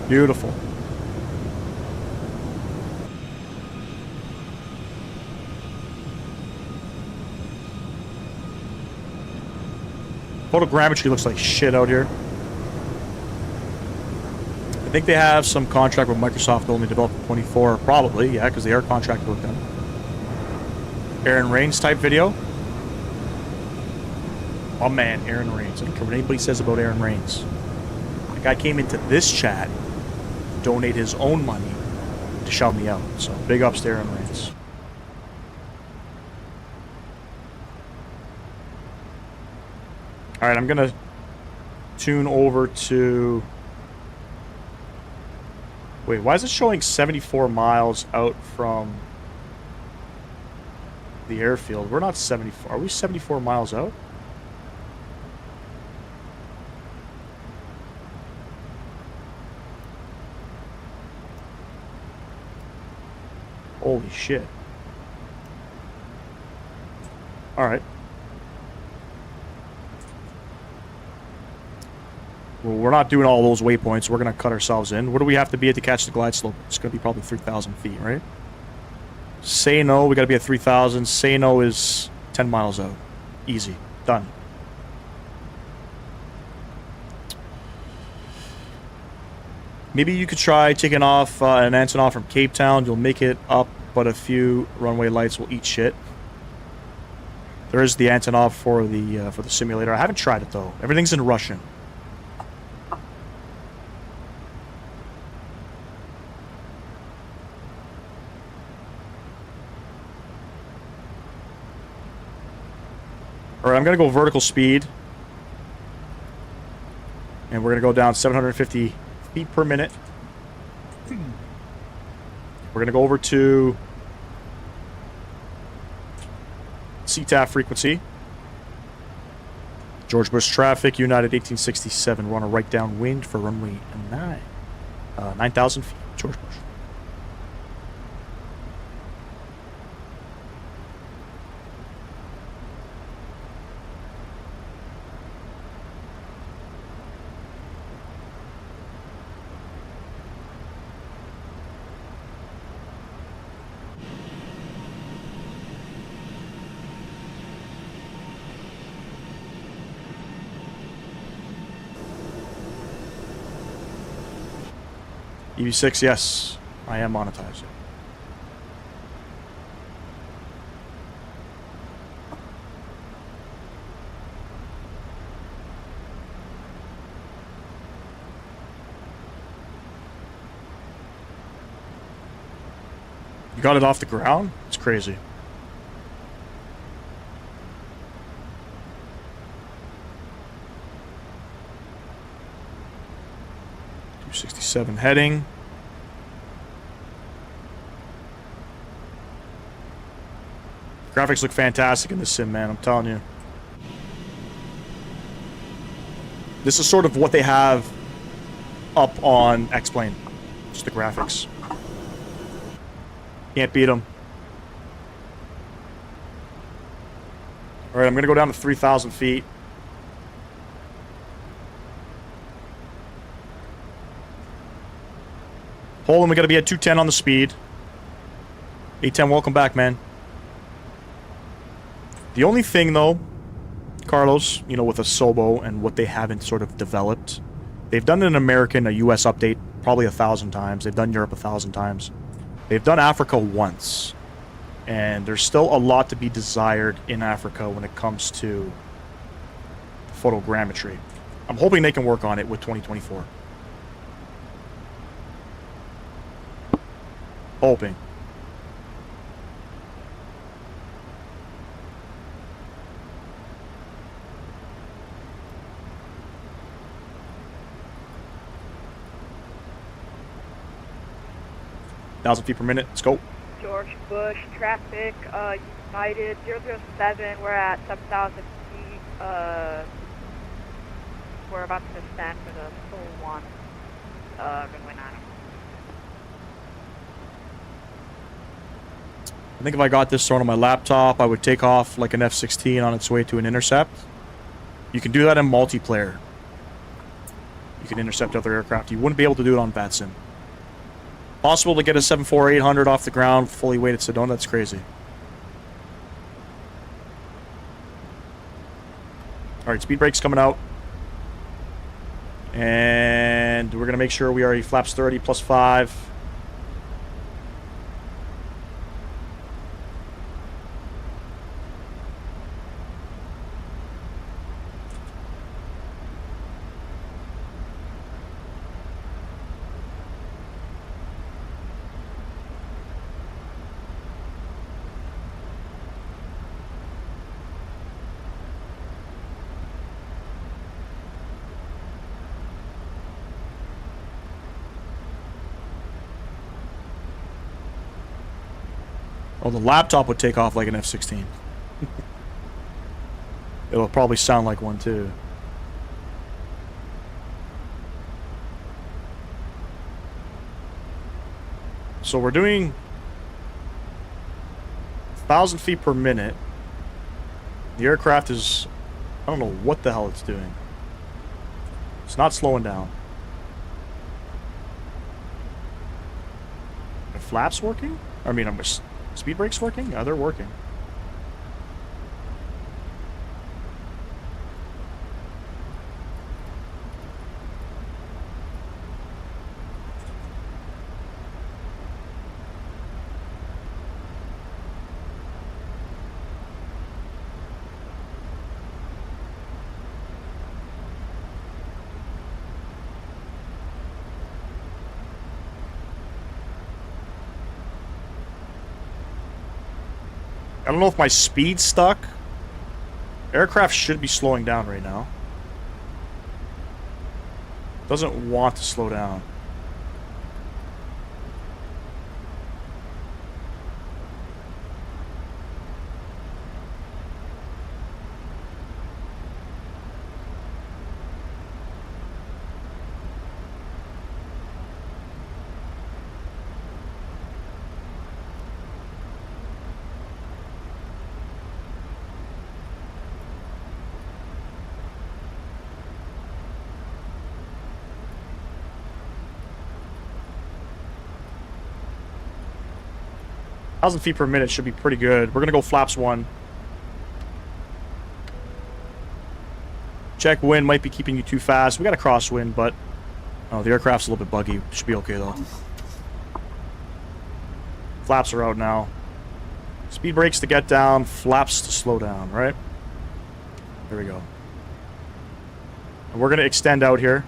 Beautiful. Photogrammetry looks like shit out here. I think they have some contract with Microsoft to only develop 24. Probably, yeah, because they are contracted with them. Aaron Rains type video. Oh man, Aaron Rains. I don't care what anybody says about Aaron Rains. The guy came into this chat, donate his own money to shout me out. So big ups to Aaron Rains. Alright, I'm gonna tune over to... Wait, why is it showing 74 miles out from the airfield? We're not 74. Are we 74 miles out? Holy shit. Alright. Well, we're not doing all those waypoints. We're going to cut ourselves in. Where do we have to be at to catch the glide slope? It's going to be probably 3,000 feet, right? Say no. We got to be at 3,000. Say no is 10 miles out. Easy. Done. Maybe you could try taking off an Antonov from Cape Town. You'll make it up, but a few runway lights will eat shit. There is the Antonov for the simulator. I haven't tried it though. Everything's in Russian. Alright, I'm going to go vertical speed. And we're going to go down 750 feet per minute. We're going to go over to CTAF frequency. George Bush traffic, United 1867. We're on a right downwind for runway 9. 9,000 feet, George Bush. EV6, yes, I am monetizing. You got it off the ground? It's crazy. .267 heading. Graphics look fantastic in this sim, man, I'm telling you. This is sort of what they have up on X-Plane. Just the graphics. Can't beat them. Alright, I'm going to go down to 3,000 feet. Poland, we got to be at 210 on the speed. 810, welcome back, man. The only thing, though, Carlos, you know, with a Sobo and what they haven't sort of developed, they've done an American, a US update probably 1,000 times. They've done Europe 1,000 times. They've done Africa once. And there's still a lot to be desired in Africa when it comes to photogrammetry. I'm hoping they can work on it with 2024. Hoping. Thousand feet per minute. Let's go. George Bush traffic, United 007. We're at 7,000 feet. We're about to stand for the full one. Runway 9. I think if I got this thrown on my laptop, I would take off like an F-16 on its way to an intercept. You can do that in multiplayer. You can intercept other aircraft. You wouldn't be able to do it on VATSIM. Possible to get a 747-800 off the ground, fully weighted Sedona. That's crazy. Alright, speed brake's coming out. And we're going to make sure we are flaps 30 plus 5. Oh, the laptop would take off like an F-16. It'll probably sound like one too. So we're doing 1,000 feet per minute. The aircraft is, I don't know what the hell it's doing. It's not slowing down. Are flaps working? I mean, are speed brakes working? Yeah, they're working. I don't know if my speed's stuck. Aircraft should be slowing down right now. Doesn't want to slow down. Thousand feet per minute should be pretty good. We're gonna go flaps 1. Check wind might be keeping you too fast. We got a crosswind, but oh, the aircraft's a little bit buggy. Should be okay though. Flaps are out now. Speed brakes to get down, flaps to slow down, right? There we go. And we're gonna extend out here.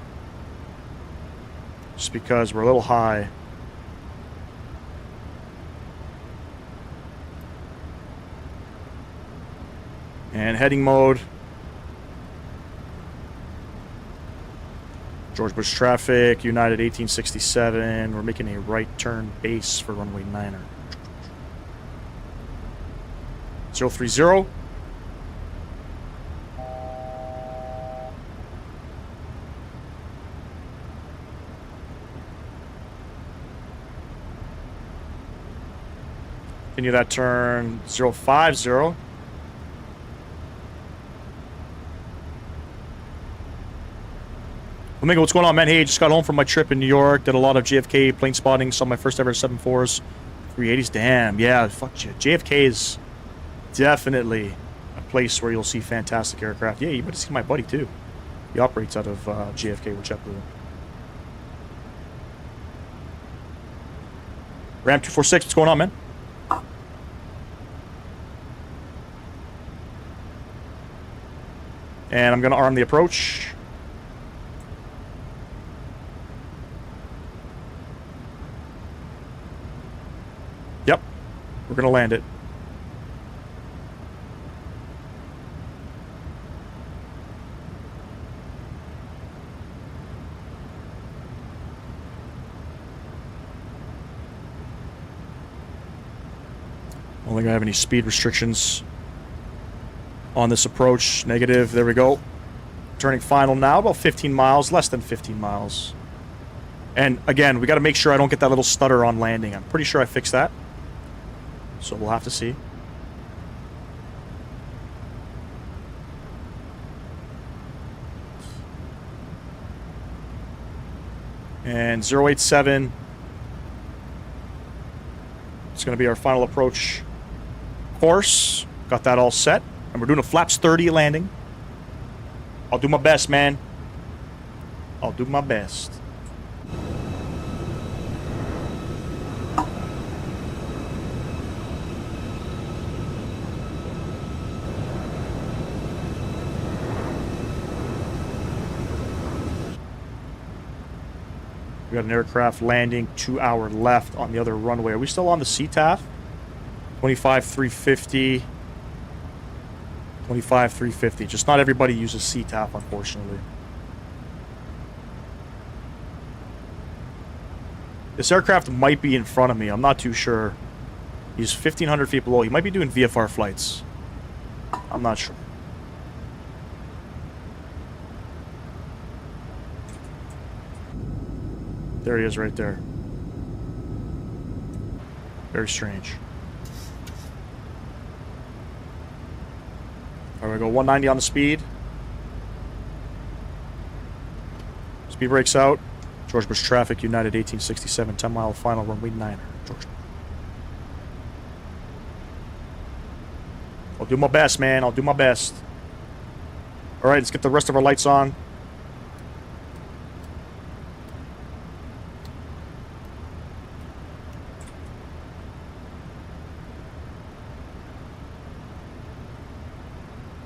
Just because we're a little high. And heading mode. George Bush traffic, United 1867. We're making a right turn base for runway 9er. 030. Continue that turn 050. Flamingo, what's going on, man? Hey, just got home from my trip in New York. Did a lot of JFK plane spotting. Saw my first ever 7.4s, 380s. Damn, yeah, fuck you. JFK is definitely a place where you'll see fantastic aircraft. Yeah, you better see my buddy too. He operates out of JFK with JetBlue. Ram 246, what's going on, man? And I'm gonna arm the approach. Yep, we're gonna land it. I don't think I have any speed restrictions on this approach. Negative, there we go. Turning final now, about 15 miles, less than 15 miles. And again, we got to make sure I don't get that little stutter on landing. I'm pretty sure I fixed that. So we'll have to see. And 087. It's going to be our final approach course. Got that all set. And we're doing a flaps 30 landing. I'll do my best, man. I'll do my best. We got an aircraft landing, 2 hour left on the other runway. Are we still on the CTAF? 25-350. 25-350. Just not everybody uses CTAF, unfortunately. This aircraft might be in front of me. I'm not too sure. He's 1,500 feet below. He might be doing VFR flights. I'm not sure. There he is right there. Very strange. Alright, we go 190 on the speed. Speed breaks out. George Bush traffic, United 1867, 10-mile final, runway 9er. George. I'll do my best, man. I'll do my best. Alright, let's get the rest of our lights on.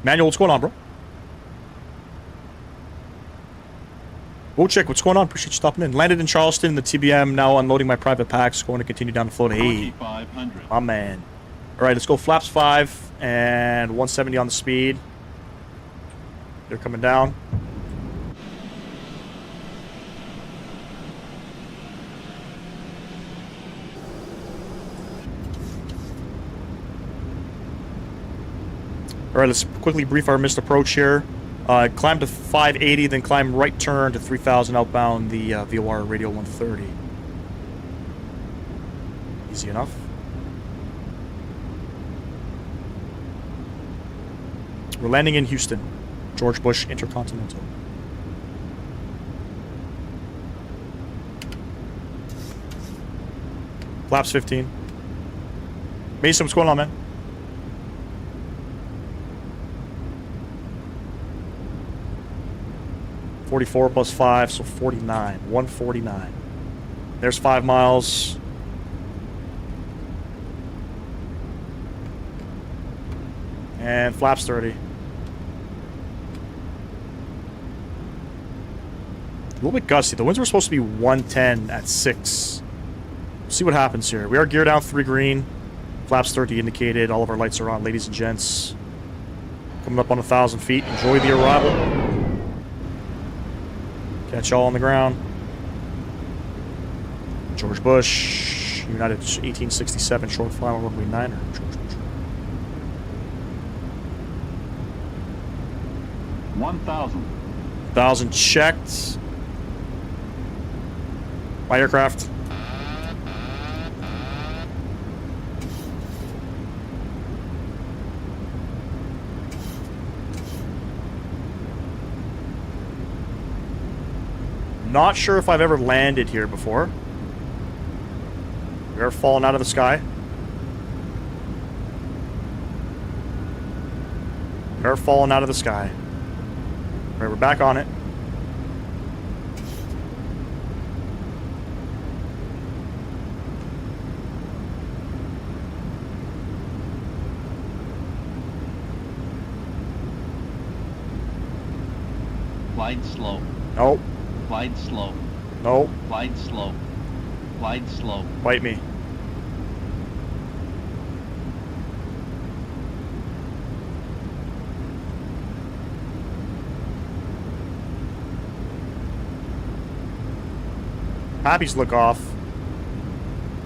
Manuel, what's going on, bro? Check, what's going on? Appreciate you stopping in. Landed in Charleston in the TBM, now unloading my private packs, going to continue down the float. Hey, my man. Alright, let's go flaps 5 and 170 on the speed. They're coming down. Alright, let's quickly brief our missed approach here. Climb to 580, then climb right turn to 3000 outbound the VOR radio 130. Easy enough. We're landing in Houston. George Bush Intercontinental. Flaps 15. Mason, what's going on, man? $44 plus 5, so 49. 149. There's 5 miles. And flaps 30. A little bit gusty. The winds were supposed to be 110 at 6. We'll see what happens here. We are geared down 3 green. Flaps 30 indicated. All of our lights are on, ladies and gents. Coming up on 1,000 feet. Enjoy the arrival. Catch y'all on the ground. George Bush, United 1867, short final, runway 9er. George Bush. 1,000. 1,000 checked. My aircraft. Not sure if I've ever landed here before. We are falling out of the sky. We are falling out of the sky. Alright, we're back on it. Glide slow. Nope. Glide slow. Nope. Glide slow. Glide slow. Bite me. Happy's look off.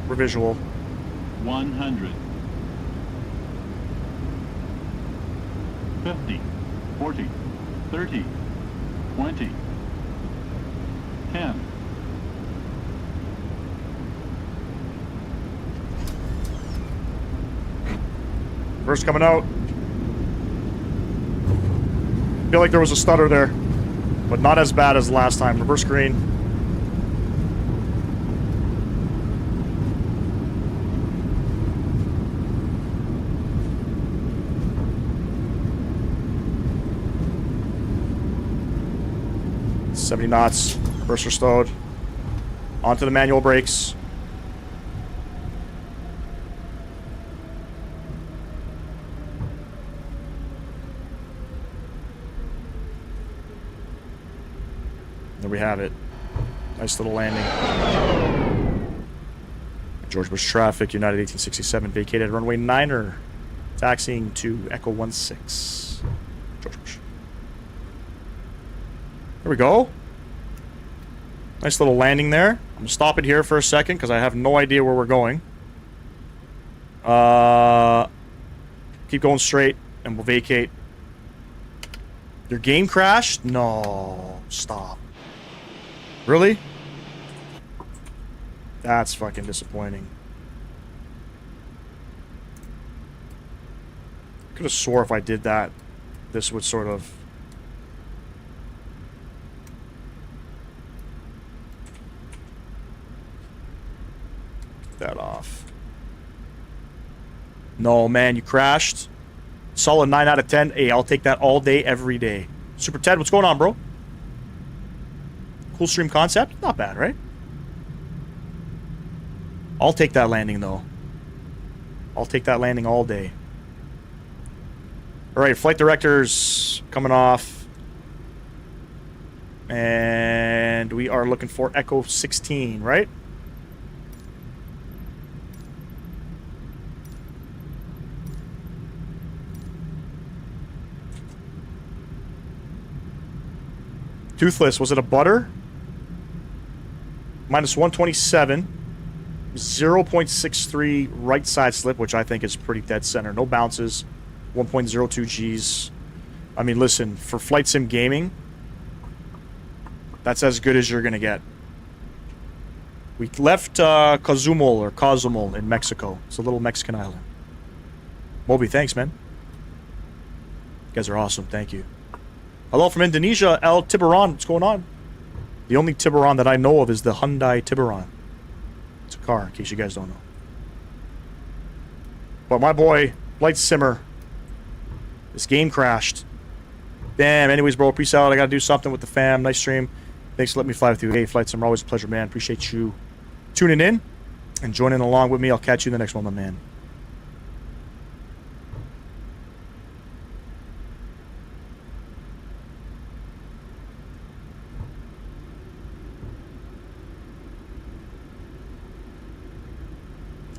We're visual. 100. 50. 40. 30. 20. 10. First coming out. Feel like there was a stutter there, but not as bad as last time. Reverse green. $70 knots. Reverser stowed. Onto the manual brakes. There we have it. Nice little landing. George Bush traffic, United 1867, vacated runway 9er, taxiing to Echo 16. George Bush. There we go. Nice little landing there. I'm going to stop it here for a second because I have no idea where we're going. Keep going straight, and we'll vacate. Your game crashed? No. Stop. Really? That's fucking disappointing. Could have swore if I did that, this would sort of... that off. No, man, you crashed. Solid 9 out of 10. Hey, I'll take that all day, every day. Super Ted, what's going on, bro? Cool stream concept? Not bad, right? I'll take that landing, though. I'll take that landing all day. Alright, flight directors coming off. And we are looking for Echo 16, right? Toothless, was it a butter? Minus 127. 0.63 right side slip, which I think is pretty dead center. No bounces. 1.02 Gs. I mean, listen, for flight sim gaming, that's as good as you're going to get. We left Cozumel in Mexico. It's a little Mexican island. Moby, thanks, man. You guys are awesome. Thank you. Hello from Indonesia, El Tiburon. What's going on? The only Tiburon that I know of is the Hyundai Tiburon. It's a car, in case you guys don't know. But my boy, Flight Simmer, this game crashed. Damn, anyways, bro, peace out. I gotta do something with the fam. Nice stream. Thanks for letting me fly with you. Hey, Flight Simmer, always a pleasure, man. Appreciate you tuning in and joining along with me. I'll catch you in the next one, my man.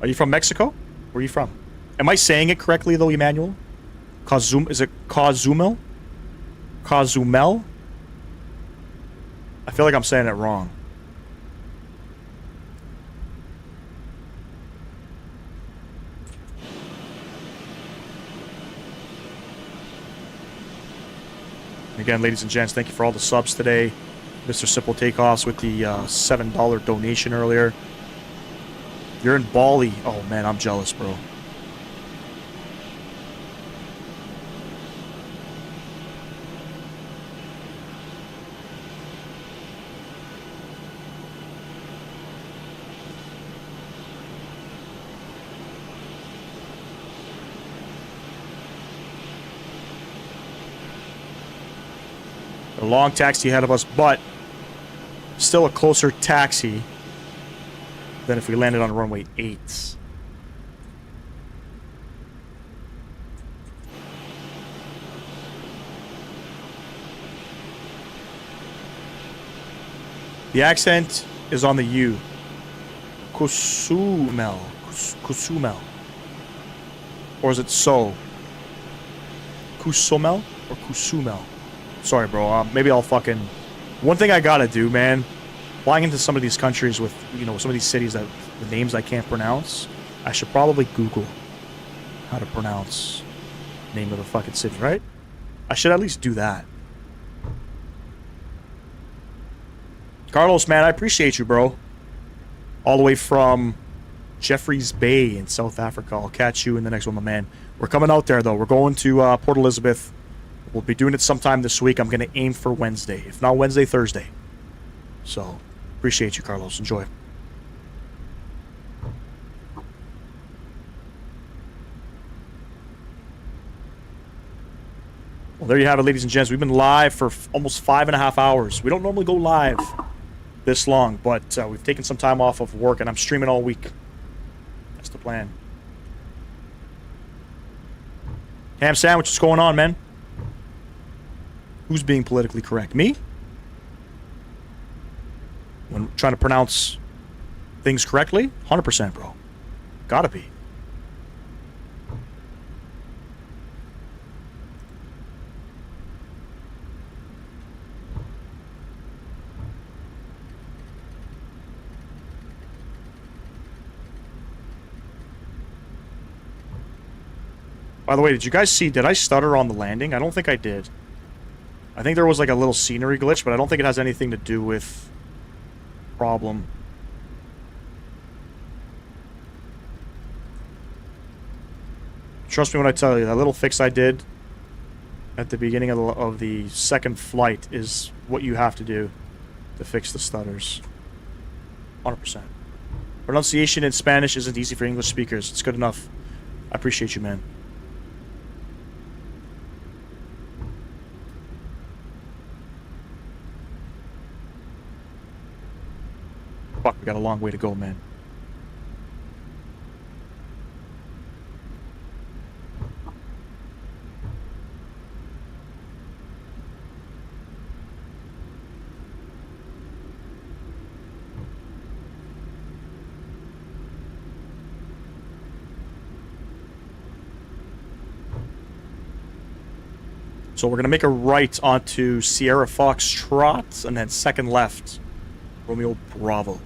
Are you from Mexico? Where are you from? Am I saying it correctly, though, Emmanuel? Is it Cozumel? Cozumel? I feel like I'm saying it wrong. Again, ladies and gents, thank you for all the subs today. Mr. Simple Takeoffs with the $7 donation earlier. You're in Bali. Oh, man, I'm jealous, bro. A long taxi ahead of us, but still a closer taxi than if we landed on runway 8. The accent is on the U. Cozumel. Cozumel. Or is it so? Cozumel or Cozumel? Sorry, bro. Maybe I'll fucking... One thing I gotta do, man, flying into some of these countries with, you know, some of these cities that the names I can't pronounce, I should probably Google how to pronounce the name of the fucking city, right? I should at least do that. Carlos, man, I appreciate you, bro. All the way from Jeffreys Bay in South Africa. I'll catch you in the next one, my man. We're coming out there, though. We're going to Port Elizabeth. We'll be doing it sometime this week. I'm going to aim for Wednesday. If not Wednesday, Thursday. So, appreciate you, Carlos. Enjoy. Well, there you have it, ladies and gents. We've been live for almost 5.5 hours. We don't normally go live this long, but we've taken some time off of work, and I'm streaming all week. That's the plan. Ham Sandwich, what's going on, man? Who's being politically correct? Me? When trying to pronounce things correctly? 100%, bro. Gotta be. By the way, did you guys see, did I stutter on the landing? I don't think I did. I think there was like a little scenery glitch, but I don't think it has anything to do with problem. Trust me when I tell you, that little fix I did at the beginning of the second flight is what you have to do to fix the stutters. 100%. Pronunciation in Spanish isn't easy for English speakers. It's good enough. I appreciate you, man. Fuck, we got a long way to go, man. So we're going to make a right onto Sierra Foxtrot, and then second left, Romeo Bravo.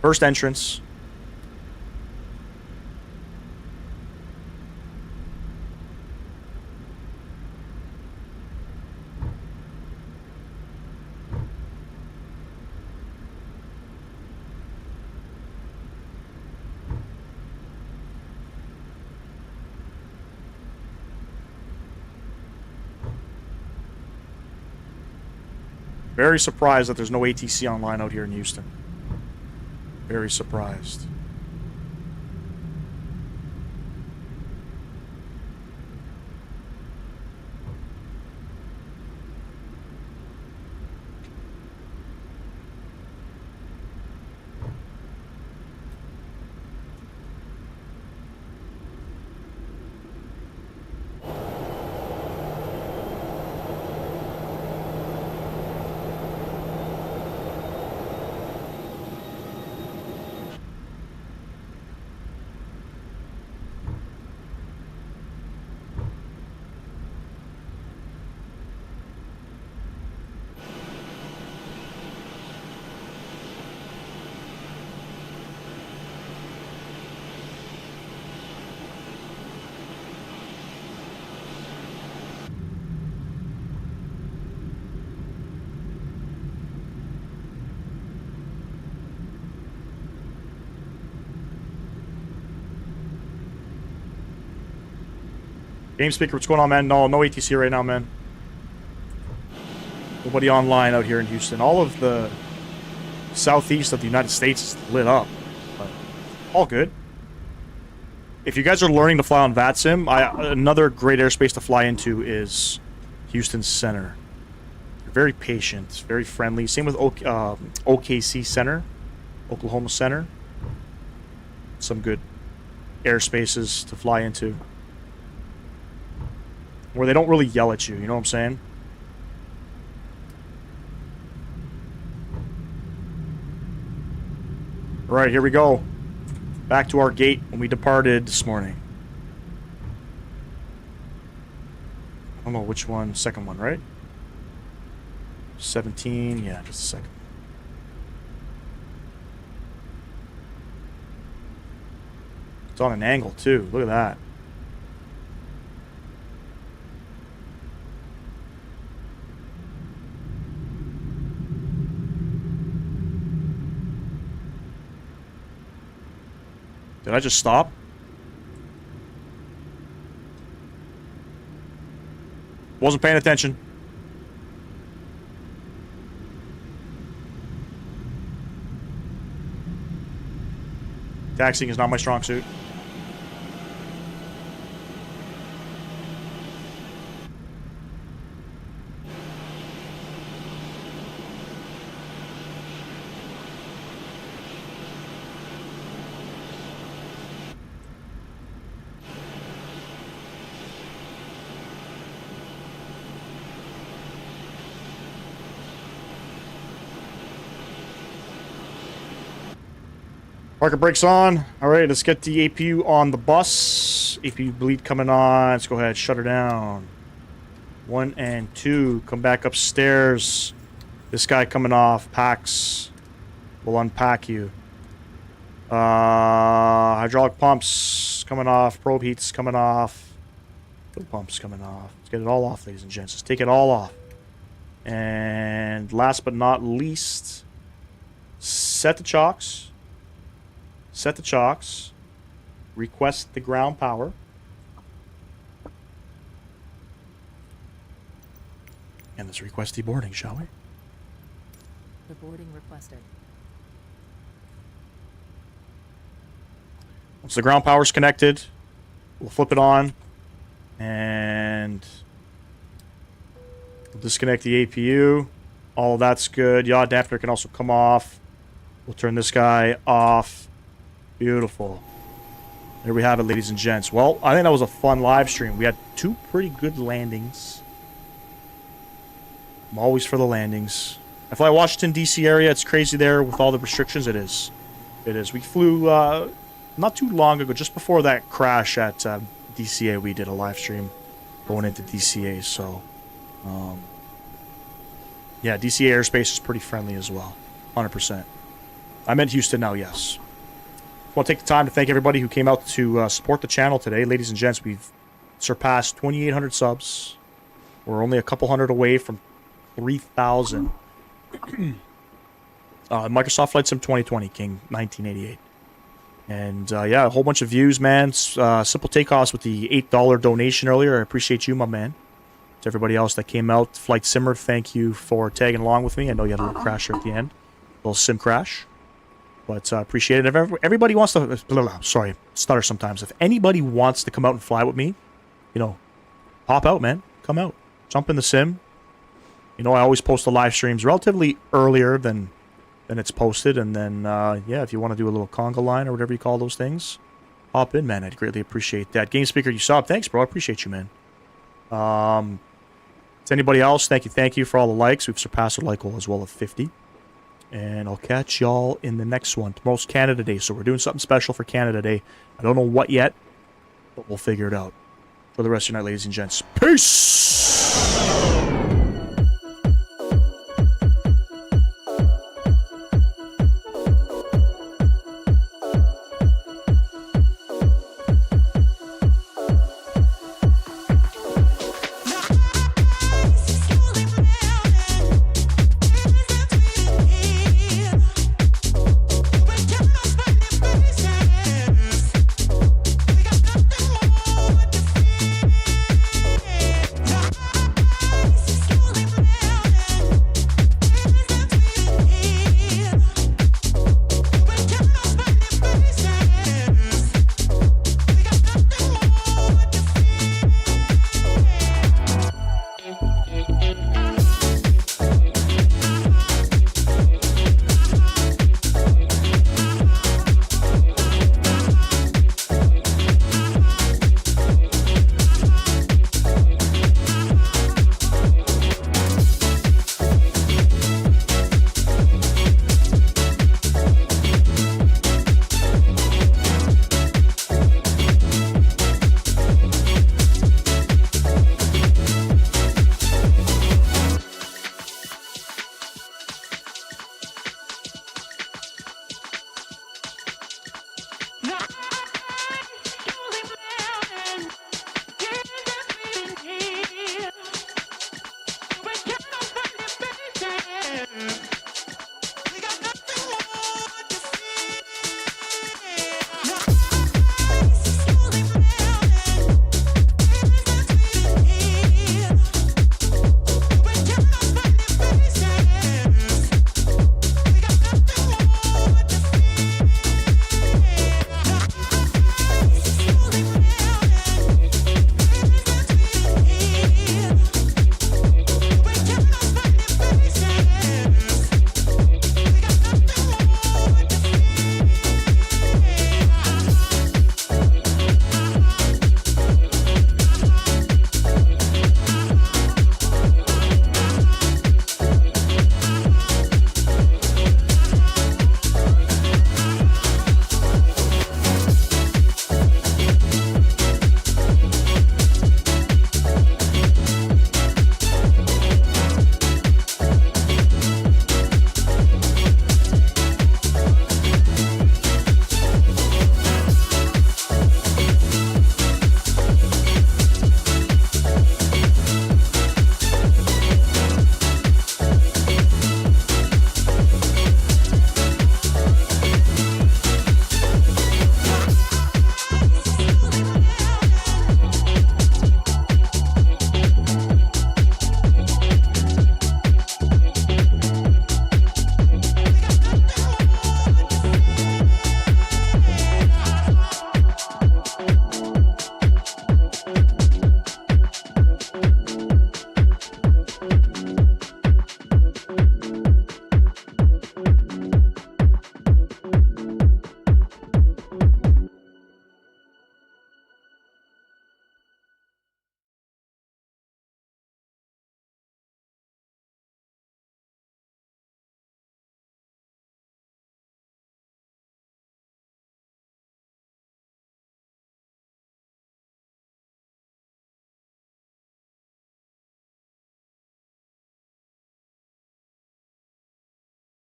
First entrance. Very surprised that there's no ATC online out here in Houston. Very surprised. Game speaker, what's going on, man? No ATC right now, man. Nobody online out here in Houston. All of the southeast of the United States is lit up. But all good. If you guys are learning to fly on VATSIM, another great airspace to fly into is Houston Center. They're very patient, very friendly. Same with OKC Center, Oklahoma Center. Some good airspaces to fly into, where they don't really yell at you, you know what I'm saying? Alright, here we go. Back to our gate when we departed this morning. I don't know which one, second one, right? 17, yeah, just a second. It's on an angle too, look at that. Did I just stop? Wasn't paying attention. Taxiing is not my strong suit. Parker brakes on. Alright, let's get the APU on the bus. APU bleed coming on. Let's go ahead, shut her down. 1 and 2. Come back upstairs. This guy coming off. Packs. We'll unpack you. Hydraulic pumps. coming off. Probe heat's coming off. Fuel pump's coming off. Let's get it all off, ladies and gents. Let's take it all off. And last but not least, set the chocks. Set the chocks. Request the ground power. And let's request deboarding, shall we? The boarding requested. Once the ground power's connected, we'll flip it on. And we'll disconnect the APU. All of that's good. Yaw dampener can also come off. We'll turn this guy off. Beautiful. There we have it, ladies and gents. Well, I think that was a fun live stream. We had 2 pretty good landings. I'm always for the landings. I fly Washington, D.C. area. It's crazy there with all the restrictions. It is. It is. We flew not too long ago, just before that crash at DCA. We did a live stream going into DCA. So, yeah, DCA airspace is pretty friendly as well. 100%. I meant Houston now, yes. I want to take the time to thank everybody who came out to support the channel today. Ladies and gents, we've surpassed 2,800 subs. We're only a couple hundred away from 3,000. Microsoft Flight Sim 2020, King 1988. And yeah, a whole bunch of views, man. Simple Takeoffs with the $8 donation earlier. I appreciate you, my man. To everybody else that came out, Flight Simmer, thank you for tagging along with me. I know you had a little crasher at the end, a little sim crash, but appreciate it. If everybody wants to, sorry, stutter sometimes. If anybody wants to come out and fly with me, you know, pop out, man. Come out, jump in the sim. You know, I always post the live streams relatively earlier than it's posted. And then, yeah, if you want to do a little conga line or whatever you call those things, hop in, man. I'd greatly appreciate that. Game Speaker, you saw it. Thanks, bro. I appreciate you, man. To anybody else, thank you for all the likes. We've surpassed our like goal as well of 50. And I'll catch y'all in the next one. Tomorrow's Canada Day, so we're doing something special for Canada Day. I don't know what yet, but we'll figure it out. For the rest of your night, ladies and gents. Peace!